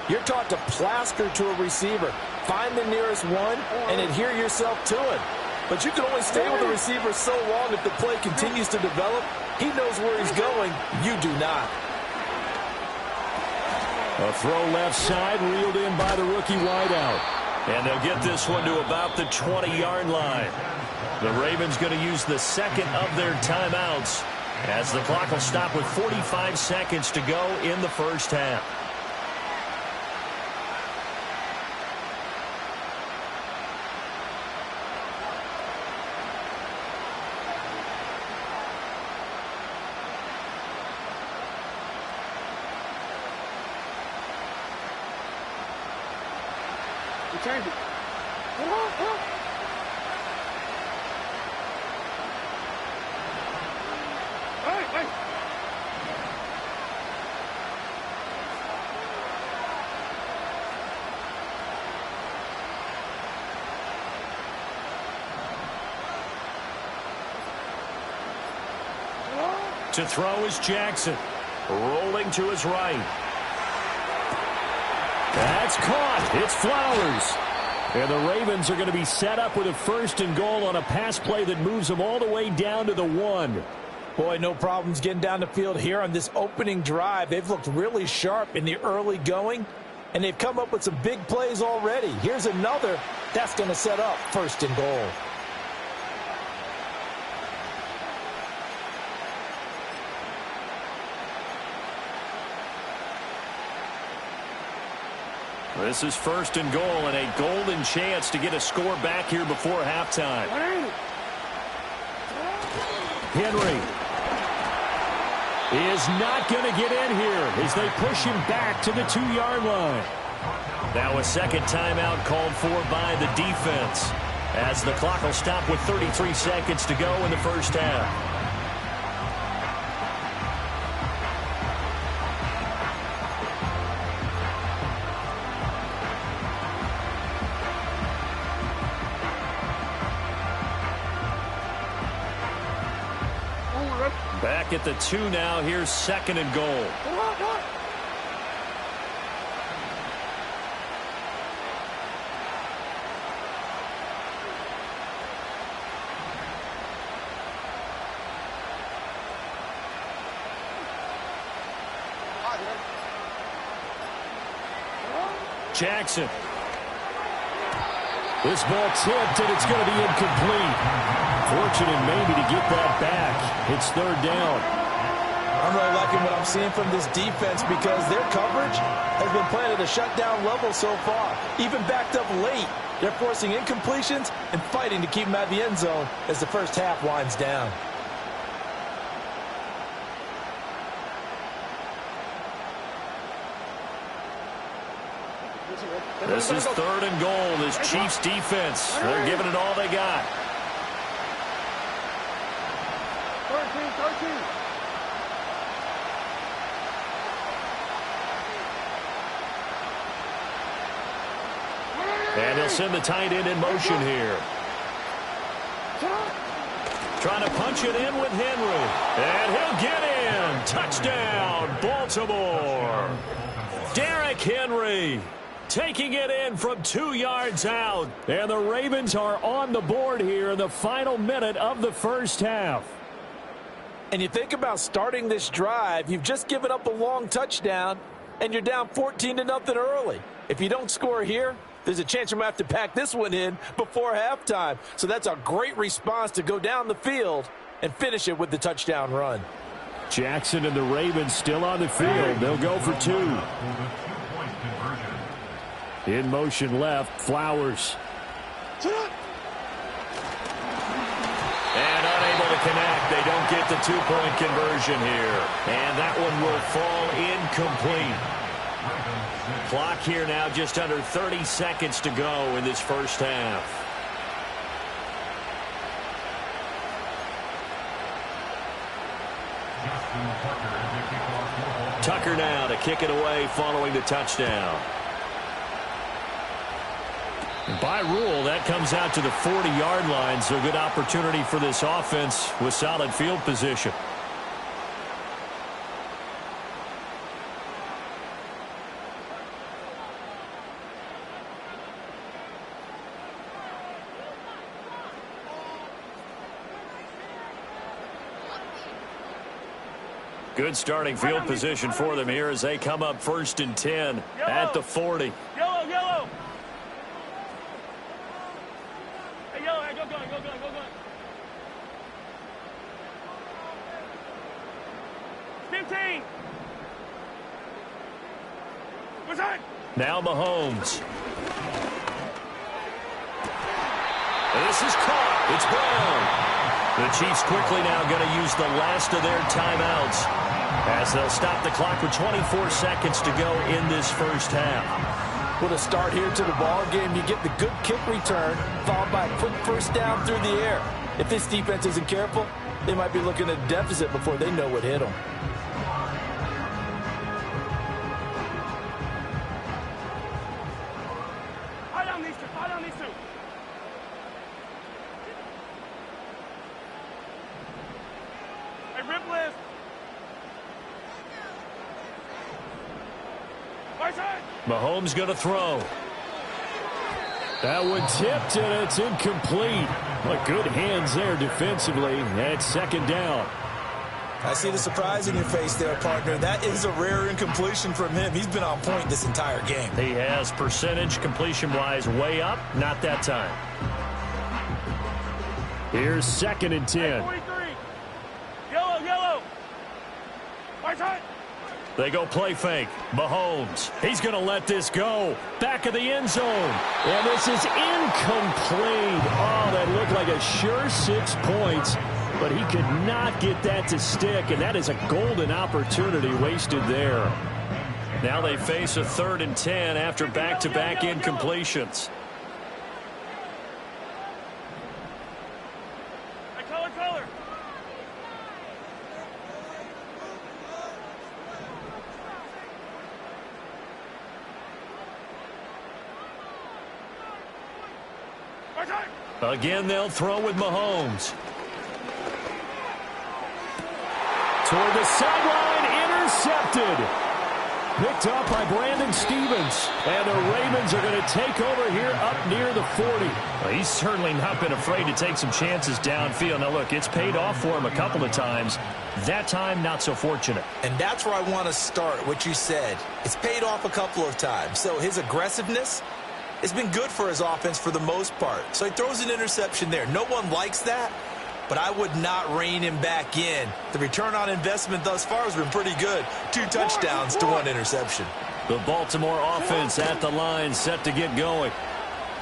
you're taught to plaster to a receiver. Find the nearest one and adhere yourself to it. But you can only stay with the receiver so long if the play continues to develop. He knows where he's going. You do not. A throw left side, reeled in by the rookie wideout. And they'll get this one to about the 20-yard line. The Ravens going to use the second of their timeouts as the clock will stop with 45 seconds to go in the first half. Change it. Hey. To throw is Jackson. Rolling to his right. That's caught. It's Flowers. And the Ravens are going to be set up with a 1st and goal on a pass play that moves them all the way down to the 1. Boy, no problems getting down the field here on this opening drive. They've looked really sharp in the early going, and they've come up with some big plays already. Here's another that's going to set up 1st and goal. This is 1st and goal and a golden chance to get a score back here before halftime. Henry is not going to get in here as they push him back to the 2-yard line. Now a second timeout called for by the defense as the clock will stop with 33 seconds to go in the first half. Back at the 2 now. Here's 2nd and goal. Jackson. This ball tipped, and it's going to be incomplete. Fortunate maybe to get that back. It's 3rd down. I'm really liking what I'm seeing from this defense because their coverage has been playing at a shutdown level so far. Even backed up late, they're forcing incompletions and fighting to keep them out of the end zone as the first half winds down. This is 3rd and goal. This Chiefs defense, they're giving it all they got. 13. And he'll send the tight end in motion here. Trying to punch it in with Henry. And he'll get in. Touchdown, Baltimore. Derrick Henry taking it in from 2 yards out. And the Ravens are on the board here in the final minute of the first half. And you think about starting this drive, you've just given up a long touchdown, and you're down 14-0 early. If you don't score here, there's a chance you might have to pack this one in before halftime. So that's a great response to go down the field and finish it with the touchdown run. Jackson and the Ravens still on the field. They'll go for 2. In motion left, Flowers. And unable to connect. They don't get the 2-point conversion here. And that one will fall incomplete. Clock here now just under 30 seconds to go in this first half. Tucker now to kick it away following the touchdown. By rule, that comes out to the 40-yard line, so good opportunity for this offense with solid field position. Good starting field position for them here as they come up 1st and 10 at the 40. Yellow. Hey, yellow, hey, go. 15. What's that? Now Mahomes. This is caught. It's Brown. The Chiefs quickly now going to use the last of their timeouts as they'll stop the clock with 24 seconds to go in this first half. What a start here to the ball game. You get the good kick return, followed by a quick first down through the air. If this defense isn't careful, they might be looking at a deficit before they know what hit them. Fire down these two. Hey, rip list. Mahomes going to throw. That one tipped, and it's incomplete. But good hands there defensively. That's 2nd down. I see the surprise in your face there, partner. That is a rare incompletion from him. He's been on point this entire game. He has percentage completion-wise way up. Not that time. Here's 2nd and 10. 43. Yellow. Right side. They go play fake. Mahomes. He's going to let this go. Back of the end zone. And this is incomplete. Oh, that looked like a sure 6 points. But he could not get that to stick. And that is a golden opportunity wasted there. Now they face a 3rd and 10 after back-to-back incompletions. Color. Again, they'll throw with Mahomes. Toward the sideline, intercepted. Picked up by Brandon Stevens. And the Ravens are going to take over here up near the 40. Well, he's certainly not been afraid to take some chances downfield. Now, look, it's paid off for him a couple of times. That time, not so fortunate. And that's where I want to start, what you said. It's paid off a couple of times. So his aggressiveness has been good for his offense for the most part. So he throws an interception there. No one likes that. but I would not rein him back in. The return on investment thus far has been pretty good. 2 touchdowns to 1 interception. The Baltimore offense at the line, set to get going.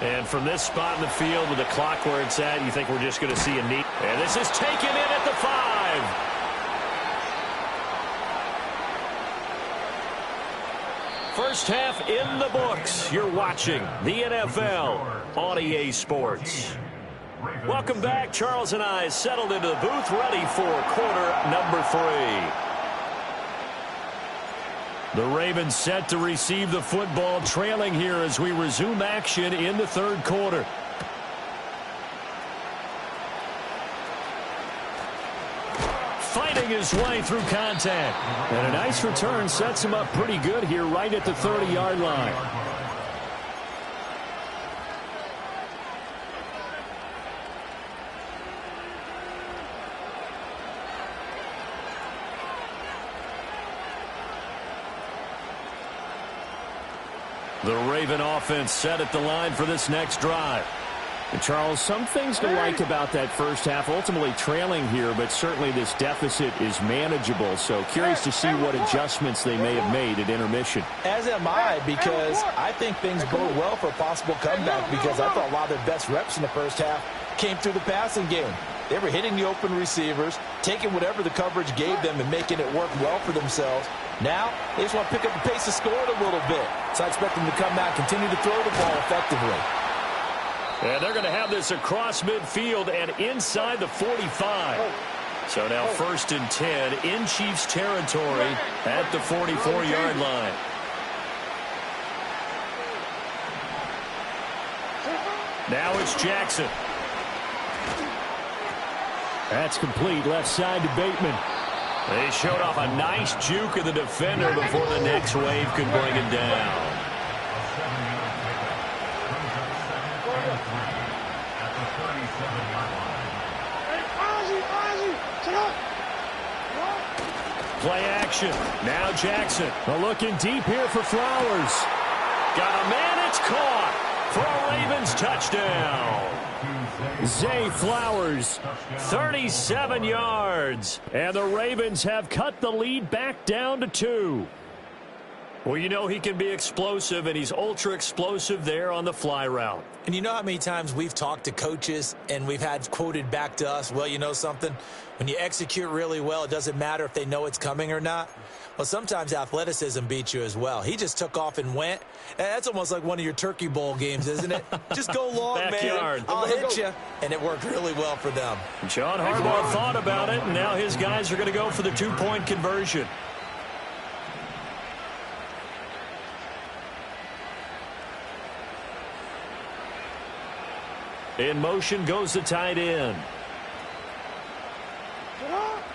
And from this spot in the field with the clock where it's at, you think we're just going to see a neat. And this is taken in at the 5. First half in the books. You're watching the NFL on EA Sports. Welcome back. Charles and I settled into the booth, ready for quarter number 3. The Ravens set to receive the football, trailing here as we resume action in the 3rd quarter. Fighting his way through contact. And a nice return sets him up pretty good here right at the 30-yard line. The Raven offense set at the line for this next drive. And Charles, some things to like about that first half. Ultimately trailing here, but certainly this deficit is manageable. So curious to see what adjustments they may have made at intermission. As am I, because I think things bode well for a possible comeback, because I thought a lot of their best reps in the first half came through the passing game. They were hitting the open receivers, taking whatever the coverage gave them and making it work well for themselves. Now, they just want to pick up the pace of scoring a little bit. So I expect them to come back, continue to throw the ball effectively. And they're going to have this across midfield and inside the 45. So now 1st and 10 in Chiefs territory at the 44-yard line. Now it's Jackson. That's complete, left side to Bateman. They showed off a nice juke of the defender before the next wave could bring it down. Play action. Now Jackson. Looking deep here for Flowers. Got a man. It's caught for a Ravens touchdown. Zay Flowers, 37 yards. And the Ravens have cut the lead back down to 2. Well, you know he can be explosive, and he's ultra-explosive there on the fly route. And you know how many times we've talked to coaches and we've had quoted back to us, well, you know something? When you execute really well, it doesn't matter if they know it's coming or not. Well, sometimes athleticism beats you as well. He just took off and went. And that's almost like one of your Turkey Bowl games, isn't it? Just go long, man. I'll hit you. And it worked really well for them. John Harbaugh thought about it, and now his guys are going to go for the 2-point conversion. In motion goes the tight end.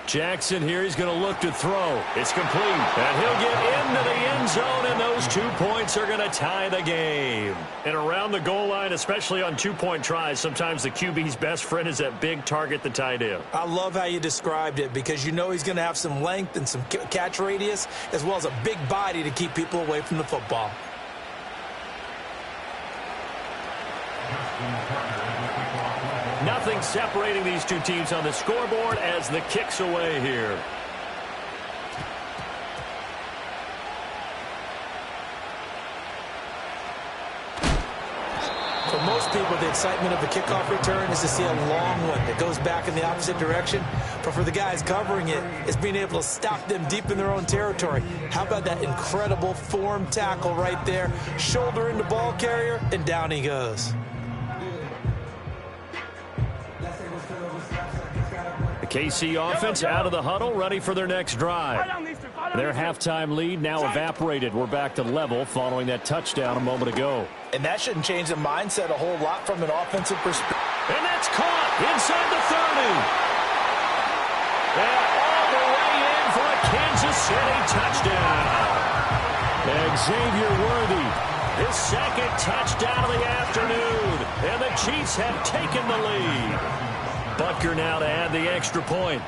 Jackson here, he's going to look to throw. It's complete. And he'll get into the end zone, and those 2 points are going to tie the game. And around the goal line, especially on 2-point tries, sometimes the QB's best friend is that big target, the tight end. I love how you described it, because you know he's going to have some length and some catch radius, as well as a big body to keep people away from the football. Nothing separating these two teams on the scoreboard as the kick's away here. For most people, the excitement of the kickoff return is to see a long one that goes back in the opposite direction. But for the guys covering it, it's being able to stop them deep in their own territory. How about that incredible form tackle right there? Shoulder into ball carrier, and down he goes. KC offense out of the huddle, ready for their next drive. Their halftime lead now evaporated. We're back to level following that touchdown a moment ago. And that shouldn't change the mindset a whole lot from an offensive perspective. And that's caught inside the 30. And all the way in for a Kansas City touchdown. Xavier Worthy, his second touchdown of the afternoon. And the Chiefs have taken the lead. Butker now to add the extra point.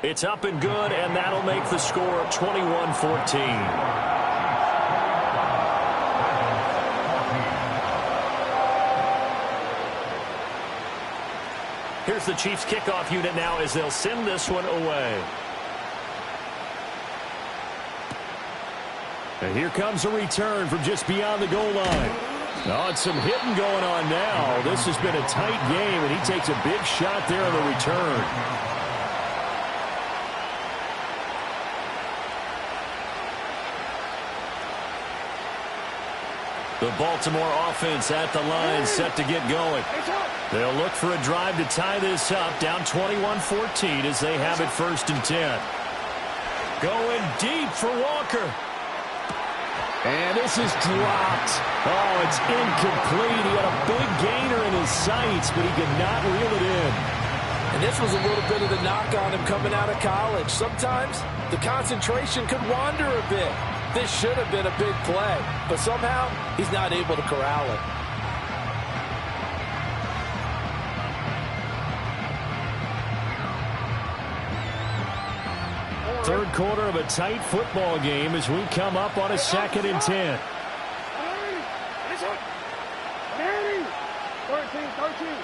It's up and good, and that'll make the score 21-14. here's the Chiefs kickoff unit now as they'll send this one away. And here comes a return from just beyond the goal line. Oh, it's some hitting going on now. This has been a tight game, and he takes a big shot there on the return. The Baltimore offense at the line, set to get going. They'll look for a drive to tie this up, down 21-14 as they have it 1st and 10. Going deep for Walker. And this is dropped. Oh, it's incomplete. He had a big gainer in his sights, but he could not reel it in. And this was a little bit of the knock on him coming out of college. Sometimes the concentration could wander a bit. This should have been a big play, but somehow he's not able to corral it. Third quarter of a tight football game as we come up on a 2nd and 10. 13.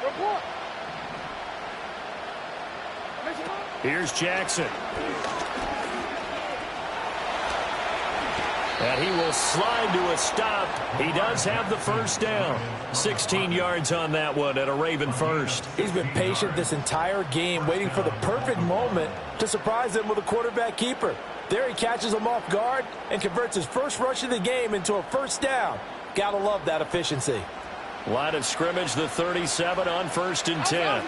Report. Here's Jackson. And he will slide to a stop. He does have the 1st down. 16 yards on that one at a Raven 1st. He's been patient this entire game, waiting for the perfect moment to surprise them with a quarterback keeper. There he catches him off guard and converts his first rush of the game into a 1st down. Gotta love that efficiency. Line of scrimmage, the 37 on 1st and 10.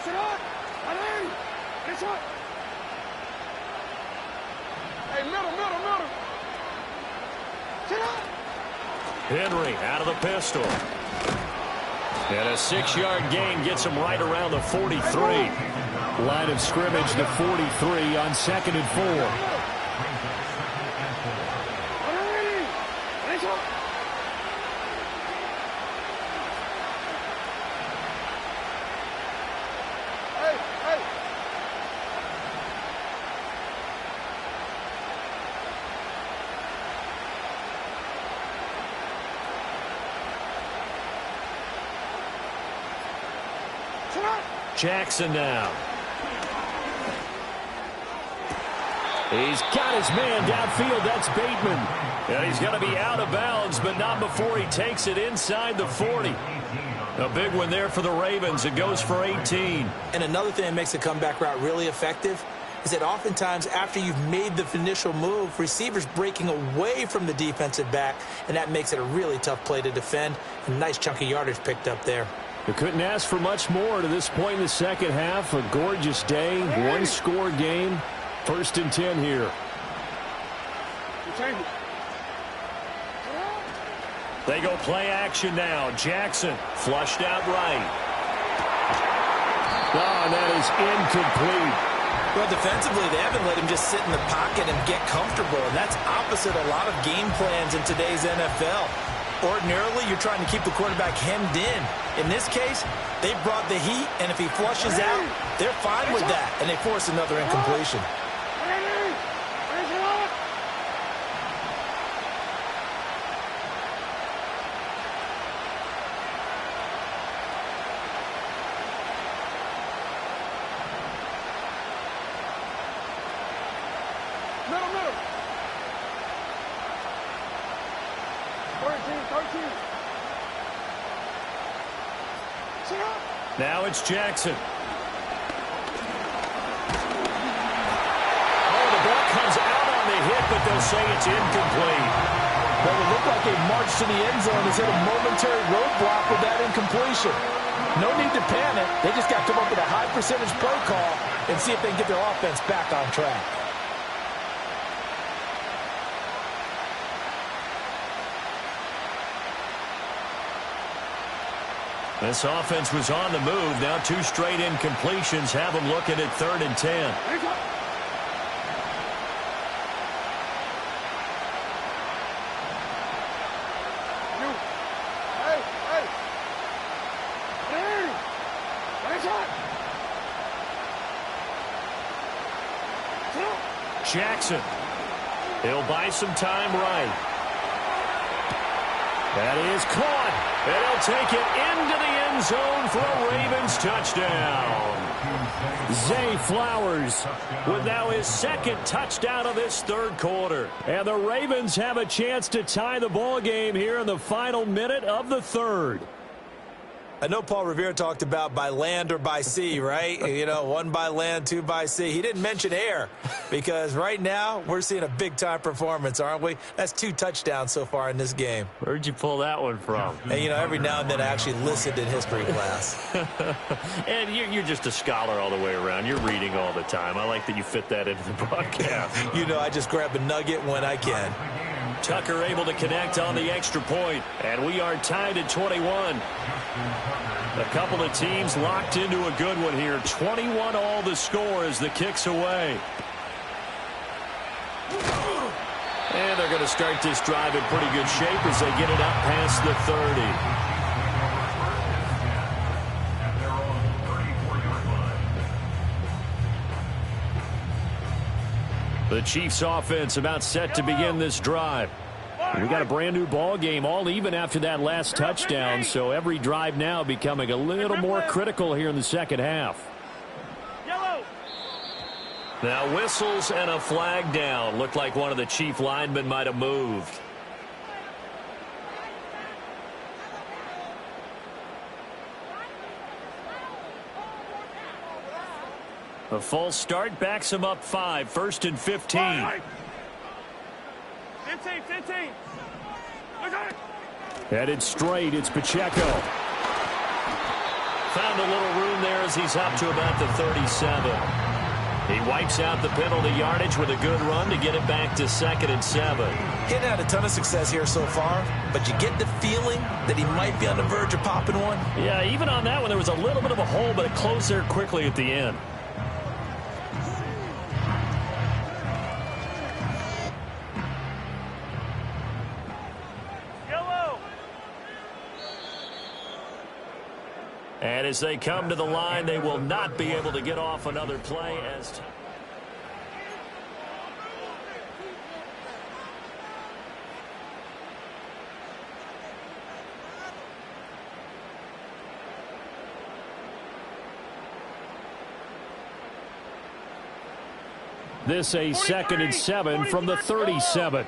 Hey, middle. Henry out of the pistol. And a 6-yard gain gets him right around the 43. Line of scrimmage, the 43 on 2nd and 4. Jackson now. He's got his man downfield. That's Bateman. And he's going to be out of bounds, but not before he takes it inside the 40. A big one there for the Ravens. It goes for 18. And another thing that makes the comeback route really effective is that oftentimes after you've made the initial move, receivers breaking away from the defensive back, and that makes it a really tough play to defend. A nice chunk of yardage picked up there. You couldn't ask for much more to this point in the second half. A gorgeous day, one-score game. 1st and 10 here. They go play action now. Jackson flushed out right. Oh, and that is incomplete. Well, defensively, they haven't let him just sit in the pocket and get comfortable, and that's opposite a lot of game plans in today's NFL. Ordinarily, you're trying to keep the quarterback hemmed in. In this case, they brought the heat, and if he flushes out, they're fine with that, and they force another incompletion. Middle. 13. Now it's Jackson. Oh, the ball comes out on the hit, but they'll say it's incomplete. Well, it looked like a march to the end zone has hit a momentary roadblock with that incompletion. No need to panic. They just got to come up with a high percentage play call and see if they can get their offense back on track. This offense was on the move. Now 2 straight incompletions have them looking at 3rd and 10. Jackson. He'll buy some time right. That is caught. And he'll take it into the end zone for a Ravens touchdown. Zay Flowers with now his second touchdown of this third quarter. And the Ravens have a chance to tie the ball game here in the final minute of the third. I know Paul Revere talked about by land or by sea, right? You know, one by land, two by sea. He didn't mention air because right now we're seeing a big-time performance, aren't we? That's 2 touchdowns so far in this game. Where'd you pull that one from? And, you know, every now and then I actually listened in history class. And you're just a scholar all the way around. You're reading all the time. I like that you fit that into the broadcast. You know, I just grab a nugget when I can. Tucker able to connect on the extra point, and we are tied at 21. A couple of teams locked into a good one here. 21 all the score as the kick's away. And they're going to start this drive in pretty good shape as they get it up past the 30. The Chiefs offense about set to begin this drive. We got a brand new ball game, all even after that last touchdown, so every drive now becoming a little more critical here in the second half. Now whistles and a flag down. Looked like one of the Chief linemen might have moved. A false start backs him up 5, 1st and 15. 15. Headed straight, it's Pacheco. Found a little room there as he's up to about the 37. He wipes out the penalty yardage with a good run to get it back to 2nd and 7. He hadn't had a ton of success here so far, but you get the feeling that he might be on the verge of popping one. Yeah, even on that one, there was a little bit of a hole, but it closed there quickly at the end. And as they come to the line, they will not be able to get off another play as... This a 2nd and 7 from the 37.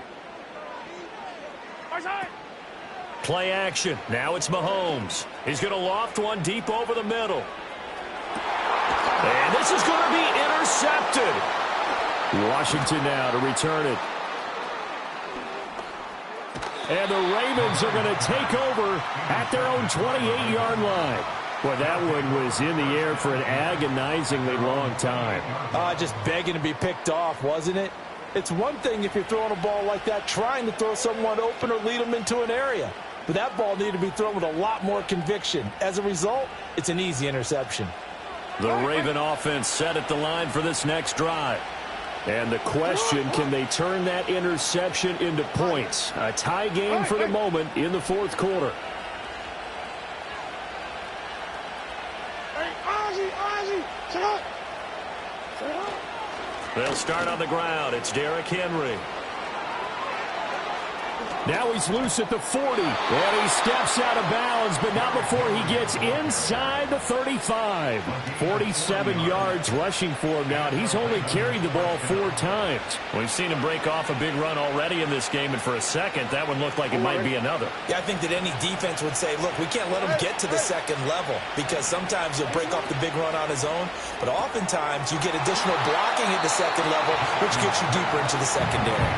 Play action. Now it's Mahomes. He's going to loft one deep over the middle. And this is going to be intercepted. Washington now to return it. And the Ravens are going to take over at their own 28-yard line. Well, that one was in the air for an agonizingly long time. Just begging to be picked off, wasn't it? It's one thing if you're throwing a ball like that, trying to throw someone open or lead them into an area. But that ball needed to be thrown with a lot more conviction. As a result, it's an easy interception. The Raven offense set at the line for this next drive. And the question, can they turn that interception into points? A tie game for the moment in the 4th quarter. They'll start on the ground. It's Derrick Henry. Now he's loose at the 40, and he steps out of bounds, but not before he gets inside the 35. 47 yards rushing for him now, and he's only carried the ball 4 times. We've seen him break off a big run already in this game, and for a second, that one looked like it might be another. Yeah, I think that any defense would say, look, we can't let him get to the 2nd level because sometimes he'll break off the big run on his own, but oftentimes you get additional blocking at the 2nd level, which gets you deeper into the secondary.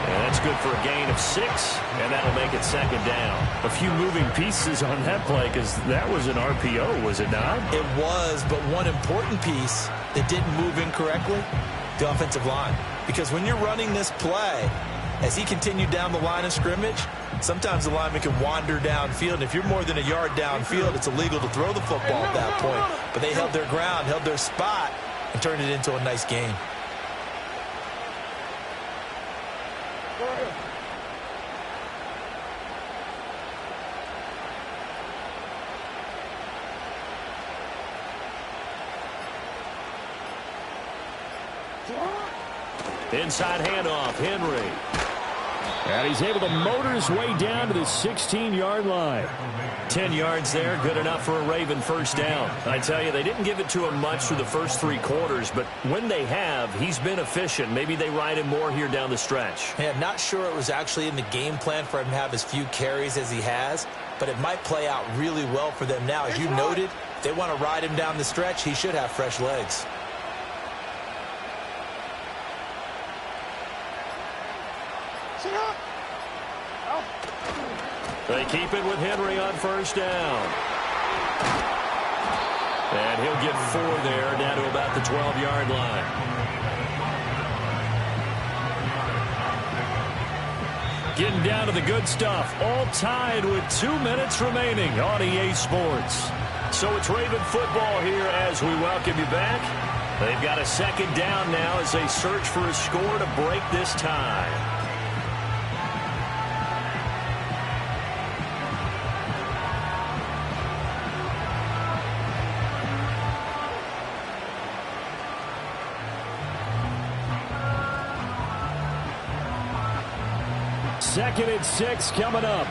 And that's good for a gain of 6, and that'll make it 2nd down. A few moving pieces on that play because that was an RPO, was it not? It was, but one important piece that didn't move incorrectly, the offensive line. Because when you're running this play, as he continued down the line of scrimmage, sometimes the lineman can wander downfield. And if you're more than a yard downfield, it's illegal to throw the football at that point. But they held their ground, held their spot, and turned it into a nice game. Inside handoff, Henry. And he's able to motor his way down to the 16-yard line. 10 yards there, good enough for a Raven first down. I tell you, they didn't give it to him much through the first 3 quarters, but when they have, he's been efficient. Maybe they ride him more here down the stretch. Yeah, not sure it was actually in the game plan for him to have as few carries as he has, but it might play out really well for them now. As you noted, if they want to ride him down the stretch, he should have fresh legs. They keep it with Henry on first down. And he'll get 4 there, down to about the 12-yard line. Getting down to the good stuff. All tied with 2 minutes remaining on EA Sports. So it's Raven football here as we welcome you back. They've got a second down now as they search for a score to break this tie. Second and 6 coming up.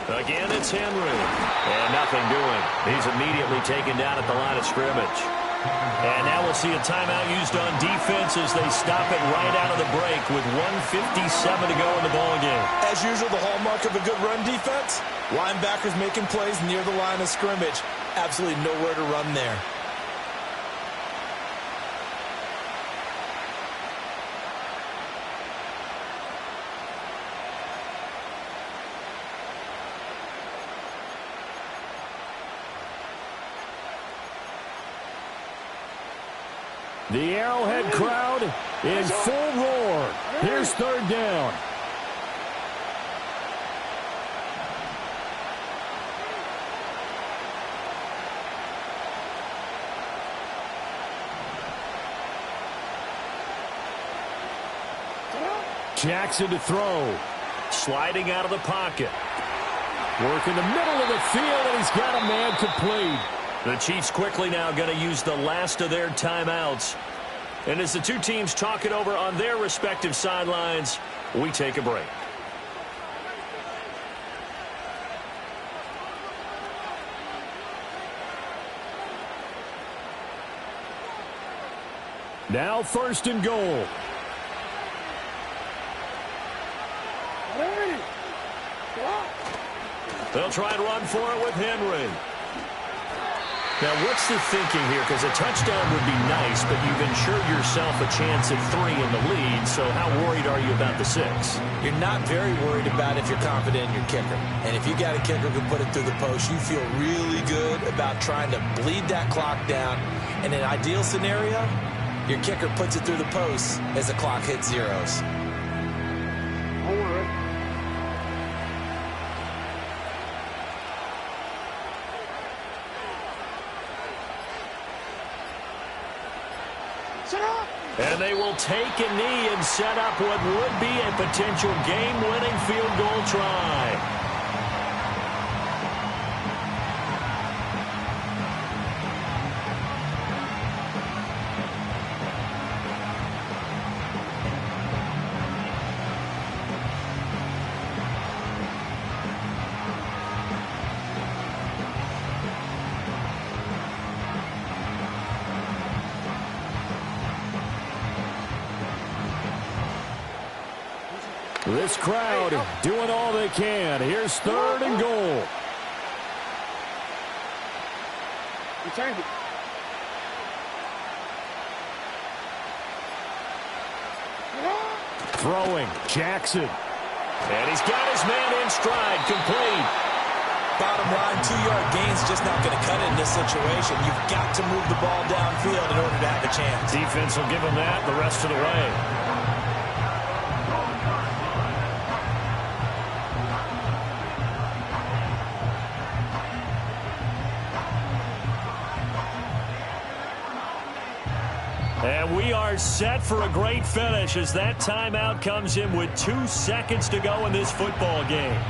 Again, it's Henry. And nothing doing. He's immediately taken down at the line of scrimmage. And now we'll see a timeout used on defense as they stop it right out of the break with 1:57 to go in the ballgame. As usual, the hallmark of a good run defense, linebackers making plays near the line of scrimmage. Absolutely nowhere to run there. The Arrowhead crowd in full roar. Here's third down. Jackson to throw. Sliding out of the pocket. Work in the middle of the field, and he's got a man complete. The Chiefs quickly now going to use the last of their timeouts. And as the two teams talk it over on their respective sidelines, we take a break. Now first and goal. They'll try and run for it with Henry. Now, what's the thinking here? Because a touchdown would be nice, but you've ensured yourself a chance at 3 in the lead, so how worried are you about the 6? You're not very worried about if you're confident in your kicker. And if you got a kicker who can put it through the post, you feel really good about trying to bleed that clock down. In an ideal scenario, your kicker puts it through the post as the clock hits zeros. And they will take a knee and set up what would be a potential game-winning field goal try. This crowd doing all they can. Here's third and goal. Throwing, Jackson. And he's got his man in stride, complete. Bottom line, 2-yard gain's just not going to cut it in this situation. You've got to move the ball downfield in order to have a chance. Defense will give him that the rest of the way. And we are set for a great finish as that timeout comes in with 2 seconds to go in this football game.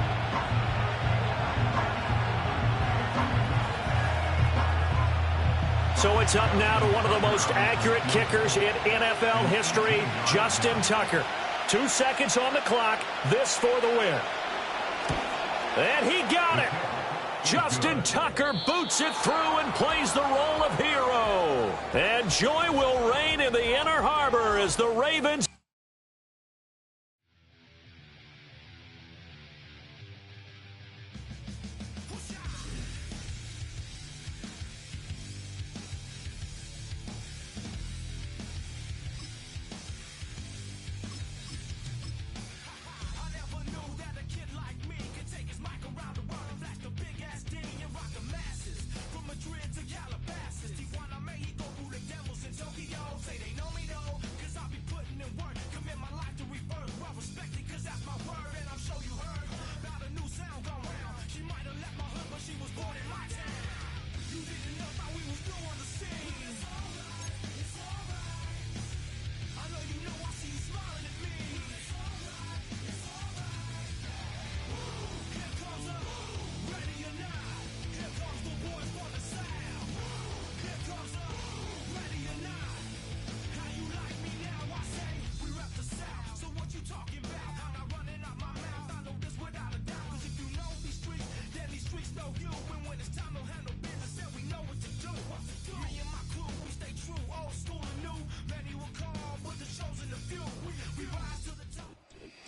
So it's up now to one of the most accurate kickers in NFL history, Justin Tucker. 2 seconds on the clock. This for the win. And he got it. Justin Tucker boots it through and plays the role of hero. And joy will reign in the Inner Harbor as the Ravens...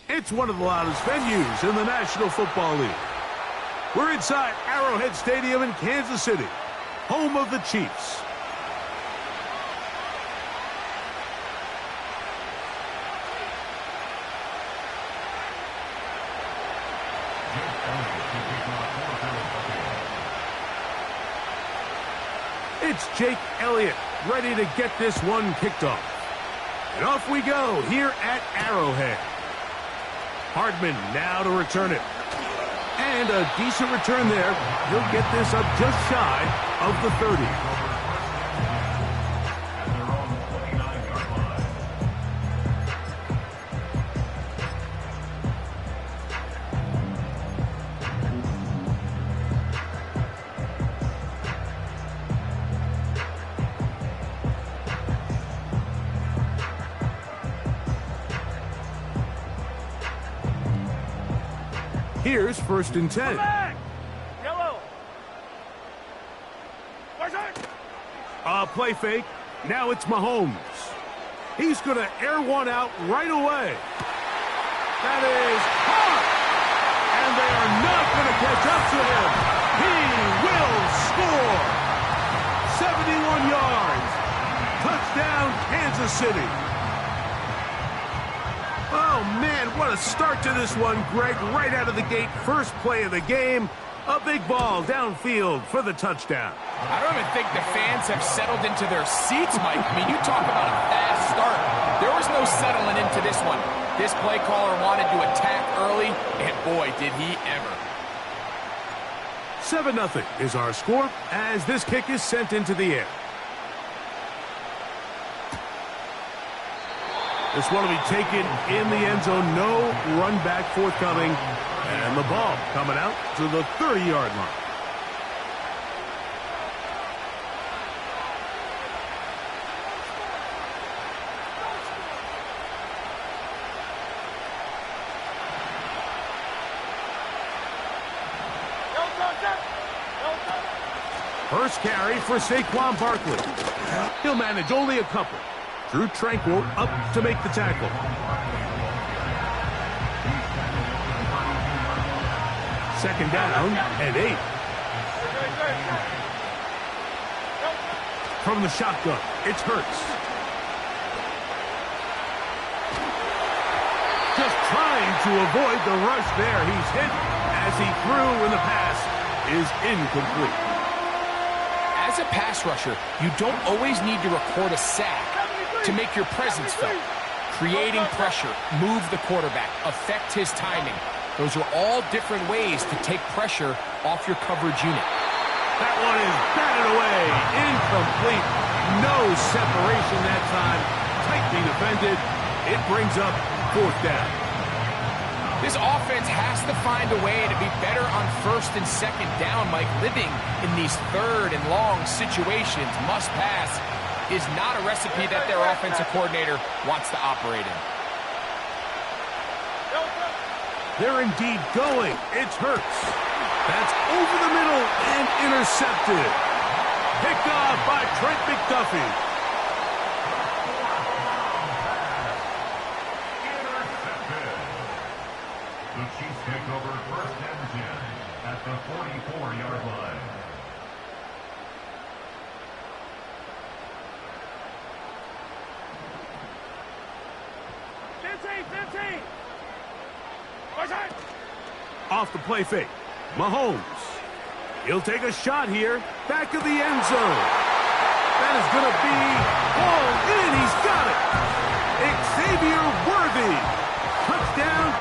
It's one of the loudest venues in the National Football League. We're inside Arrowhead Stadium in Kansas City, home of the Chiefs. It's Jake Elliott ready to get this one kicked off. And off we go here at Arrowhead. Hardman now to return it. And a decent return there. He'll get this up just shy of the 30. Here's 1st and 10. Yellow. Play fake. Now it's Mahomes. He's going to air one out right away. That is hard. And they are not going to catch up to him. He will score. 71 yards. Touchdown, Kansas City. Oh, man, what a start to this one, Greg. Right out of the gate, first play of the game. A big ball downfield for the touchdown. I don't even think the fans have settled into their seats, Mike. I mean, you talk about a fast start. There was no settling into this one. This play caller wanted to attack early, and boy, did he ever. 7-0 is our score as this kick is sent into the air. This one will be taken in the end zone. No run back forthcoming. And the ball coming out to the 30-yard line. First carry for Saquon Barkley. He'll manage only a couple. Drew Tranquil up to make the tackle. Second down and 8. From the shotgun, it's Hurts. Just trying to avoid the rush there. He's hit as he threw, and the pass is incomplete. As a pass rusher, you don't always need to record a sack to make your presence felt. Creating pressure, move the quarterback, affect his timing. Those are all different ways to take pressure off your coverage unit. That one is batted away, incomplete. No separation that time. Tightly defended. It brings up 4th down. This offense has to find a way to be better on 1st and 2nd down, Mike. Living in these 3rd and long situations, must pass, is not a recipe that their offensive coordinator wants to operate in. They're indeed going. It's Hurts. That's over the middle and intercepted. Picked off by Trent McDuffie. The Chiefs take over 1st and 10 at the 44-yard line. Off the play fake. Mahomes. He'll take a shot here. Back of the end zone. That is going to be all in. He's got it. Xavier Worthy. Touchdown.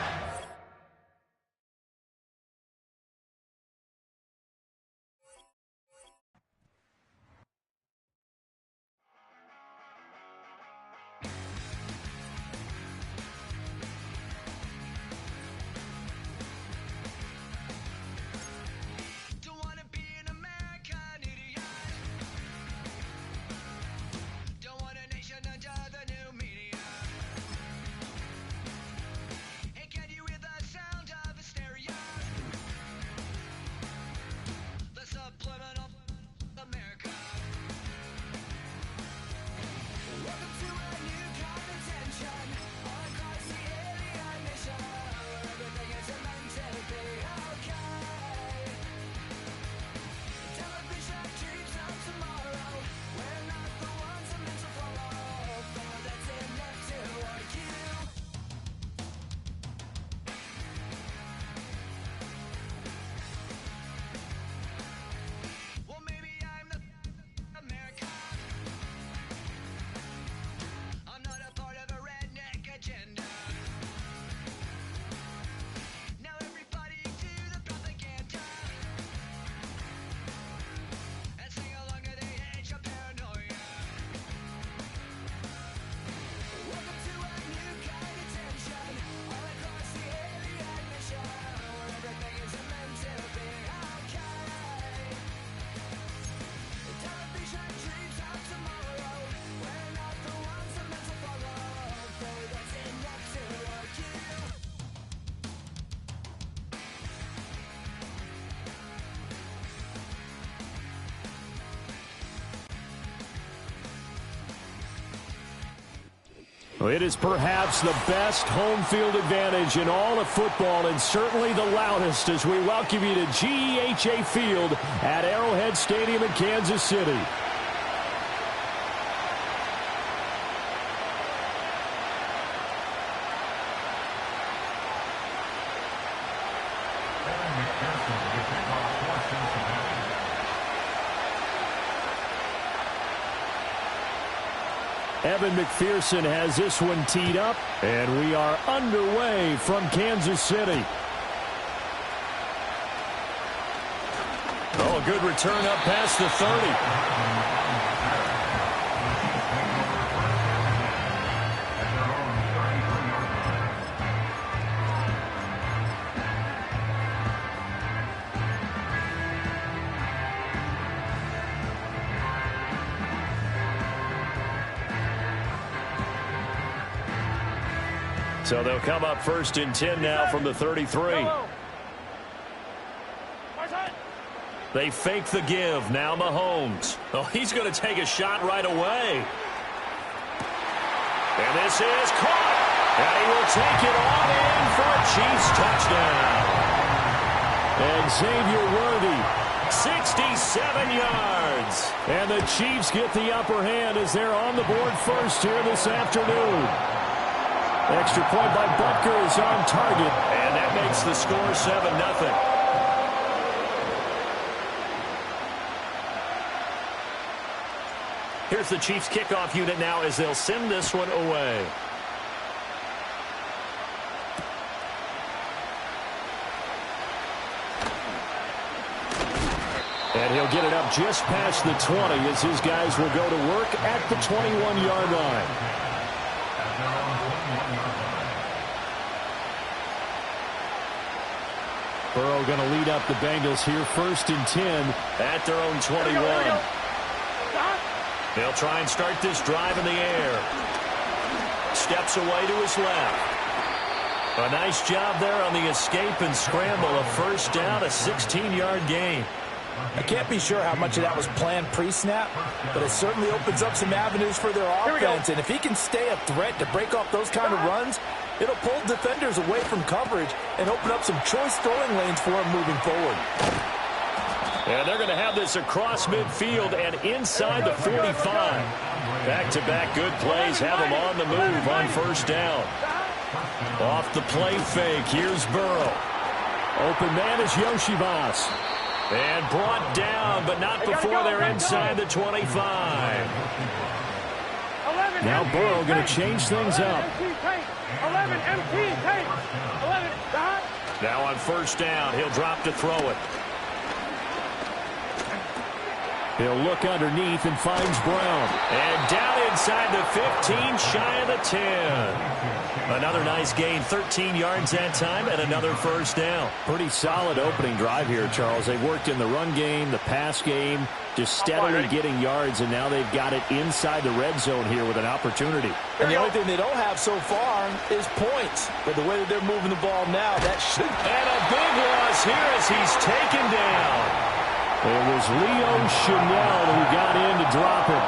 It is perhaps the best home field advantage in all of football, and certainly the loudest, as we welcome you to GEHA Field at Arrowhead Stadium in Kansas City. Evan McPherson has this one teed up, and we are underway from Kansas City. Oh, a good return up past the 30. So they'll come up 1st and 10 now from the 33. They fake the give. Now Mahomes. Oh, he's going to take a shot right away. And this is caught. And he will take it on in for a Chiefs touchdown. And Xavier Worthy, 67 yards. And the Chiefs get the upper hand as they're on the board first here this afternoon. Extra point by Butker is on target, and that makes the score 7-0. Here's the Chiefs kickoff unit now as they'll send this one away. And he'll get it up just past the 20 as his guys will go to work at the 21-yard line. Burrow going to lead up the Bengals here, 1st and 10 at their own 21. They'll try and start this drive in the air. Steps away to his left. A nice job there on the escape and scramble. A 1st down, a 16-yard gain. I can't be sure how much of that was planned pre-snap, but it certainly opens up some avenues for their offense. And if he can stay a threat to break off those kind of runs, it'll pull defenders away from coverage and open up some choice throwing lanes for him moving forward. And they're going to have this across midfield and inside the 45. Back-to-back good plays have them on the move on 1st down. Off the play fake, here's Burrow. Open man is Yoshibas. And brought down, but not before they're inside the 25. Now Burrow going to change things up. 11 MT, take. 11, now on 1st down, he'll drop to throw it. He'll look underneath and finds Brown. And down inside the 15, shy of the 10. Another nice gain, 13 yards that time, and another 1st down. Pretty solid opening drive here, Charles. They've worked in the run game, the pass game, just steadily getting yards, and now they've got it inside the red zone here with an opportunity. And the only thing they don't have so far is points. But the way that they're moving the ball now, that should... And a big loss here as he's taken down. It was Leo Chanel who got in to drop it.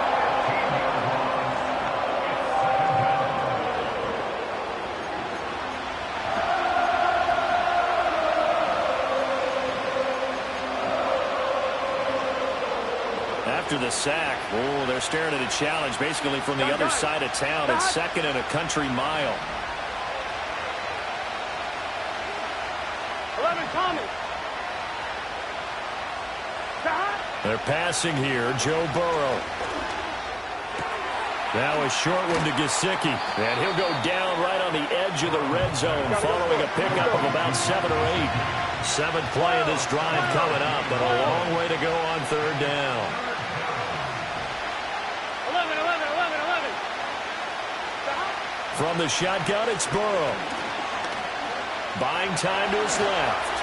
After the sack, they're staring at a challenge basically from the other side of town. It's 2nd and a country mile. 11, Tommy. They're passing here, Joe Burrow. Now a short one to Gesicki. And he'll go down right on the edge of the red zone following a pickup of about 7 or 8. 7th play of this drive coming up, but a long way to go on 3rd down. 11. From the shotgun, it's Burrow. Buying time to his left.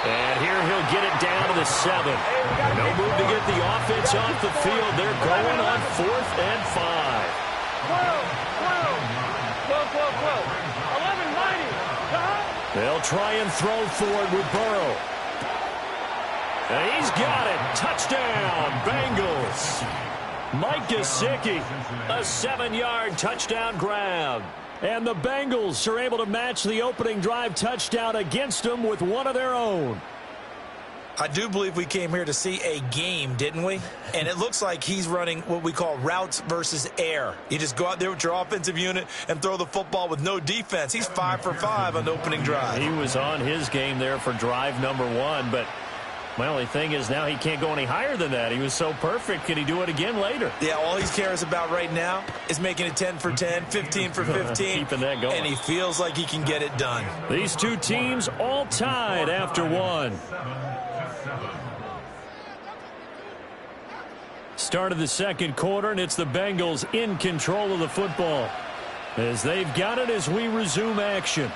And here he'll get it down to the 7. No move to get the offense off the field. They're going on 4th and 5. 12. 11, They'll try and throw forward with Burrow. And he's got it. Touchdown, Bengals. Mike Gesicki, a 7-yard touchdown grab. And the Bengals are able to match the opening drive touchdown against them with one of their own. I do believe we came here to see a game, didn't we? And it looks like he's running what we call routes versus air. You just go out there with your offensive unit and throw the football with no defense. He's 5 for 5 on the opening drive. He was on his game there for drive number 1, but my only thing is now he can't go any higher than that. He was so perfect. Can he do it again later? Yeah, all he cares about right now is making it 10 for 10, 15 for 15. Keeping that going. And he feels like he can get it done. These two teams all tied after 1. Start of the 2nd quarter, and it's the Bengals in control of the football as they've got it as we resume action.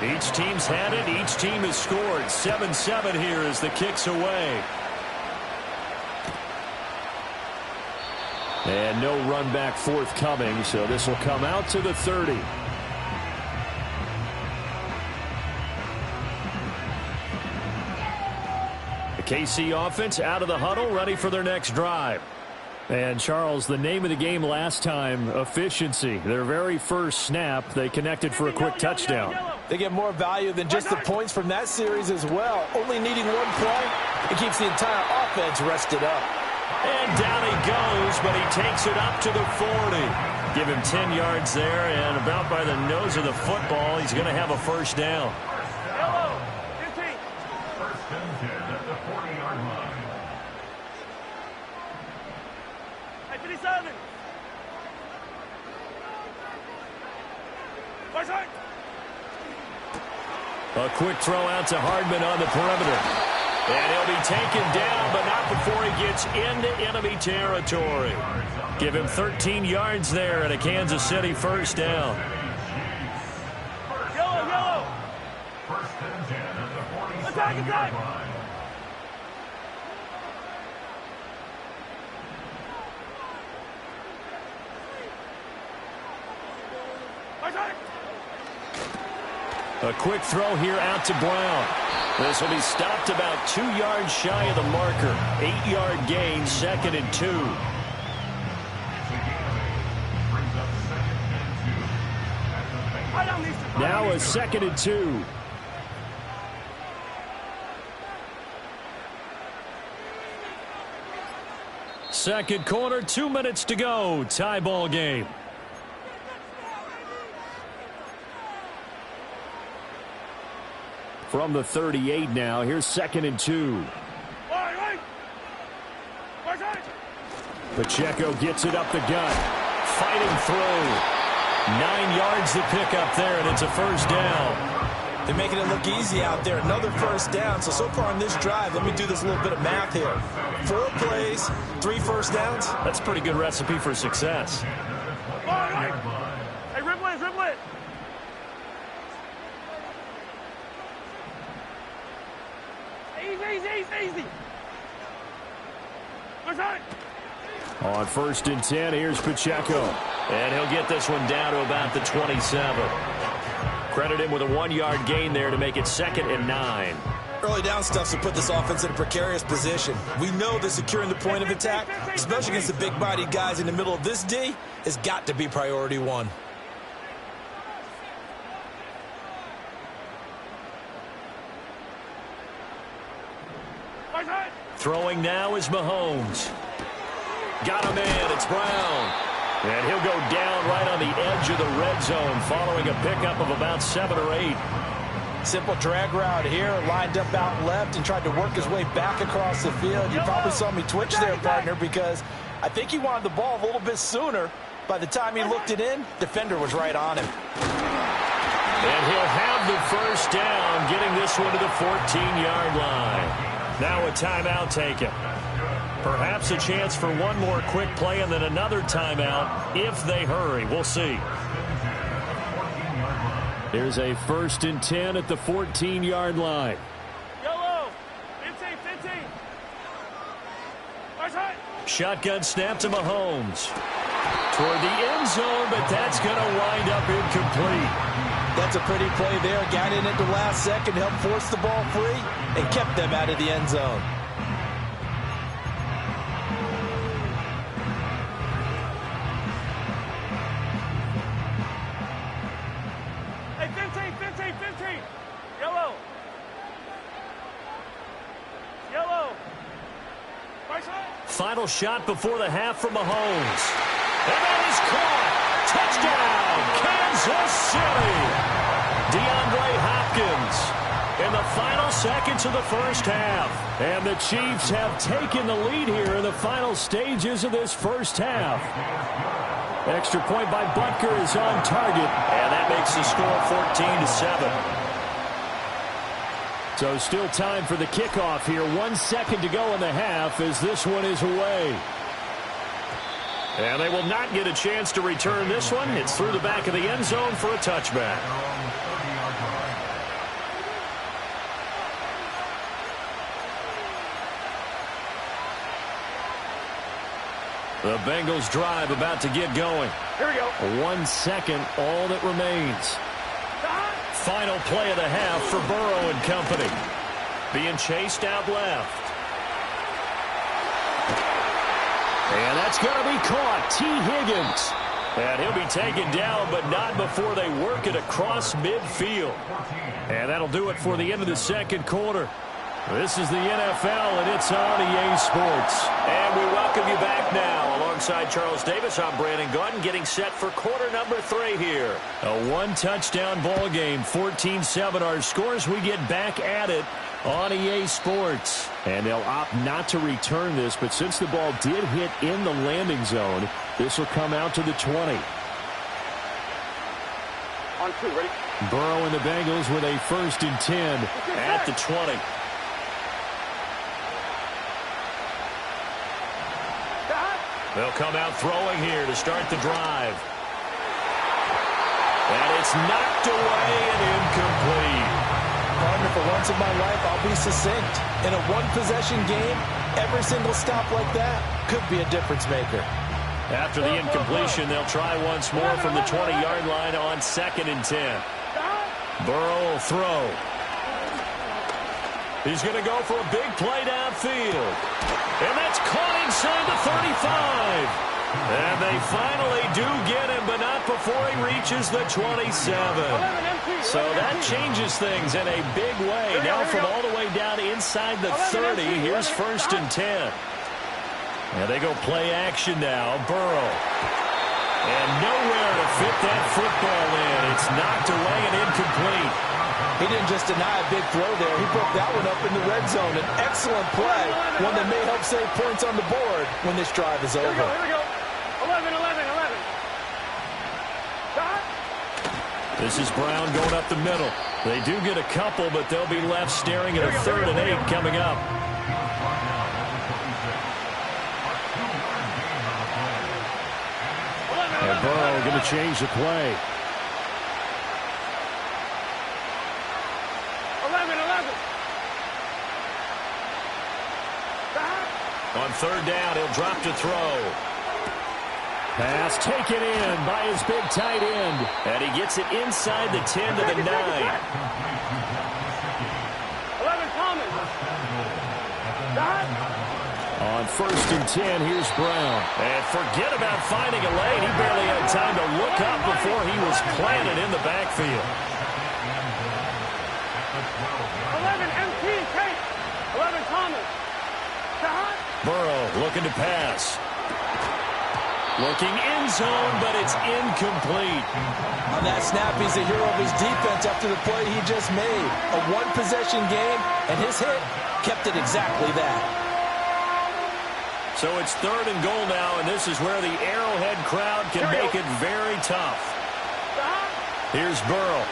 Each team's had it. Each team has scored. 7-7 here as the kick's away. And no run back forthcoming, so this will come out to the 30. The KC offense out of the huddle, ready for their next drive. And, Charles, the name of the game last time, efficiency. Their very first snap, they connected for a quick touchdown. They get more value than just the points from that series as well. Only needing one play, it keeps the entire offense rested up. And down he goes, but he takes it up to the 40. Give him 10 yards there, and about by the nose of the football, he's going to have a 1st down. Yellow, 15. 1st and 10 at the 40-yard line. Hey, 57. A quick throw out to Hardman on the perimeter. And he'll be taken down, but not before he gets into enemy territory. Give him 13 yards there and a Kansas City first down. Yellow. First and 10 at the 40 Attack. line. A quick throw here out to Brown. This will be stopped about 2 yards shy of the marker. 8-yard gain, 2nd and 2. Now a 2nd and 2. Second quarter, 2 minutes to go. Tie ball game. From the 38 now, here's 2nd and 2. Pacheco gets it up the gut. Fighting through. 9 yards to pick up there, and it's a first down. They're making it look easy out there. Another first down. So far on this drive, let me do this little bit of math here. 4 plays, 3 first downs. That's a pretty good recipe for success. Hey, riblet. Easy. On 1st and 10, here's Pacheco. And he'll get this one down to about the 27. Credit him with a 1-yard gain there to make it 2nd and 9. Early down stuff to put this offense in a precarious position. We know that securing the point of attack, especially against the big-bodied guys in the middle of this D, has got to be priority 1. Throwing now is Mahomes. Got a man, it's Brown. And he'll go down right on the edge of the red zone following a pickup of about 7 or 8. Simple drag route here, lined up out left and tried to work his way back across the field. You probably saw me twitch there, partner, because I think he wanted the ball a little bit sooner. By the time he looked it in, defender was right on him. And he'll have the first down, getting this one to the 14-yard line. Now a timeout taken. Perhaps a chance for one more quick play and then another timeout if they hurry. We'll see. Here's a 1st and 10 at the 14-yard line. Yellow. 15. Shotgun snap to Mahomes. Toward the end zone, but that's going to wind up incomplete. That's a pretty play there. Got in at the last second, helped force the ball free, and kept them out of the end zone. Hey, 15. Yellow. Final shot before the half from Mahomes. And that is caught. Touchdown, Kansas City. DeAndre Hopkins in the final seconds of the first half. And the Chiefs have taken the lead here in the final stages of this first half. Extra point by Butker is on target. And that makes the score 14-7. So still time for the kickoff here. 1 second to go in the half as this one is away. And they will not get a chance to return this one. It's through the back of the end zone for a touchback. The Bengals drive about to get going. Here we go. 1 second, all that remains. Final play of the half for Burrow and company. Being chased out left. And that's going to be caught. T. Higgins. And he'll be taken down, but not before they work it across midfield. And that'll do it for the end of the second quarter. This is the NFL, and it's on EA Sports. And we welcome you back now. Alongside Charles Davis, I'm Brandon Gaudin, getting set for quarter number 3 here. A one-touchdown ball game, 14-7 our scores. We get back at it on EA Sports. And they'll opt not to return this, but since the ball did hit in the landing zone, this will come out to the 20. On 2, ready? Burrow and the Bengals with a 1st and 10 at the 20. They'll come out throwing here to start the drive. And it's knocked away and incomplete. Partner, for once in my life, I'll be succinct. In a one-possession game, every single stop like that could be a difference maker. After the incompletion, they'll try once more from the 20-yard line on 2nd and 10. Burrow will throw. He's going to go for a big play downfield. And that's caught inside the 35. And they finally do get him, but not before he reaches the 27. So that changes things in a big way. Now from all the way down inside the 30, here's 1st and 10. And they go play action now. Burrow. And nowhere to fit that football in. It's knocked away and incomplete. He didn't just deny a big throw there. He broke that one up in the red zone. An excellent play, one that may help save points on the board when this drive is over. Here we go. 11. This is Brown going up the middle. They do get a couple, but they'll be left staring at a 3rd and 8 coming up. And Burrow going to change the play. 11. On 3rd down, he'll drop to throw. Pass taken in by his big tight end. And he gets it inside the 10 to the 9. 11 Thomas. On 1st and 10, here's Brown. And forget about finding a lane. He barely had time to look up before he was planted in the backfield. 11 MT Kate. 11 Thomas. Burrow looking to pass. Looking in zone, but it's incomplete. On that snap, he's a hero of his defense after the play he just made. A one-possession game, and his hit kept it exactly that. So it's 3rd and goal now, and this is where the Arrowhead crowd can make it very tough. Here's Burrow.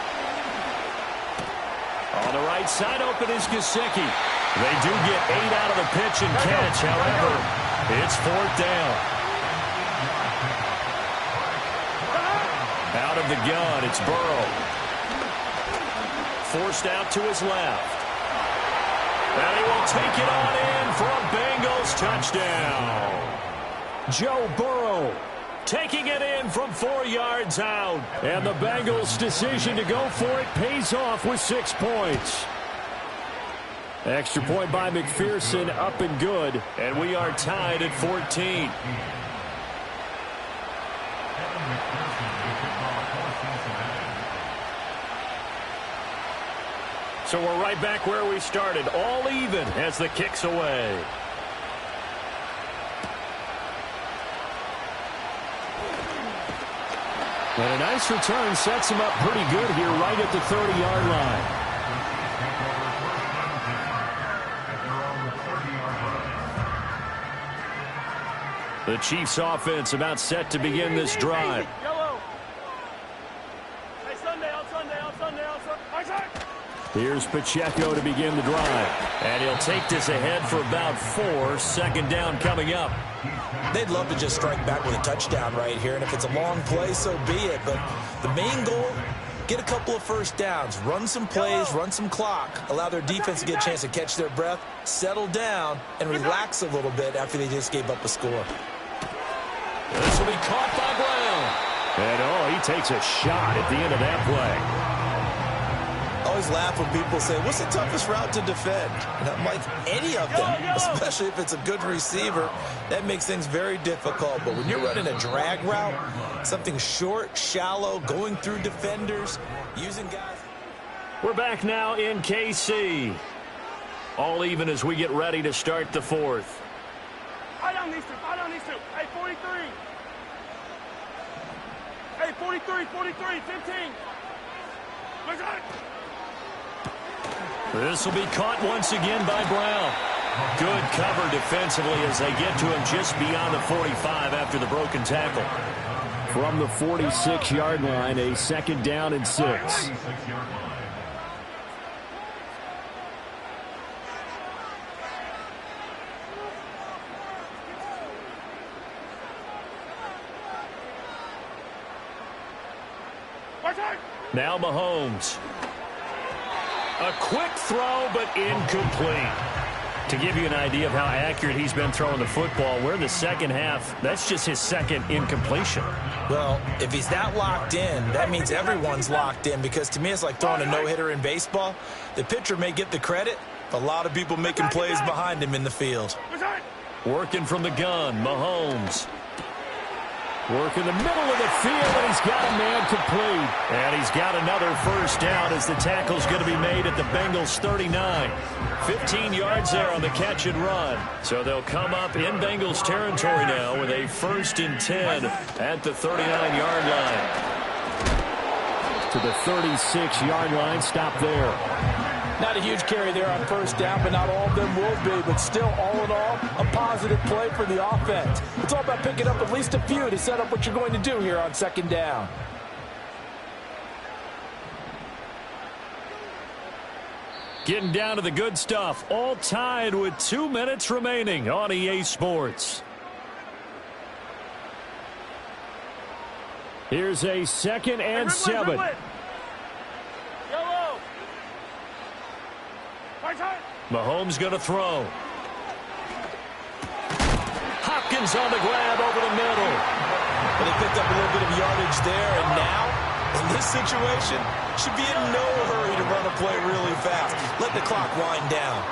On the right side, open is Gesicki. They do get 8 out of the pitch and catch. However, it's 4th down. Out of the gun, it's Burrow. Forced out to his left. And he will take it on in for a Bengals touchdown. Joe Burrow taking it in from 4 yards out. And the Bengals' decision to go for it pays off with 6 points. Extra point by McPherson, up and good. And we are tied at 14. So we're right back where we started, all even as the kick's away. And a nice return sets him up pretty good here right at the 30-yard line. The Chiefs offense about set to begin this drive. Here's Pacheco to begin the drive. And he'll take this ahead for about 4. 2nd down coming up. They'd love to just strike back with a touchdown right here, and if it's a long play, so be it. But the main goal, get a couple of 1st downs, run some plays, run some clock, allow their defense to get a chance to catch their breath, settle down, and relax a little bit after they just gave up a score. This will be caught by Brown. And, he takes a shot at the end of that play. I always laugh when people say, what's the toughest route to defend? And I'm like, any of them, especially if it's a good receiver. That makes things very difficult. But when you're running a drag route, something short, shallow, going through defenders, using guys. We're back now in KC. All even as we get ready to start the 4th. Fight on these two. Hey, 43. Hey, 43, 15. Look at it. This will be caught once again by Brown. Good cover defensively as they get to him just beyond the 45 after the broken tackle. From the 46-yard line, a 2nd down and 6. Now Mahomes. A quick throw, but incomplete. To give you an idea of how accurate he's been throwing the football, we're in the second half. That's just his 2nd incompletion. Well, if he's that locked in, that means everyone's locked in, because to me it's like throwing a no-hitter in baseball. The pitcher may get the credit, but a lot of people making plays behind him in the field. Working from the gun, Mahomes. Work in the middle of the field, and he's got a man complete. And he's got another first down as the tackle's going to be made at the Bengals' 39. 15 yards there on the catch and run. So they'll come up in Bengals territory now with a 1st and 10 at the 39-yard line. To the 36-yard line, stop there. Not a huge carry there on first down, but not all of them will be. But still, all in all, a positive play for the offense. It's all about picking up at least a few to set up what you're going to do here on 2nd down. Getting down to the good stuff. All tied with 2 minutes remaining on EA Sports. Here's a 2nd and 7. Mahomes going to throw. Hopkins on the grab over the middle. But they picked up a little bit of yardage there, and now, in this situation, should be in no hurry to run a play really fast. Let the clock wind down.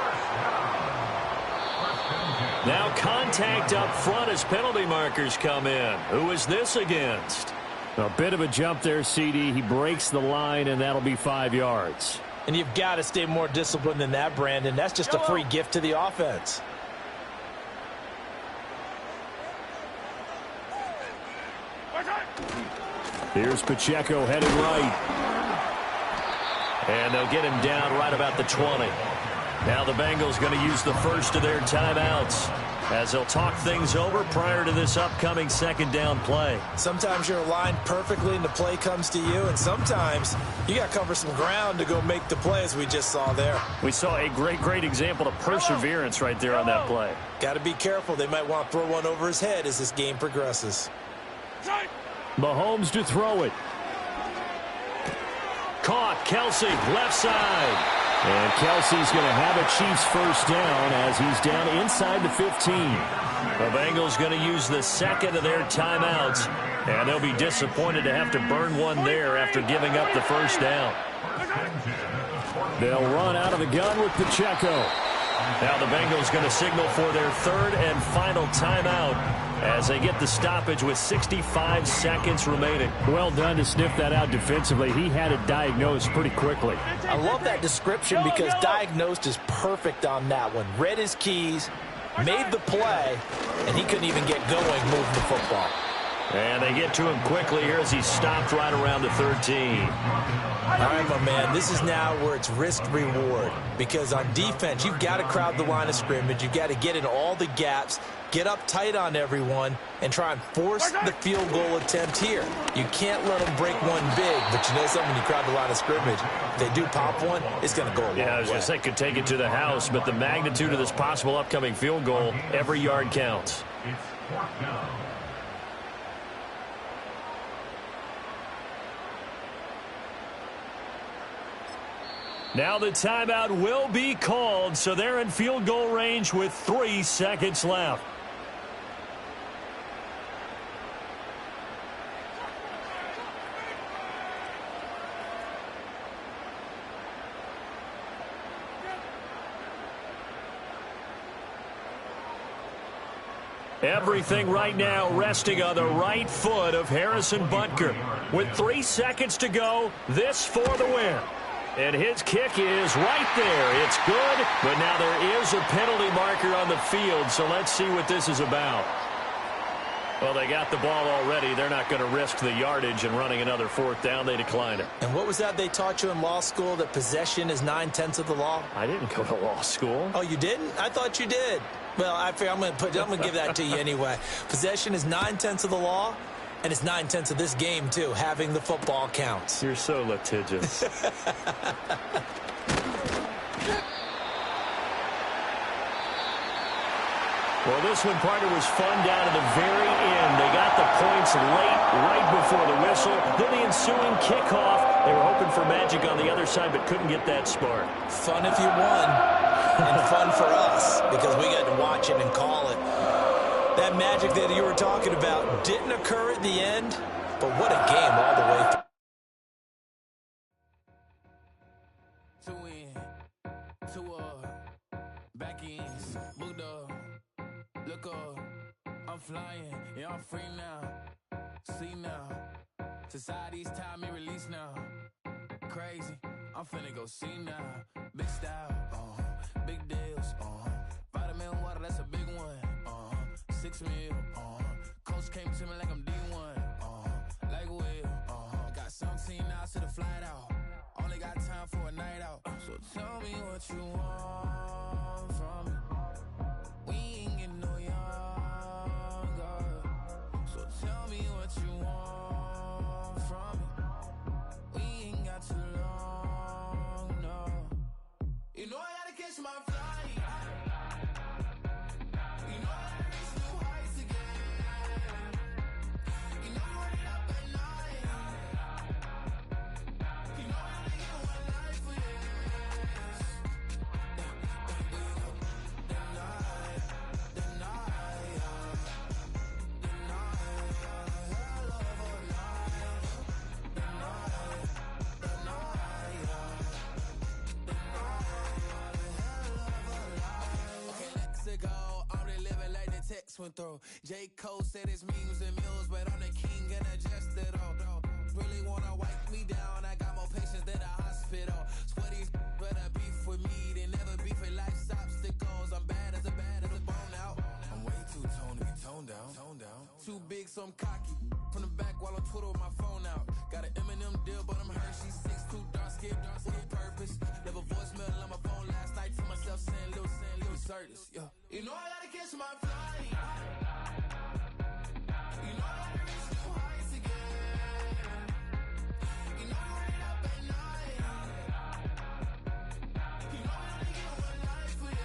Now contact up front as penalty markers come in. Who is this against? A bit of a jump there, CD. He breaks the line, and that'll be 5 yards. And you've got to stay more disciplined than that, Brandon. That's just a free gift to the offense. Here's Pacheco headed right. And they'll get him down right about the 20. Now the Bengals going to use the first of their timeouts as they'll talk things over prior to this upcoming 2nd down play. Sometimes you're aligned perfectly and the play comes to you, and sometimes you got to cover some ground to go make the play, as we just saw there. We saw a great example of perseverance right there on that play. Got to be careful. They might want to throw one over his head as this game progresses. Mahomes to throw it. Caught. Kelsey, left side. And Kelsey's going to have a Chiefs first down as he's down inside the 15. The Bengals going to use the 2nd of their timeouts, and they'll be disappointed to have to burn one there after giving up the first down. They'll run out of the gun with Pacheco. Now the Bengals going to signal for their 3rd and final timeout as they get the stoppage with 65 seconds remaining. Well done to sniff that out defensively. He had it diagnosed pretty quickly. I love that description because diagnosed is perfect on that one. Read his keys, made the play, and he couldn't even get going moving the football. And they get to him quickly here as he stopped right around the 13. All right, my man, this is now where it's risk-reward, because on defense, you've got to crowd the line of scrimmage. You've got to get in all the gaps, get up tight on everyone, and try and force the field goal attempt here. You can't let them break one big, but you know something, when you crowd the line of scrimmage, if they do pop one, it's going to go a long way. Yeah, I was going to say could take it to the house, but the magnitude of this possible upcoming field goal, every yard counts. It's 4th down. Now the timeout will be called, so they're in field goal range with 3 seconds left. Everything right now resting on the right foot of Harrison Butker. With 3 seconds to go, this for the win. And his kick is right there. It's good, but now there is a penalty marker on the field, so let's see what this is about. Well, they got the ball already. They're not going to risk the yardage and running another 4th down. They decline it. And what was that they taught you in law school, that possession is 9/10 of the law? I didn't go to law school. Oh, you didn't? I thought you did. Well, I'm going to give that to you anyway. Possession is 9/10 of the law, And it's 9/10 of this game, too. Having the football counts. You're so litigious. Well, this one, partner, was fun down to the very end. They got the points late, right before the whistle. Then the ensuing kickoff. They were hoping for magic on the other side, but couldn't get that spark. Fun if you won, and fun for us, because we got to watch it and call it. That magic that you were talking about didn't occur at the end, but what a game all the way through. I'm flying, yeah, I'm free now. See now, society's time me release now. Crazy, I'm finna go see now. Big style, big deals, vitamin water, that's a big one. 6 meal, coach came to me like I'm D1, like Will. Got 17 hours to the flight out. Only got time for a night out. So tell me what you want from me. We ain't getting no younger. So tell me what you want from me. We ain't got too long, no. You know I gotta catch my flight. You know I gotta reach new heights again. You know I'm running up at night. You know I only get one life for this. Went through. J. Cole said it's memes and mules, but I'm the king and adjust it all. Really wanna wipe me down, I got more patience than a hospital. Sweaties better beef with me, they never beef with life's obstacles. I'm bad as a bone out. I'm way too toned to be toned down. Too big, so I'm cocky. From the back while I'm Twitter with my phone out. Got an Eminem deal, but I'm Hershey. 6'2", dark skin, with a purpose. Never voicemail on my phone last night to myself saying Lil Curtis. Yeah. You know I gotta catch my flight. You know I gotta reach new heights again. You know I'm running up at night. You know I only get one life for this.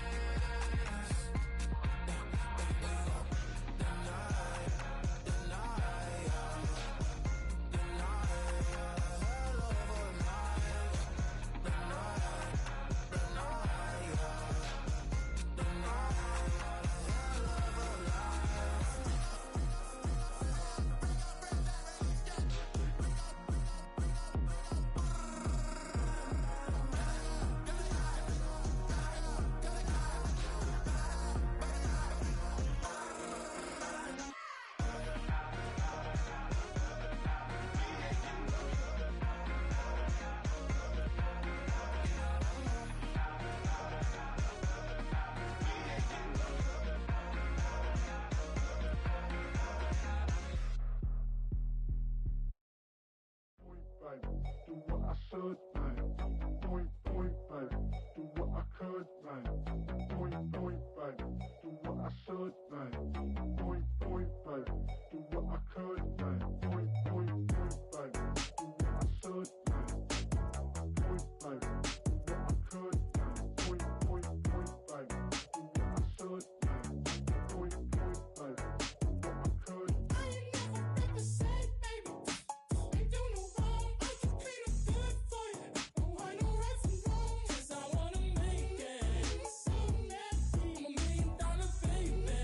Do what I should, like. Point, baby. Do what I could, like. Point, baby. Do what I should, like. Point, baby. Do what I could, like. Point, baby. Do what I should, like. Point, baby. Do what I could, like. Point, baby. Do what I should, like. Point, baby. Do what I could. I ain't never been the same, baby. Ain't do no wrong, I can be the good for you. No, I know right from wrong, 'cause I wanna make it. So nasty, I'm $1 million baby.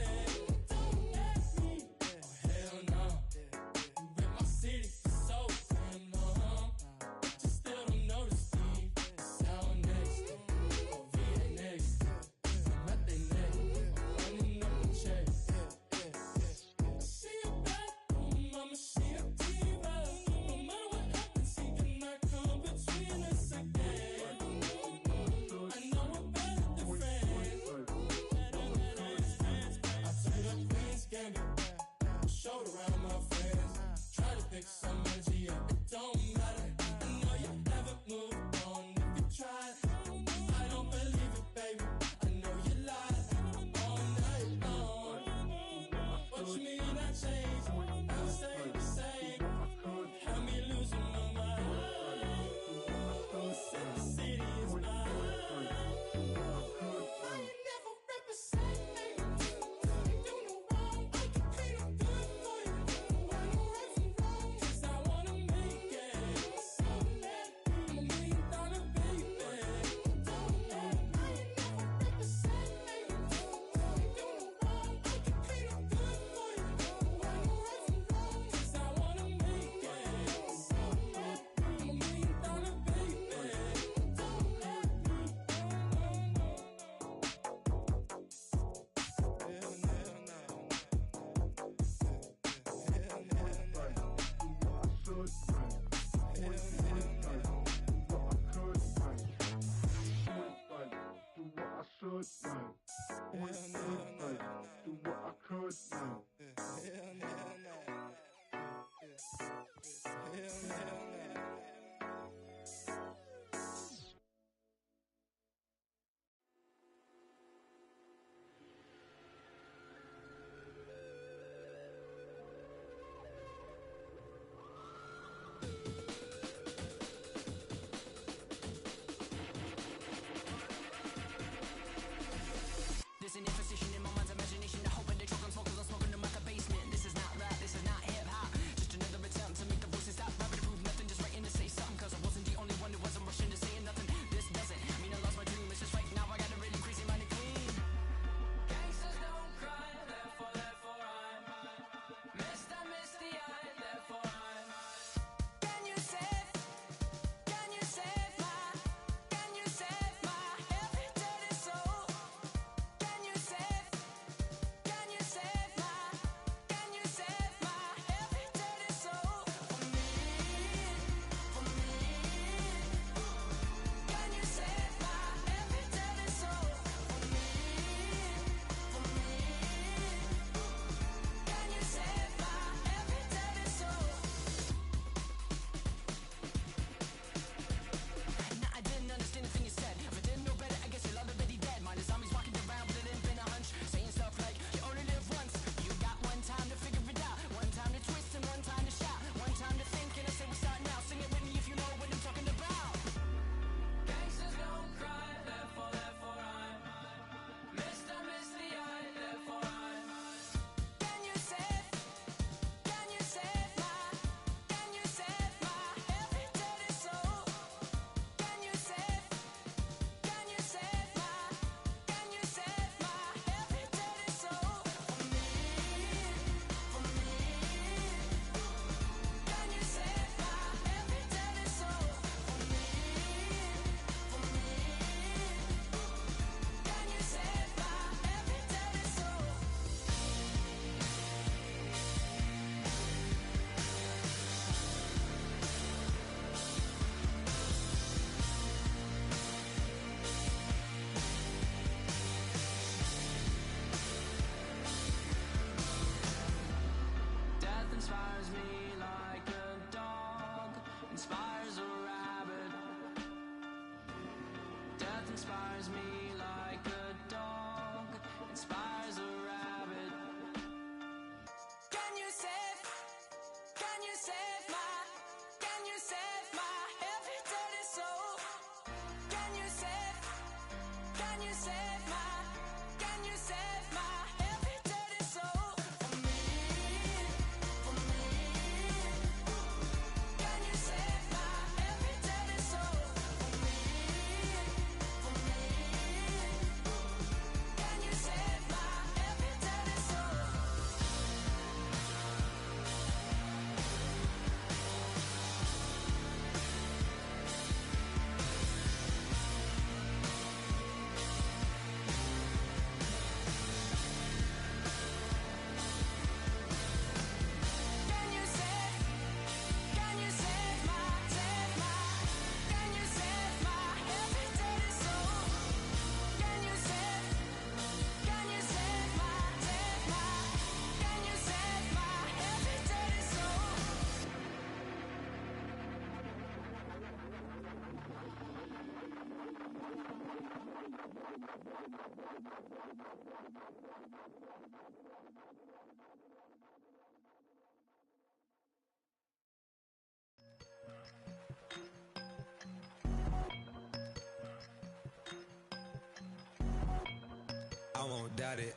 I won't doubt it,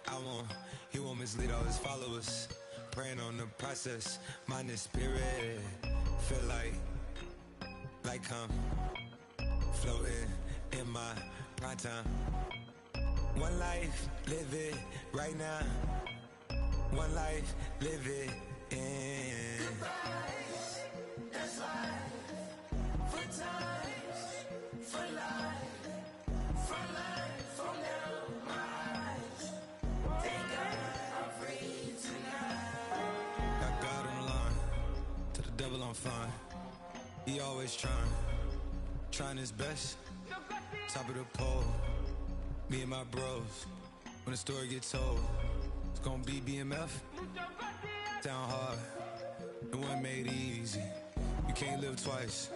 he won't mislead all his followers. Praying on the process, mind and spirit. Feel like I'm floating in my prime time. One life, live it right now. One life, live it in. Goodbyes, that's life. For times, for life. For life, from now, my eyes. Thank God I'm free tonight. Got God on the line, to the devil I'm fine. He always trying his best. Top of the pole, me and my bros. When the story gets told, it's gonna be BMF. Down hard, it wasn't made easy. You can't live twice.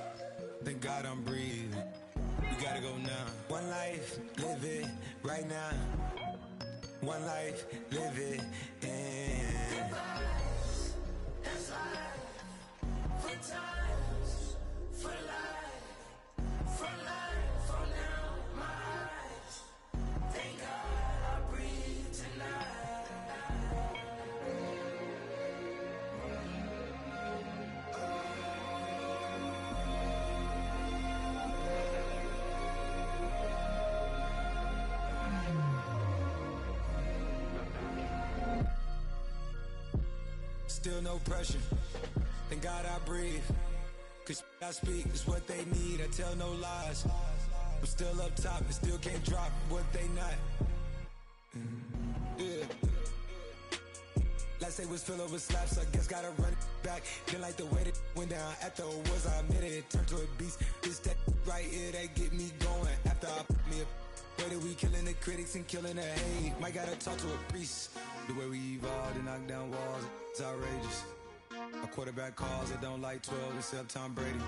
Thank God I'm breathing. You gotta go now. One life, live it right now. One life, live it in. Goodbyes, that's life. For times, for life. For life, from now, my eyes. Thank God I breathe tonight. Still no pressure. Thank God I breathe. Cause I speak is what they need. I tell no lies. I'm still up top and still can't drop what they not. Yeah. Last day was filled with slaps, I guess gotta run it back. Didn't like the way that went down at the awards, I admit it turned to a beast. This that right here that get me going. After I put me a way that we killing the critics and killing the hate. Might gotta talk to a priest. The way we evolved and knock down walls, it's outrageous. My quarterback calls, I don't like 12 except Tom Brady.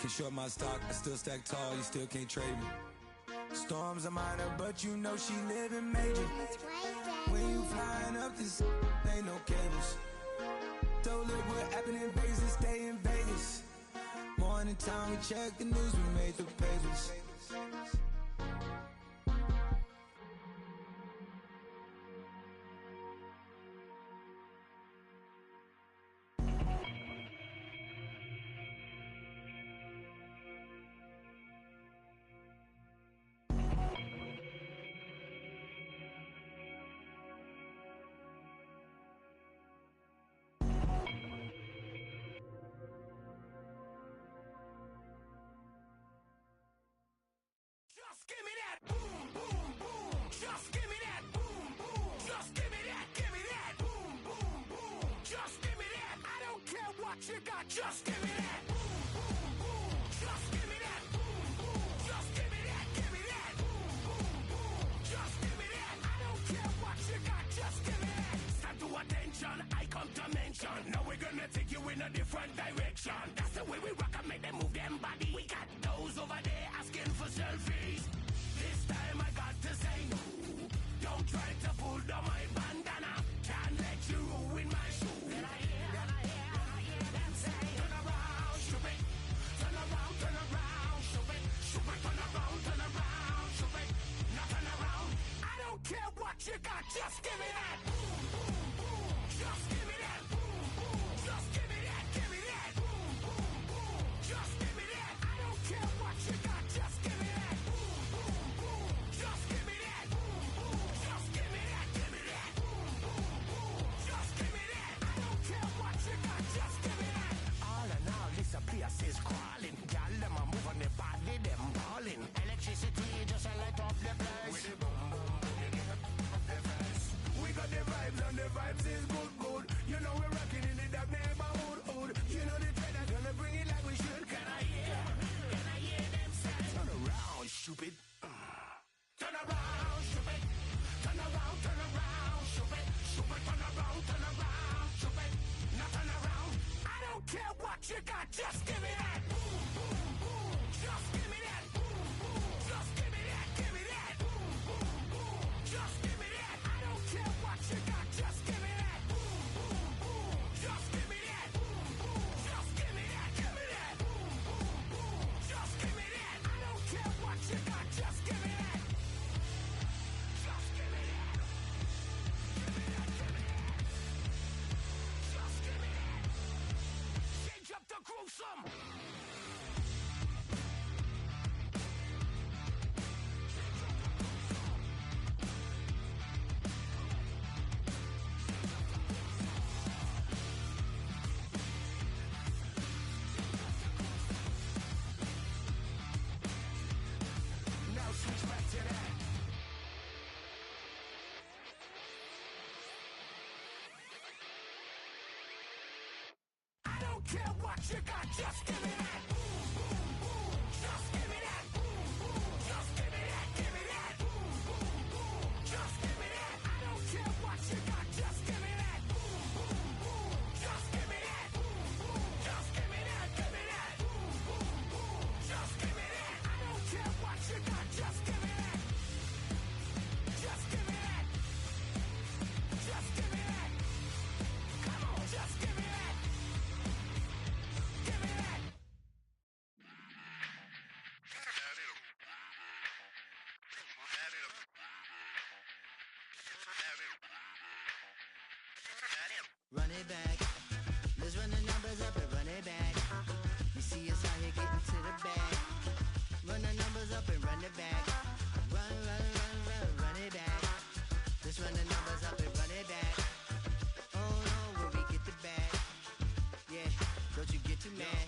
Can short my stock, I still stack tall, you still can't trade me. Storms are minor, but you know she living major. When you flying up this, ain't no cables. So look what happened in Vegas, stay in Vegas. Morning time, we check the news, we made the papers. Just give me that boom, boom, boom. Just give me that boom, boom. Just give me that boom, boom, boom. Just give me that. I don't care what you got. Just give me that boom, boom, boom. Just give me that boom, boom. Just give me that boom, boom, boom. Just give me that. I don't care what you got. Just give me that. Stand to attention. I come to mention. Now we're gonna take you in a different direction. That's the way we rock and make them move them body. We got those over there asking for selfies. This time I got to say no. Don't try to pull down my bandana. Can't let you ruin my shoe. you got, just give me that. Just give me that. Just give me that, give me that. Just give me that. I don't care what you got, just give me that. Just give me that. Just give me that, give me that. Just give me that. I don't care what you got, just give me that. All in all, this place is crawling. Y'all them a move on the body, them balling. Electricity just a light up the place. With the boom boom boom, the face. We got the vibes and the vibes is good, good. You know we're rocking in the dark neighborhood, hood. You know the trend that's gonna bring it like we should. Can I hear them say? Turn around, stupid. Turn around, stupid. Turn around, stupid. Stupid, turn around, stupid. Now turn around. I don't care what you got, just give me that. Just give me that. Just give me that, give me that. Just give me that. I don't care what you got, just give me that. Just give me that. Just give me that, give me that. Just give me that. I don't care what you got, just give me that. Just give me that. Give me that, give me that. Just give me that. Change up the gruesome. Now switch back to that. I don't care what you got, just give me that. Just give me that. Just give me that, give me that. Just give me that. I don't care what you got, just give me that. Just give me that. Just give me that, give me that. Just give me that. I don't care what you got, just give me that. Just give me that. Just give me that. Come on, just give me that. Give me that. Run it back. Let's run the numbers up and run it back. You see us out here getting to the bag. Run the numbers up and run it back. Run, run, run, run, run it back. Let's run the numbers up and run it back. Oh no, when we get the bag. Yeah, don't you get too mad.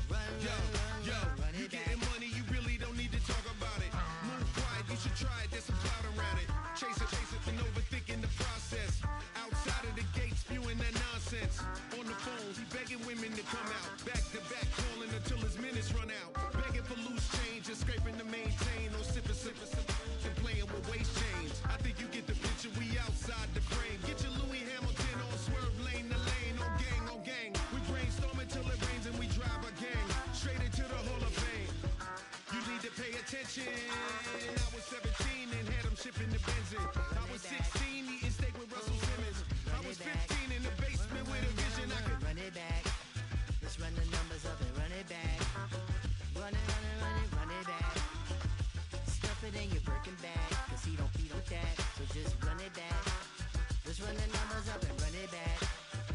Run, run You it back. getting money, you really don't need to talk about it. Move quiet, you should try it, there's some clout around it. Chase it, and overthinking the process. Outside of the gates, spewing that nonsense. On the phone, he begging women to come out. Back to back, calling until his minutes run out. Begging for loose change and scraping to maintain. No sipping, and playing with waist chains. I think you get the picture, we outside the frame. Get your Louis Hamilton on swerve lane to lane. On gang, on gang. We brainstorm until it rains and we drive a gang. Straight into the Hall of Fame. You need to pay attention. I was 17 and had them shipping the benzin. I was 16 eating steak with Russell Simmons. I was 15 in the basement with a vision. I could run it back. Let's run the numbers up and run it back. Run it, run it, run it, run it back. Stuff it in your Birkin bag, cause he don't feed with that. So just run it back. Let's run the numbers up and run it back.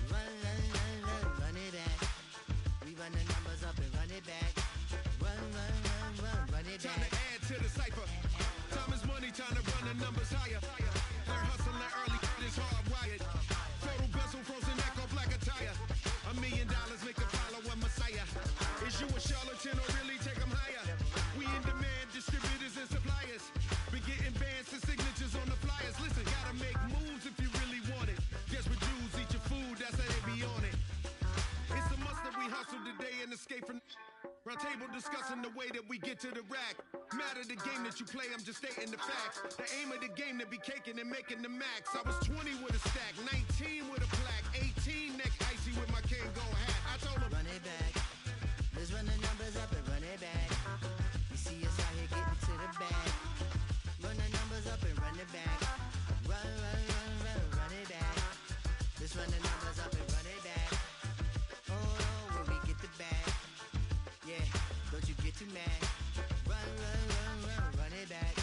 Run, run, run, run, run it back. We run the numbers up and run it back. Run, run, run, run, run it time back. to add to the cipher. Time is money, time to run the numbers higher. They're hustling early, this hardwired. Photo bezel, frozen neck off like a tire. $1 million make a follow a messiah. Is you a charlatan or really take them higher? We in demand, distributors and suppliers. Be getting bands and signatures on the flyers. Listen, gotta make moves if you really want it. Guess what Jews eat your food, that's how they be on it. It's a must that we hustle today and escape from round table discussing the way that we get to the rack. Matter the game that you play, I'm just stating the facts. The aim of the game to be caking and making the max. I was 20 with a stack, 19 with a plaque, 18 neck icy with my Kango hat. I told him Run it back. Let's run the numbers up and run it back. You see us out here getting to the bag. Run the numbers up and run it back. Run, run, run, run, run it back. Let's run the numbers up and run it back. Oh no, when we get the bag. Yeah, don't you get too mad. Run, run, run, run, run it back.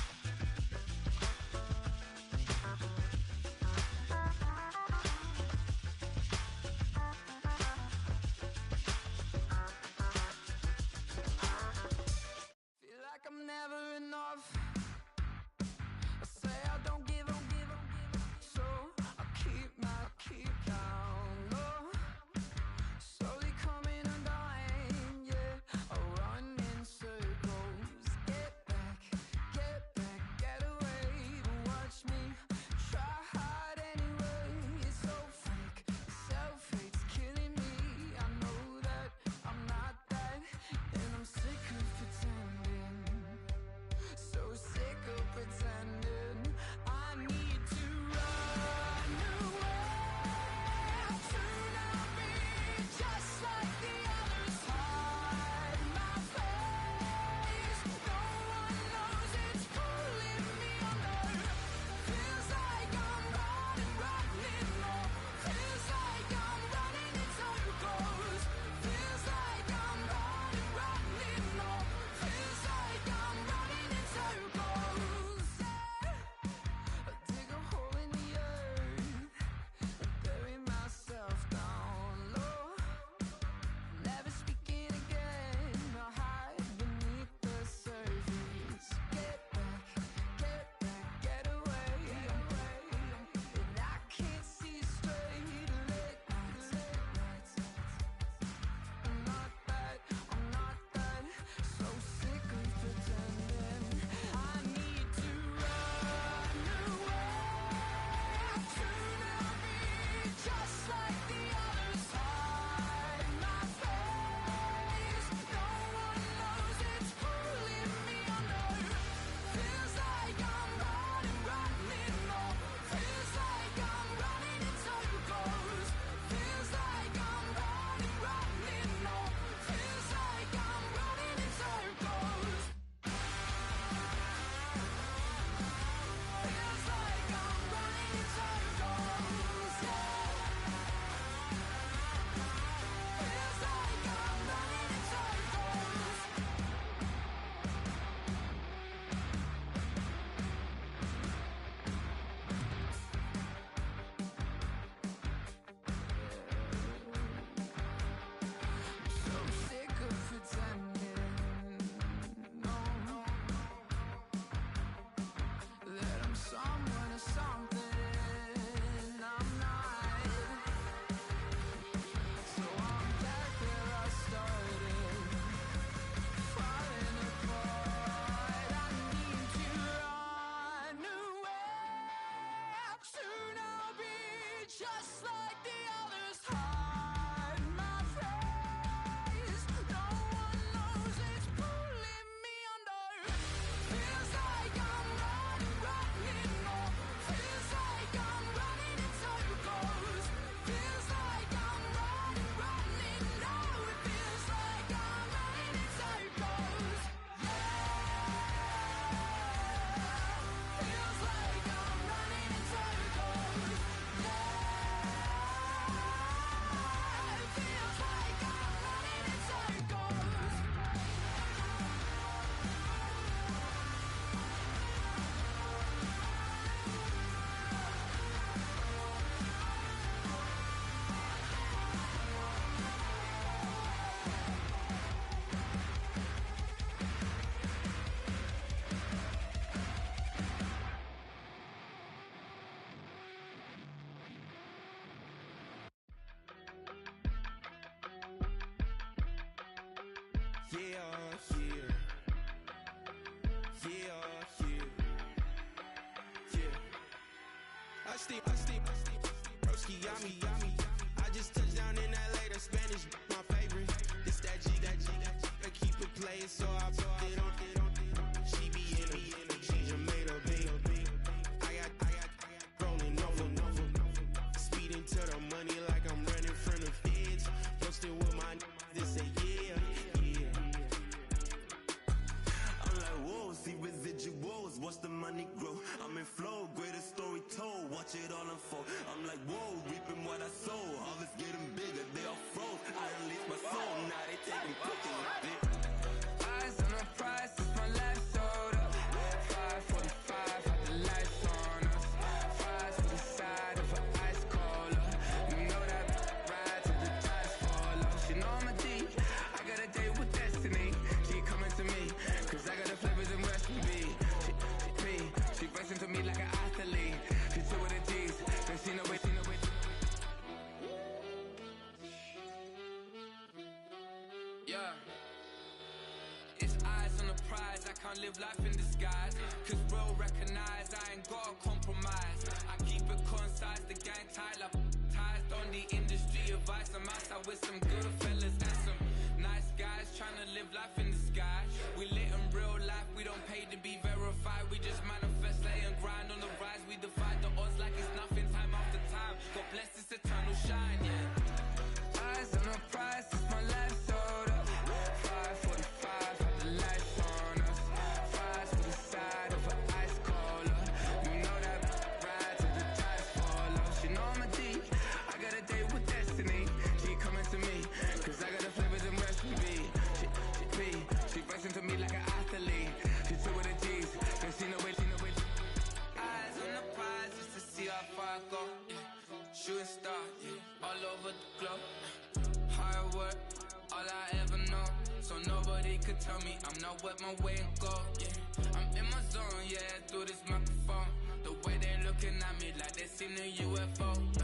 yummy. I just touched down in LA, the Spanish, my favorite. This that G. I keep it playing, so I put it on. She be in it, she just made a beat. I got rolling over. Speeding to the money like I'm running from the feds. Posted with my this say yeah. I'm like, whoa, see residuals, watch the money grow. I'm in flow, greatest story told, watch it all unfold. I'm like, whoa, reaping what I sow. Harvest getting bigger, they all froze. I unleashed my soul, now they taking pictures of it. Eyes on the prize, it's my life sold up. 5:45, had the lights on us. Fries for the side of an ice cola. You know that ride till the tires fall off. She know I'm a D, I got a date with destiny. She coming to me, cause I got the flavors and recipe. She racing to me like an athlete. She took with the G's, then she know it. Yeah. It's eyes on the prize, I can't live life in disguise. Cause real recognize I ain't gotta compromise. I keep it concise, the gang tight like ties. On the industry advice, I'm outside with some good fellas and some nice guys trying to live life in the sky. We lit in real life, we don't pay to be verified. We just manifest, lay and grind on the rise. We defy the odds like it's nothing, time after time. God bless this eternal shine, yeah. Eyes on the prize, it's my life sold up. 5:45, had the lights on us. Fries for the side of an ice cola. You know that ride till the tires fall off. She know I'm a D, I got a date with destiny. She coming to me, cause I got the flavors and recipe. She racing to me like an athlete. She took with the G's, then she know it. Eyes on the prize just to see how far I go. Yeah. Shooting star, yeah. All over the globe. Hard work, all I ever know. So nobody could tell me I'm not what my way and go. Yeah. I'm in my zone, yeah, through this microphone. The way they looking at me like they seen a UFO. Yeah.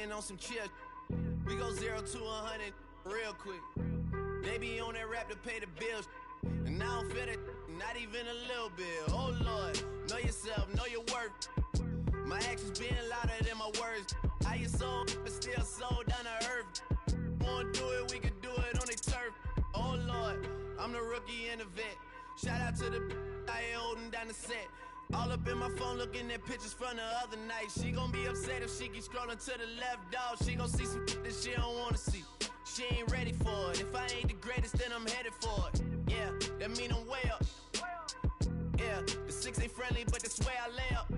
been on some chill. We go 0 to 100 real quick. They be on that rap to pay the bills. And I don't feel it, not even a little bit. Oh Lord, know yourself, know your worth. My actions being louder than my words. How you sold, but still sold down to earth. Wanna do it, we can do it on the turf. Oh Lord, I'm the rookie and the vet. Shout out to the I ain't holding down the set. All up in my phone looking at pictures from the other night. She gon' be upset if she keep scrolling to the left, dog. She gon' see some that she don't wanna see. She ain't ready for it. If I ain't the greatest, then I'm headed for it. Yeah, that mean I'm way up. Yeah, the 6 ain't friendly, but that's where I lay up.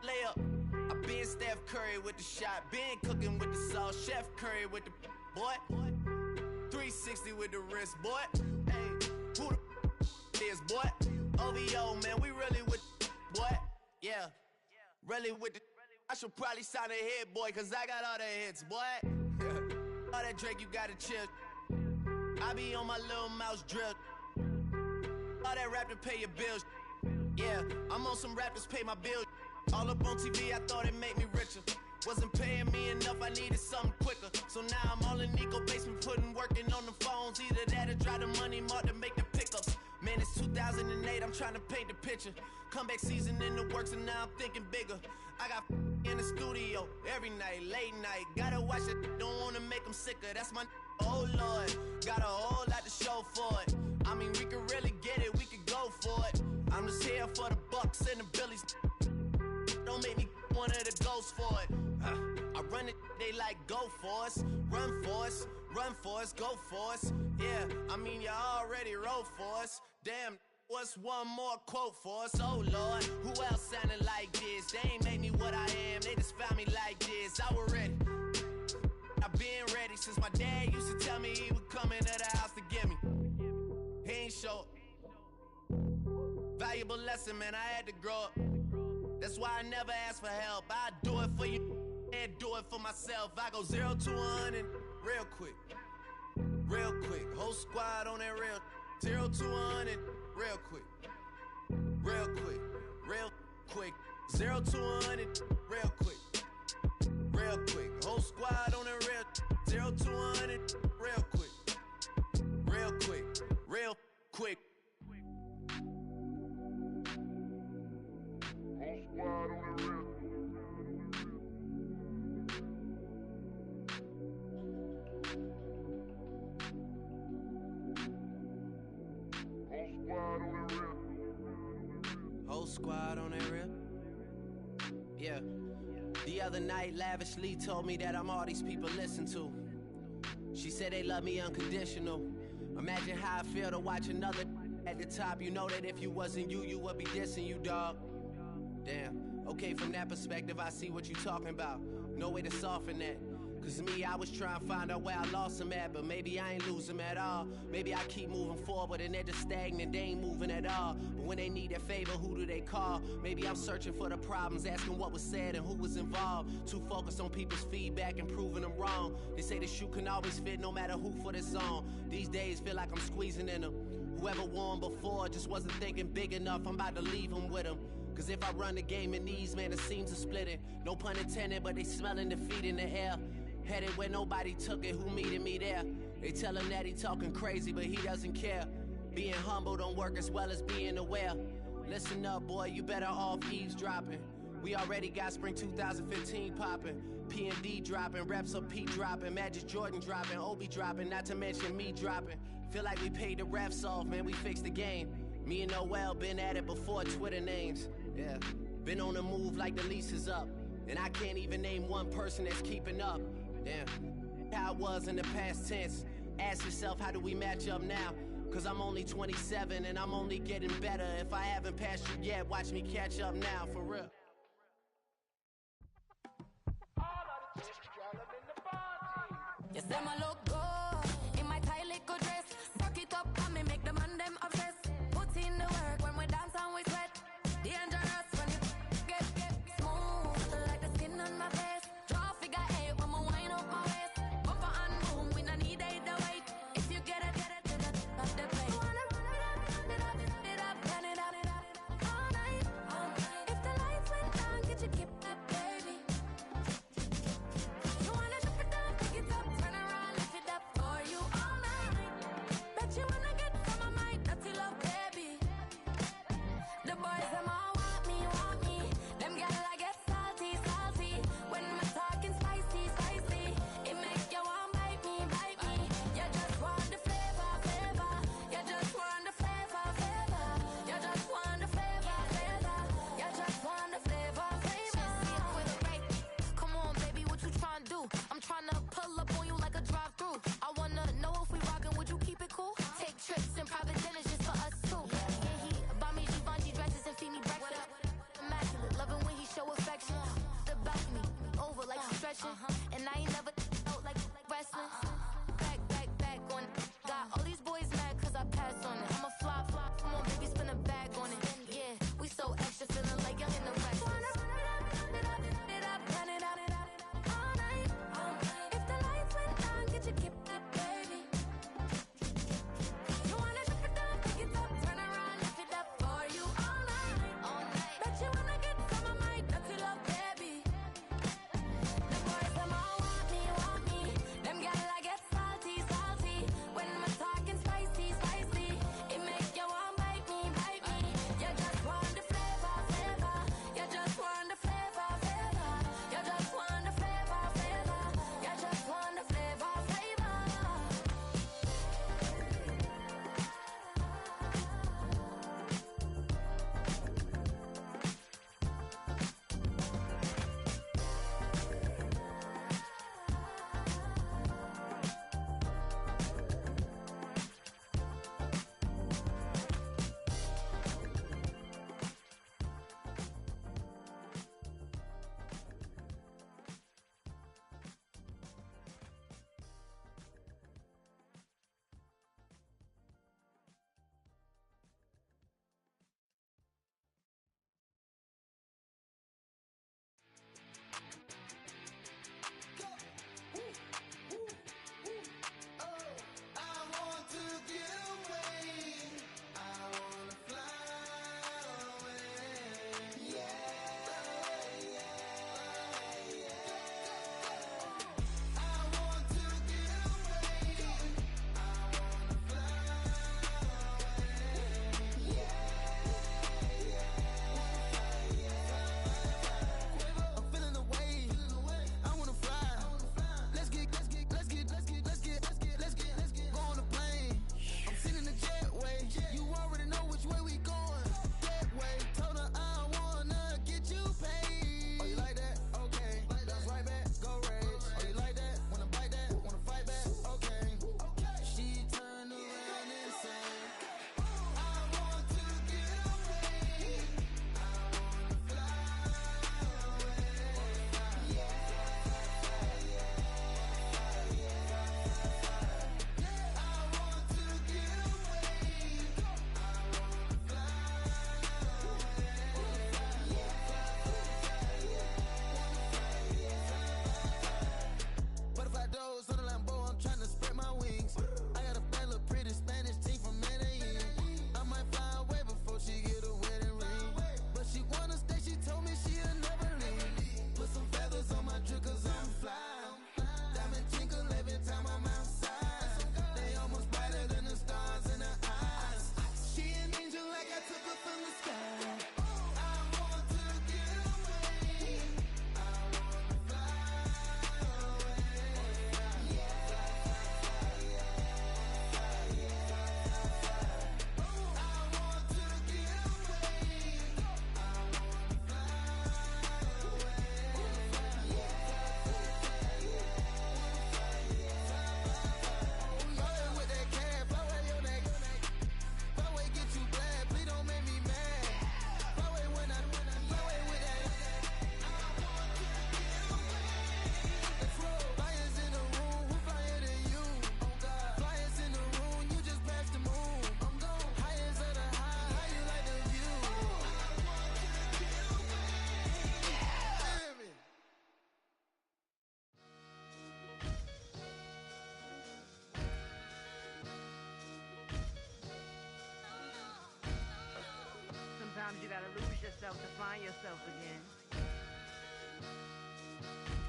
Lay up. I been Steph Curry with the shot. Been cooking with the sauce. Chef Curry with the boy. 360 with the wrist, boy. Hey, who the is, boy? OVO, man, we really with boy. Yeah, really with the. I should probably sign a hit, boy, cause I got all the hits, boy. All that Drake, you gotta chill. I be on my little mouse drill. All that rap to pay your bills. Yeah, I'm on some rappers pay my bills. All up on TV, I thought it made me richer. Wasn't paying me enough, I needed something quicker. So now I'm all in Nico basement, working on the phones. Either that or drive the money mark to make the pickups. Man, it's 2008, I'm trying to paint the picture. Comeback season in the works and now I'm thinking bigger. I got in the studio every night, late night. Gotta watch it, don't wanna make them sicker. That's my oh Lord, got a whole lot to show for it. I mean, we could really get it, we could go for it. I'm just here for the Bucks and the Billies. Don't make me one of the ghosts for it. I run it, they like go for us. Run for us, run for us, go for us. Yeah, I mean you already wrote for us. Damn, what's one more quote for us? Oh Lord, who else sounding like this? They ain't made me what I am, they just found me like this. I was ready, I've been ready since my dad used to tell me he would come into the house to get me. He ain't show valuable lesson, man, I had to grow up. That's why I never ask for help. I do it for you and do it for myself. I go 0 to 100 real quick. Real quick. Whole squad on that real. 0 to 100 real quick. Real quick. Real quick. 0 to 100 real quick. Real quick. Whole squad on that real. 0 to 100 real quick. Real quick. Real quick. Squad on the real. Whole squad on that real. Yeah. The other night, lavishly told me that I'm all these people listen to. She said they love me unconditional. Imagine how I feel to watch another at the top. You know that if you wasn't you, you would be dissing you, dog. Damn, okay, from that perspective, I see what you talking about. No way to soften that. Cause me, I was trying to find out where I lost him at, but maybe I ain't lose him at all. Maybe I keep moving forward and they're just stagnant, they ain't moving at all. But when they need a favor, who do they call? Maybe I'm searching for the problems, asking what was said and who was involved. Too focused on people's feedback and proving them wrong. They say the shoe can always fit no matter who for this song. These days feel like I'm squeezing in them. Whoever won before just wasn't thinking big enough, I'm about to leave them with them. Cause if I run the game in these, man, it seems to split it. No pun intended, but they smelling defeat in the air. Headed where nobody took it, who meeting me there? They tell him that he talking crazy, but he doesn't care. Being humble don't work as well as being aware. Listen up, boy, you better off eavesdropping. We already got spring 2015 popping. P&D dropping, reps up P dropping, Magic Jordan dropping, Obi dropping, not to mention me dropping. Feel like we paid the refs off, man, we fixed the game. Me and Noel been at it before Twitter names. Yeah, been on the move like the lease is up. And I can't even name one person that's keeping up. Damn, how it was in the past tense. Ask yourself, how do we match up now? Cause I'm only 27 and I'm only getting better. If I haven't passed you yet, watch me catch up now, for real. You say my look good in my tight little dress. Rock it up and me make the man them obsessed. Put in the work when we dance and we sweat. Dangerous when you get smooth like the skin on my face. Draw figure 8 when we wind up my waist. Bumper and boom, we no need it the weight. If you get it, not the place. Wanna run it up, turn it up all night. If the lights went down, could you keep that, baby? yourself to find yourself again.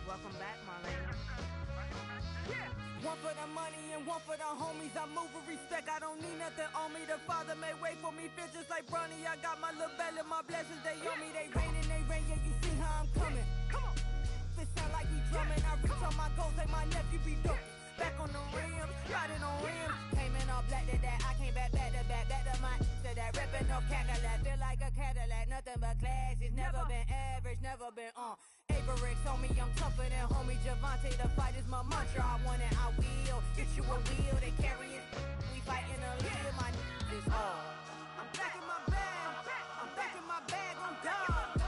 Welcome back, Marlena. Yeah. One for the money and one for the homies. I move with respect, I don't need nothing on me. The Father may wait for me, feel just like Bronny. I got my little belly, my blessings, they on me. They rain, yeah, you see how I'm coming. Come on. It sound like we drumming. I reach on my goals like my nephew be dope. Back on the rims, riding on rims. Came in all black to that, I came back to back to my to that ripping off Cadillac. Feel like a Cadillac, nothing but class. It's never been average, never been on. Averix on me, I'm tougher than homie Javante. The fight is my mantra, I want it, I will. Get you a wheel, they carry it. We fighting a little, my is all. I'm back in my bag, I'm back in my bag, I'm done.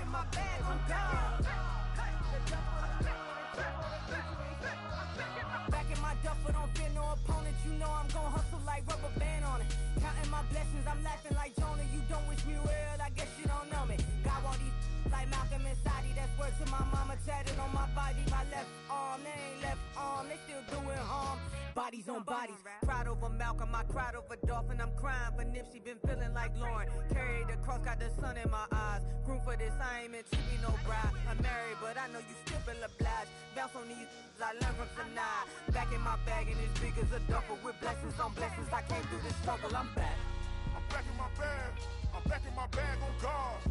My bag on down. Back in my duffel, don't fear no opponent. You know I'm gon' hustle like rubber band on it. Counting my blessings, I'm laughing like Jonah. You don't wish me well, I guess you don't know me. Got all these like Malcolm and Sadie. That's word to my mama, tatted on my body. My left arm, they ain't left arm, they still doing harm. Bodies on bodies, cried over Malcolm, I cried over Dolphin. I'm crying for Nipsey, been feeling like Lauren. Carried the cross, got the sun in my eyes. Groom for this, I ain't meant to be no bride. I'm married, but I know you still feel obliged. Bounce on these, I learned from tonight. Back in my bag, and it's big as a duffel. With blessings on blessings, I came through this struggle, I'm back. I'm back in my bag, I'm back in my bag on guard.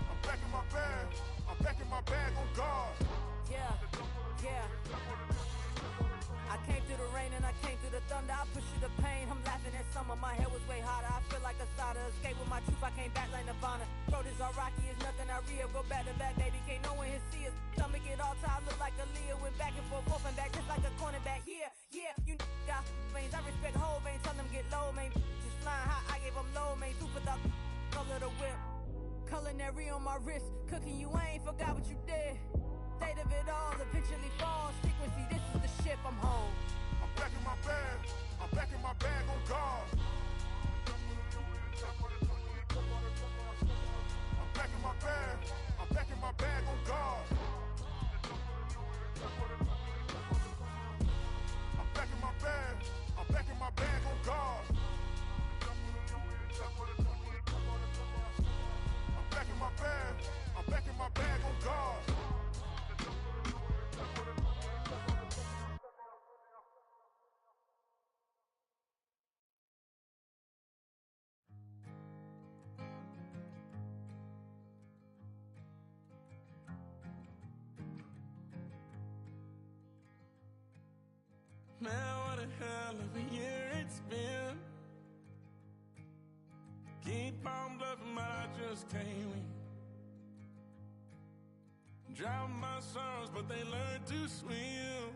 I'm back in my bag, I'm back in my bag on guard. Yeah, yeah. I came through the rain and I came through the thunder. I push through the pain, I'm laughing at summer. My hair was way hotter, I feel like a soda. Escape with my truth, I came back like Nirvana. Throat is all rocky, it's nothing I real. Go back to back, baby, can't no one here see us. Stomach get all tired, look like a Leah. Went back and forth and back, just like a cornerback. Yeah, yeah, you got veins, I respect whole veins. Tell them get low, man. Just flying high, I gave them low, man. Two for the color the whip. Culinary on my wrist, cooking you, I ain't forgot what you did. State of it all, eventually falls. Frequency, this is the ship, I'm home. I'm back in my bag, I'm back in my bag on guard. I'm back in my bag, I'm back in my bag on guard. I'm back in my bag, I'm back in my bag on guard. I'm back in my bag, I'm back in my bag on guard. Man, what a hell of a year it's been. Keep on bluffing, but I just can't win. Drown my sorrows, but they learn to swim.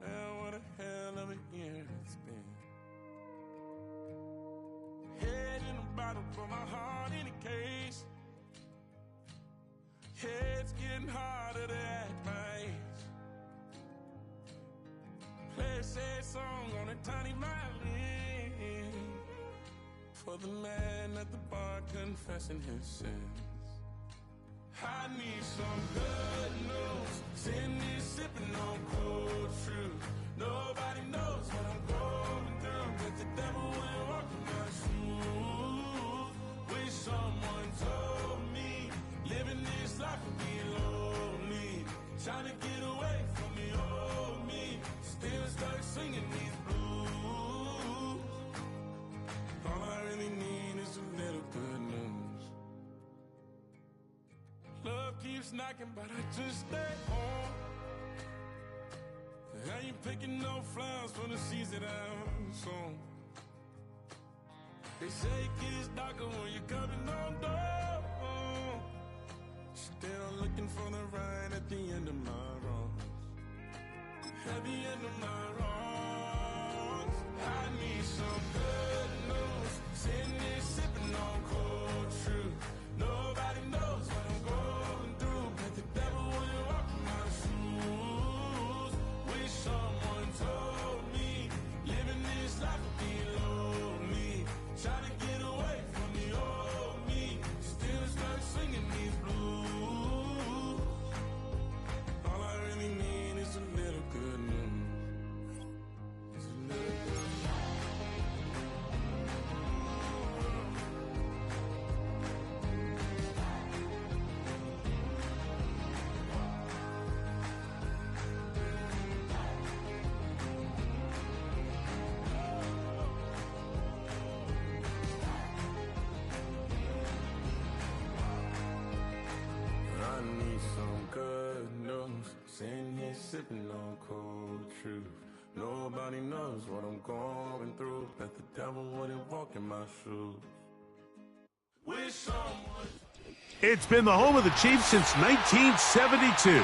Man, what a hell of a year it's been. Head in a bottle, put my heart in a case. Yeah, it's getting harder to act my age. Play a sad song on a tiny violin for the man at the bar confessing his sins. I need some good news. Sitting here sipping on cold truth. Nobody knows what I'm going through, but the devil will walk in my shoes. Wish someone told me living this life would be lonely. Trying to get away from the old me. Still stuck singing these blues. All I really need is a little good news. Love keeps knocking, but I just stay home. I ain't picking no flowers for the seeds that I've sown. They say it gets darker when you're coming on door. Still looking for the right at the end of my road. At the end of my wrongs, I need some good news. Sitting here sipping on cold truth. Nobody knows what I'm going through, but the devil will walk in my shoes. Wish someone told me living this life would be lonely. Trying to get away from the old me. Still stuck singing these blues. sitting on cold truth. Nobody knows what I'm going through. Bet the devil wouldn't walk in my shoes. It's been the home of the Chiefs since 1972.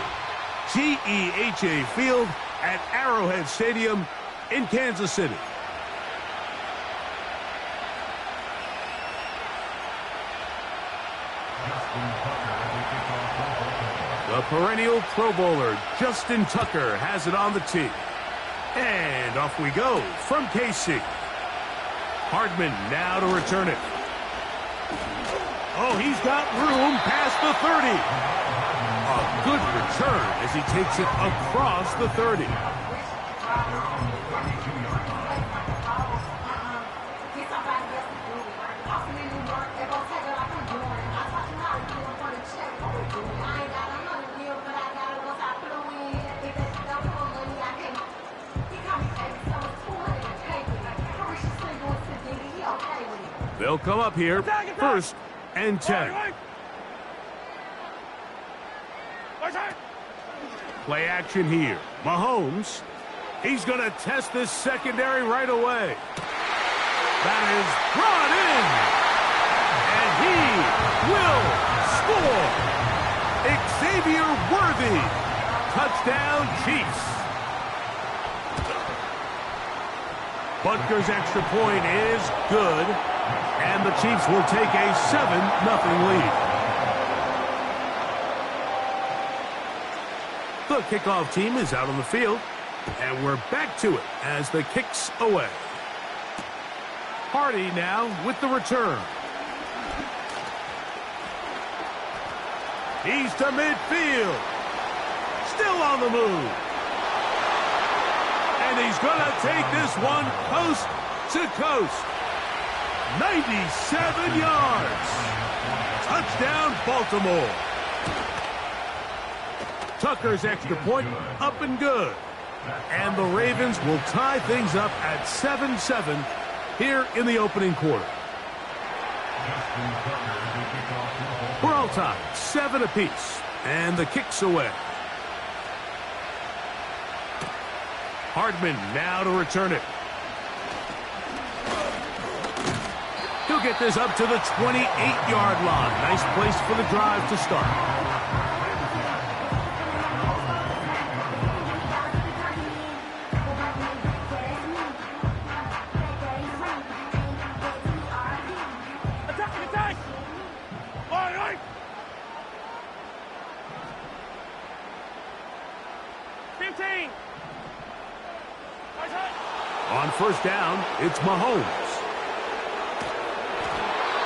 GEHA Field at Arrowhead Stadium in Kansas City. The perennial Pro Bowler, Justin Tucker, has it on the tee. And off we go from KC. Hardman now to return it. Oh, he's got room past the 30. A good return as he takes it across the 30. They'll come up here, first and 10. Play action here. Mahomes, he's going to test this secondary right away. That is brought in. And he will score. Xavier Worthy. Touchdown, Chiefs. Butker's extra point is good. And the Chiefs will take a 7-0 lead. The kickoff team is out on the field, and we're back to it as the kick's away. Hardy now with the return. He's to midfield. Still on the move. And he's going to take this one coast to coast. 97 yards. Touchdown, Baltimore. Tucker's extra point up and good. And the Ravens will tie things up at 7-7 here in the opening quarter. We're all tied, 7 apiece. And the kick's away. Hardman now to return it. He'll get this up to the 28-yard line. Nice place for the drive to start. Attack! All right! On first down, it's Mahomes.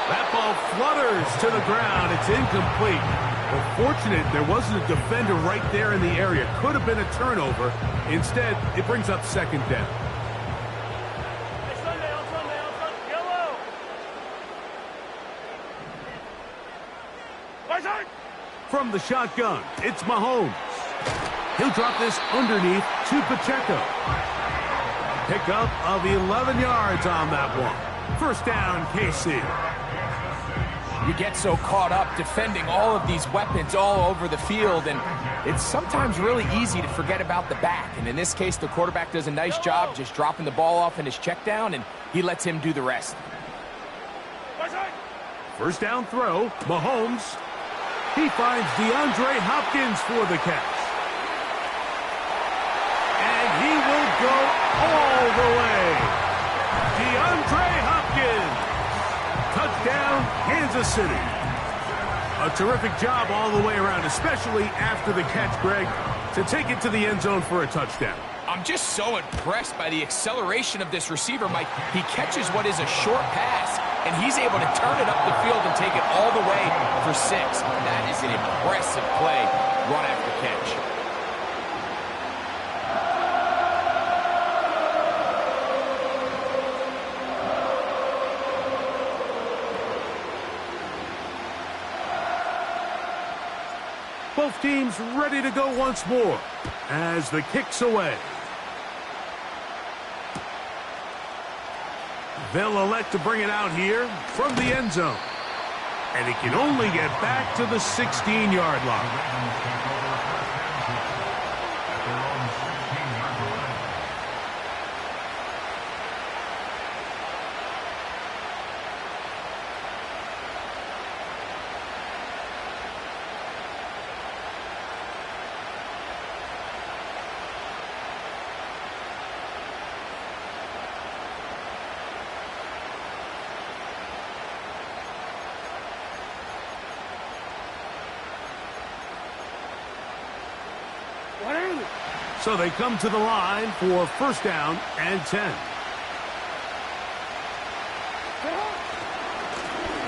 That ball flutters to the ground. It's incomplete. Well, fortunate there wasn't a defender right there in the area. Could have been a turnover. Instead, it brings up second down. From the shotgun, it's Mahomes. He'll drop this underneath to Pacheco. Pickup of 11 yards on that one. First down, KC. You get so caught up defending all of these weapons all over the field, and it's sometimes really easy to forget about the back. And in this case, the quarterback does a nice job just dropping the ball off in his check down, and he lets him do the rest. First down throw, Mahomes. He finds DeAndre Hopkins for the catch. And he will go all the way. DeAndre Hopkins. Touchdown, Kansas City. A terrific job all the way around, especially after the catch, Greg, to take it to the end zone for a touchdown. I'm just so impressed by the acceleration of this receiver, Mike. He catches what is a short pass, and he's able to turn it up the field and take it all the way for 6. That is an impressive play, run after catch. Both teams ready to go once more as the kick's away. They'll elect to bring it out here from the end zone. And he can only get back to the 16-yard line. So they come to the line for first down and 10.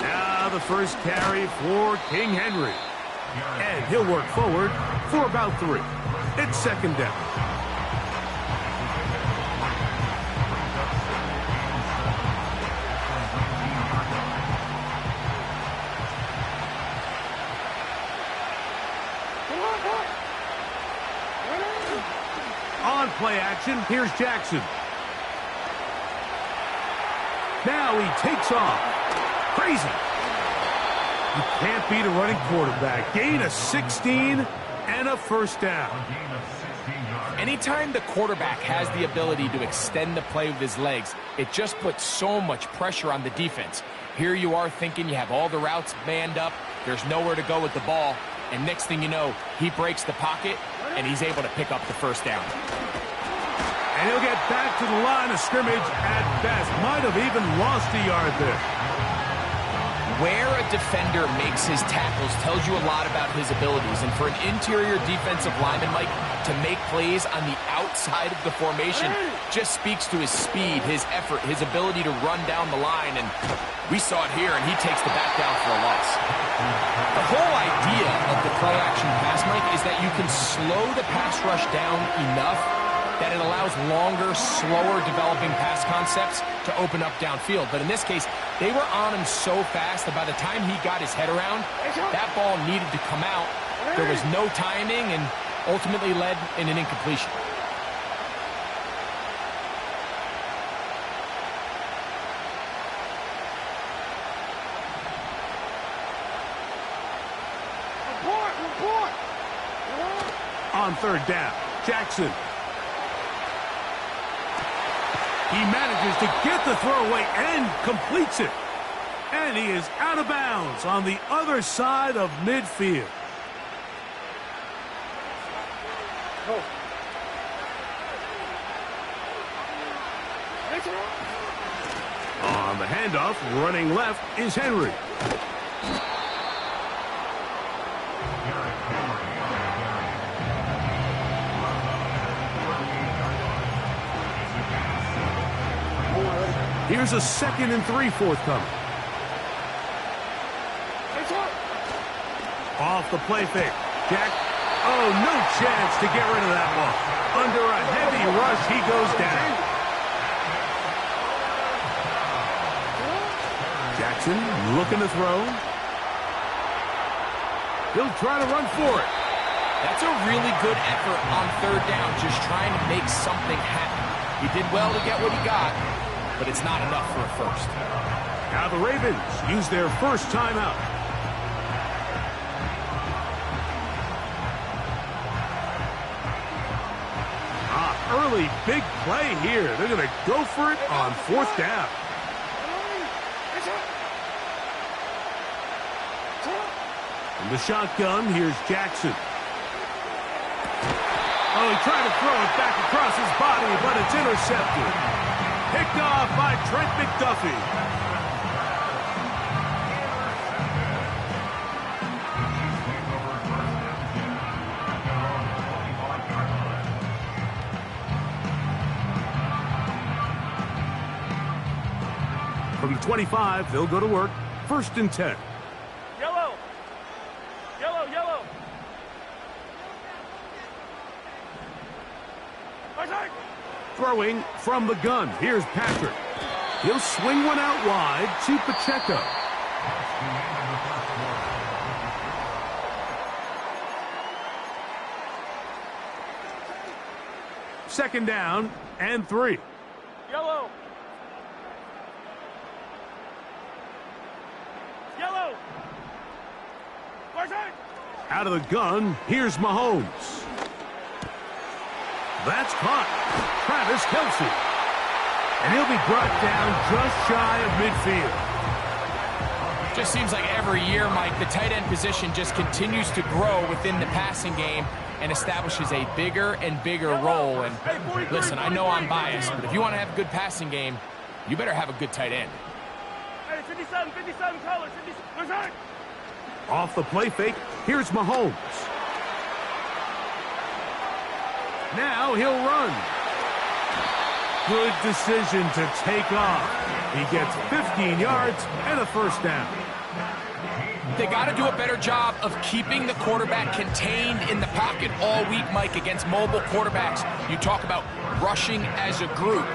Now the first carry for King Henry. And he'll work forward for about 3. It's second down. On play action, here's Jackson. Now he takes off. Crazy. You can't beat a running quarterback. Gain of 16 and a first down. Anytime the quarterback has the ability to extend the play with his legs, it just puts so much pressure on the defense. Here you are thinking you have all the routes manned up, there's nowhere to go with the ball, and next thing you know, he breaks the pocket, and he's able to pick up the first down. And he'll get back to the line of scrimmage at best. Might have even lost a yard there. Where a defender makes his tackles tells you a lot about his abilities. And for an interior defensive lineman, Mike, to make plays on the outside of the formation just speaks to his speed, his effort, his ability to run down the line. And we saw it here, and he takes the back down for a loss. The whole idea of the play-action pass, Mike, is that you can slow the pass rush down enough that it allows longer, slower developing pass concepts to open up downfield. But in this case, they were on him so fast that by the time he got his head around, that ball needed to come out. There was no timing and ultimately led in an incompletion. On third down, Jackson. He manages to get the throw away and completes it. And he is out of bounds on the other side of midfield. On the handoff, running left is Henry. Here's a 2nd and 3 forthcoming. Off the play fake. Jack. Oh, no chance to get rid of that ball. Under a heavy rush, he goes down. Jackson looking to throw. He'll try to run for it. That's a really good effort on third down, just trying to make something happen. He did well to get what he got, but it's not enough for a first. Now the Ravens use their first timeout. Early big play here. They're going to go for it on fourth down. From the shotgun, here's Jackson. Oh, he tried to throw it back across his body, but it's intercepted. Picked off by Trent McDuffie. From the 25, they'll go to work. 1st and 10. Yellow. Yellow, yellow. Throwing from the gun. Here's Patrick. He'll swing one out wide to Pacheco. Second down and 3. Yellow. Yellow. Out of the gun, here's Mahomes. That's caught. Travis Kelce. And he'll be brought down just shy of midfield. Just seems like every year, Mike, the tight end position just continues to grow within the passing game and establishes a bigger and bigger role. And listen, I know I'm biased, but if you want to have a good passing game, you better have a good tight end. Hey, 57, colors, 57. Off the play fake, here's Mahomes. Now he'll run. Good decision to take off. He gets 15 yards and a first down. They got to do a better job of keeping the quarterback contained in the pocket all week, Mike, against mobile quarterbacks. You talk about rushing as a group.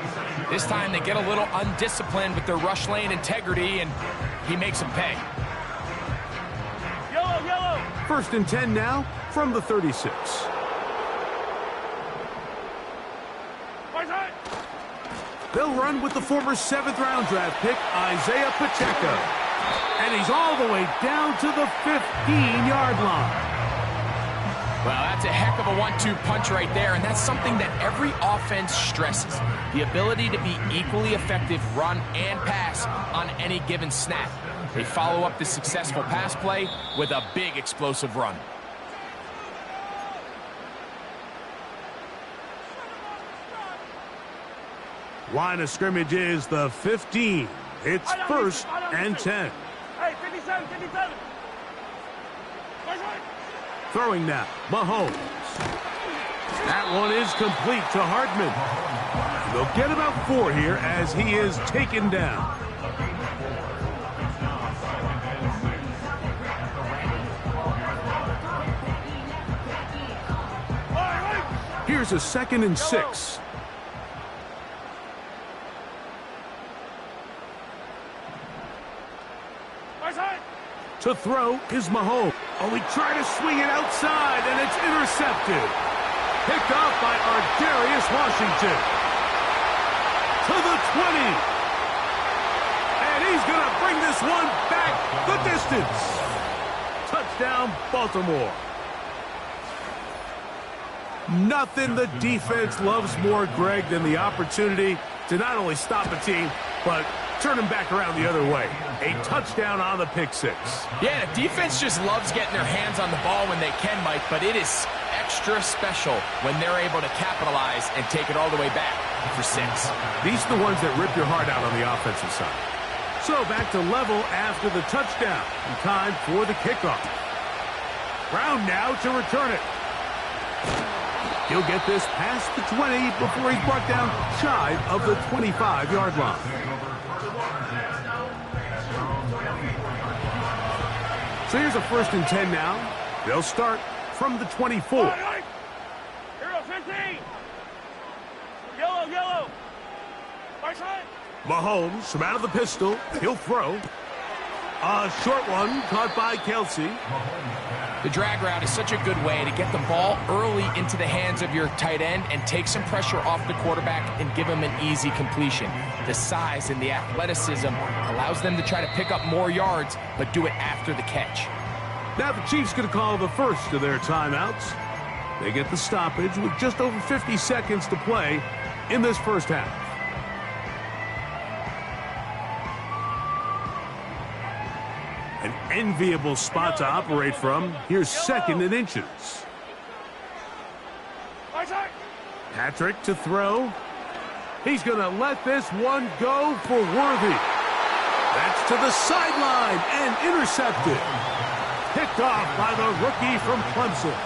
This time they get a little undisciplined with their rush lane integrity, and he makes them pay. Yellow. First and 10 now from the 36. They'll run with the former 7th-round draft pick, Isaiah Pacheco. And he's all the way down to the 15-yard line. Well, that's a heck of a 1-2 punch right there, and that's something that every offense stresses. The ability to be equally effective run and pass on any given snap. They follow up the successful pass play with a big explosive run. Line of scrimmage is the 15. It's first and 10. Hey, 57. Throwing now, Mahomes. That one is complete to Hardman. They'll get about 4 here as he is taken down. Here's a 2nd and 6. To throw is Mahomes. Oh, he tried to swing it outside, and it's intercepted. Picked off by Ardarius Washington. To the 20. And he's going to bring this one back the distance. Touchdown, Baltimore. Nothing the defense loves more, Greg, than the opportunity to not only stop a team, but turn them back around the other way. A touchdown on the pick 6. Yeah, the defense just loves getting their hands on the ball when they can, Mike, but it is extra special when they're able to capitalize and take it all the way back for 6. These are the ones that rip your heart out on the offensive side. So back to level after the touchdown. And time for the kickoff. Brown now to return it. He'll get this past the 20 before he's brought down shy of the 25-yard line. So here's a 1st and 10 now. They'll start from the 24. Hero 15. Yellow. Right side. Mahomes from out of the pistol. He'll throw. A short one caught by Kelsey. The drag route is such a good way to get the ball early into the hands of your tight end and take some pressure off the quarterback and give him an easy completion. The size and the athleticism allows them to try to pick up more yards, but do it after the catch. Now the Chiefs going to call the first of their timeouts. They get the stoppage with just over 50 seconds to play in this first half. An enviable spot to operate from. Here's 2nd and inches. Patrick to throw. He's going to let this one go for Worthy. That's to the sideline and intercepted. Picked off by the rookie from Clemson.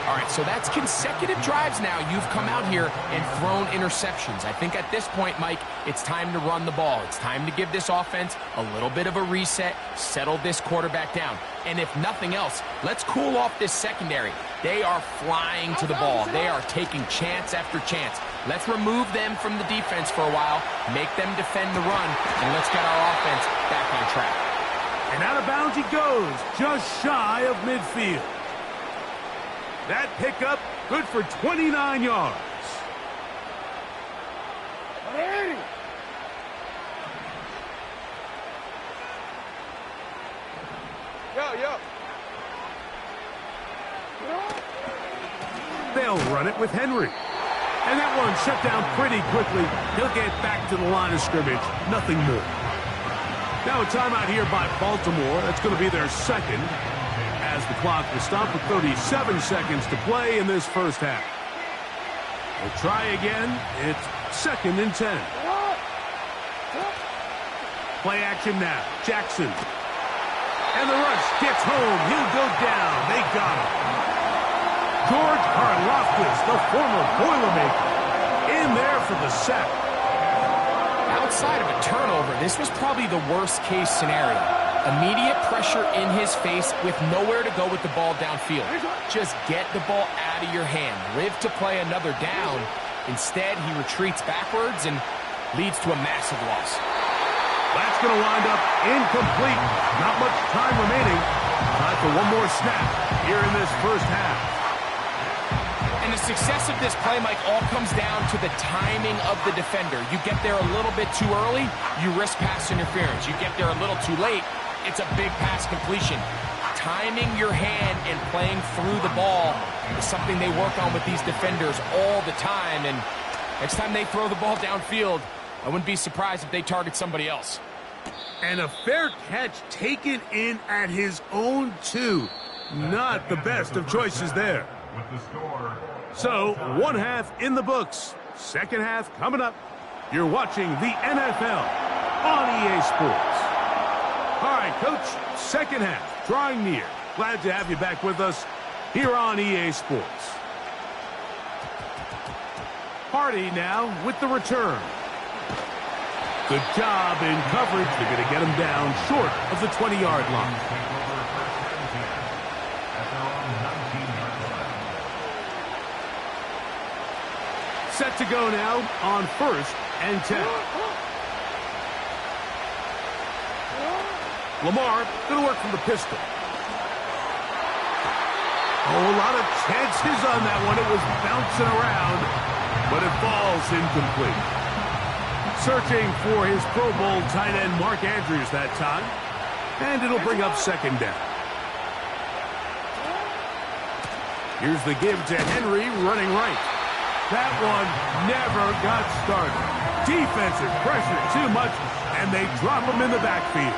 All right, so that's consecutive drives now. You've come out here and thrown interceptions. I think at this point, Mike, it's time to run the ball. It's time to give this offense a little bit of a reset, settle this quarterback down. And if nothing else, let's cool off this secondary. They are flying to the ball. They are taking chance after chance. Let's remove them from the defense for a while, make them defend the run, and let's get our offense back on track. And out of bounds he goes, just shy of midfield. That pickup, good for 29 yards. Yo. They'll run it with Henry. And that one shut down pretty quickly. He'll get back to the line of scrimmage. Nothing more. Now a timeout here by Baltimore. That's going to be their 2nd. As the clock will stop with 37 seconds to play in this first half. We'll try again. It's 2nd and 10. Play action now. Jackson. And the rush gets home. He'll go down. They got him. George Karlaftis, the former Boilermaker, in there for the sack. Outside of a turnover, this was probably the worst-case scenario. Immediate pressure in his face with nowhere to go with the ball downfield. Just get the ball out of your hand. Live to play another down. Instead, he retreats backwards and leads to a massive loss. That's going to wind up incomplete. Not much time remaining. Time for one more snap here in this first half. And the success of this play, Mike, all comes down to the timing of the defender. You get there a little bit too early, you risk pass interference. You get there a little too late, it's a big pass completion. Timing your hand and playing through the ball is something they work on with these defenders all the time. And next time they throw the ball downfield, I wouldn't be surprised if they target somebody else. And a fair catch taken in at his own 2. Not the best of choices there. With the score. So, one half in the books. Second half coming up. You're watching the NFL on EA Sports. All right, Coach, second half drawing near. Glad to have you back with us here on EA Sports. Hardy now with the return. Good job in coverage. They're going to get him down short of the 20-yard line. Set to go now on 1st and 10. Lamar going to work from the pistol. Oh, a lot of chances on that one. It was bouncing around, but it falls incomplete. Searching for his Pro Bowl tight end Mark Andrews that time, and it'll bring up second down. Here's the give to Henry running right. That one never got started. Defensive pressure too much, and they drop him in the backfield.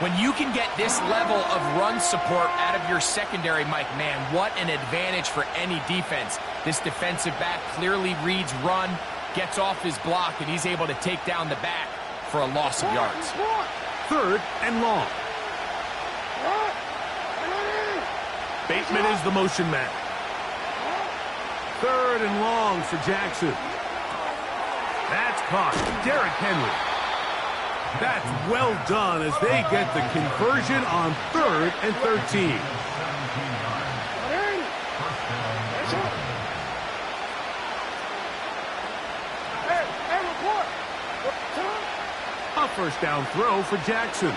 When you can get this level of run support out of your secondary, Mike, man, what an advantage for any defense. This defensive back clearly reads run, gets off his block, and he's able to take down the back for a loss of yards. 3rd and long. Bateman is the motion man. 3rd and long for Jackson. That's caught. Derrick Henry. That's well done as they get the conversion on 3rd and 13. A first down throw for Jackson.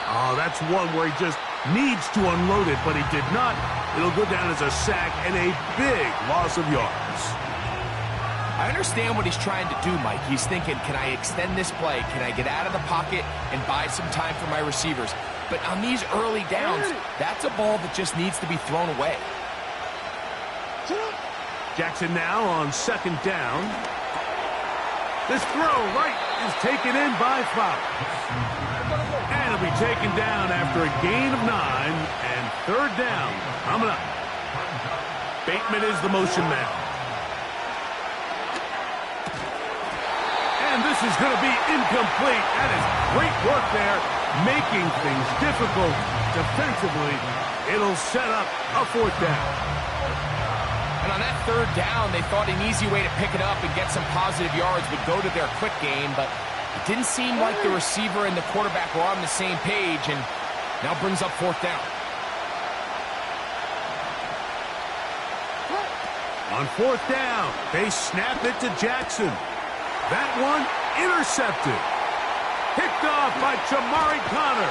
Oh, that's one where he just needs to unload it, but he did not. It'll go down as a sack and a big loss of yards. I understand what he's trying to do, Mike. He's thinking, can I extend this play? Can I get out of the pocket and buy some time for my receivers? But on these early downs, that's a ball that just needs to be thrown away. Jackson now on 2nd down. This throw right is taken in by Flowers. And it'll be taken down after a gain of 9 and 3rd down coming up. Bateman is the motion man. And this is going to be incomplete. That is great work there, making things difficult defensively. It'll set up a 4th down. And on that 3rd down, they thought an easy way to pick it up and get some positive yards would go to their quick game, but it didn't seem like the receiver and the quarterback were on the same page, and now brings up 4th down. On 4th down, they snap it to Jackson. That one intercepted. Picked off by Jamari Connor.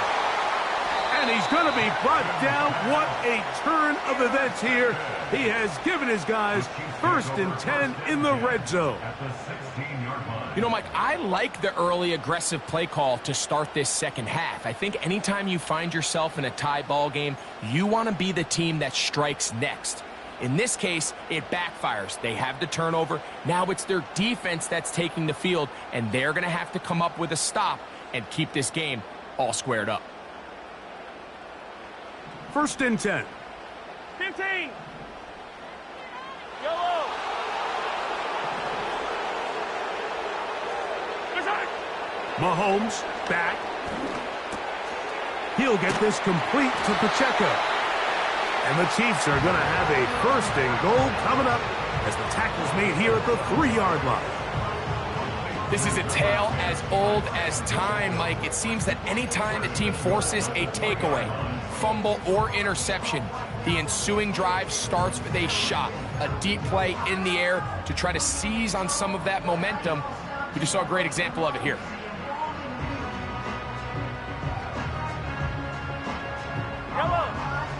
And he's going to be brought down. What a turn of events here. He has given his guys 1st and 10 in the red zone. You know, Mike, I like the early aggressive play call to start this second half. I think anytime you find yourself in a tie ball game, you want to be the team that strikes next. In this case, it backfires. They have the turnover. Now it's their defense that's taking the field, and they're going to have to come up with a stop and keep this game all squared up. 1st and 10. 15. Yellow. Mahomes back. He'll get this complete to Pacheco. And the Chiefs are going to have a first and goal coming up as the tackle's made here at the 3-yard line. This is a tale as old as time, Mike. It seems that any time a team forces a takeaway, fumble, or interception, the ensuing drive starts with a shot, a deep play in the air to try to seize on some of that momentum. We just saw a great example of it here.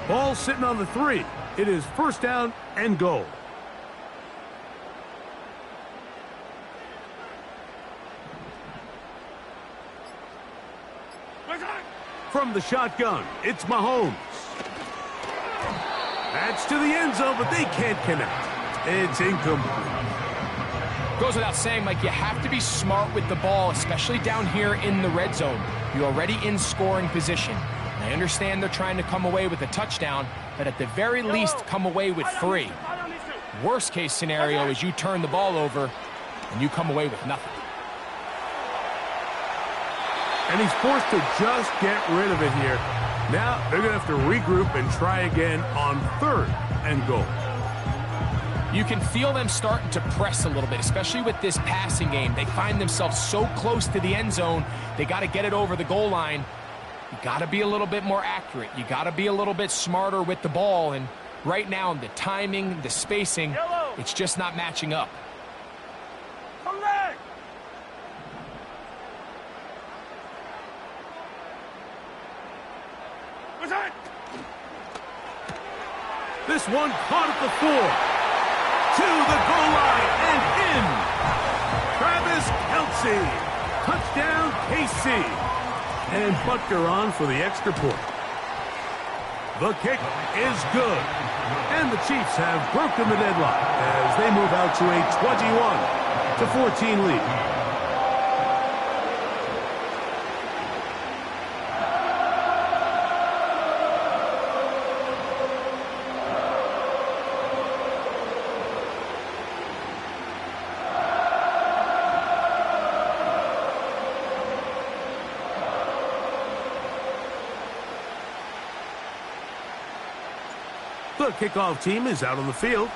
Ball sitting on the 3. It is first down and goal. From the shotgun, it's Mahomes. That's to the end zone, but they can't connect. It's incomplete. Goes without saying, Mike, you have to be smart with the ball, especially down here in the red zone. You're already in scoring position. I understand they're trying to come away with a touchdown, but at the very least, come away with 3. Worst case scenario is you turn the ball over and you come away with nothing. And he's forced to just get rid of it here. Now they're going to have to regroup and try again on 3rd and goal. You can feel them starting to press a little bit, especially with this passing game. They find themselves so close to the end zone, they got to get it over the goal line. You got to be a little bit more accurate. You got to be a little bit smarter with the ball. And right now, the timing, the spacing, it's just not matching up. This one caught at the 4. To the goal line and in. Travis Kelce. Touchdown, KC. And Butker on for the extra point. The kick is good. And the Chiefs have broken the deadlock as they move out to a 21-14 lead. The kickoff team is out on the field,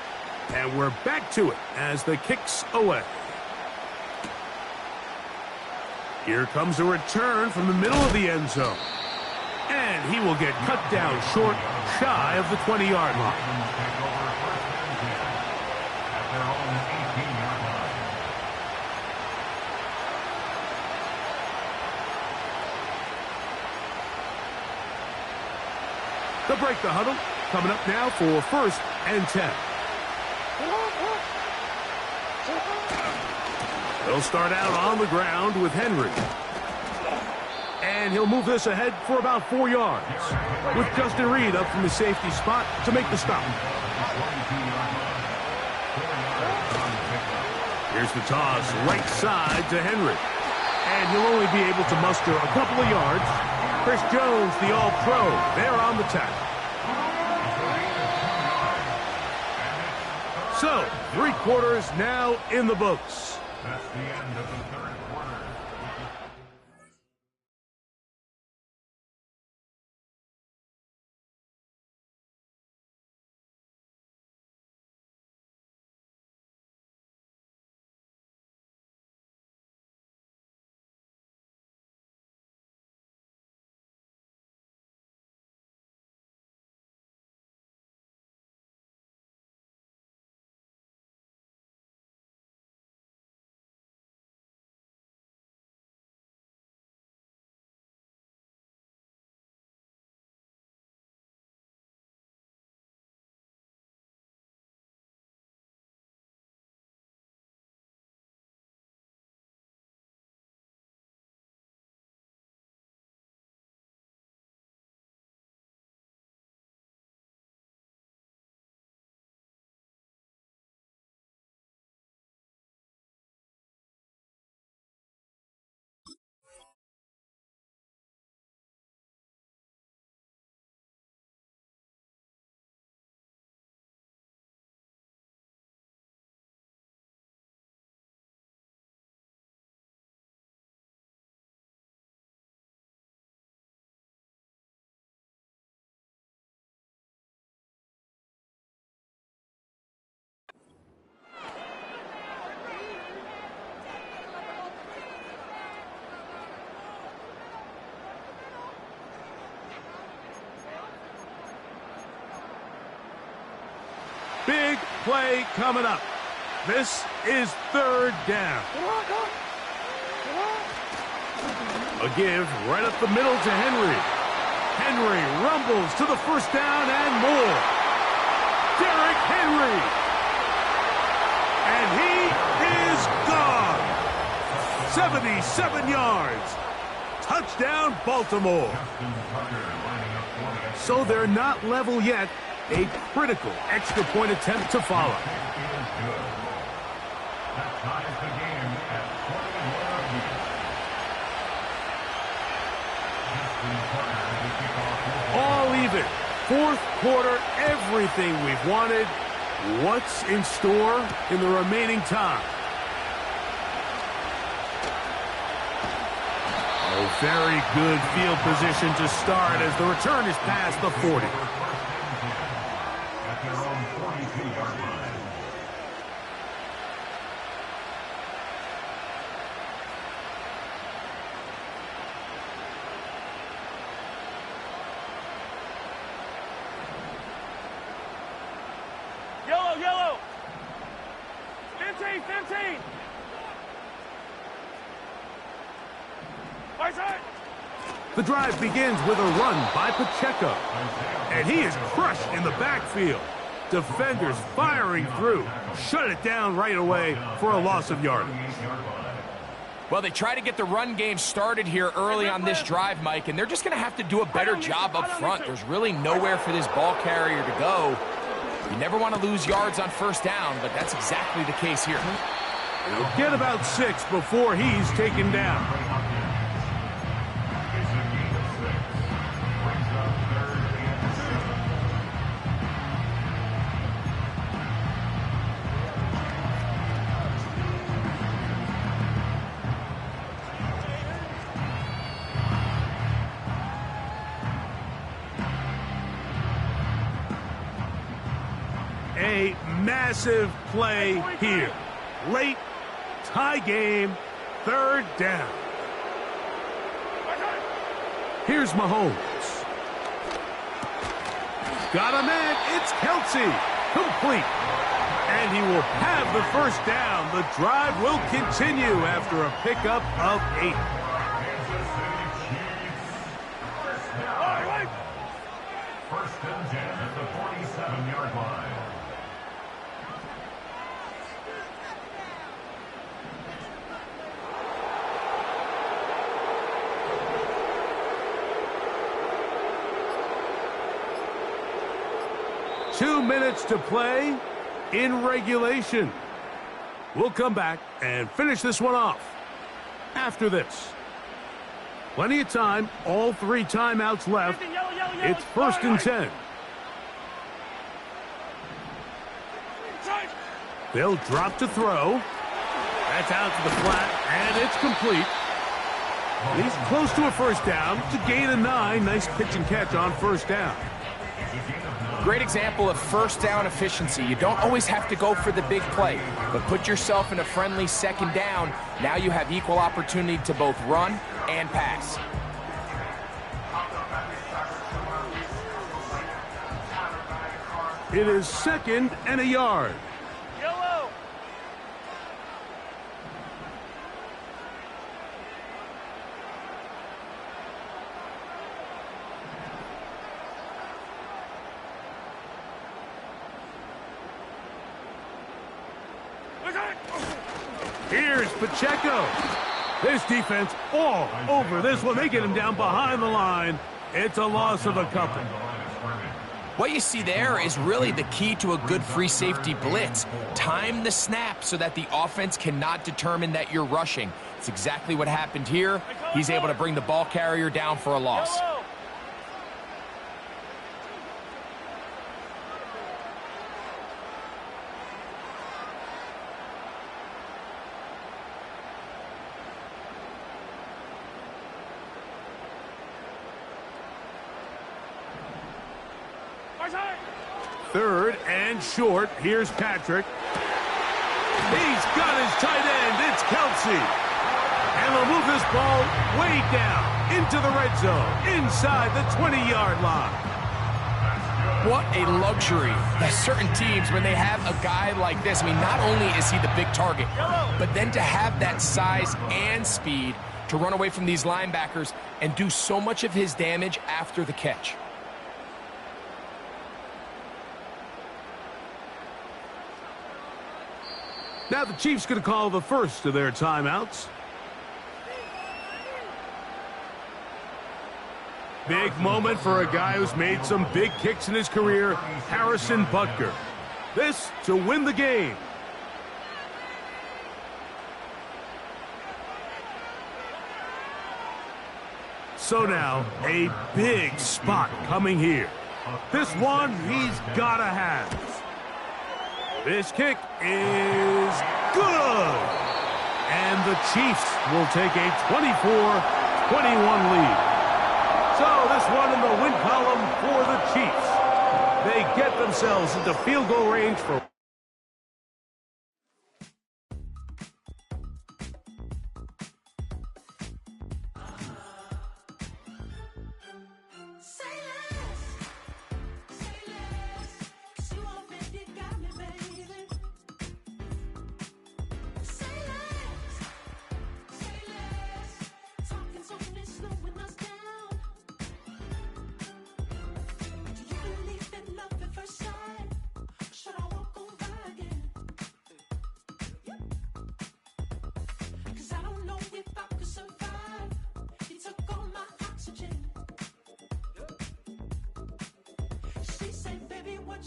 and we're back to it as the kick's away. Here comes a return from the middle of the end zone. And he will get cut down short, shy of the 20-yard line. They'll break the huddle. Coming up now for 1st and 10. They'll start out on the ground with Henry. And he'll move this ahead for about 4 yards. With Justin Reed up from the safety spot to make the stop. Here's the toss, right side to Henry. And he'll only be able to muster a couple of yards. Chris Jones, the All-Pro, there on the tackle. So, 3 quarters now in the books. That's the end of the third quarter. Big play coming up. This is third down. A give right up the middle to Henry. Henry rumbles to the first down and more. Derrick Henry. And he is gone. 77 yards. Touchdown, Baltimore. So they're not level yet. A critical extra point attempt to follow. All even. Fourth quarter, everything we've wanted. What's in store in the remaining time? Oh, very good field position to start as the return is past the 40. At their own 42-yard line. Yellow. 15. Right side. The drive begins with a run by Pacheco. And he is crushed in the backfield. Defenders firing through. Shut it down right away for a loss of yardage. Well, they try to get the run game started here early on this drive, Mike, and they're just going to have to do a better job up front. There's really nowhere for this ball carrier to go. You never want to lose yards on first down, but that's exactly the case here. He'll get about 6 before he's taken down. A massive play here. Late, tie game, third down. Here's Mahomes. Got a man, it's Kelsey. Complete. And he will have the first down. The drive will continue after a pickup of 8. First and 10 at the 47-yard line. Two minutes to play in regulation. We'll come back and finish this one off after this. Plenty of time, all 3 timeouts left. It's first and 10. They'll drop to throw. That's out to the flat, and it's complete. He's close to a first down to gain a 9. Nice pitch and catch on first down. Great example of first down efficiency. You don't always have to go for the big play, but put yourself in a friendly second down. Now you have equal opportunity to both run and pass. It is second and a yard. Yellow. Here's Pacheco. This defense all over this one. They get him down behind the line. It's a loss of a couple. What you see there is really the key to a good free safety blitz. Time the snap so that the offense cannot determine that you're rushing. It's exactly what happened here. He's able to bring the ball carrier down for a loss. Third and short. Here's Patrick. He's got his tight end. It's Kelsey. And they'll move this ball way down into the red zone, inside the 20-yard line. What a luxury. There's certain teams, when they have a guy like this, I mean, not only is he the big target, but then to have that size and speed to run away from these linebackers and do so much of his damage after the catch. Now the Chiefs going to call the first of their timeouts. Big moment for a guy who's made some big kicks in his career, Harrison Butker. This to win the game. So now, a big spot coming here. This one he's got to have. This kick is good. And the Chiefs will take a 24-21 lead. So this one in the win column for the Chiefs. They get themselves into field goal range for...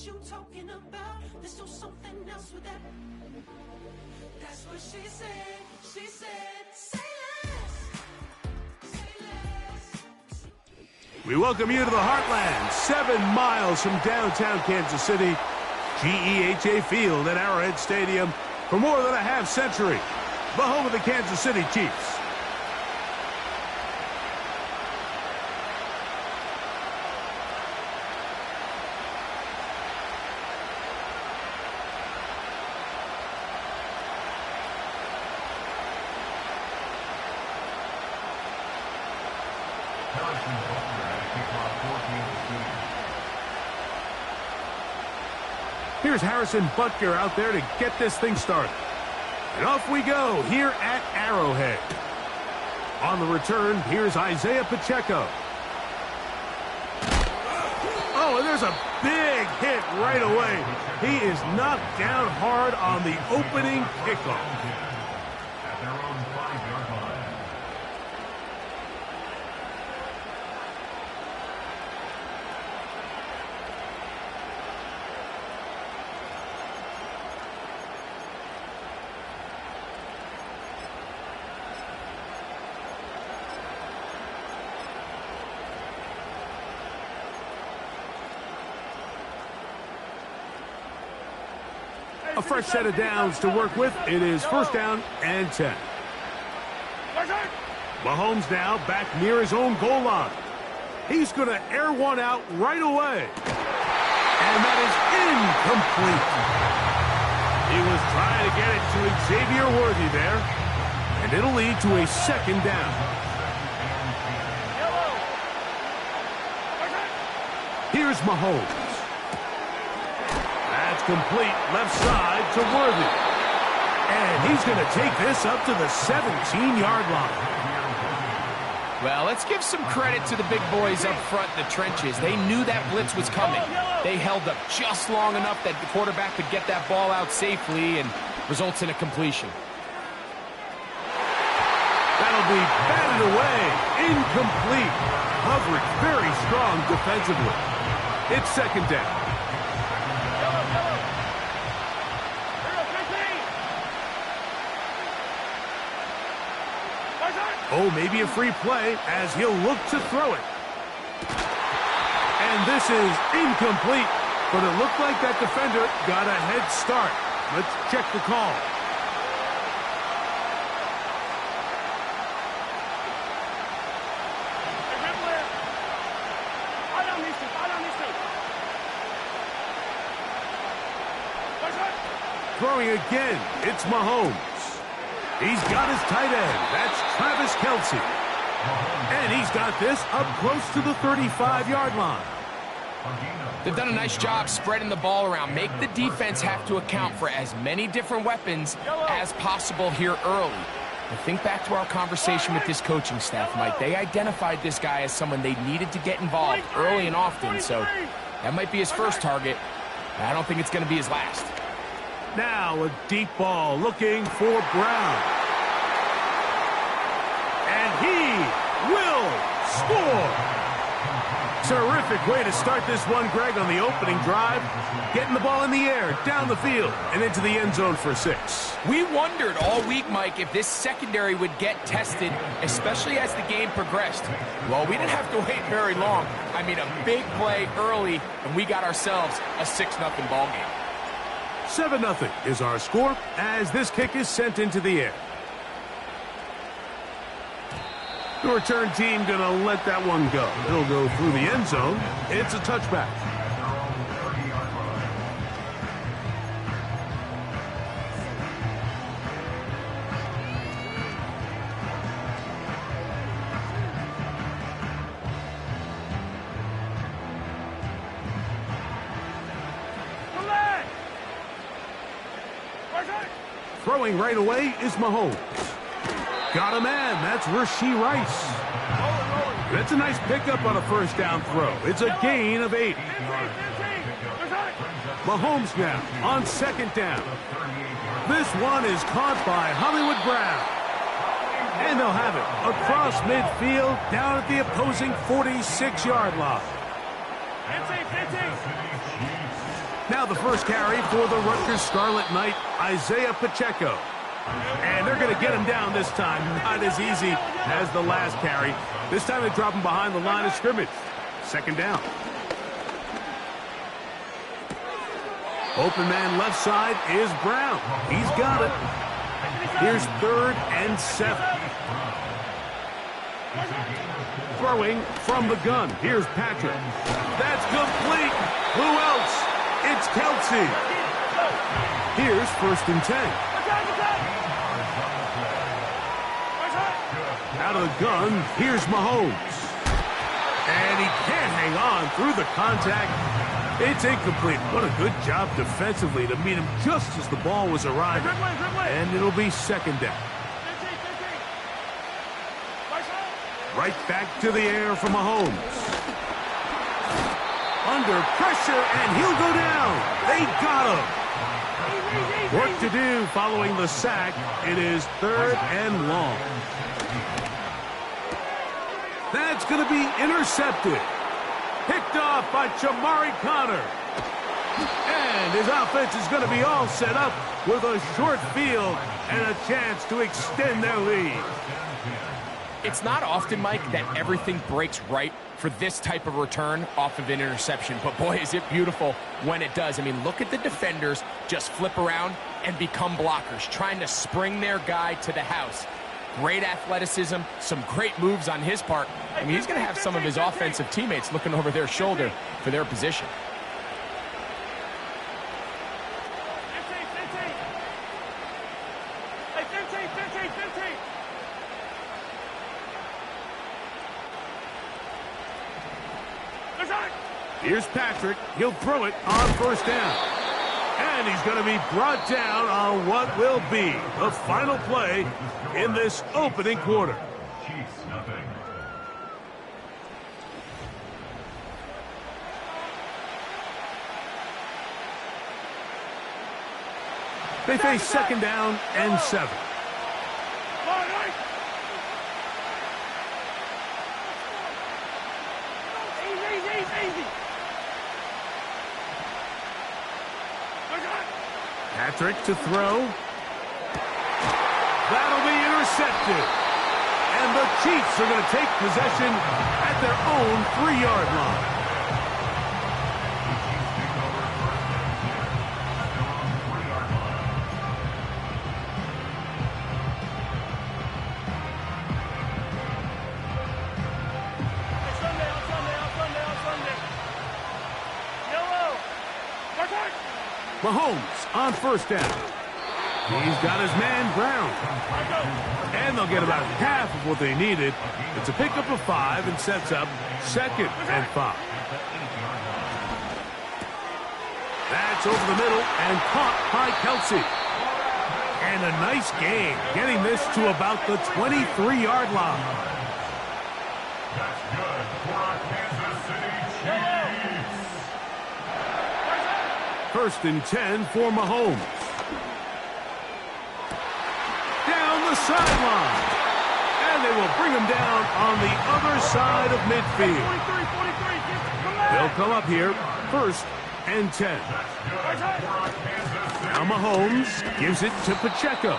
You talking about? Let's do something else with that. That's what she said. She said, say less. Say less. We welcome you to the Heartland, 7 miles from downtown Kansas City, GEHA Field at Arrowhead Stadium for more than a half century. The home of the Kansas City Chiefs. Here's Harrison Butker out there to get this thing started. And off we go here at Arrowhead. On the return, here's Isaiah Pacheco. Oh, and there's a big hit right away. He is knocked down hard on the opening kickoff. At their own 5-yard line. A fresh set of downs to work with. It is first down and 10. Mahomes now back near his own goal line. He's going to air one out right away. And that is incomplete. He was trying to get it to Xavier Worthy there. And it'll lead to a second down. Here's Mahomes. That's complete left side to Worthy. And he's going to take this up to the 17-yard line. Well, let's give some credit to the big boys up front in the trenches. They knew that blitz was coming. They held up just long enough that the quarterback could get that ball out safely and results in a completion. That'll be batted away. Incomplete. Coverage very strong defensively. It's second down. Oh, maybe a free play as he'll look to throw it. And this is incomplete, but it looked like that defender got a head start. Let's check the call. Throwing again, it's Mahomes. He's got his tight end. That's Travis Kelce. And he's got this up close to the 35-yard line. They've done a nice job spreading the ball around. Make the defense have to account for as many different weapons as possible here early. But think back to our conversation with this coaching staff, Mike. They identified this guy as someone they needed to get involved early and often, so that might be his first target. I don't think it's going to be his last. Now a deep ball looking for Brown. And he will score. Terrific way to start this one, Greg, on the opening drive. Getting the ball in the air, down the field, and into the end zone for 6. We wondered all week, Mike, if this secondary would get tested, especially as the game progressed. Well, we didn't have to wait very long. I mean, a big play early, and we got ourselves a 6-0 ball game. 7-0 is our score as this kick is sent into the air. The return team going to let that one go. It'll go through the end zone. It's a touchback. Throwing right away is Mahomes. Got a man. That's Rashee Rice. That's a nice pickup on a first down throw. It's a gain of 8. Mahomes now on second down. This one is caught by Hollywood Brown. And they'll have it across midfield down at the opposing 46-yard line. Now the first carry for the Rutgers Scarlet Knight, Isaiah Pacheco. And they're going to get him down this time. Not as easy as the last carry. This time they drop him behind the line of scrimmage. Second down. Open man left side is Brown. He's got it. Here's 3rd and 7. Throwing from the gun. Here's Patrick. That's complete. Who else? It's Kelsey. Here's 1st and 10. Out of the gun, here's Mahomes. And he can't hang on through the contact. It's incomplete. What a good job defensively to meet him just as the ball was arriving. And it'll be second down. Right back to the air for Mahomes. Under pressure, and he'll go down. They got him. Work to do following the sack. It is 3rd and long. That's going to be intercepted. Picked off by Jamari Connor. And his offense is going to be all set up with a short field and a chance to extend their lead. It's not often, Mike, that everything breaks right for this type of return off of an interception. But, boy, is it beautiful when it does. I mean, look at the defenders just flip around and become blockers, trying to spring their guy to the house. Great athleticism, some great moves on his part. I mean, he's going to have some of his offensive teammates looking over their shoulder for their position. Here's Patrick. He'll throw it on 1st down. And he's going to be brought down on what will be the final play in this opening quarter. They face second down and 7. Patrick to throw. That'll be intercepted. And the Chiefs are going to take possession at their own 3-yard line. Mahomes on 1st down. He's got his man Brown. And they'll get about half of what they needed. It's a pickup of 5 and sets up 2nd and 5. That's over the middle and caught by Kelsey. And a nice gain, getting this to about the 23-yard line. That's good for our Kansas City Chiefs. First and 10 for Mahomes. Down the sideline. And they will bring him down on the other side of midfield. They'll come up here, first and 10. Now Mahomes gives it to Pacheco.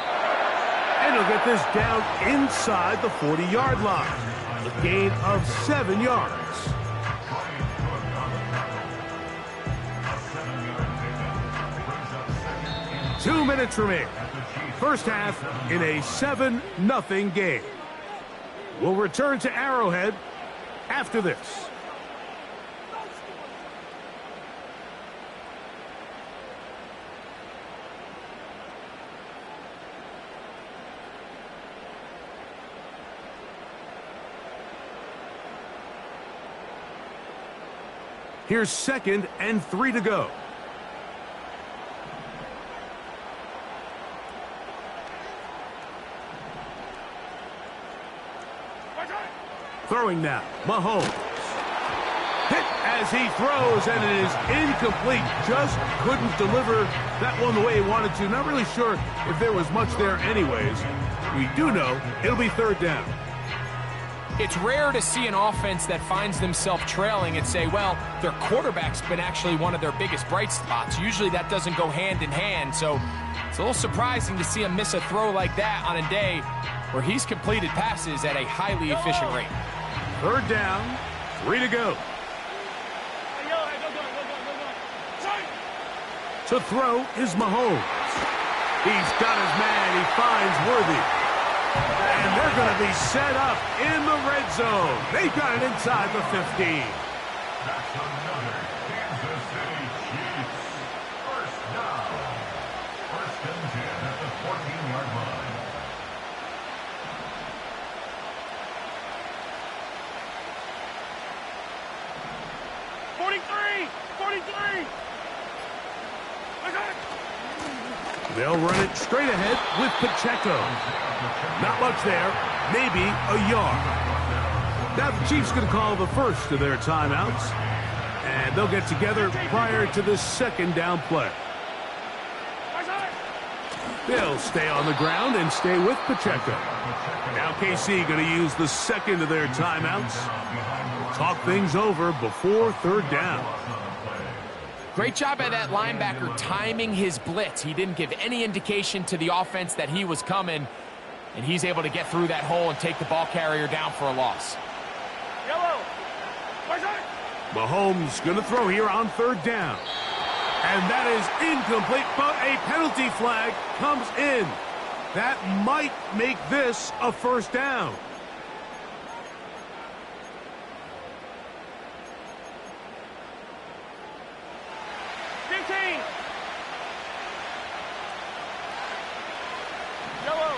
And he'll get this down inside the 40-yard line. A gain of 7 yards. Two minutes remain. First half in a 7-0 game. We'll return to Arrowhead after this. Here's 2nd and 3 to go. Throwing now, Mahomes. Hit as he throws, and it is incomplete. Just couldn't deliver that one the way he wanted to. Not really sure if there was much there anyways. We do know it'll be 3rd down. It's rare to see an offense that finds themselves trailing and say, well, their quarterback's been actually one of their biggest bright spots. Usually that doesn't go hand in hand, so it's a little surprising to see him miss a throw like that on a day where he's completed passes at a highly efficient rate. 3rd down, 3 to go. To throw is Mahomes. He's got his man. He finds Worthy. And they're going to be set up in the red zone. They've got it inside the 15. That's another Kansas City Chiefs. First down. First and 10 at the 14-yard line. They'll run it straight ahead with Pacheco. Not much there, maybe a yard. Now the Chiefs going to call the first of their timeouts, and they'll get together prior to the 2nd down play. They'll stay on the ground and stay with Pacheco. Now KC going to use the 2nd of their timeouts. Talk things over before 3rd down. Great job by that linebacker timing his blitz. He didn't give any indication to the offense that he was coming, and he's able to get through that hole and take the ball carrier down for a loss. Mahomes going to throw here on 3rd down. And that is incomplete, but a penalty flag comes in. That might make this a 1st down.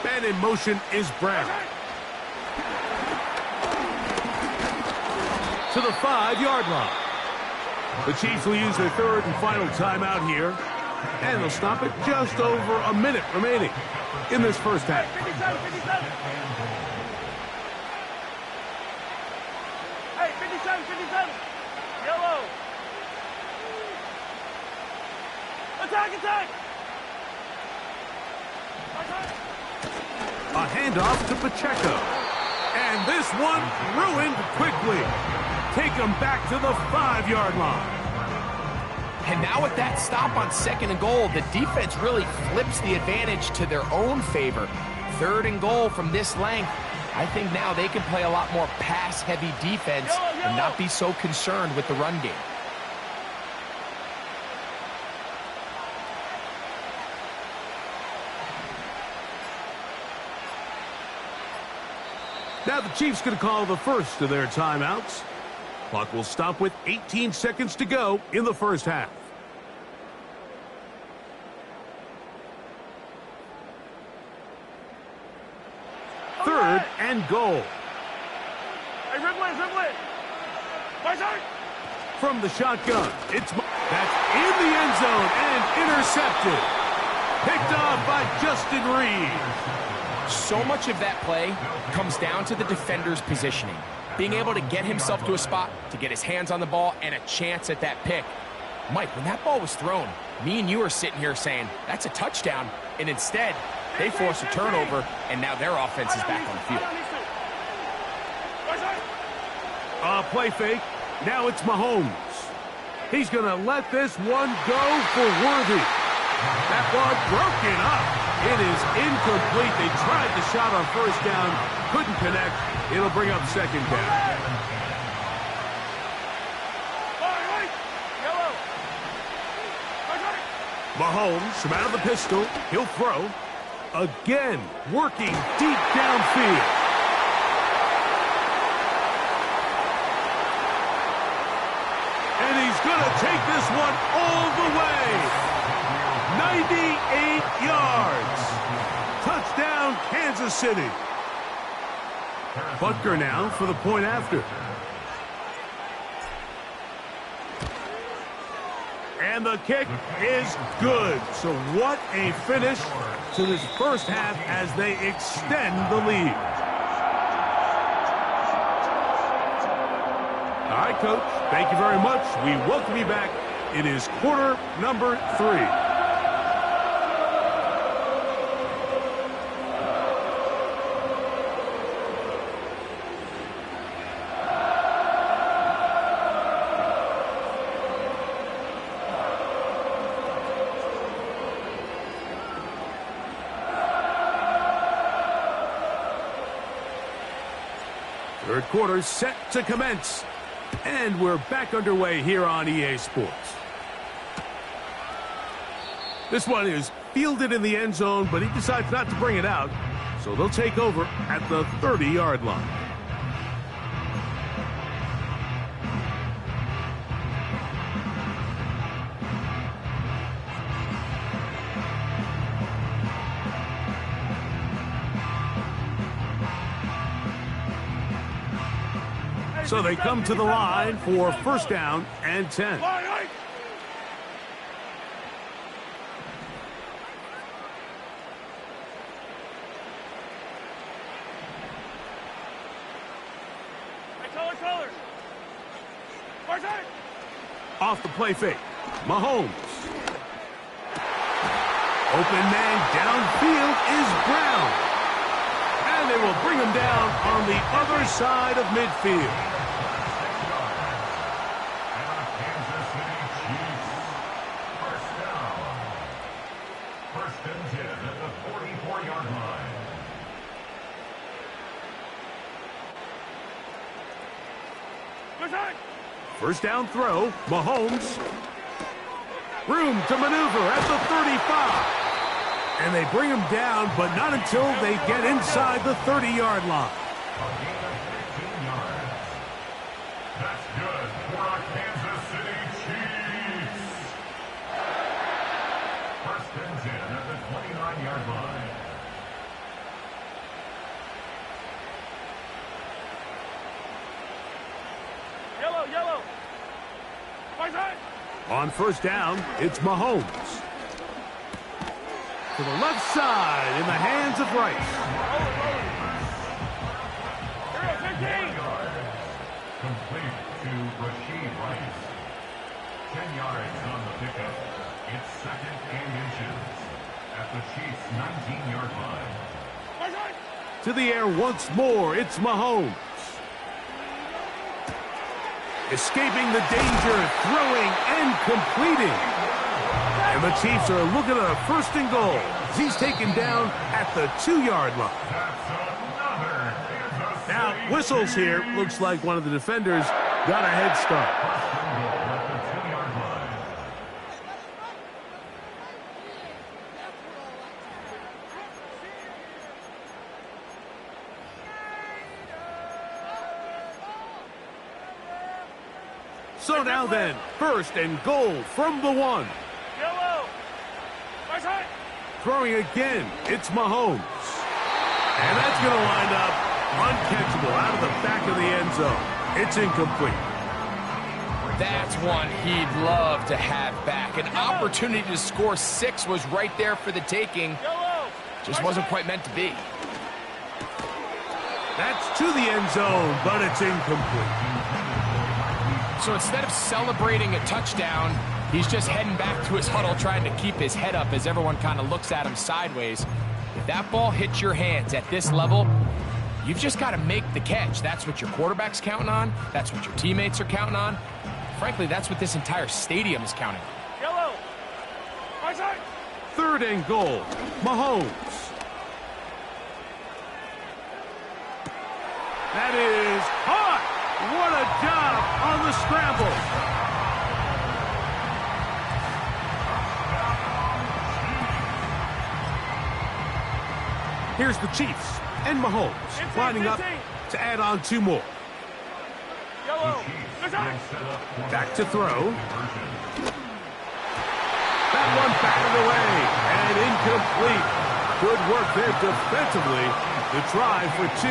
And in motion is Brown. To the 5-yard line. The Chiefs will use their 3rd and final timeout here. And they'll stop it just over a minute remaining in this first half. Hey, 57. Yellow. Attack. A handoff to Pacheco. And this one ruined quickly. Take him back to the 5-yard line. And now with that stop on 2nd and goal, the defense really flips the advantage to their own favor. 3rd and goal from this length. I think now they can play a lot more pass-heavy defense and not be so concerned with the run game. Now the Chiefs going to call the first of their timeouts. Clock will stop with 18 seconds to go in the first half. 3rd and goal. Hey, dribble it. From the shotgun, that's in the end zone and intercepted. Picked off by Justin Reed. So much of that play comes down to the defender's positioning. Being able to get himself to a spot, to get his hands on the ball, and a chance at that pick. Mike, when that ball was thrown, me and you are sitting here saying, that's a touchdown. And instead, they force a turnover, and now their offense is back on the field. Play fake. Now it's Mahomes. He's going to let this one go for Worthy. That ball broken up. It is incomplete. They tried the shot on first down. Couldn't connect. It'll bring up second down. Mahomes from out of the pistol. He'll throw. Again, working deep downfield. And he's going to take this one all the way. 98 yards. Touchdown, Kansas City. Butker now for the point after. And the kick is good. So what a finish to this first half as they extend the lead. All right, Coach. Thank you very much. We welcome you back. It is quarter number 3. Third quarter set to commence. And we're back underway here on EA Sports. This one is fielded in the end zone, but he decides not to bring it out. So they'll take over at the 30-yard line. So they come to the line for first down and 10. Off the play fake, Mahomes. Open man downfield is Brown. And they will bring him down on the other side of midfield. First down throw, Mahomes. Room to maneuver at the 35. And they bring him down, but not until they get inside the 30-yard line. That's good for our Kansas City Chiefs. First and 10 at the 29-yard line. Yellow. On first down, it's Mahomes. To the left side in the hands of Rice. Complete to Rashid Rice. 10 yards on the pickup. It's second and inches at the Chiefs' 19-yard line. To the air once more, it's Mahomes. Escaping the danger, throwing and completing. And the Chiefs are looking at a first and goal. He's taken down at the 2-yard line. Now, whistles here. Looks like one of the defenders got a head start. So now then, first and goal from the 1. Throwing again, it's Mahomes. And that's going to wind up uncatchable out of the back of the end zone. It's incomplete. That's one he'd love to have back. An opportunity to score 6 was right there for the taking. Just wasn't quite meant to be. That's to the end zone, but it's incomplete. So instead of celebrating a touchdown, he's just heading back to his huddle trying to keep his head up as everyone kind of looks at him sideways. If that ball hits your hands at this level, you've just got to make the catch. That's what your quarterback's counting on. That's what your teammates are counting on. Frankly, that's what this entire stadium is counting on. Yellow. Right side. 3rd and goal. Mahomes. That is hot. What a job on the scramble. Here's the Chiefs and Mahomes lining up to add on 2 more. Yellow. Back to throw. That one batted away and incomplete. Good work there defensively. The try for 2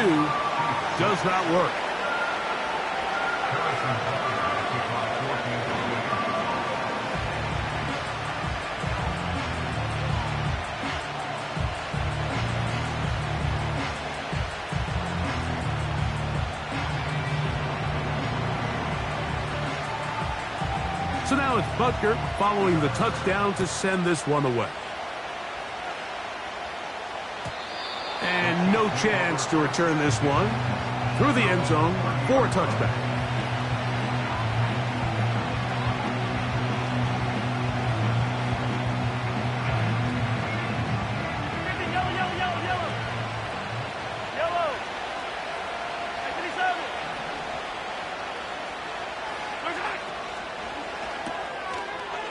does not work. So now it's Butker following the touchdown to send this one away. And no chance to return this one through the end zone for a touchback.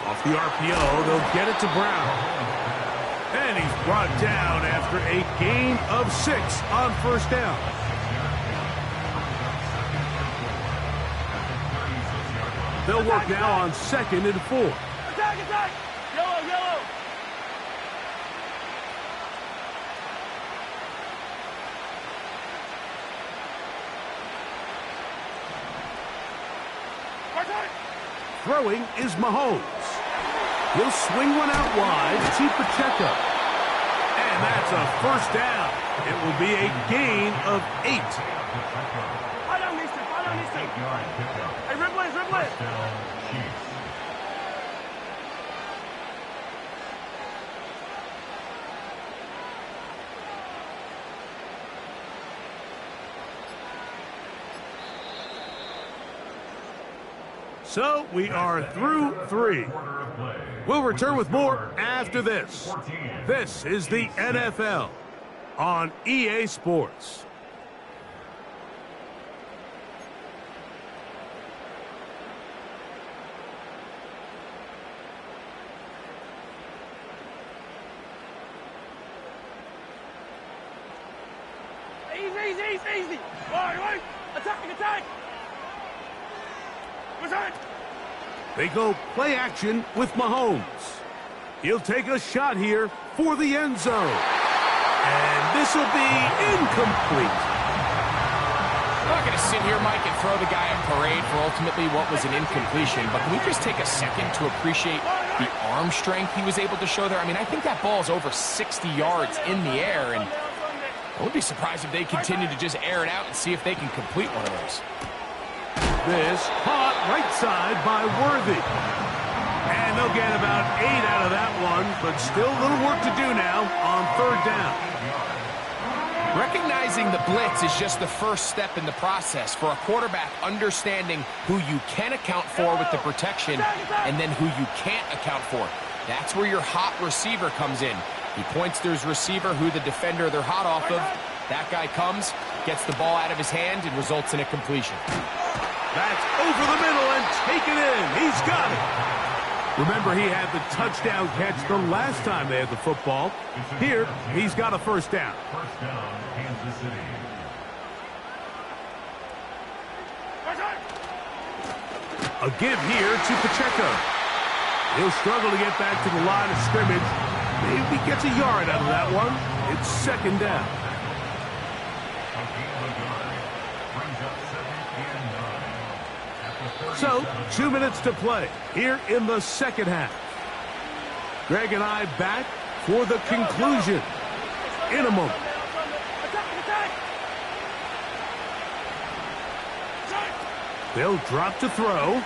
Off the RPO, they'll get it to Brown. And he's brought down after a gain of 6 on 1st down. They'll work now on 2nd and 4. Attack, attack! Yellow, yellow! Throwing is Mahomes. He'll swing one out wide to Pacheco. And that's a 1st down. It will be a gain of 8. Hey, Ripley, Ripley! So we are through 3. We'll return with more after this. This is the NFL on EA Sports. Easy! Right! Attack, attack! They go play action with Mahomes. He'll take a shot here for the end zone. And this will be incomplete. I'm not going to sit here, Mike, and throw the guy a parade for ultimately what was an incompletion, but can we just take a second to appreciate the arm strength he was able to show there? I mean, I think that ball is over 60 yards in the air, and I wouldn't be surprised if they continue to just air it out and see if they can complete one of those. This caught right side by Worthy. And they'll get about 8 out of that one, but still a little work to do now on 3rd down. Recognizing the blitz is just the first step in the process for a quarterback understanding who you can account for with the protection and then who you can't account for. That's where your hot receiver comes in. He points to his receiver who the defender they're hot off of. That guy comes, gets the ball out of his hand, and results in a completion. That's over the middle and taken in. He's got it. Remember, he had the touchdown catch the last time they had the football. Here, he's got a 1st down. First down, Kansas City. A give here to Pacheco. He'll struggle to get back to the line of scrimmage. Maybe gets a yard out of that one. It's 2nd down. So, 2 minutes to play here in the second half. Greg and I back for the conclusion in a moment. They'll drop to throw.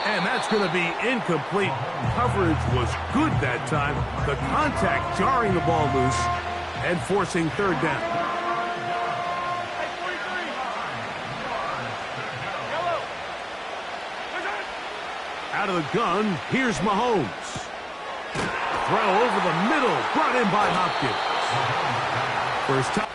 And that's going to be incomplete. Coverage was good that time. The contact jarring the ball loose and forcing third down. Out of the gun, here's Mahomes. Throw over the middle, brought in by Hopkins. First time.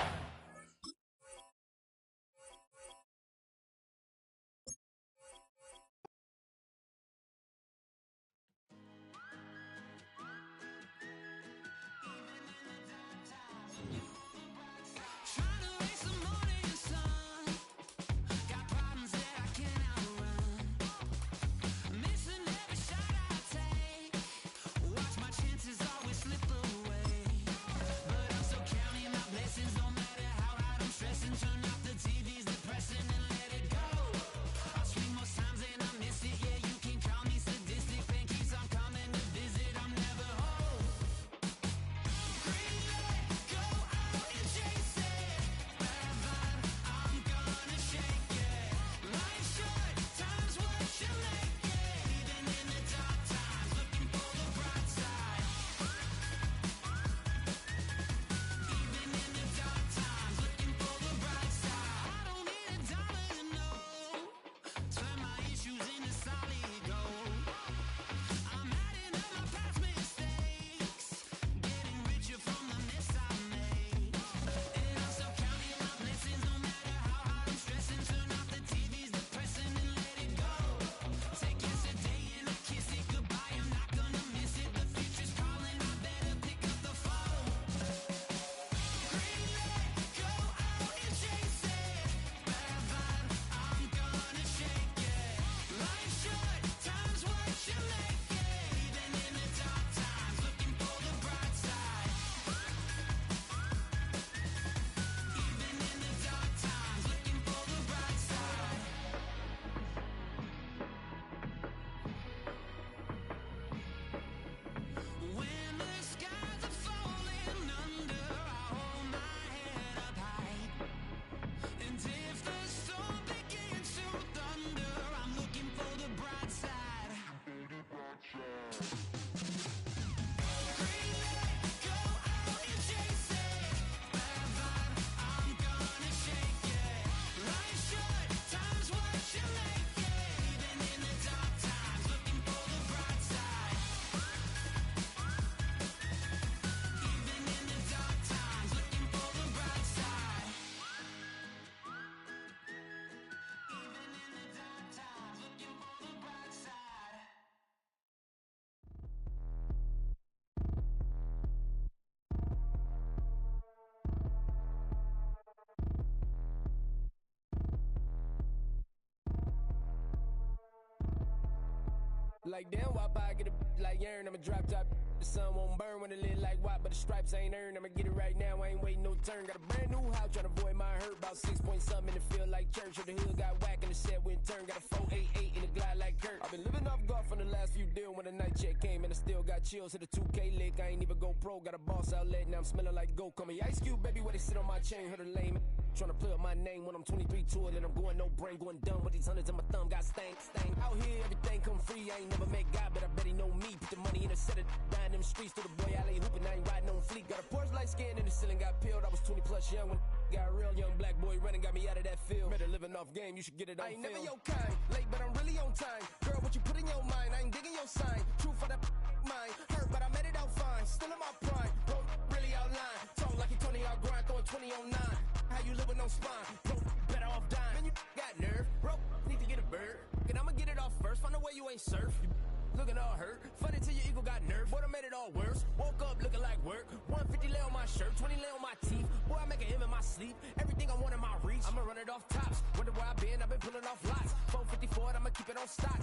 Like damn, why I get a like Aaron, I'ma drop top. The sun won't burn when it lit like white, but the stripes ain't earned. I'ma get it right now, I ain't waiting no turn. Got a brand new house, tryna avoid my hurt. About 6 point something in the field like church. Or the hood got whack and the set went turn. Got a 488 in the glide like Kurt. I've been living off golf on the last few deals. When the night check came and I still got chills. Hit a 2K lick, I ain't even go pro. Got a boss outlet, now I'm smelling like goat. Call me Ice Cube, baby, where they sit on my chain. Heard a lame. Tryna play up my name when I'm 23 to it and I'm going no brain, going dumb with these hundreds in my thumb. Got stank. Out here, everything come free. I ain't never met God, but I bet he know me. Put the money in a set of dying them streets to the boy alley hooping. I ain't riding on fleek. Got a Porsche light skin in the ceiling, got peeled. I was 20 plus young when got a real young black boy running, got me out of that field. Better living off game, you should get it on film. I ain't never your kind, late but I'm really on time. Girl, what you put in your mind, I ain't digging your sign. True for that mind, hurt but I made it out fine. Still in my prime, bro, really outline. Talk like you Tony out grind, throwing 20 on 9. How you live with no spine, bro, better off dying. Man, you got nerve, bro, need to get a bird. And I'ma get it off first, find a way you ain't surf. You looking all hurt, funny till your ego got nerve. Boy, I made it all worse, woke up looking like work. 150 lay on my shirt, 20 lay on my teeth. Boy, I make an M in my sleep, everything I want in my reach. I'ma run it off tops, wonder where I been, I've been pulling off lots. 454, I'ma keep it on stock.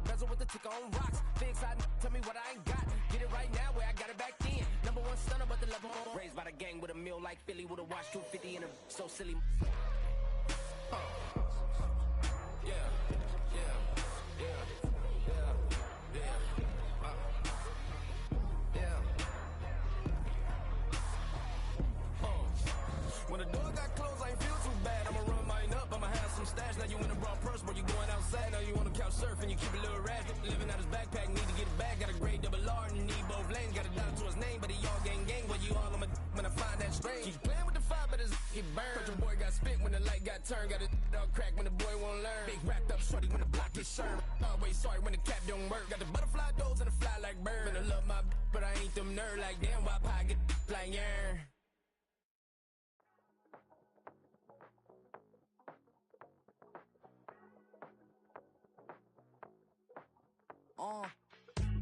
Bezel with the ticker on rocks. Big side, tell me what I ain't got. Get it right now where I got it back then. Number one stunner, but the level on. Raised by the gang with a meal like Philly with a watch 250 and a so silly. When the door got closed, I ain't feel too bad. I'ma run mine up, I'ma have some stash. Now you in a broad purse, but you going outside. Now you on the couch surfing, you keep a little rash. Living out his backpack, need to get it back. Got a grade double R and need both lanes. Got a dollar to his name, but he all gang. But you all on my when I find that strange. Keep playing with the fire, but his get burned. But your boy got spit when the light got turned. Got it all crack when the boy won't learn. Big wrapped up shorty when the block gets served. Always sorry when the cap don't work. Got the butterfly doors and the fly like bird. And I love my but I ain't them nerd like damn. Why pie get like yarn?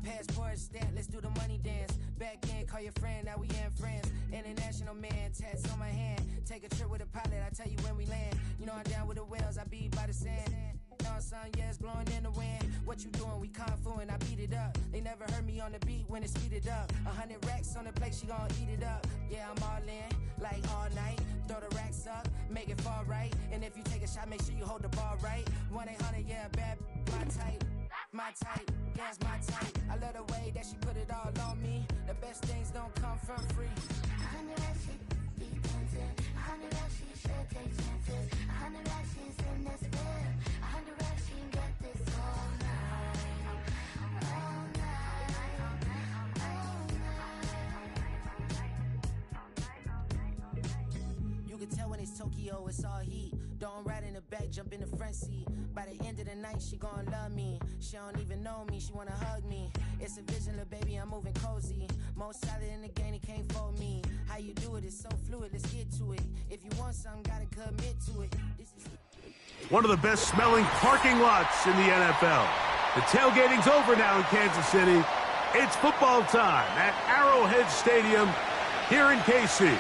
Passport stamp, let's do the money dance. Back in, call your friend, now we in France. International man, tats on my hand. Take a trip with a pilot, I tell you when we land. You know I'm down with the whales, I be by the sand. On sun, yeah, it's blowing in the wind. What you doing? We kung fu and I beat it up. They never heard me on the beat when it's speeded up. 100 racks on the plate, she gon' eat it up. Yeah, I'm all in, like all night. Throw the racks up, make it fall right. And if you take a shot, make sure you hold the ball right. 1-800, yeah, bad, my type. My type, yeah, it's my type. I love the way that she put it all on me. The best things don't come from free. 100 racks, she be dancing. 100 racks, she should take chances. 100 racks, she's in this bed. 100 racks, she got this all night. All night. All night. You can tell when it's Tokyo, it's all heat. Don't ride in the back, jump in the front seat. By the end of the night, she gon' love me. She don't even know me, she wanna hug me. It's a vision, little baby, I'm moving cozy. Most solid in the game, he can't fold me. How you do it, it's so fluid, let's get to it. If you want something, gotta commit to it. One of the best smelling parking lots in the NFL. The tailgating's over now in Kansas City. It's football time at Arrowhead Stadium here in KC.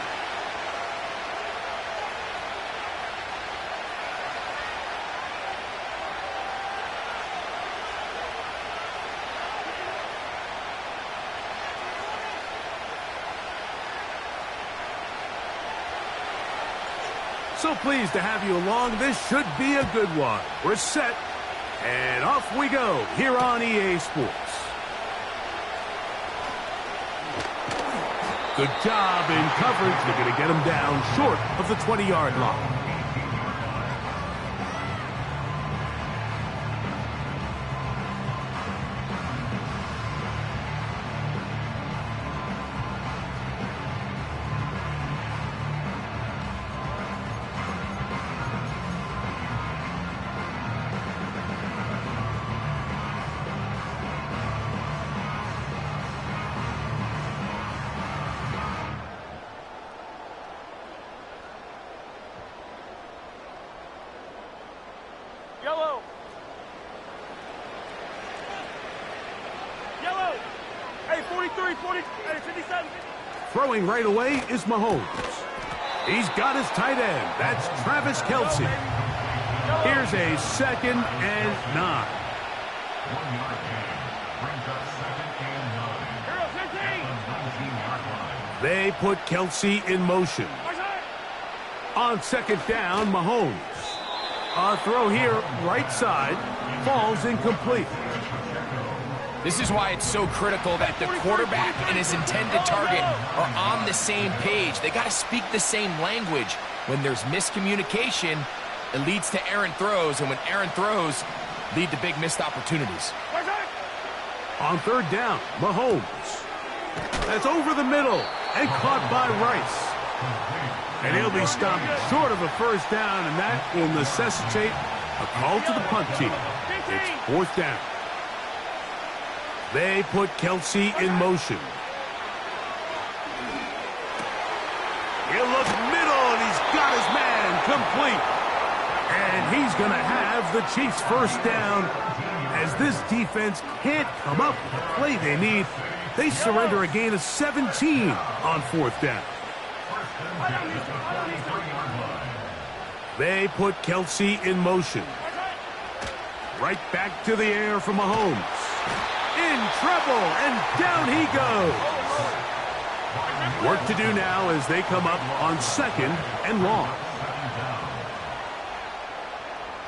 So pleased to have you along. This should be a good one. We're set, and off we go here on EA Sports. Good job in coverage. They're going to get him down short of the 20-yard line. Yellow. Yellow. Hey, 43, 40, hey, 57. Throwing right away is Mahomes. He's got his tight end. That's Travis Kelce. Here's a 2nd and 9. 1 yard gain. Brings up 2nd and 9. At the 19-yard line. They put Kelce in motion. On 2nd down, Mahomes. A throw here, right side, falls incomplete. This is why it's so critical that the quarterback and his intended target are on the same page. They got to speak the same language. When there's miscommunication, it leads to errant throws, and when errant throws lead to big missed opportunities. On 3rd down, Mahomes. That's over the middle and caught by Rice. And he'll be stopped short of a 1st down, and that will necessitate a call to the punt team. It's 4th down. They put Kelce in motion. He'll look middle, and he's got his man complete. And he's going to have the Chiefs' 1st down. As this defense can't come up with the play they need, they surrender a gain of 17 on 4th down. They put Kelce in motion. Right back to the air for Mahomes. In trouble, and down he goes. Work to do now as they come up on 2nd and long.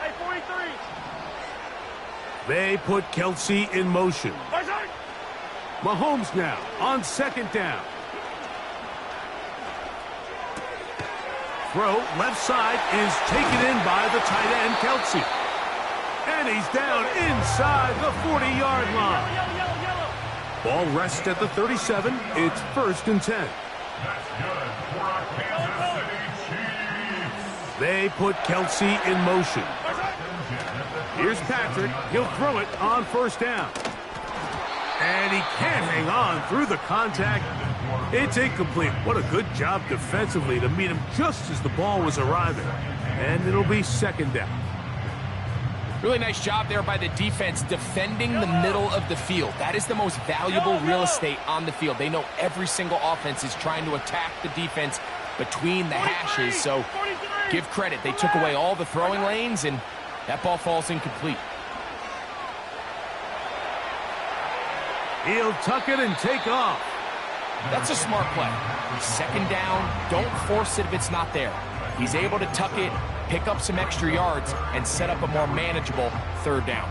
Hey, 43. They put Kelsey in motion. Mahomes now on second down. Throw left side is taken in by the tight end, Kelsey. And he's down inside the 40-yard line. Ball rests at the 37. It's 1st and 10. They put Kelsey in motion. Here's Patrick. He'll throw it on 1st down. And he can't hang on through the contact. It's incomplete. What a good job defensively to meet him just as the ball was arriving. And it'll be 2nd down. Really nice job there by the defense defending the middle of the field. That is the most valuable real estate on the field. They know every single offense is trying to attack the defense between the hashes. So give credit. They took away all the throwing lanes, and that ball falls incomplete. He'll tuck it and take off. That's a smart play. 2nd down, don't force it if it's not there. He's able to tuck it, pick up some extra yards, and set up a more manageable 3rd down.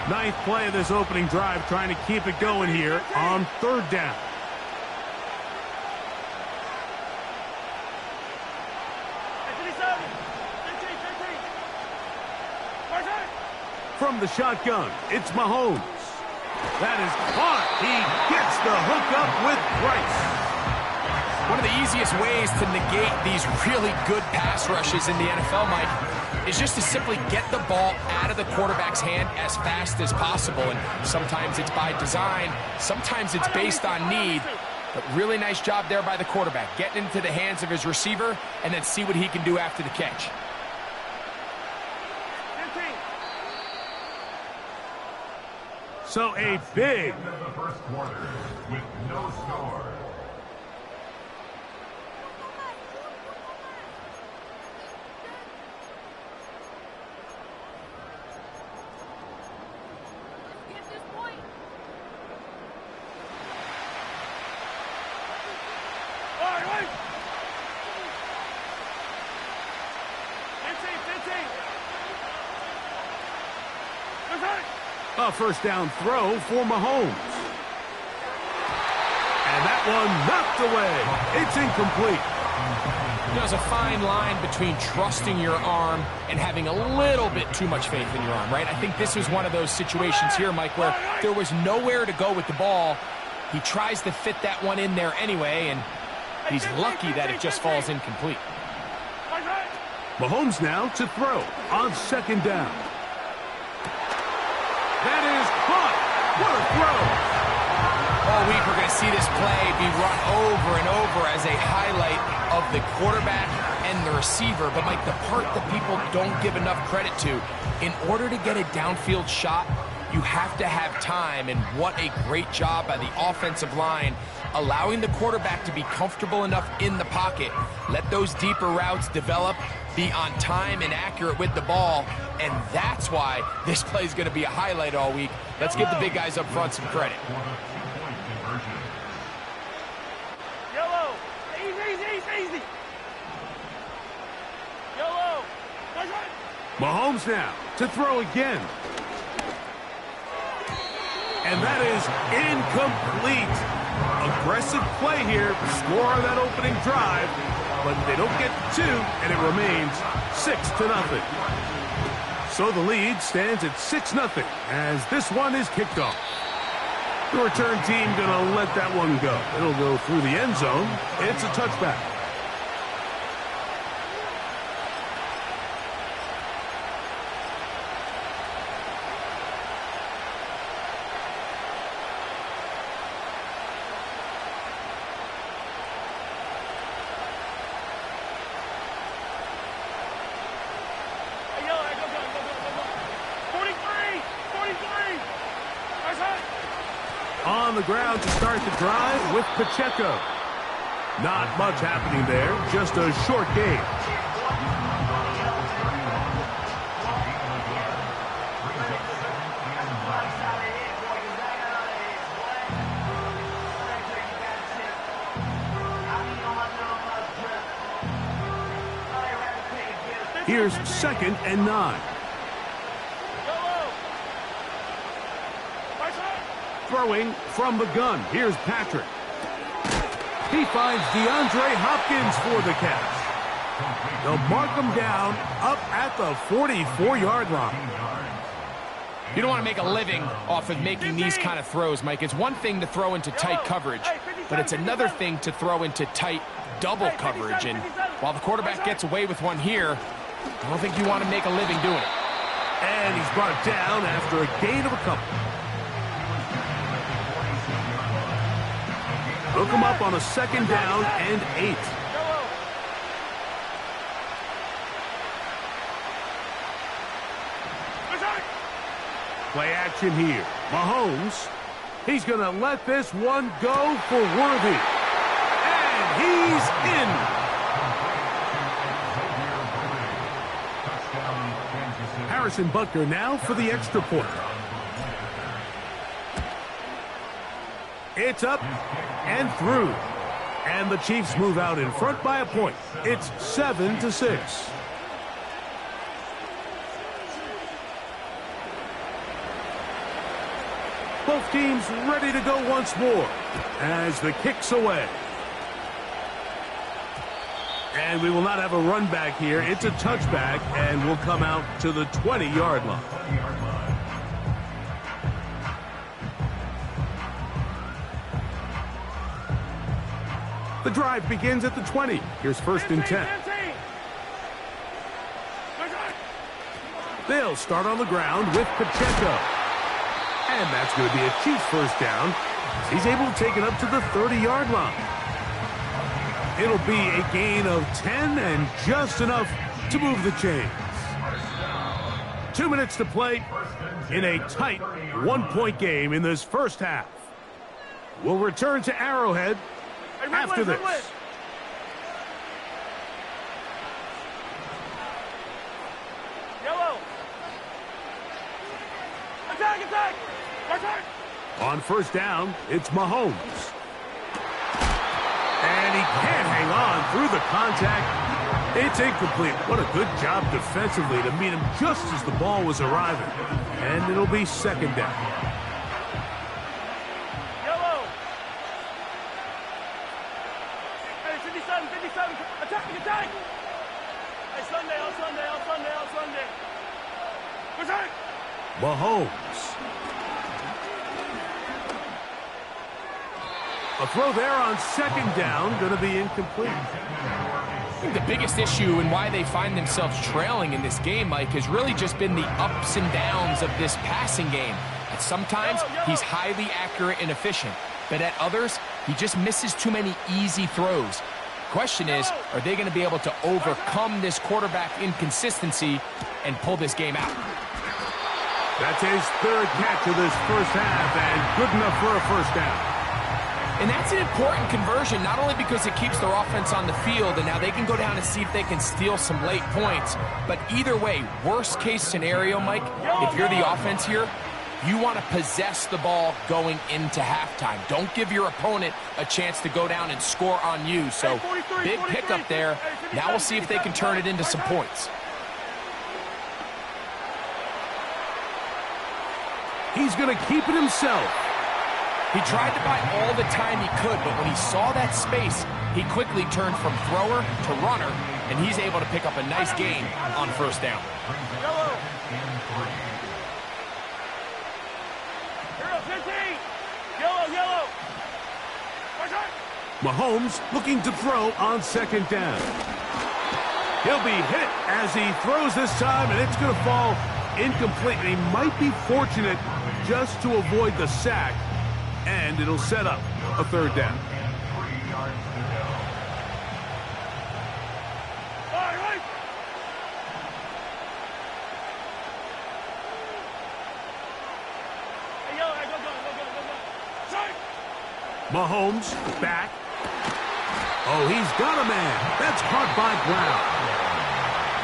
9th play of this opening drive, trying to keep it going here on 3rd down. From the shotgun, it's Mahomes. That is caught. He gets the hookup with Price. One of the easiest ways to negate these really good pass rushes in the NFL, Mike, is just to simply get the ball out of the quarterback's hand as fast as possible. And sometimes it's by design, sometimes it's based on need. But really nice job there by the quarterback, getting into the hands of his receiver and then see what he can do after the catch. So a big End of the 1st quarter with no score. A 1st down throw for Mahomes. And that one knocked away. It's incomplete. There's a fine line between trusting your arm and having a little bit too much faith in your arm, right? I think this was one of those situations here, Mike, where there was nowhere to go with the ball. He tries to fit that one in there anyway, and he's lucky that it just falls incomplete. Mahomes now to throw on 2nd down. That is caught. What a throw. All week we're going to see this play be run over and over as a highlight of the quarterback and the receiver. But, Mike, the part that people don't give enough credit to, in order to get a downfield shot, you have to have time. And what a great job by the offensive line, allowing the quarterback to be comfortable enough in the pocket, let those deeper routes develop, be on time and accurate with the ball, and that's why this play is going to be a highlight all week. Let's give the big guys up front some credit. Yellow. Easy. Yellow. Mahomes now to throw again. And that is incomplete. Aggressive play here. Score on that opening drive. But they don't get 2, and it remains 6-0. So the lead stands at 6-0 as this one is kicked off. The return team going to let that one go. It'll go through the end zone. It's a touchback. On the ground to start the drive with Pacheco. Not much happening there, just a short game. Here's 2nd and 9. throwing from the gun. Here's Patrick. He finds DeAndre Hopkins for the catch. They'll mark him down up at the 44-yard line. You don't want to make a living off of making these kind of throws, Mike. It's one thing to throw into tight coverage, but it's another thing to throw into tight double coverage. And while the quarterback gets away with one here, I don't think you want to make a living doing it. And he's brought down after a gain of a couple. Hook him up on a 2nd down and 8. Play action here. Mahomes, he's going to let this one go for Worthy. And he's in. Harrison Butker now for the extra point. It's up and through. And the Chiefs move out in front by a point. It's 7-6. Both teams ready to go once more as the kick's away. And we will not have a run back here. It's a touchback, and we'll come out to the 20-yard line. The drive begins at the 20. Here's 1st and 10. They'll start on the ground with Pacheco. And that's going to be a Chiefs first down. He's able to take it up to the 30-yard line. It'll be a gain of 10 and just enough to move the chains. 2 minutes to play in a tight 1-point game in this first half. We'll return to Arrowhead after this. Yellow. Attack, attack. Attack. On 1st down, it's Mahomes. And he can't hang on through the contact. It's incomplete. What a good job defensively to meet him just as the ball was arriving. And it'll be 2nd down. Yellow. Hey, 57, 57. Attack, attack. Hey, Sunday. Attack. Mahomes. A throw there on 2nd down, going to be incomplete. I think the biggest issue and why they find themselves trailing in this game, Mike, has really just been the ups and downs of this passing game. At sometimes, he's highly accurate and efficient, but at others, he just misses too many easy throws. Question is, are they going to be able to overcome this quarterback inconsistency and pull this game out? That's his 3rd catch of this first half, and good enough for a first down. And that's an important conversion, not only because it keeps their offense on the field, and now they can go down and see if they can steal some late points. But either way, worst case scenario, Mike, if you're the offense here, you want to possess the ball going into halftime. Don't give your opponent a chance to go down and score on you. So big pickup there. Now we'll see if they can turn it into some points. He's going to keep it himself. He tried to buy all the time he could, but when he saw that space, he quickly turned from thrower to runner, and he's able to pick up a nice gain on 1st down. Yellow. Here, 15. Yellow. Mahomes looking to throw on 2nd down. He'll be hit as he throws this time, and it's going to fall incomplete. And he might be fortunate just to avoid the sack. And it'll set up a 3rd down. Mahomes back. Oh, he's got a man. That's caught by Brown.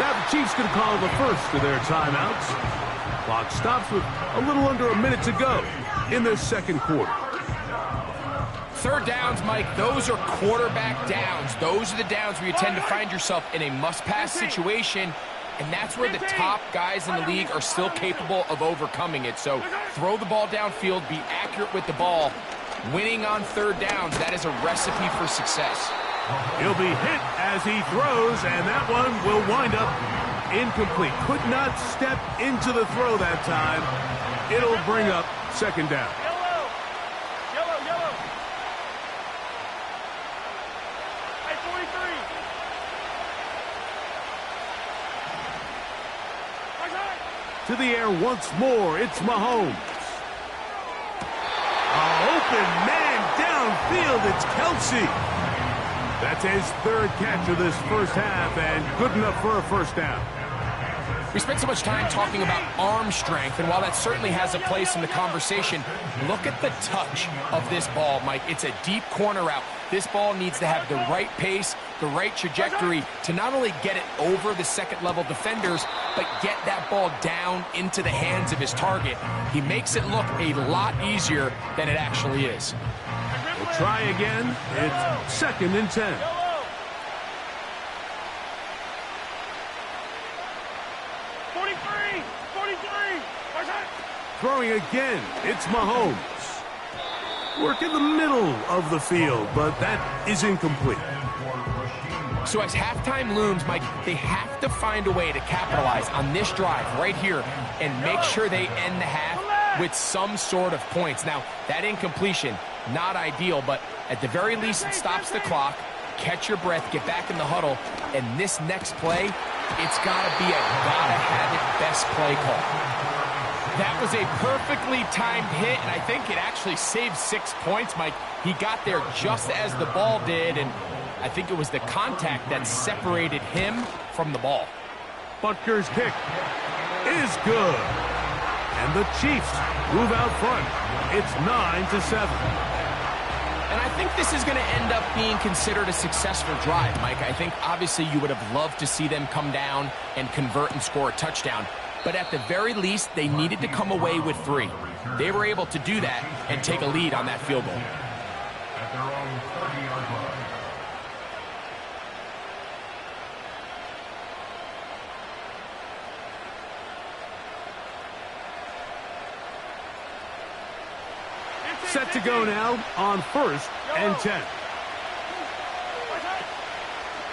Now the Chiefs going to call the first of their timeouts. Clock stops with a little under a minute to go in this 2nd quarter. 3rd downs, Mike, those are quarterback downs. Those are the downs where you tend to find yourself in a must-pass situation, And that's where the top guys in the league are still capable of overcoming it. So throw the ball downfield, be accurate with the ball. Winning on third downs, that is a recipe for success. He'll be hit as he throws, and that one will wind up incomplete. Could not step into the throw that time. It'll bring up second down. Yellow. Hey, 43. To the air once more, it's Mahomes. Open man downfield, it's Kelsey. That's his third catch of this first half, and good enough for a first down. We spent so much time talking about arm strength, and while that certainly has a place in the conversation, look at the touch of this ball, Mike. It's a deep corner route. This ball needs to have the right pace, the right trajectory to not only get it over the second-level defenders, but get that ball down into the hands of his target. He makes it look a lot easier than it actually is. We'll try again. It's second and 10. Throwing again, it's Mahomes. Work in the middle of the field, but that is incomplete. So as halftime looms, Mike, they have to find a way to capitalize on this drive right here and make sure they end the half with some sort of points. Now, that incompletion, not ideal, but at the very least it stops the clock. Catch your breath, get back in the huddle, and this next play, it's got to be a gotta-have-it best play call. That was a perfectly timed hit, and I think it actually saved 6 points, Mike. He got there just as the ball did, and I think it was the contact that separated him from the ball. Butker's kick is good. And the Chiefs move out front. It's 9-7. And I think this is going to end up being considered a successful drive, Mike. I think obviously you would have loved to see them come down and convert and score a touchdown. But at the very least, they needed to come away with 3. They were able to do that and take a lead on that field goal. At their own 30-yard line. Set to go now on first and 10.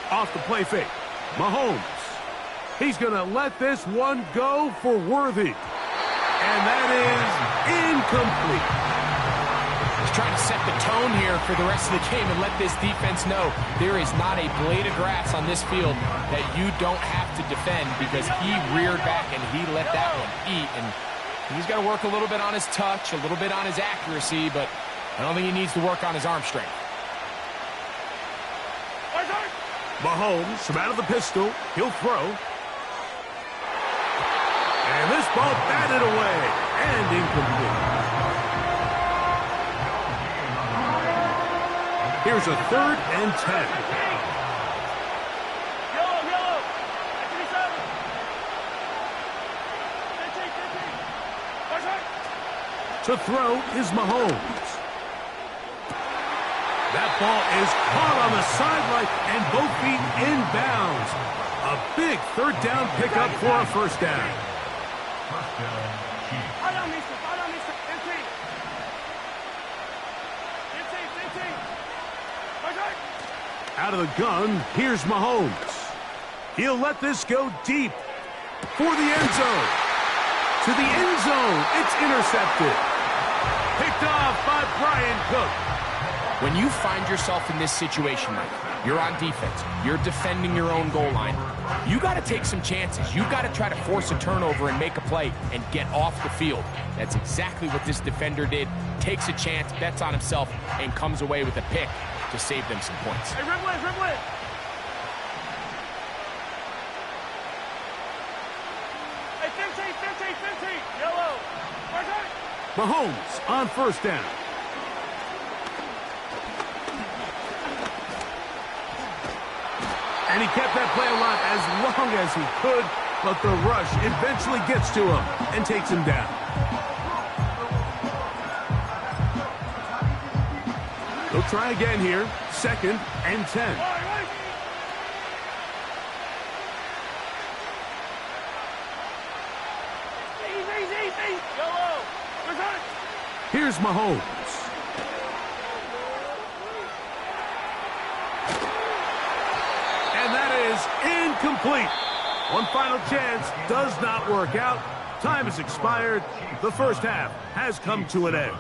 Off the play fake. Mahomes. He's going to let this one go for Worthy. And that is incomplete. He's trying to set the tone here for the rest of the game and let this defense know there is not a blade of grass on this field that you don't have to defend, because he reared back and he let that one eat. And he's got to work a little bit on his touch, a little bit on his accuracy, but I don't think he needs to work on his arm strength. Mahomes from out of the pistol. He'll throw. And this ball batted away and incomplete. Here's a 3rd and 10. Yellow. 15. To throw is Mahomes. That ball is caught on the sideline and both feet inbounds. A big 3rd down pickup for a first down. First down, Chiefs. Out of the gun, here's Mahomes. He'll let this go deep for the end zone. To the end zone, it's intercepted. Picked off by Brian Cook. When you find yourself in this situation, Mike, you're on defense, you're defending your own goal line, you got to take some chances. You got to try to force a turnover and make a play and get off the field. That's exactly what this defender did. Takes a chance, bets on himself, and comes away with a pick to save them some points. Hey, Riblet. Hey, 15. Yellow. Mahomes on first down. And he kept that play alive as long as he could, but the rush eventually gets to him and takes him down. They'll try again here. 2nd and 10. Here's Mahomes. And that is incomplete. One final chance does not work out. Time has expired. The first half has come to an end.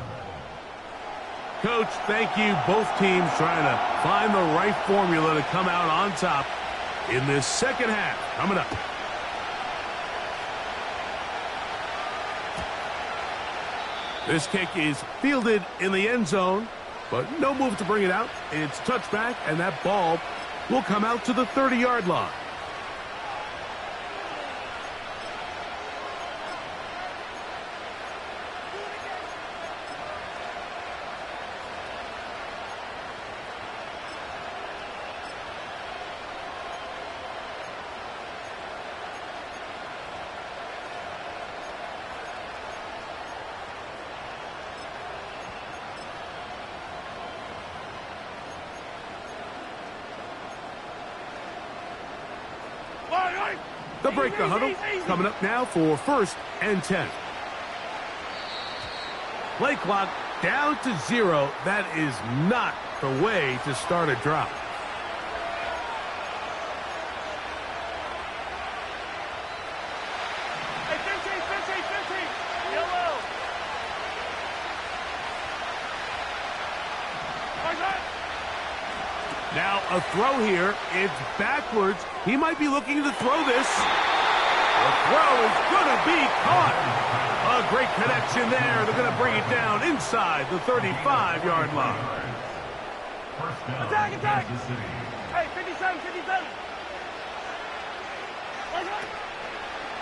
Coach, thank you. Both teams trying to find the right formula to come out on top in this second half. Coming up. This kick is fielded in the end zone, but no move to bring it out. It's touchback, and that ball will come out to the 30-yard line. They'll break the huddle. Coming up now for 1st and 10. Play clock down to 0. That is not the way to start a drive. Hey, 15, yellow. Now a throw here. It's backwards. He might be looking to throw this. The throw is going to be caught. A great connection there. They're going to bring it down inside the 35-yard line. Attack. Hey, 57.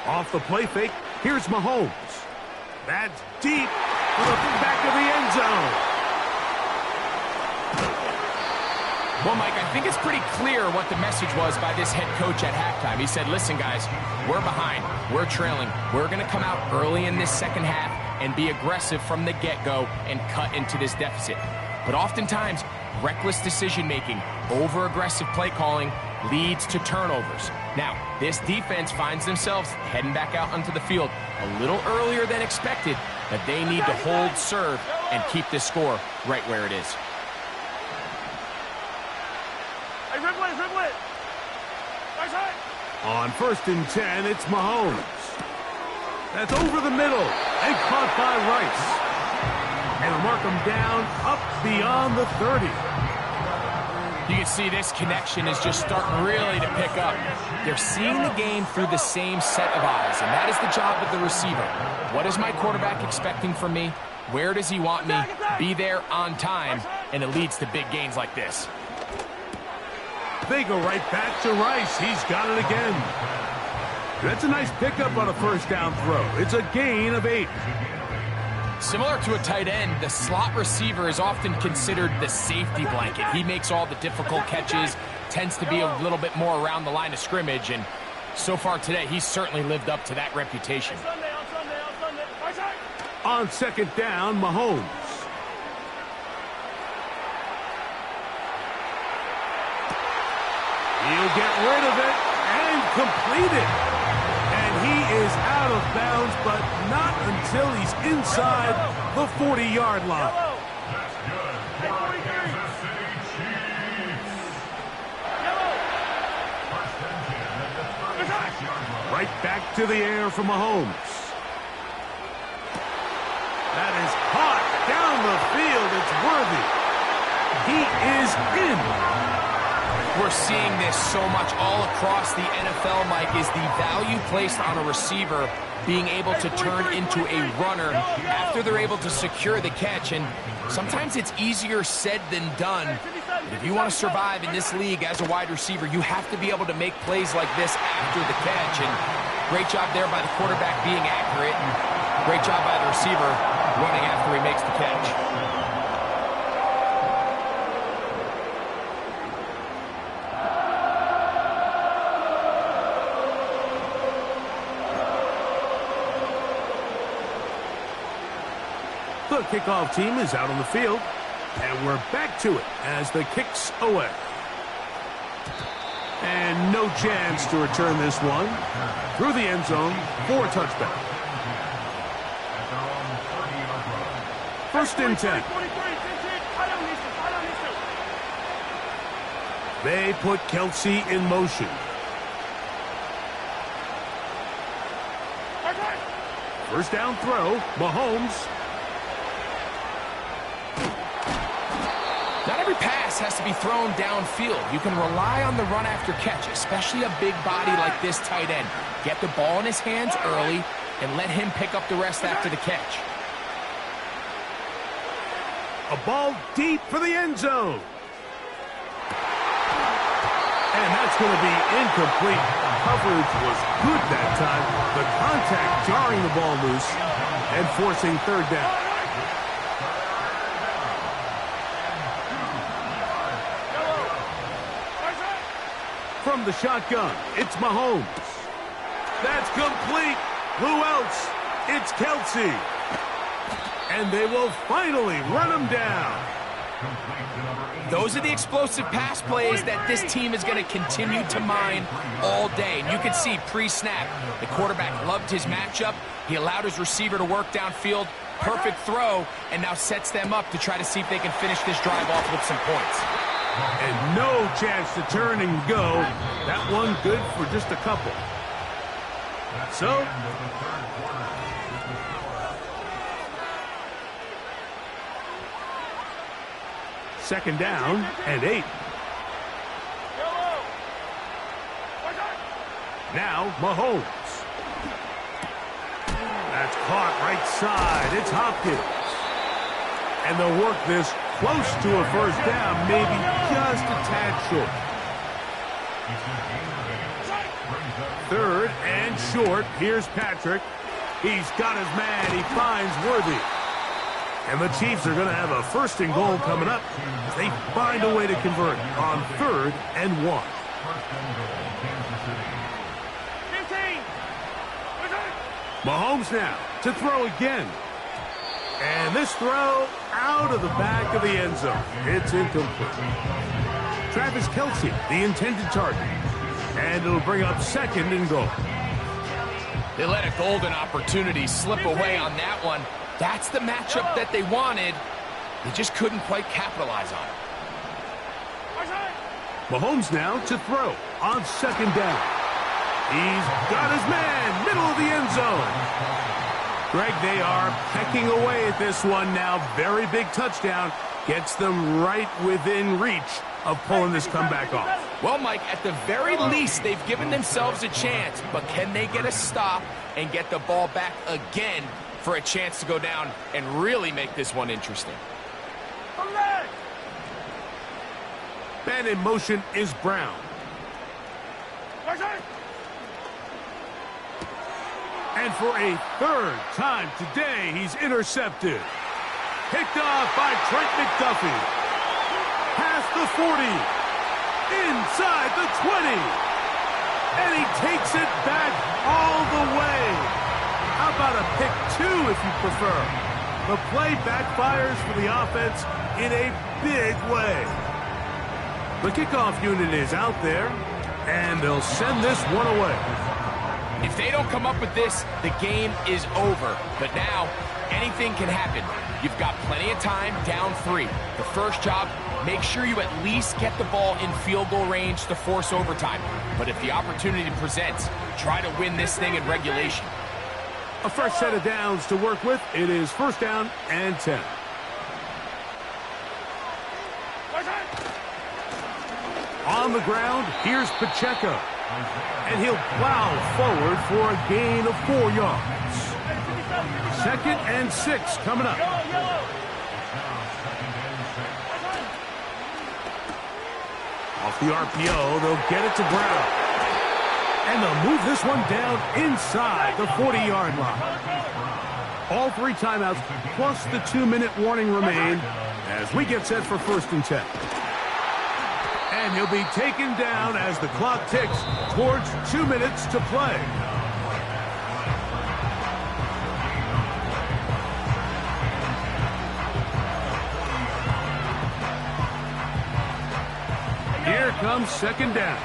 Off the play fake, here's Mahomes. That's deep to the back of the end zone. Well, Mike, I think it's pretty clear what the message was by this head coach at halftime. He said, listen, guys, we're behind. We're trailing. We're going to come out early in this second half and be aggressive from the get-go and cut into this deficit. But oftentimes, reckless decision-making, over-aggressive play calling leads to turnovers. Now, this defense finds themselves heading back out onto the field a little earlier than expected, but they need to hold serve and keep this score right where it is. On 1st and 10, it's Mahomes. That's over the middle and caught by Rice. And they'll mark him down up beyond the 30. You can see this connection is just starting really to pick up. They're seeing the game through the same set of eyes, and that is the job of the receiver. What is my quarterback expecting from me? Where does he want me? Be there on time, and it leads to big gains like this. They go right back to Rice. He's got it again. That's a nice pickup on a first down throw. It's a gain of 8. Similar to a tight end, the slot receiver is often considered the safety blanket. He makes all the difficult catches, tends to be a little bit more around the line of scrimmage, and so far today, he's certainly lived up to that reputation. On 2nd down, Mahomes. He'll get rid of it and complete it. And he is out of bounds, but not until he's inside the 40-yard line. Right back to the air for Mahomes. That is hot down the field. It's worthy. He is in. We're seeing this so much all across the NFL, Mike, is the value placed on a receiver being able to turn into a runner after they're able to secure the catch. And sometimes it's easier said than done. But if you want to survive in this league as a wide receiver, you have to be able to make plays like this after the catch. And great job there by the quarterback being accurate, and great job by the receiver running after he makes the catch. The kickoff team is out on the field, and we're back to it as the kick's away. And no chance to return this one through the end zone for a touchback. First and 10. They put Kelsey in motion. First down throw, Mahomes. Not every pass has to be thrown downfield. You can rely on the run after catch, especially a big body like this tight end. Get the ball in his hands early and let him pick up the rest after the catch. A ball deep for the end zone. And that's going to be incomplete. Coverage was good that time. The contact jarring the ball loose and forcing third down. From the shotgun, it's Mahomes. That's complete. Who else? It's Kelsey. And they will finally run him down. Those are the explosive pass plays that this team is going to continue to mine all day. And you can see pre-snap, the quarterback loved his matchup. He allowed his receiver to work downfield. Perfect throw, and now sets them up to try to see if they can finish this drive off with some points. And no chance to turn and go. That one good for just a couple. So, second down and 8. Now Mahomes. That's caught right side. It's Hopkins. And they'll work this close to a first down, maybe just a tad short. Third and short. Here's Patrick. He's got his man. He finds Worthy. And the Chiefs are going to have a first and goal coming up as they find a way to convert on 3rd and 1. Mahomes now to throw again. And this throw out of the back of the end zone. It's incomplete. Travis Kelsey, the intended target. And it'll bring up 2nd and goal. They let a golden opportunity slip away on that one. That's the matchup that they wanted. They just couldn't quite capitalize on it. Mahomes now to throw on 2nd down. He's got his man, middle of the end zone. Greg, they are pecking away at this one now. Very big touchdown. Gets them right within reach of pulling this comeback off. Well, Mike, at the very least, they've given themselves a chance. But can they get a stop and get the ball back again for a chance to go down and really make this one interesting? Man in motion is Brown. And for a 3rd time today, he's intercepted. Picked off by Trent McDuffie. Past the 40. Inside the 20. And he takes it back all the way. How about a pick 2 if you prefer? The play backfires for the offense in a big way. The kickoff unit is out there, and they'll send this one away. If they don't come up with this, the game is over. But now, anything can happen. You've got plenty of time, down 3. The first job, make sure you at least get the ball in field goal range to force overtime. But if the opportunity presents, try to win this thing in regulation. A fresh set of downs to work with. It is 1st down and 10. On the ground, here's Pacheco. And he'll plow forward for a gain of 4 yards. 2nd and 6 coming up. Off the RPO, they'll get it to Brown. And they'll move this one down inside the 40-yard line. All 3 timeouts plus the 2-minute warning remain as we get set for 1st and 10. And he'll be taken down as the clock ticks towards 2 minutes to play. Here comes 2nd down.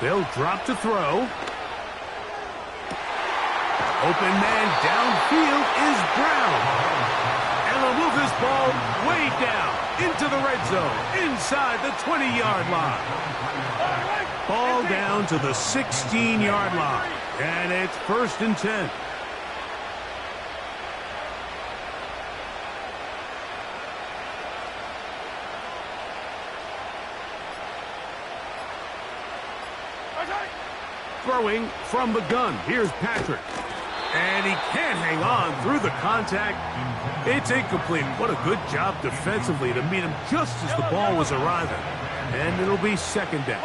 They'll drop to throw. Open man downfield is Brown. And they'll move this ball way down into the red zone, inside the 20-yard line. Ball down to the 16-yard line. And it's 1st and 10. Throwing from the gun. Here's Patrick. And he can't hang on through the contact. It's incomplete. What a good job defensively to meet him just as the ball was arriving. And it'll be 2nd down.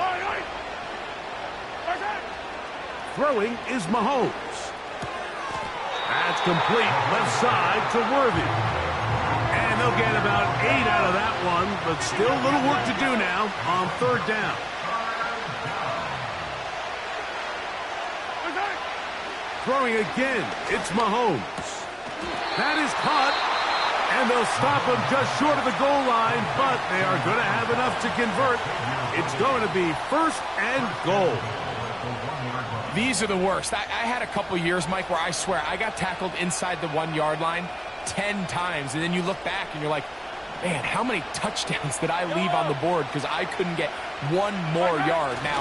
Throwing is Mahomes. That's complete. Left side to Worthy. And they'll get about 8 out of that one, but still a little work to do now on 3rd down. Throwing again, it's Mahomes. That is caught, and they'll stop him just short of the goal line, but they are going to have enough to convert. It's going to be 1st and goal. These are the worst. I had a couple years, Mike, where I swear I got tackled inside the 1-yard line 10 times, and then you look back and you're like, man, how many touchdowns did I leave on the board because I couldn't get one more yard? Now,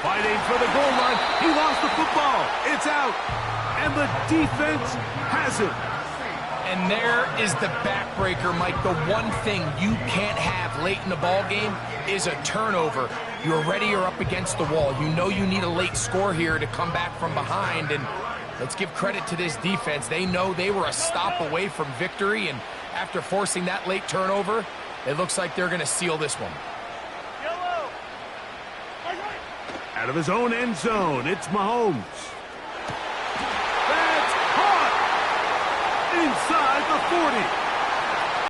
fighting for the goal line. He lost the football. It's out. And the defense has it. And there is the backbreaker, Mike. The one thing you can't have late in the ball game is a turnover. You're ready, you're up against the wall. You know you need a late score here to come back from behind. And let's give credit to this defense. They know they were a stop away from victory. And after forcing that late turnover, it looks like they're going to seal this one. Out of his own end zone, it's Mahomes. That's caught! Inside the 40.